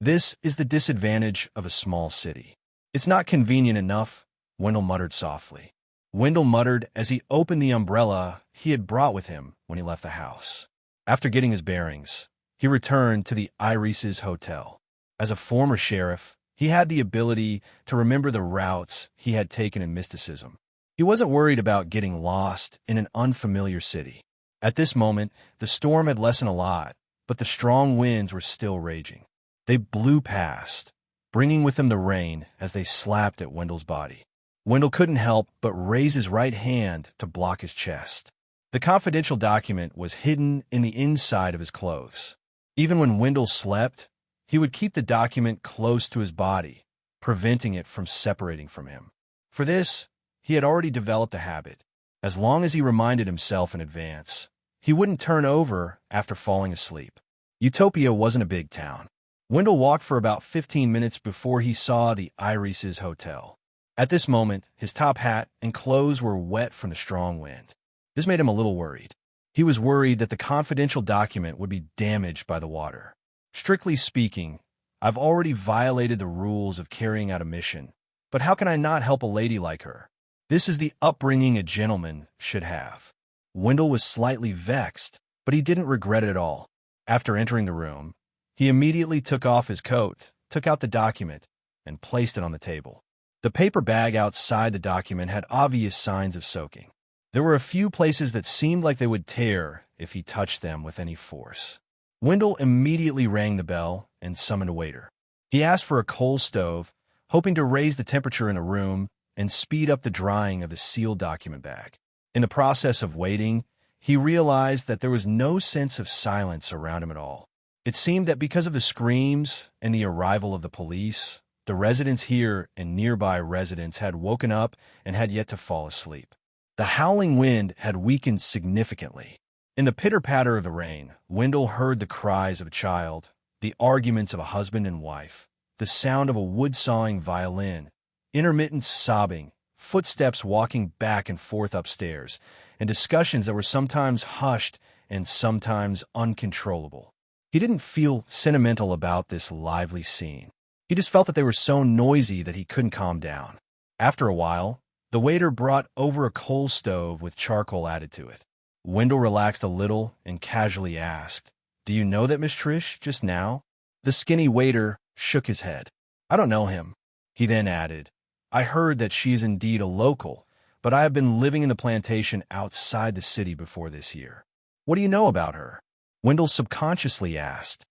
This is the disadvantage of a small city. "It's not convenient enough," Wendell muttered softly. Wendell muttered as he opened the umbrella he had brought with him when he left the house. After getting his bearings, he returned to the Irises Hotel. As a former sheriff, he had the ability to remember the routes he had taken in mysticism. He wasn't worried about getting lost in an unfamiliar city. At this moment, the storm had lessened a lot, but the strong winds were still raging. They blew past, bringing with them the rain as they slapped at Wendell's body. Wendell couldn't help but raise his right hand to block his chest. The confidential document was hidden in the inside of his clothes. Even when Wendell slept, he would keep the document close to his body, preventing it from separating from him. For this, he had already developed a habit. As long as he reminded himself in advance, he wouldn't turn over after falling asleep. Utopia wasn't a big town. Wendell walked for about 15 minutes before he saw the Irises Hotel. At this moment, his top hat and clothes were wet from the strong wind. This made him a little worried. He was worried that the confidential document would be damaged by the water. Strictly speaking, I've already violated the rules of carrying out a mission, but how can I not help a lady like her? This is the upbringing a gentleman should have. Wendell was slightly vexed, but he didn't regret it at all. After entering the room, he immediately took off his coat, took out the document, and placed it on the table. The paper bag outside the document had obvious signs of soaking. There were a few places that seemed like they would tear if he touched them with any force. Wendell immediately rang the bell and summoned a waiter. He asked for a coal stove, hoping to raise the temperature in the room and speed up the drying of the sealed document bag. In the process of waiting, he realized that there was no sense of silence around him at all. It seemed that because of the screams and the arrival of the police, the residents here and nearby residents had woken up and had yet to fall asleep. The howling wind had weakened significantly. In the pitter-patter of the rain, Wendell heard the cries of a child, the arguments of a husband and wife, the sound of a wood-sawing violin, intermittent sobbing, footsteps walking back and forth upstairs, and discussions that were sometimes hushed and sometimes uncontrollable. He didn't feel sentimental about this lively scene. He just felt that they were so noisy that he couldn't calm down. After a while, the waiter brought over a coal stove with charcoal added to it. Wendell relaxed a little and casually asked, "Do you know that Miss Trish just now?" The skinny waiter shook his head. "I don't know him." He then added, "I heard that she is indeed a local, but I have been living in the plantation outside the city before this year." "What do you know about her?" Wendell subconsciously asked.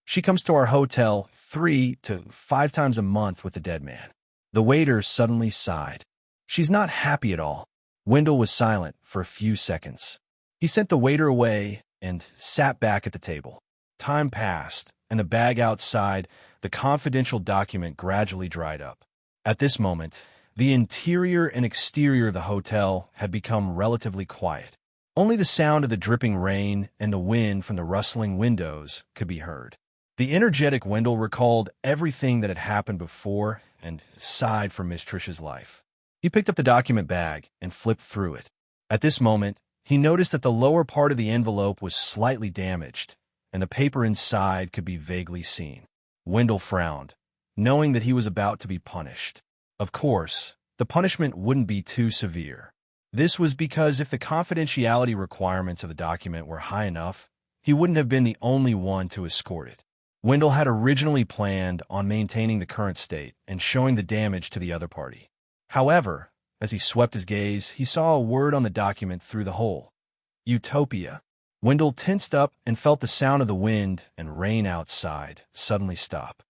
"She comes to our hotel 3 to 5 times a month with the dead man." The waiter suddenly sighed. "She's not happy at all." Wendell was silent for a few seconds. He sent the waiter away and sat back at the table. Time passed, and the bag outside, the confidential document gradually dried up. At this moment, the interior and exterior of the hotel had become relatively quiet. Only the sound of the dripping rain and the wind from the rustling windows could be heard. The energetic Wendell recalled everything that had happened before and sighed for Miss Trish's life. He picked up the document bag and flipped through it. At this moment, he noticed that the lower part of the envelope was slightly damaged, and the paper inside could be vaguely seen. Wendell frowned, knowing that he was about to be punished. Of course, the punishment wouldn't be too severe. This was because if the confidentiality requirements of the document were high enough, he wouldn't have been the only one to escort it. Wendell had originally planned on maintaining the current state and showing the damage to the other party. However, as he swept his gaze, he saw a word on the document through the hole. Utopia. Wendell tensed up and felt the sound of the wind and rain outside suddenly stop.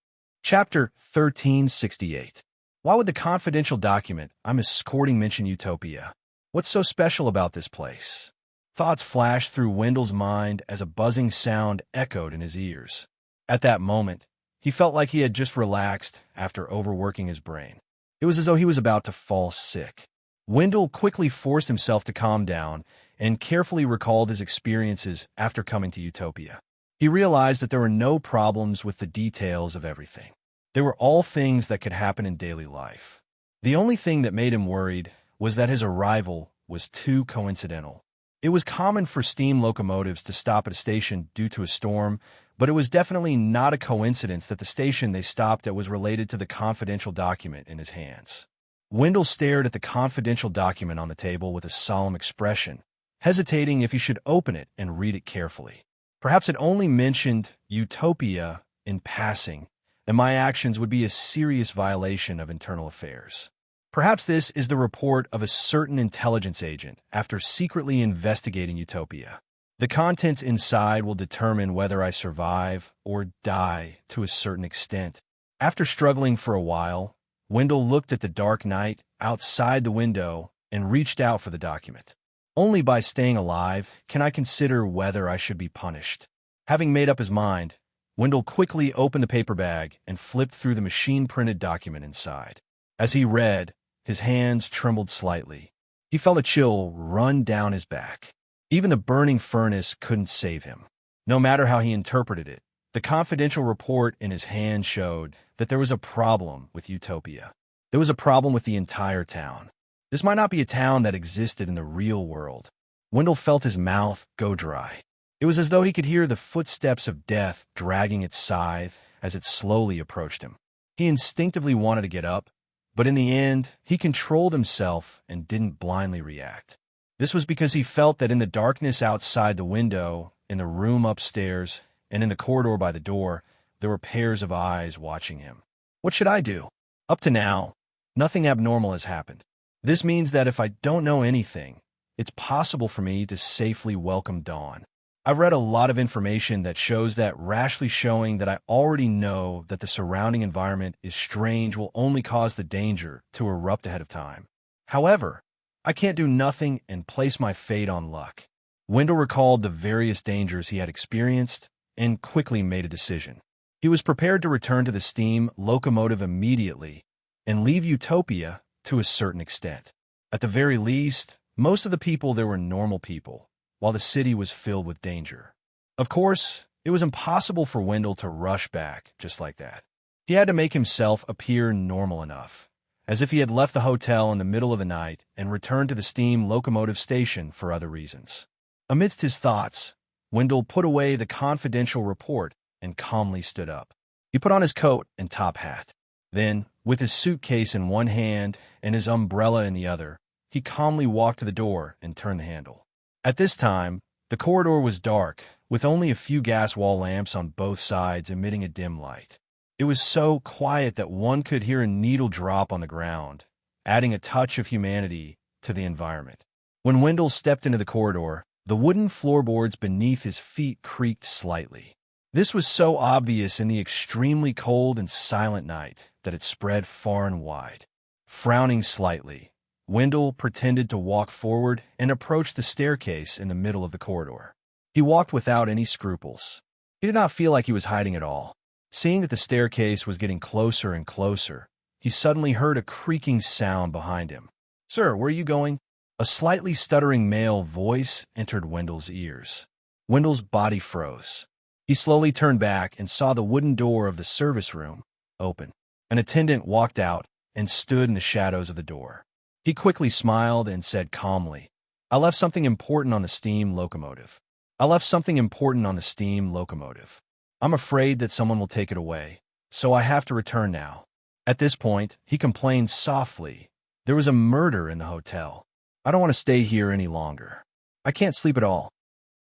Chapter 1368. Why would the confidential document I'm escorting mention Utopia? What's so special about this place? Thoughts flashed through Wendell's mind as a buzzing sound echoed in his ears. At that moment, he felt like he had just relaxed after overworking his brain. It was as though he was about to fall sick. Wendell quickly forced himself to calm down and carefully recalled his experiences after coming to Utopia. He realized that there were no problems with the details of everything. They were all things that could happen in daily life. The only thing that made him worried was that his arrival was too coincidental. It was common for steam locomotives to stop at a station due to a storm, but it was definitely not a coincidence that the station they stopped at was related to the confidential document in his hands. Wendell stared at the confidential document on the table with a solemn expression, hesitating if he should open it and read it carefully. Perhaps it only mentioned Utopia in passing, and my actions would be a serious violation of internal affairs. Perhaps this is the report of a certain intelligence agent after secretly investigating Utopia. The contents inside will determine whether I survive or die to a certain extent. After struggling for a while, Wendell looked at the dark night outside the window and reached out for the document. Only by staying alive can I consider whether I should be punished. Having made up his mind, Wendell quickly opened the paper bag and flipped through the machine-printed document inside. As he read, his hands trembled slightly. He felt a chill run down his back. Even the burning furnace couldn't save him. No matter how he interpreted it, the confidential report in his hand showed that there was a problem with Utopia. There was a problem with the entire town. This might not be a town that existed in the real world. Wendell felt his mouth go dry. It was as though he could hear the footsteps of death dragging its scythe as it slowly approached him. He instinctively wanted to get up, but in the end, he controlled himself and didn't blindly react. This was because he felt that in the darkness outside the window, in the room upstairs, and in the corridor by the door, there were pairs of eyes watching him. What should I do? Up to now, nothing abnormal has happened. This means that if I don't know anything, it's possible for me to safely welcome dawn. I've read a lot of information that shows that rashly showing that I already know that the surrounding environment is strange will only cause the danger to erupt ahead of time. However, I can't do nothing and place my fate on luck. Wendell recalled the various dangers he had experienced and quickly made a decision. He was prepared to return to the steam locomotive immediately and leave Utopia to a certain extent. At the very least, most of the people there were normal people, while the city was filled with danger. Of course, it was impossible for Wendell to rush back just like that. He had to make himself appear normal enough, as if he had left the hotel in the middle of the night and returned to the steam locomotive station for other reasons. Amidst his thoughts, Wendell put away the confidential report and calmly stood up. He put on his coat and top hat. Then, with his suitcase in one hand and his umbrella in the other, he calmly walked to the door and turned the handle. At this time, the corridor was dark, with only a few gas wall lamps on both sides emitting a dim light. It was so quiet that one could hear a needle drop on the ground, adding a touch of humanity to the environment. When Wendell stepped into the corridor, the wooden floorboards beneath his feet creaked slightly. This was so obvious in the extremely cold and silent night that it spread far and wide. Frowning slightly, Wendell pretended to walk forward and approach the staircase in the middle of the corridor. He walked without any scruples. He did not feel like he was hiding at all. Seeing that the staircase was getting closer and closer, he suddenly heard a creaking sound behind him. "Sir, where are you going?" A slightly stuttering male voice entered Wendell's ears. Wendell's body froze. He slowly turned back and saw the wooden door of the service room open. An attendant walked out and stood in the shadows of the door. He quickly smiled and said calmly, "I left something important on the steam locomotive." I left something important on the steam locomotive. I'm afraid that someone will take it away, so I have to return now." At this point, he complained softly. "There was a murder in the hotel. I don't want to stay here any longer. I can't sleep at all.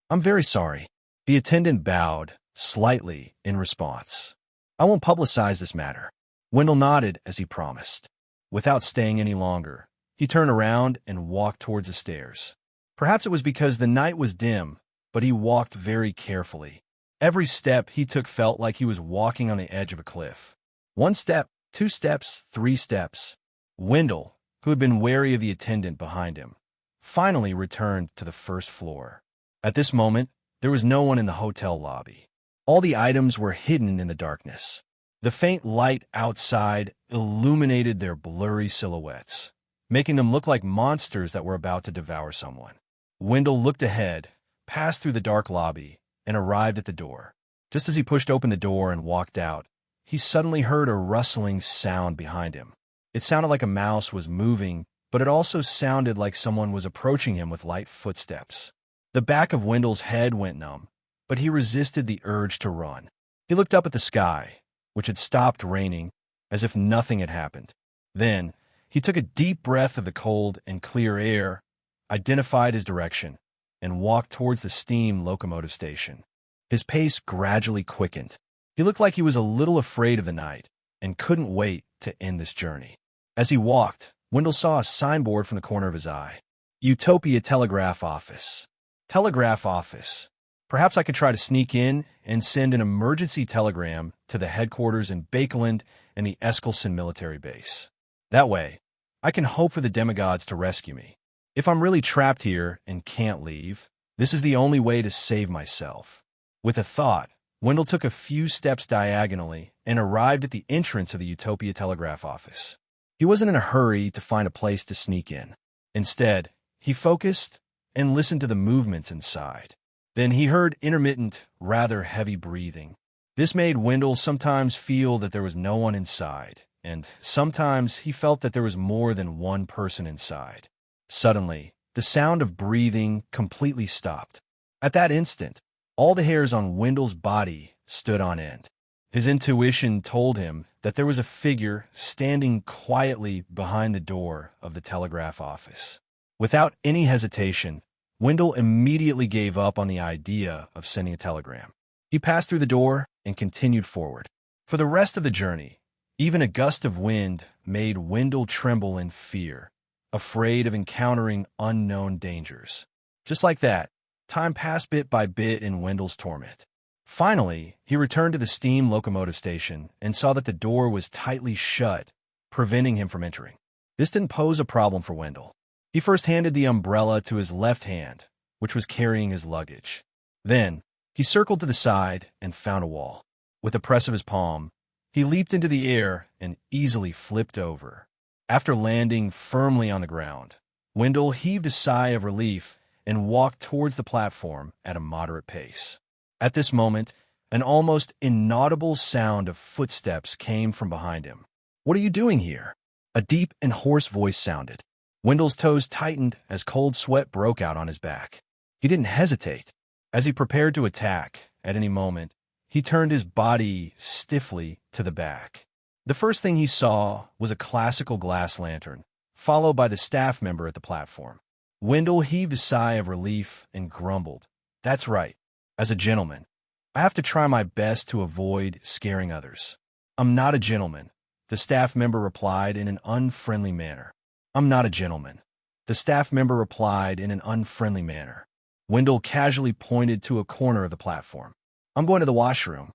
I'm very sorry." The attendant bowed slightly in response. "I won't publicize this matter." Wendell nodded as he promised. Without staying any longer, he turned around and walked towards the stairs. Perhaps it was because the night was dim, but he walked very carefully. Every step he took felt like he was walking on the edge of a cliff. 1 step, 2 steps, 3 steps. Wendell, who had been wary of the attendant behind him, finally returned to the first floor. At this moment, there was no one in the hotel lobby. All the items were hidden in the darkness. The faint light outside illuminated their blurry silhouettes, making them look like monsters that were about to devour someone. Wendell looked ahead, passed through the dark lobby, and arrived at the door. Just as he pushed open the door and walked out, he suddenly heard a rustling sound behind him. It sounded like a mouse was moving, but it also sounded like someone was approaching him with light footsteps. The back of Wendell's head went numb, but he resisted the urge to run. He looked up at the sky, which had stopped raining, as if nothing had happened. Then, he took a deep breath of the cold and clear air, identified his direction, and walked towards the steam locomotive station. His pace gradually quickened. He looked like he was a little afraid of the night and couldn't wait to end this journey. As he walked, Wendell saw a signboard from the corner of his eye. Utopia Telegraph Office. Telegraph Office. Perhaps I could try to sneak in and send an emergency telegram to the headquarters in Bakeland and the Eskelson military base. That way, I can hope for the demigods to rescue me. If I'm really trapped here and can't leave, this is the only way to save myself. With a thought, Wendell took a few steps diagonally and arrived at the entrance of the Utopia Telegraph Office. He wasn't in a hurry to find a place to sneak in. Instead, he focused and listened to the movements inside. Then he heard intermittent, rather heavy breathing. This made Wendell sometimes feel that there was no one inside, and sometimes he felt that there was more than one person inside. Suddenly, the sound of breathing completely stopped. At that instant, all the hairs on Wendell's body stood on end. His intuition told him that there was a figure standing quietly behind the door of the telegraph office. Without any hesitation, Wendell immediately gave up on the idea of sending a telegram. He passed through the door and continued forward. For the rest of the journey, even a gust of wind made Wendell tremble in fear, afraid of encountering unknown dangers. Just like that, time passed bit by bit in Wendell's torment. Finally, he returned to the steam locomotive station and saw that the door was tightly shut, preventing him from entering. This didn't pose a problem for Wendell. He first handed the umbrella to his left hand, which was carrying his luggage. Then, he circled to the side and found a wall. With a press of his palm, he leaped into the air and easily flipped over. After landing firmly on the ground, Wendell heaved a sigh of relief and walked towards the platform at a moderate pace. At this moment, an almost inaudible sound of footsteps came from behind him. "What are you doing here?" A deep and hoarse voice sounded. Wendell's toes tightened as cold sweat broke out on his back. He didn't hesitate. As he prepared to attack at any moment, he turned his body stiffly to the back. The first thing he saw was a classical glass lantern, followed by the staff member at the platform. Wendell heaved a sigh of relief and grumbled, "That's right. As a gentleman, I have to try my best to avoid scaring others." "I'm not a gentleman," the staff member replied in an unfriendly manner. "I'm not a gentleman," the staff member replied in an unfriendly manner. Wendell casually pointed to a corner of the platform. "I'm going to the washroom."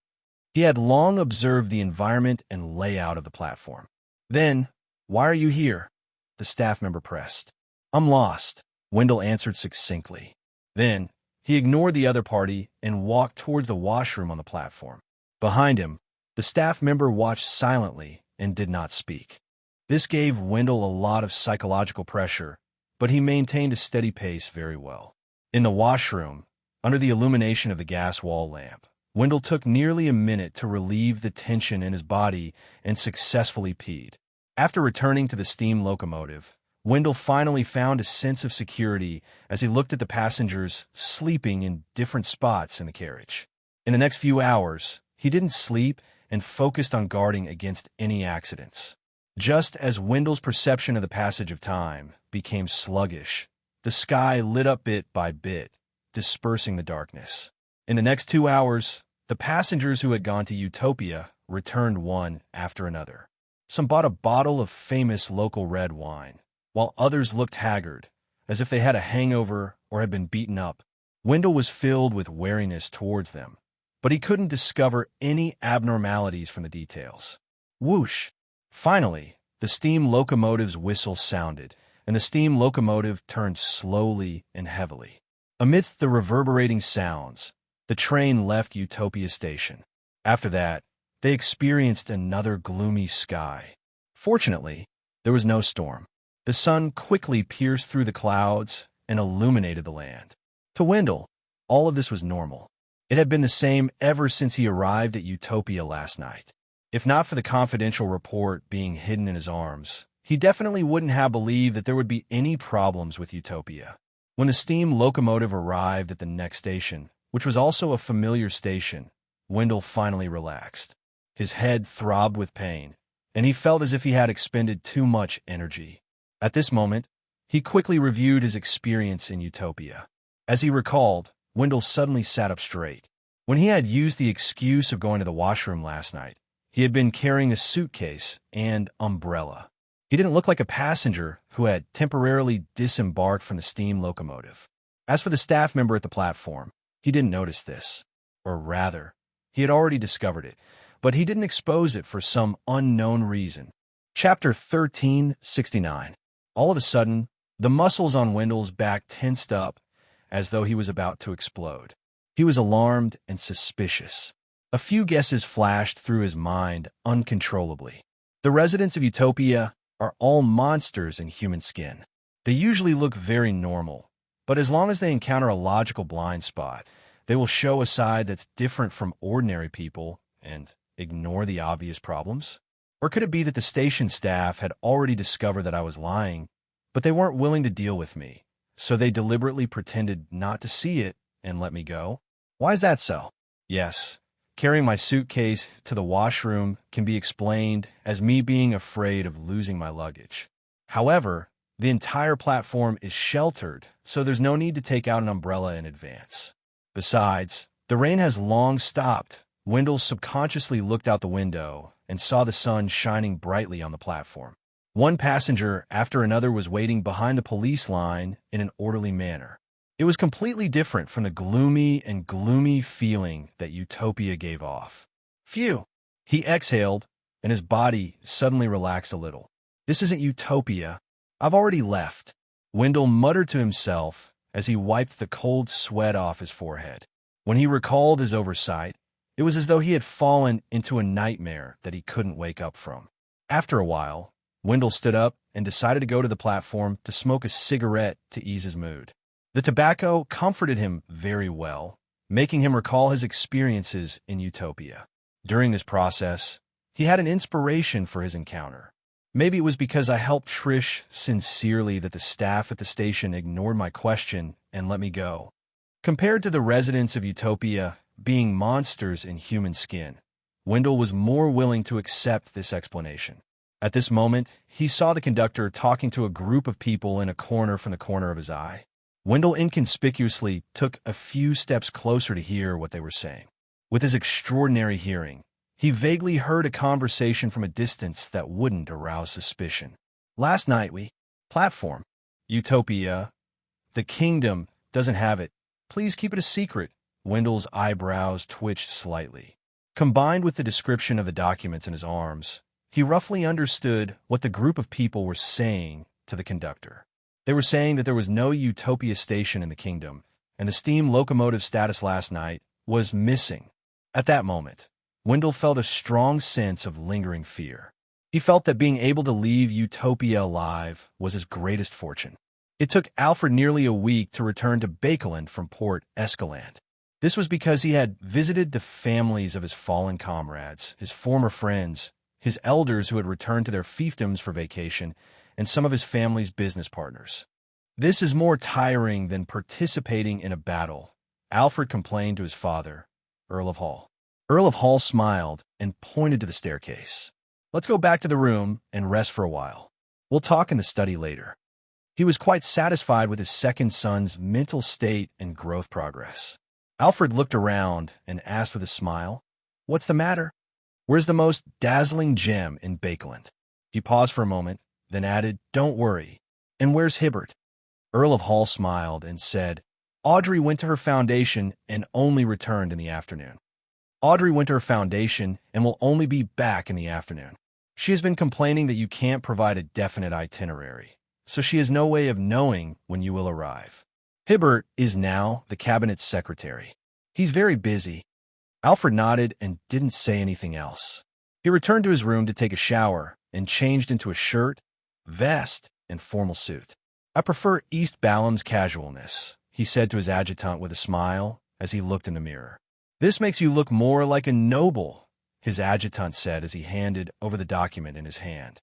He had long observed the environment and layout of the platform. Then, "Why are you here?" the staff member pressed. "I'm lost," Wendell answered succinctly. Then, he ignored the other party and walked towards the washroom on the platform. Behind him, the staff member watched silently and did not speak. This gave Wendell a lot of psychological pressure, but he maintained a steady pace very well. In the washroom, under the illumination of the gas wall lamp, Wendell took nearly a minute to relieve the tension in his body and successfully peed. After returning to the steam locomotive, Wendell finally found a sense of security as he looked at the passengers sleeping in different spots in the carriage. In the next few hours, he didn't sleep and focused on guarding against any accidents. Just as Wendell's perception of the passage of time became sluggish, the sky lit up bit by bit, dispersing the darkness. In the next 2 hours, the passengers who had gone to Utopia returned one after another. Some bought a bottle of famous local red wine, while others looked haggard, as if they had a hangover or had been beaten up. Wendell was filled with wariness towards them, but he couldn't discover any abnormalities from the details. Whoosh! Finally, the steam locomotive's whistle sounded, and the steam locomotive turned slowly and heavily. Amidst the reverberating sounds, the train left Utopia Station. After that, they experienced another gloomy sky. Fortunately, there was no storm. The sun quickly pierced through the clouds and illuminated the land. To Wendell, all of this was normal. It had been the same ever since he arrived at Utopia last night. If not for the confidential report being hidden in his arms, he definitely wouldn't have believed that there would be any problems with Utopia. When the steam locomotive arrived at the next station, which was also a familiar station, Wendell finally relaxed. His head throbbed with pain, and he felt as if he had expended too much energy. At this moment, he quickly reviewed his experience in Utopia. As he recalled, Wendell suddenly sat up straight. When he had used the excuse of going to the washroom last night, he had been carrying a suitcase and umbrella. He didn't look like a passenger who had temporarily disembarked from the steam locomotive. As for the staff member at the platform, he didn't notice this. Or rather, he had already discovered it, but he didn't expose it for some unknown reason. Chapter 1369. All of a sudden, the muscles on Wendell's back tensed up as though he was about to explode. He was alarmed and suspicious. A few guesses flashed through his mind uncontrollably. The residents of Utopia are all monsters in human skin. They usually look very normal, but as long as they encounter a logical blind spot, they will show a side that's different from ordinary people and ignore the obvious problems. Or could it be that the station staff had already discovered that I was lying, but they weren't willing to deal with me, so they deliberately pretended not to see it and let me go? Why is that so? Yes, carrying my suitcase to the washroom can be explained as me being afraid of losing my luggage. However, the entire platform is sheltered, so there's no need to take out an umbrella in advance. Besides, the rain has long stopped. Wendell subconsciously looked out the window and saw the sun shining brightly on the platform. One passenger after another was waiting behind the police line in an orderly manner. It was completely different from the gloomy feeling that Utopia gave off. Phew! He exhaled, and his body suddenly relaxed a little. This isn't Utopia. I've already left. Wendell muttered to himself as he wiped the cold sweat off his forehead. When he recalled his oversight, it was as though he had fallen into a nightmare that he couldn't wake up from. After a while, Wendell stood up and decided to go to the platform to smoke a cigarette to ease his mood. The tobacco comforted him very well, making him recall his experiences in Utopia. During this process, he had an inspiration for his encounter. Maybe it was because I helped Trish sincerely that the staff at the station ignored my question and let me go. Compared to the residents of Utopia being monsters in human skin, Wendell was more willing to accept this explanation. At this moment, he saw the conductor talking to a group of people in a corner from the corner of his eye. Wendell inconspicuously took a few steps closer to hear what they were saying. With his extraordinary hearing, he vaguely heard a conversation from a distance that wouldn't arouse suspicion. Last night platform, Utopia, the kingdom doesn't have it. Please keep it a secret. Wendell's eyebrows twitched slightly. Combined with the description of the documents in his arms, he roughly understood what the group of people were saying to the conductor. They were saying that there was no Utopia station in the kingdom, and the steam locomotive status last night was missing. At that moment, Wendell felt a strong sense of lingering fear. He felt that being able to leave Utopia alive was his greatest fortune. It took Alfred nearly a week to return to Bakeland from Port Escalante. This was because he had visited the families of his fallen comrades, his former friends, his elders who had returned to their fiefdoms for vacation, and some of his family's business partners. This is more tiring than participating in a battle, Alfred complained to his father, Earl of Hall. Earl of Hall smiled and pointed to the staircase. Let's go back to the room and rest for a while. We'll talk in the study later. He was quite satisfied with his second son's mental state and growth progress. Alfred looked around and asked with a smile, "What's the matter? Where's the most dazzling gem in Bakeland?" He paused for a moment, then added, "Don't worry. And where's Hibbert?" Earl of Hall smiled and said, "Audrey went to her foundation and only returned in the afternoon." Audrey went to her foundation and will only be back in the afternoon. She has been complaining that you can't provide a definite itinerary, so she has no way of knowing when you will arrive. Hibbert is now the cabinet's secretary. He's very busy. Alfred nodded and didn't say anything else. He returned to his room to take a shower and changed into a shirt, vest, and formal suit. "I prefer East Balam's casualness," he said to his adjutant with a smile as he looked in the mirror. "This makes you look more like a noble," his adjutant said as he handed over the document in his hand.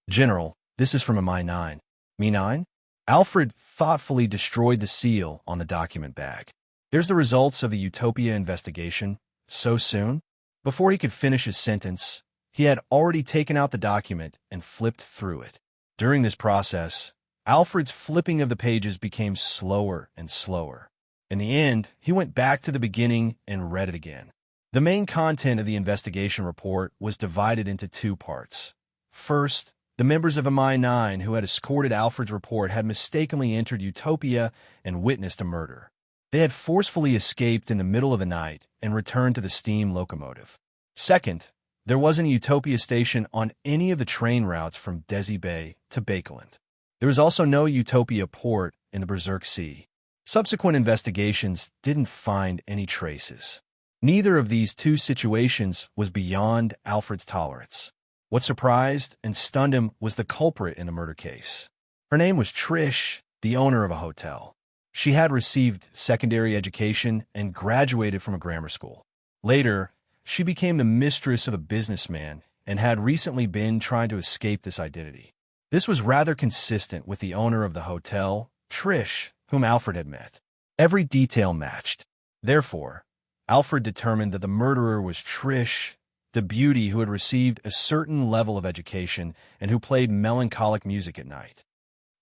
"General, this is from a Mi-9. Mi-9? Alfred thoughtfully destroyed the seal on the document bag. "There's the results of the Utopia investigation. So soon?" Before he could finish his sentence, he had already taken out the document and flipped through it. During this process, Alfred's flipping of the pages became slower and slower. In the end, he went back to the beginning and read it again. The main content of the investigation report was divided into two parts. First, the members of a Mi-9 who had escorted Alfred's report had mistakenly entered Utopia and witnessed a murder. They had forcefully escaped in the middle of the night and returned to the steam locomotive. Second, there wasn't a Utopia station on any of the train routes from Desi Bay to Bakeland. There was also no Utopia port in the Berserk Sea. Subsequent investigations didn't find any traces. Neither of these two situations was beyond Alfred's tolerance. What surprised and stunned him was the culprit in the murder case. Her name was Trish, the owner of a hotel. She had received secondary education and graduated from a grammar school. Later, she became the mistress of a businessman and had recently been trying to escape this identity. This was rather consistent with the owner of the hotel, Trish, whom Alfred had met. Every detail matched. Therefore, Alfred determined that the murderer was Trish, the beauty who had received a certain level of education and who played melancholic music at night.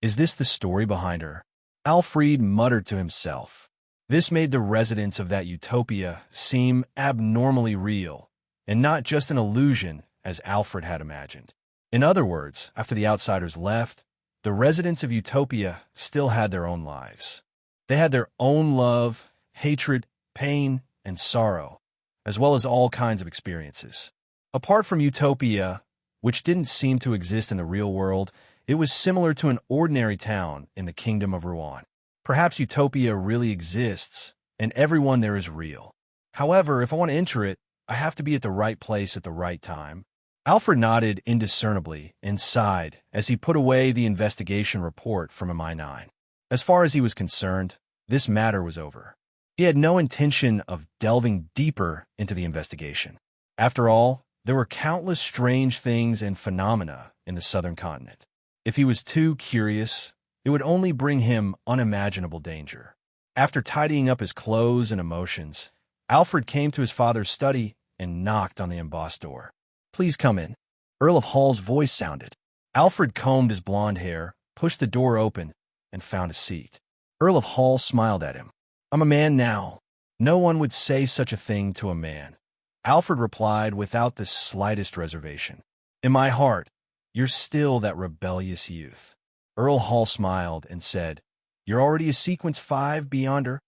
Is this the story behind her? Alfred muttered to himself. This made the residents of that utopia seem abnormally real, and not just an illusion as Alfred had imagined. In other words, after the outsiders left, the residents of Utopia still had their own lives. They had their own love, hatred, pain, and sorrow, as well as all kinds of experiences. Apart from Utopia, which didn't seem to exist in the real world, it was similar to an ordinary town in the kingdom of Rouen. Perhaps Utopia really exists, and everyone there is real. However, if I want to enter it, I have to be at the right place at the right time. Alfred nodded indiscernibly and sighed as he put away the investigation report from a Mi-9. As far as he was concerned, this matter was over. He had no intention of delving deeper into the investigation. After all, there were countless strange things and phenomena in the southern continent. If he was too curious, it would only bring him unimaginable danger. After tidying up his clothes and emotions, Alfred came to his father's study and knocked on the embossed door. "Please come in." Earl of Hall's voice sounded. Alfred combed his blonde hair, pushed the door open, and found a seat. Earl of Hall smiled at him. "I'm a man now. No one would say such a thing to a man." Alfred replied without the slightest reservation. "In my heart, you're still that rebellious youth." Earl Hall smiled and said, "You're already a sequence 5 beyonder?"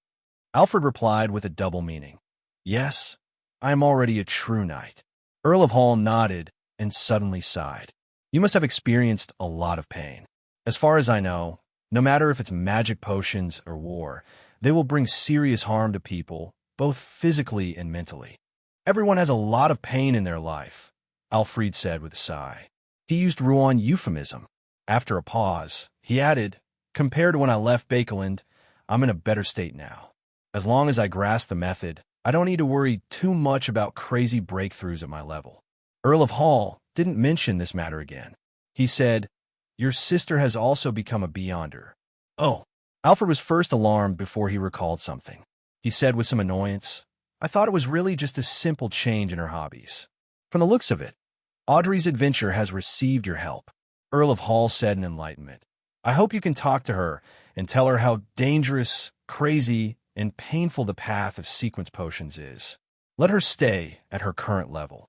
Alfred replied with a double meaning. "Yes, I am already a true knight." Earl of Hall nodded and suddenly sighed. "You must have experienced a lot of pain. As far as I know, no matter if it's magic potions or war, they will bring serious harm to people, both physically and mentally." "Everyone has a lot of pain in their life," Alfred said with a sigh. He used Rouen euphemism. After a pause, he added, "Compared to when I left Bakeland, I'm in a better state now. As long as I grasp the method, I don't need to worry too much about crazy breakthroughs at my level." Earl of Hall didn't mention this matter again. He said, "Your sister has also become a Beyonder." Oh, Alfred was first alarmed before he recalled something. He said with some annoyance, "I thought it was really just a simple change in her hobbies." From the looks of it, Audrey's adventure has received your help. Earl of Hall said in enlightenment. "I hope you can talk to her and tell her how dangerous, crazy, and painful the path of sequence potions is. Let her stay at her current level."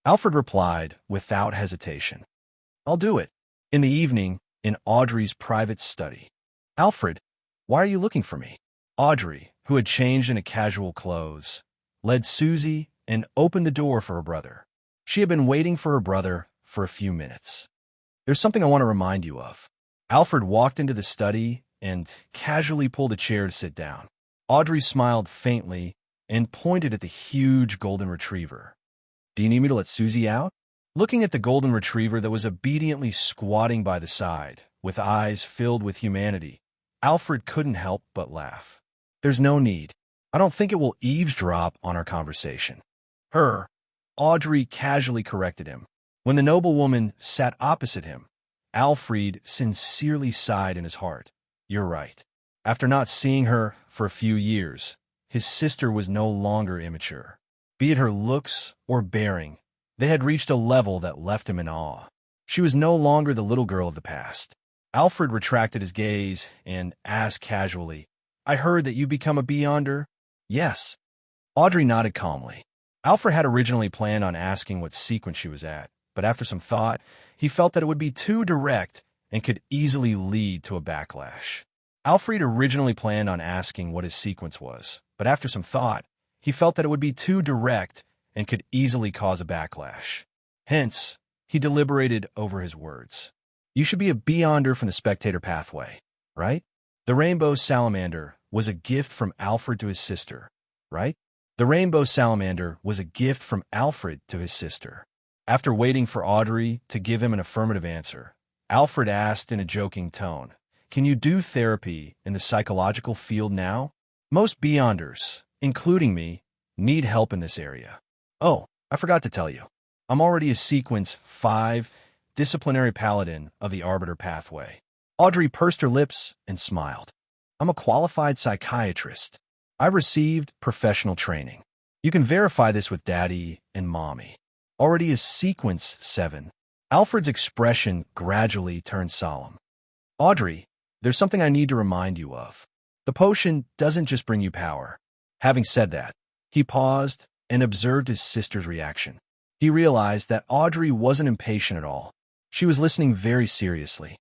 Alfred replied without hesitation, "I'll do it." In the evening, in Audrey's private study. "Alfred, why are you looking for me?" Audrey, who had changed into casual clothes, led Susie and opened the door for her brother. She had been waiting for her brother for a few minutes. "There's something I want to remind you of." Alfred walked into the study and casually pulled a chair to sit down. Audrey smiled faintly and pointed at the huge golden retriever. "Do you need me to let Susie out?" Looking at the golden retriever that was obediently squatting by the side, with eyes filled with humanity, Alfred couldn't help but laugh. "There's no need. I don't think it will eavesdrop on our conversation." "Her," Audrey casually corrected him. When the noblewoman sat opposite him, Alfred sincerely sighed in his heart. "You're right. After not seeing her for a few years, his sister was no longer immature. Be it her looks or bearing, they had reached a level that left him in awe. She was no longer the little girl of the past." Alfred retracted his gaze and asked casually, "I heard that you become a Beyonder?" "Yes." Audrey nodded calmly. Alfred had originally planned on asking what sequence she was at, but after some thought, he felt that it would be too direct and could easily lead to a backlash. Alfred originally planned on asking what his sequence was, but after some thought, he felt that it would be too direct and could easily cause a backlash. Hence, he deliberated over his words. "You should be a Beyonder from the spectator pathway, right? The rainbow salamander was a gift from Alfred to his sister, right?" The rainbow salamander was a gift from Alfred to his sister. After waiting for Audrey to give him an affirmative answer, Alfred asked in a joking tone, "Can you do therapy in the psychological field now? Most Beyonders, including me, need help in this area." "Oh, I forgot to tell you. I'm already a Sequence 5 disciplinary paladin of the Arbiter pathway." Audrey pursed her lips and smiled. "I'm a qualified psychiatrist. I received professional training. You can verify this with Daddy and Mommy. Already a Sequence 7. Alfred's expression gradually turned solemn. "Audrey, there's something I need to remind you of. The potion doesn't just bring you power." Having said that, he paused and observed his sister's reaction. He realized that Audrey wasn't impatient at all. She was listening very seriously.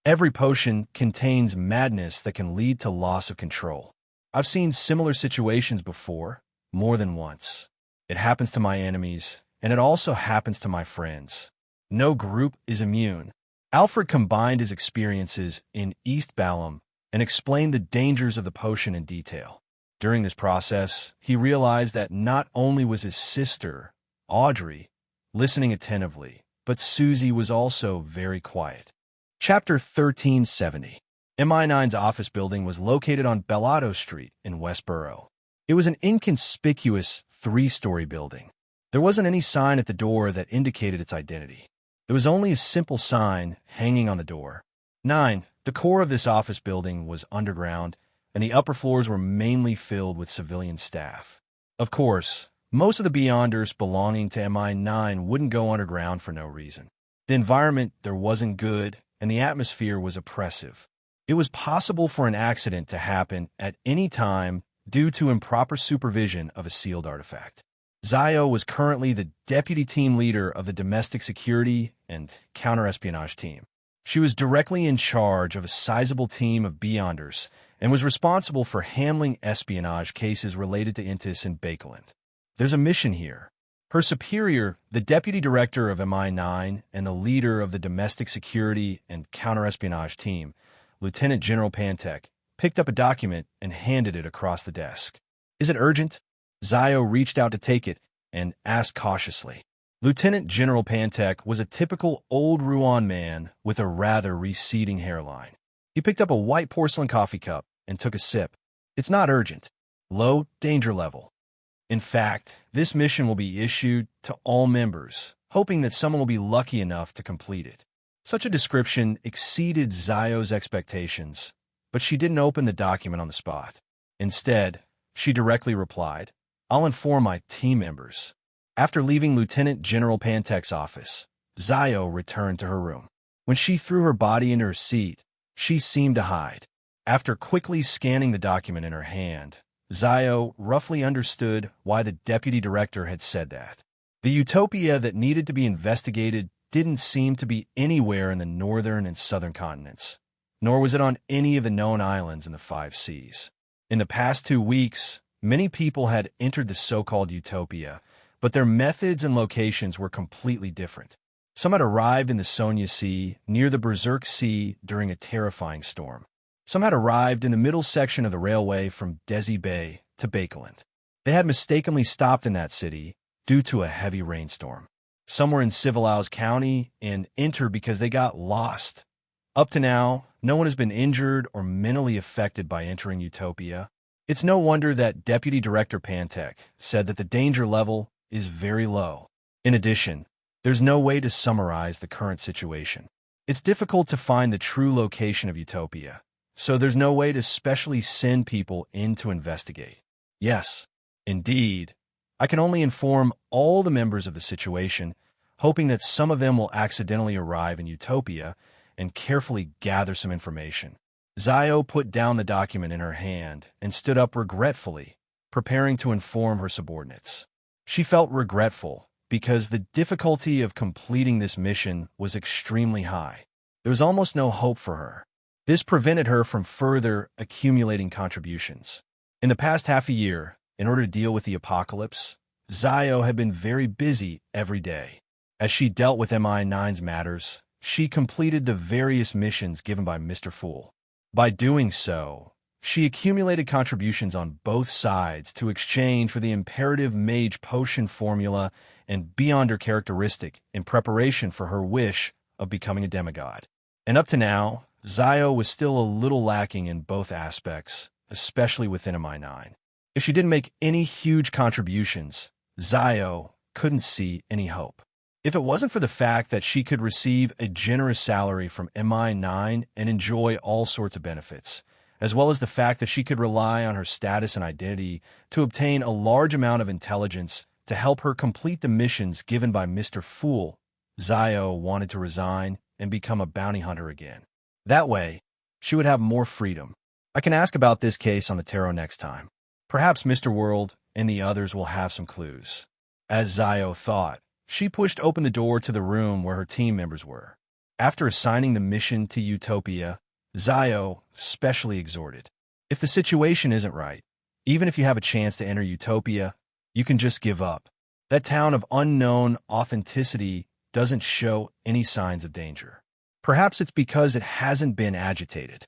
"Every potion contains madness that can lead to loss of control. I've seen similar situations before, more than once. It happens to my enemies, and it also happens to my friends. No group is immune." Alfred combined his experiences in East Balam and explained the dangers of the potion in detail. During this process, he realized that not only was his sister, Audrey, listening attentively, but Susie was also very quiet. Chapter 1370. MI9's office building was located on Bellotto Street in Westboro. It was an inconspicuous 3-story building. There wasn't any sign at the door that indicated its identity. There was only a simple sign hanging on the door. 9. The core of this office building was underground, and the upper floors were mainly filled with civilian staff. Of course, most of the Beyonders belonging to MI9 wouldn't go underground for no reason. The environment there wasn't good, and the atmosphere was oppressive. It was possible for an accident to happen at any time due to improper supervision of a sealed artifact. Zio was currently the deputy team leader of the domestic security and counter-espionage team. She was directly in charge of a sizable team of Beyonders and was responsible for handling espionage cases related to Intis and Bakeland. "There's a mission here." Her superior, the deputy director of MI9 and the leader of the domestic security and counter-espionage team, Lieutenant General Pantek, picked up a document and handed it across the desk. "Is it urgent?" Zio reached out to take it and asked cautiously. Lieutenant General Pantek was a typical old Ruan man with a rather receding hairline. He picked up a white porcelain coffee cup and took a sip. "It's not urgent. Low danger level. In fact, this mission will be issued to all members, hoping that someone will be lucky enough to complete it. Such a description exceeded Zio's expectations, but she didn't open the document on the spot. Instead, she directly replied, "I'll inform my team members." After leaving Lieutenant General Pantek's office, Zio returned to her room. When she threw her body into her seat, she seemed to hide. After quickly scanning the document in her hand, Zio roughly understood why the deputy director had said that. The utopia that needed to be investigated didn't seem to be anywhere in the northern and southern continents, nor was it on any of the known islands in the 5 seas. In the past 2 weeks, many people had entered the so-called utopia, but their methods and locations were completely different. Some had arrived in the Sonia Sea near the Berserk Sea during a terrifying storm. Some had arrived in the middle section of the railway from Desi Bay to Bakeland. They had mistakenly stopped in that city due to a heavy rainstorm. Some were in Civilaux County and entered because they got lost. Up to now, no one has been injured or mentally affected by entering Utopia. It's no wonder that Deputy Director Pantek said that the danger level is very low. In addition, there's no way to summarize the current situation. It's difficult to find the true location of Utopia, so there's no way to specially send people in to investigate. Yes, indeed, I can only inform all the members of the situation, hoping that some of them will accidentally arrive in Utopia and carefully gather some information. Zio put down the document in her hand and stood up regretfully, preparing to inform her subordinates. She felt regretful because the difficulty of completing this mission was extremely high. There was almost no hope for her. This prevented her from further accumulating contributions. In the past half a year, in order to deal with the apocalypse, Zio had been very busy every day. As she dealt with MI9's matters, she completed the various missions given by Mr. Fool. By doing so, she accumulated contributions on both sides to exchange for the imperative mage potion formula and Beyonder characteristic in preparation for her wish of becoming a demigod. And up to now, Zio was still a little lacking in both aspects, especially within MI9. If she didn't make any huge contributions, Zio couldn't see any hope. If it wasn't for the fact that she could receive a generous salary from MI9 and enjoy all sorts of benefits, as well as the fact that she could rely on her status and identity to obtain a large amount of intelligence to help her complete the missions given by Mr. Fool, Zio wanted to resign and become a bounty hunter again. That way, she would have more freedom. I can ask about this case on the tarot next time. Perhaps Mr. World and the others will have some clues. As Zio thought, she pushed open the door to the room where her team members were. After assigning the mission to Utopia, Zio specially exhorted, "If the situation isn't right, even if you have a chance to enter Utopia, you can just give up. That town of unknown authenticity doesn't show any signs of danger. Perhaps it's because it hasn't been agitated."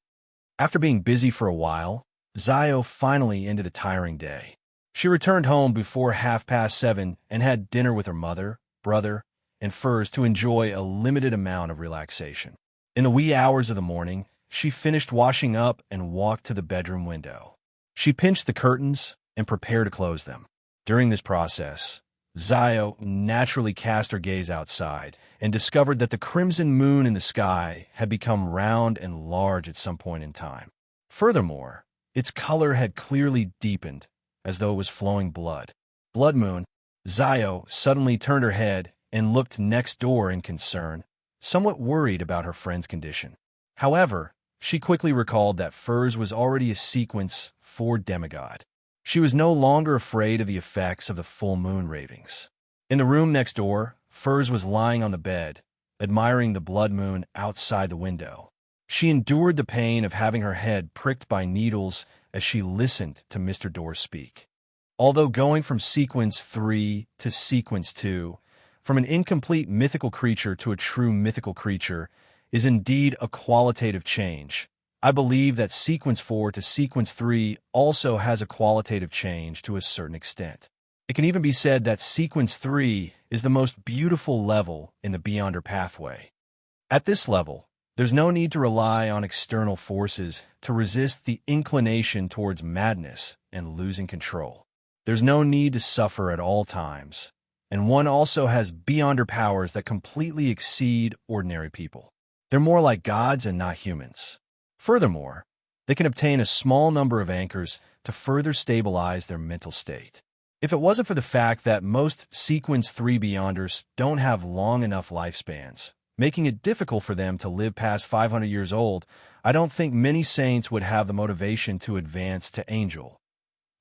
After being busy for a while, Zio finally ended a tiring day. She returned home before 7:30 and had dinner with her mother, brother, and Furs to enjoy a limited amount of relaxation. In the wee hours of the morning, she finished washing up and walked to the bedroom window. She pinched the curtains and prepared to close them. During this process, Zio naturally cast her gaze outside and discovered that the crimson moon in the sky had become round and large at some point in time. Furthermore, its color had clearly deepened, as though it was flowing blood. Blood moon. Zio suddenly turned her head and looked next door in concern, somewhat worried about her friend's condition. However, she quickly recalled that Furs was already a sequence 4 demigod. She was no longer afraid of the effects of the full moon ravings. In the room next door, Furs was lying on the bed, admiring the blood moon outside the window. She endured the pain of having her head pricked by needles as she listened to Mr. Dorr speak. Although going from sequence 3 to sequence 2, from an incomplete mythical creature to a true mythical creature, is indeed a qualitative change, I believe that sequence 4 to sequence 3 also has a qualitative change to a certain extent. It can even be said that sequence 3 is the most beautiful level in the Beyonder pathway. At this level, there's no need to rely on external forces to resist the inclination towards madness and losing control. There's no need to suffer at all times, and one also has beyonder powers that completely exceed ordinary people. They're more like gods and not humans. Furthermore, they can obtain a small number of anchors to further stabilize their mental state. If it wasn't for the fact that most Sequence 3 Beyonders don't have long enough lifespans, making it difficult for them to live past 500 years old, I don't think many saints would have the motivation to advance to angel.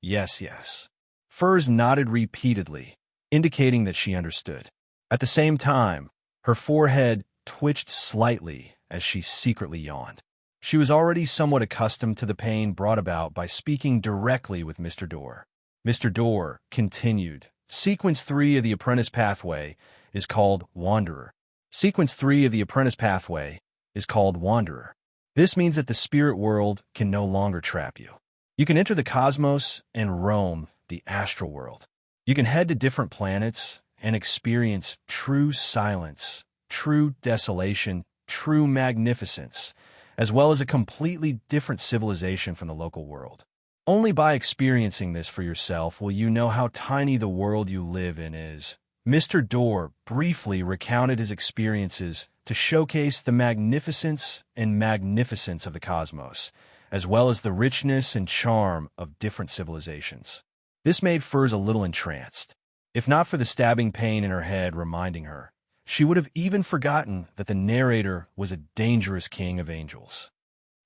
Yes, yes. Furs nodded repeatedly, indicating that she understood. At the same time, her forehead twitched slightly as she secretly yawned. She was already somewhat accustomed to the pain brought about by speaking directly with Mr. Dorr. Mr. Dorr continued, Sequence 3 of the Apprentice Pathway is called Wanderer. Sequence 3 of the Apprentice Pathway is called Wanderer. This means that the spirit world can no longer trap you. You can enter the cosmos and roam the astral world. You can head to different planets and experience true silence, true desolation, true magnificence, as well as a completely different civilization from the local world. Only by experiencing this for yourself will you know how tiny the world you live in is. Mr. Dorr briefly recounted his experiences to showcase the magnificence of the cosmos, as well as the richness and charm of different civilizations. This made Furs a little entranced. If not for the stabbing pain in her head reminding her, she would have even forgotten that the narrator was a dangerous king of angels.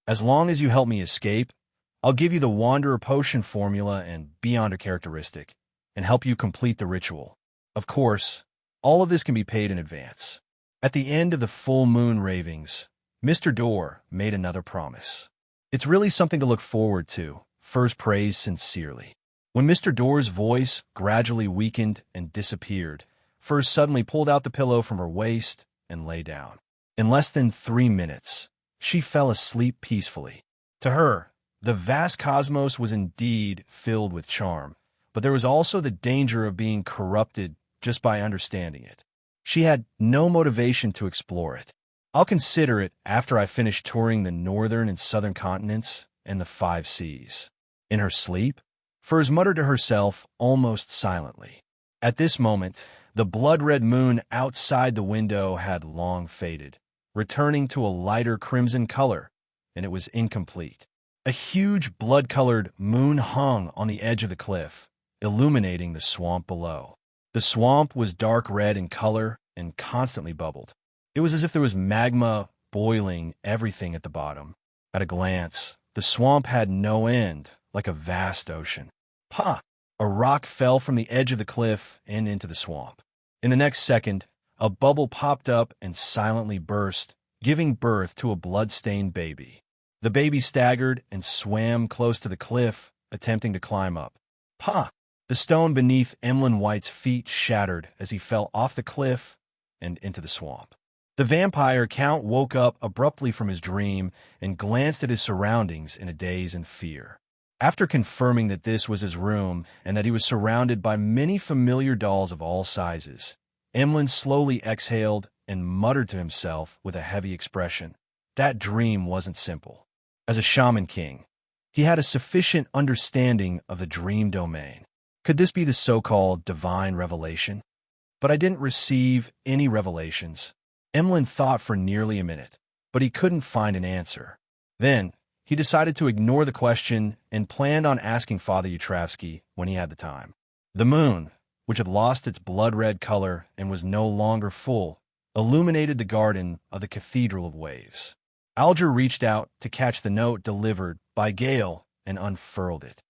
As long as you help me escape, I'll give you the Wanderer Potion formula and Beyonder characteristic, and help you complete the ritual. Of course, all of this can be paid in advance. At the end of the full moon ravings, Mr. Dorr made another promise. It's really something to look forward to, Furs praised sincerely. When Mr. Dorr's voice gradually weakened and disappeared, Furs suddenly pulled out the pillow from her waist and lay down. In less than 3 minutes, she fell asleep peacefully. To her, the vast cosmos was indeed filled with charm, but there was also the danger of being corrupted just by understanding it. She had no motivation to explore it. I'll consider it after I finish touring the northern and southern continents and the 5 seas. In her sleep, Furs muttered to herself almost silently. At this moment, the blood-red moon outside the window had long faded, returning to a lighter crimson color, and it was incomplete. A huge blood-colored moon hung on the edge of the cliff, illuminating the swamp below. The swamp was dark red in color and constantly bubbled. It was as if there was magma boiling everything at the bottom. At a glance, the swamp had no end, like a vast ocean. Ha! A rock fell from the edge of the cliff and into the swamp. In the next second, a bubble popped up and silently burst, giving birth to a blood-stained baby. The baby staggered and swam close to the cliff, attempting to climb up. Ha! The stone beneath Emlyn White's feet shattered as he fell off the cliff and into the swamp. The vampire count woke up abruptly from his dream and glanced at his surroundings in a daze and fear. After confirming that this was his room and that he was surrounded by many familiar dolls of all sizes, Emlyn slowly exhaled and muttered to himself with a heavy expression. That dream wasn't simple. As a shaman king, he had a sufficient understanding of the dream domain. Could this be the so-called divine revelation? But I didn't receive any revelations. Emlyn thought for nearly a minute, but he couldn't find an answer. Then, he decided to ignore the question and planned on asking Father Yutravsky when he had the time. The moon, which had lost its blood-red color and was no longer full, illuminated the garden of the Cathedral of Waves. Alger reached out to catch the note delivered by Gale and unfurled it.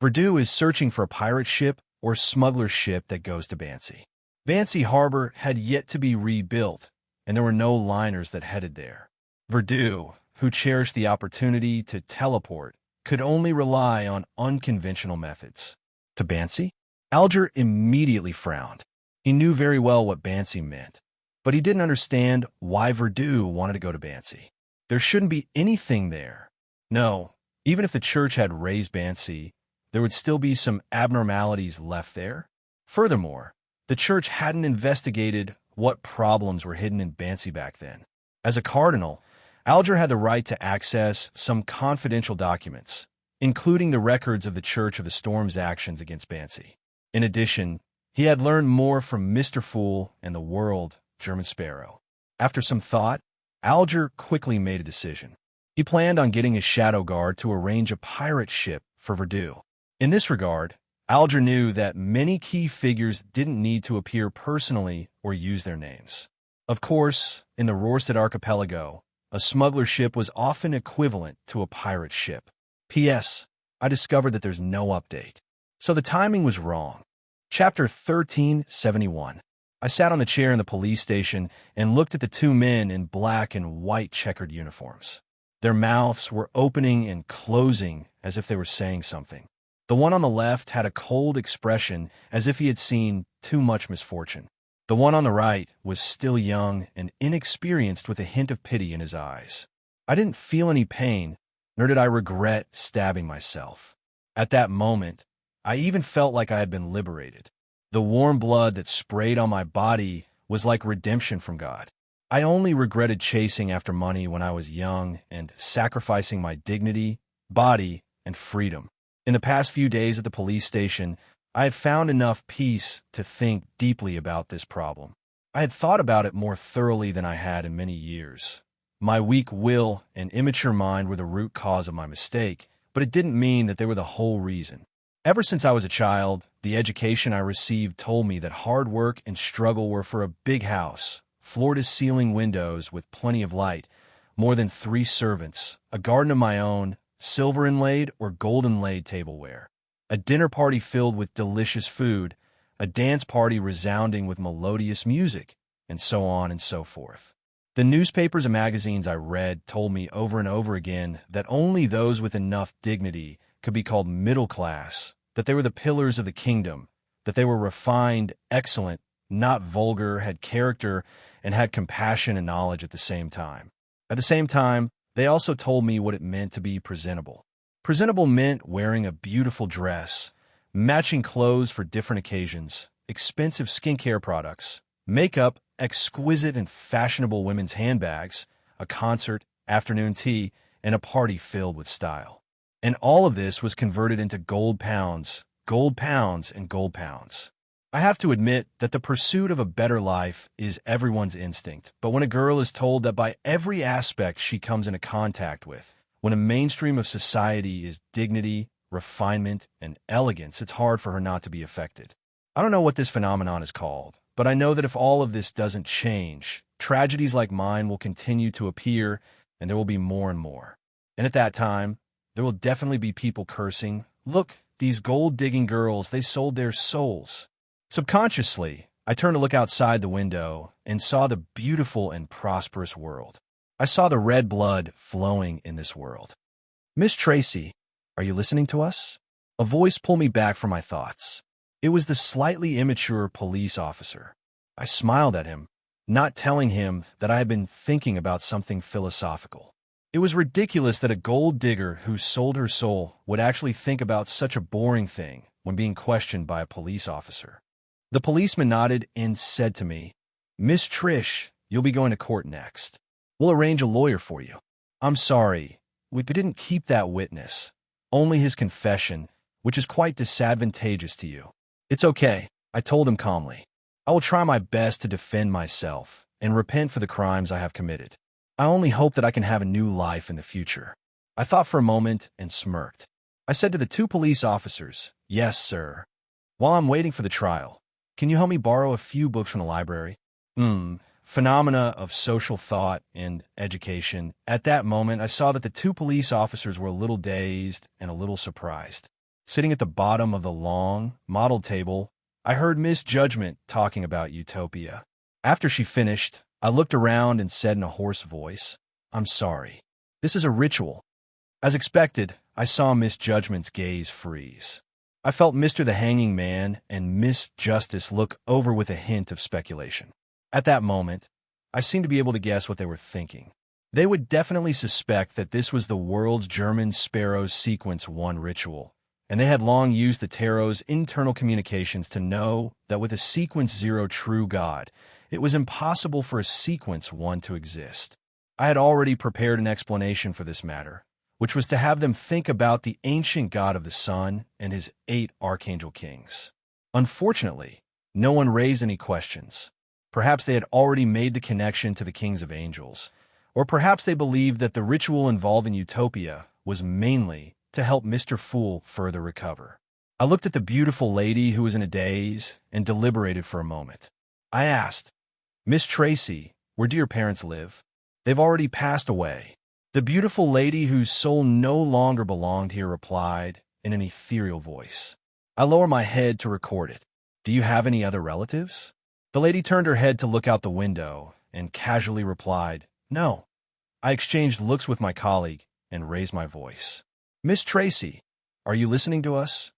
Verdu is searching for a pirate ship or smuggler ship that goes to Bansi. Bansi Harbor had yet to be rebuilt, and there were no liners that headed there. Verdu, who cherished the opportunity to teleport, could only rely on unconventional methods. To Bansi? Alger immediately frowned. He knew very well what Bansi meant, but he didn't understand why Verdu wanted to go to Bansi. There shouldn't be anything there. No, even if the church had raised Bansi, there would still be some abnormalities left there. Furthermore, the church hadn't investigated what problems were hidden in Bansi back then. As a cardinal, Alger had the right to access some confidential documents, including the records of the Church of the Storm's actions against Bansi. In addition, He had learned more from Mr. Fool and the world, German Sparrow. After some thought, Alger quickly made a decision. He planned on getting his shadow guard to arrange a pirate ship for Verdun. In this regard, Alger knew that many key figures didn't need to appear personally or use their names. Of course, in the Rorstad archipelago, a smuggler ship was often equivalent to a pirate ship. P.S. I discovered that there's no update. So the timing was wrong. Chapter 1371. I sat on the chair in the police station and looked at the two men in black and white checkered uniforms. Their mouths were opening and closing as if they were saying something. The one on the left had a cold expression as if he had seen too much misfortune. The one on the right was still young and inexperienced with a hint of pity in his eyes. I didn't feel any pain, nor did I regret stabbing myself. At that moment, I even felt like I had been liberated. The warm blood that sprayed on my body was like redemption from God. I only regretted chasing after money when I was young and sacrificing my dignity, body, and freedom. In the past few days at the police station, I had found enough peace to think deeply about this problem. I had thought about it more thoroughly than I had in many years. My weak will and immature mind were the root cause of my mistake, but it didn't mean that they were the whole reason. Ever since I was a child, the education I received told me that hard work and struggle were for a big house, floor-to-ceiling windows with plenty of light, more than 3 servants, a garden of my own, silver-inlaid or gold-inlaid tableware, a dinner party filled with delicious food, a dance party resounding with melodious music, and so on and so forth. The newspapers and magazines I read told me over and over again that only those with enough dignity could be called middle class, that they were the pillars of the kingdom, that they were refined, excellent, not vulgar, had character, and had compassion and knowledge at the same time. At the same time, they also told me what it meant to be presentable. Presentable meant wearing a beautiful dress, matching clothes for different occasions, expensive skincare products, makeup, exquisite and fashionable women's handbags, a concert, afternoon tea, and a party filled with style. And all of this was converted into gold pounds, and gold pounds. I have to admit that the pursuit of a better life is everyone's instinct, but when a girl is told that by every aspect she comes into contact with, when a mainstream of society is dignity, refinement, and elegance, it's hard for her not to be affected. I don't know what this phenomenon is called, but I know that if all of this doesn't change, tragedies like mine will continue to appear, and there will be more and more. And at that time, there will definitely be people cursing, "Look, these gold-digging girls, they sold their souls." Subconsciously, I turned to look outside the window and saw the beautiful and prosperous world. I saw the red blood flowing in this world. "Miss Tracy, are you listening to us?" A voice pulled me back from my thoughts. It was the slightly immature police officer. I smiled at him, not telling him that I had been thinking about something philosophical. It was ridiculous that a gold digger who sold her soul would actually think about such a boring thing when being questioned by a police officer. The policeman nodded and said to me, "Miss Trish, you'll be going to court next. We'll arrange a lawyer for you." "I'm sorry, we didn't keep that witness. Only his confession, which is quite disadvantageous to you." "It's okay," I told him calmly. "I will try my best to defend myself and repent for the crimes I have committed. I only hope that I can have a new life in the future." I thought for a moment and smirked. I said to the 2 police officers, "Yes, sir. While I'm waiting for the trial, can you help me borrow a few books from the library?" Phenomena of social thought and education. At that moment, I saw that the 2 police officers were a little dazed and a little surprised. Sitting at the bottom of the long, model table, I heard Miss Judgment talking about utopia. After she finished, I looked around and said in a hoarse voice, "I'm sorry. This is a ritual." As expected, I saw Miss Judgment's gaze freeze. I felt Mr. the Hanging Man and Miss Justice look over with a hint of speculation. At that moment, I seemed to be able to guess what they were thinking. They would definitely suspect that this was the world's German Sparrow's Sequence 1 ritual, and they had long used the tarot's internal communications to know that with a Sequence 0 true God, it was impossible for a Sequence 1 to exist. I had already prepared an explanation for this matter, which was to have them think about the ancient God of the sun and his 8 archangel kings. Unfortunately, No one raised any questions. Perhaps they had already made the connection to the kings of angels, or perhaps they believed that the ritual involving Utopia was mainly to help Mr. Fool further recover. I looked at the beautiful lady who was in a daze and deliberated for a moment. I asked, "Miss Tracy, where do your parents live?" "They've already passed away." The beautiful lady whose soul no longer belonged here replied in an ethereal voice. I lower my head to record it. "Do you have any other relatives?" The lady turned her head to look out the window and casually replied, "No." I exchanged looks with my colleague and raised my voice. "Miss Tracy, are you listening to us?"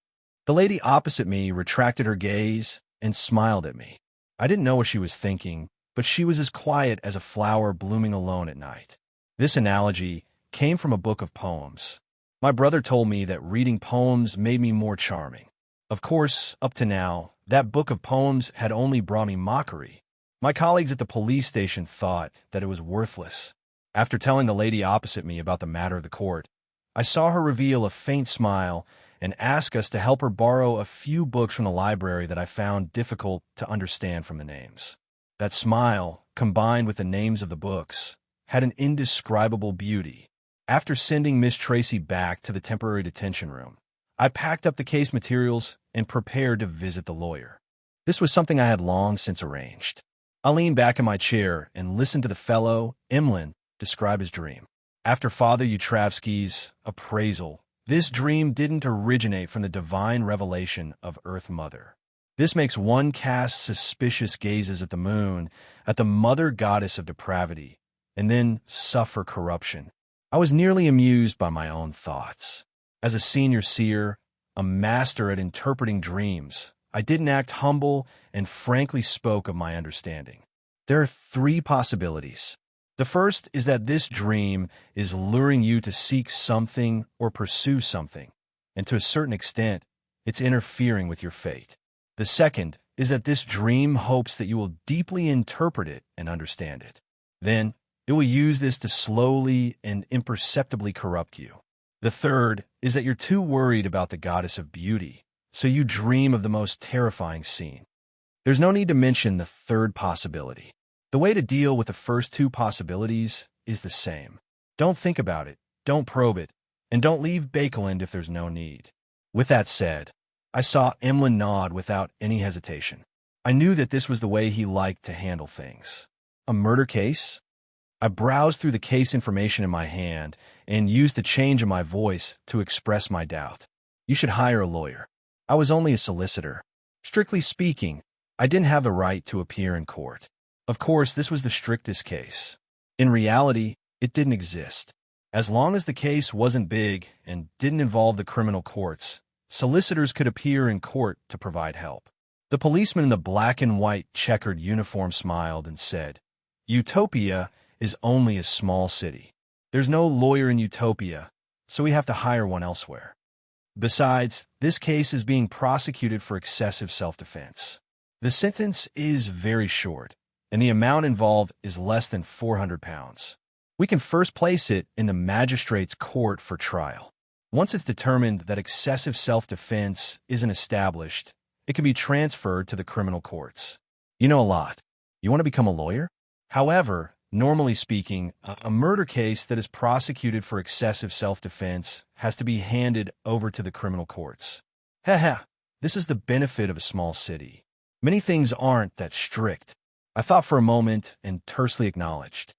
The lady opposite me retracted her gaze and smiled at me. I didn't know what she was thinking, but she was as quiet as a flower blooming alone at night. This analogy came from a book of poems. My brother told me that reading poems made me more charming. Of course, up to now, that book of poems had only brought me mockery. My colleagues at the police station thought that it was worthless. After telling the lady opposite me about the matter of the court, I saw her reveal a faint smile and ask us to help her borrow a few books from the library that I found difficult to understand from the names. That smile, combined with the names of the books, had an indescribable beauty. After sending Miss Tracy back to the temporary detention room, I packed up the case materials and prepared to visit the lawyer. This was something I had long since arranged. I leaned back in my chair and listened to the fellow, Emlyn, describe his dream. After Father Utravsky's appraisal, this dream didn't originate from the divine revelation of Earth Mother. This makes one cast suspicious gazes at the moon, at the mother goddess of depravity, and then suffer corruption. I was nearly amused by my own thoughts. As a senior seer, a master at interpreting dreams, I didn't act humble and frankly spoke of my understanding. There are 3 possibilities. The first is that this dream is luring you to seek something or pursue something, and to a certain extent, it's interfering with your fate. The second is that this dream hopes that you will deeply interpret it and understand it. Then, it will use this to slowly and imperceptibly corrupt you. The third is that you're too worried about the goddess of beauty, so you dream of the most terrifying scene. There's no need to mention the third possibility. The way to deal with the first 2 possibilities is the same. Don't think about it, don't probe it, and don't leave Bakeland if there's no need. With that said, I saw Emlyn nod without any hesitation. I knew that this was the way he liked to handle things. A murder case? I browsed through the case information in my hand and used the change in my voice to express my doubt. You should hire a lawyer. I was only a solicitor. Strictly speaking, I didn't have the right to appear in court. Of course, this was the strictest case. In reality, it didn't exist. As long as the case wasn't big and didn't involve the criminal courts, solicitors could appear in court to provide help. The policeman in the black and white checkered uniform smiled and said, "Utopia is only a small city. There's no lawyer in Utopia, so we have to hire one elsewhere. Besides, this case is being prosecuted for excessive self-defense. The sentence is very short, and the amount involved is less than 400 pounds. We can first place it in the magistrate's court for trial. Once it's determined that excessive self-defense isn't established, it can be transferred to the criminal courts. You know a lot. You want to become a lawyer? However, normally speaking, a murder case that is prosecuted for excessive self-defense has to be handed over to the criminal courts. Haha, this is the benefit of a small city. Many things aren't that strict." I thought for a moment and tersely acknowledged.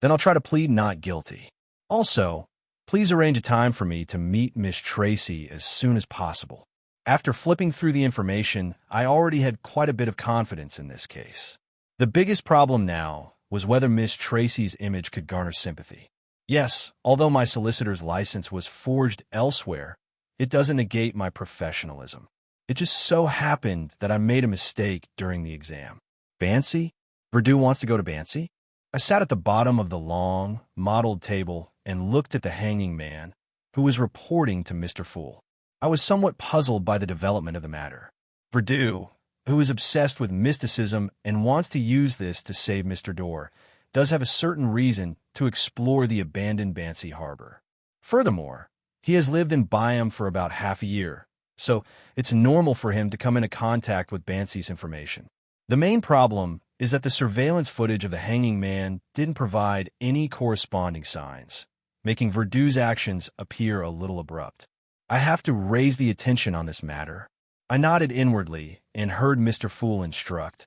"Then I'll try to plead not guilty. Also, please arrange a time for me to meet Miss Tracy as soon as possible." After flipping through the information, I already had quite a bit of confidence in this case. The biggest problem now was whether Miss Tracy's image could garner sympathy. Yes, although my solicitor's license was forged elsewhere, it doesn't negate my professionalism. It just so happened that I made a mistake during the exam. Bancy? Verdu wants to go to Bancy? I sat at the bottom of the long, mottled table and looked at the hanging man, who was reporting to Mr. Fool. I was somewhat puzzled by the development of the matter. Verdu, who is obsessed with mysticism and wants to use this to save Mr. Dorr, does have a certain reason to explore the abandoned Bancy harbor. Furthermore, he has lived in Byam for about half a year, so it's normal for him to come into contact with Bansi's information. The main problem is that the surveillance footage of the hanging man didn't provide any corresponding signs, making Verdu's actions appear a little abrupt. I have to raise the attention on this matter. I nodded inwardly and heard Mr. Fool instruct,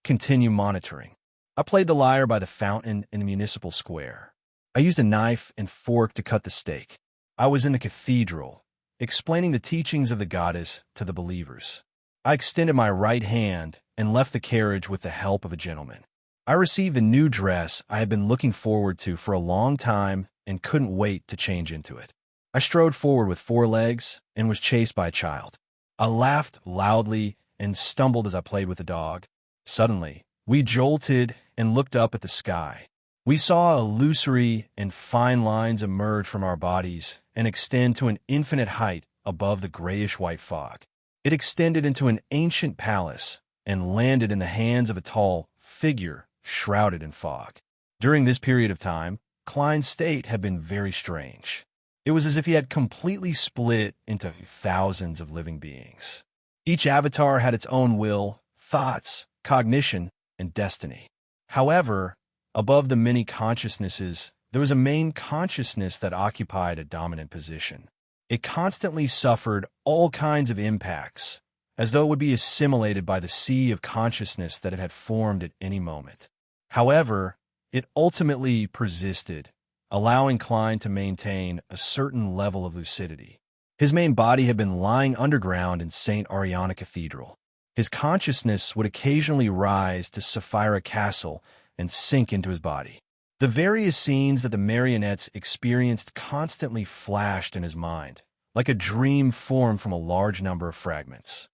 continue monitoring. I played the lyre by the fountain in the municipal square. I used a knife and fork to cut the steak. I was in the cathedral, explaining the teachings of the goddess to the believers. I extended my right hand and left the carriage with the help of a gentleman. I received a new dress I had been looking forward to for a long time and couldn't wait to change into it. I strode forward with 4 legs and was chased by a child. I laughed loudly and stumbled as I played with the dog. Suddenly, we jolted and looked up at the sky. We saw illusory and fine lines emerge from our bodies and extend to an infinite height above the grayish-white fog. It extended into an ancient palace and landed in the hands of a tall figure shrouded in fog. During this period of time, Klein's state had been very strange. It was as if he had completely split into thousands of living beings. Each avatar had its own will, thoughts, cognition, and destiny. However, above the many consciousnesses, there was a main consciousness that occupied a dominant position. It constantly suffered all kinds of impacts, as though it would be assimilated by the sea of consciousness that it had formed at any moment. However, it ultimately persisted, allowing Klein to maintain a certain level of lucidity. His main body had been lying underground in St. Ariana Cathedral. His consciousness would occasionally rise to Sapphira Castle and sink into his body. The various scenes that the marionettes experienced constantly flashed in his mind, like a dream formed from a large number of fragments.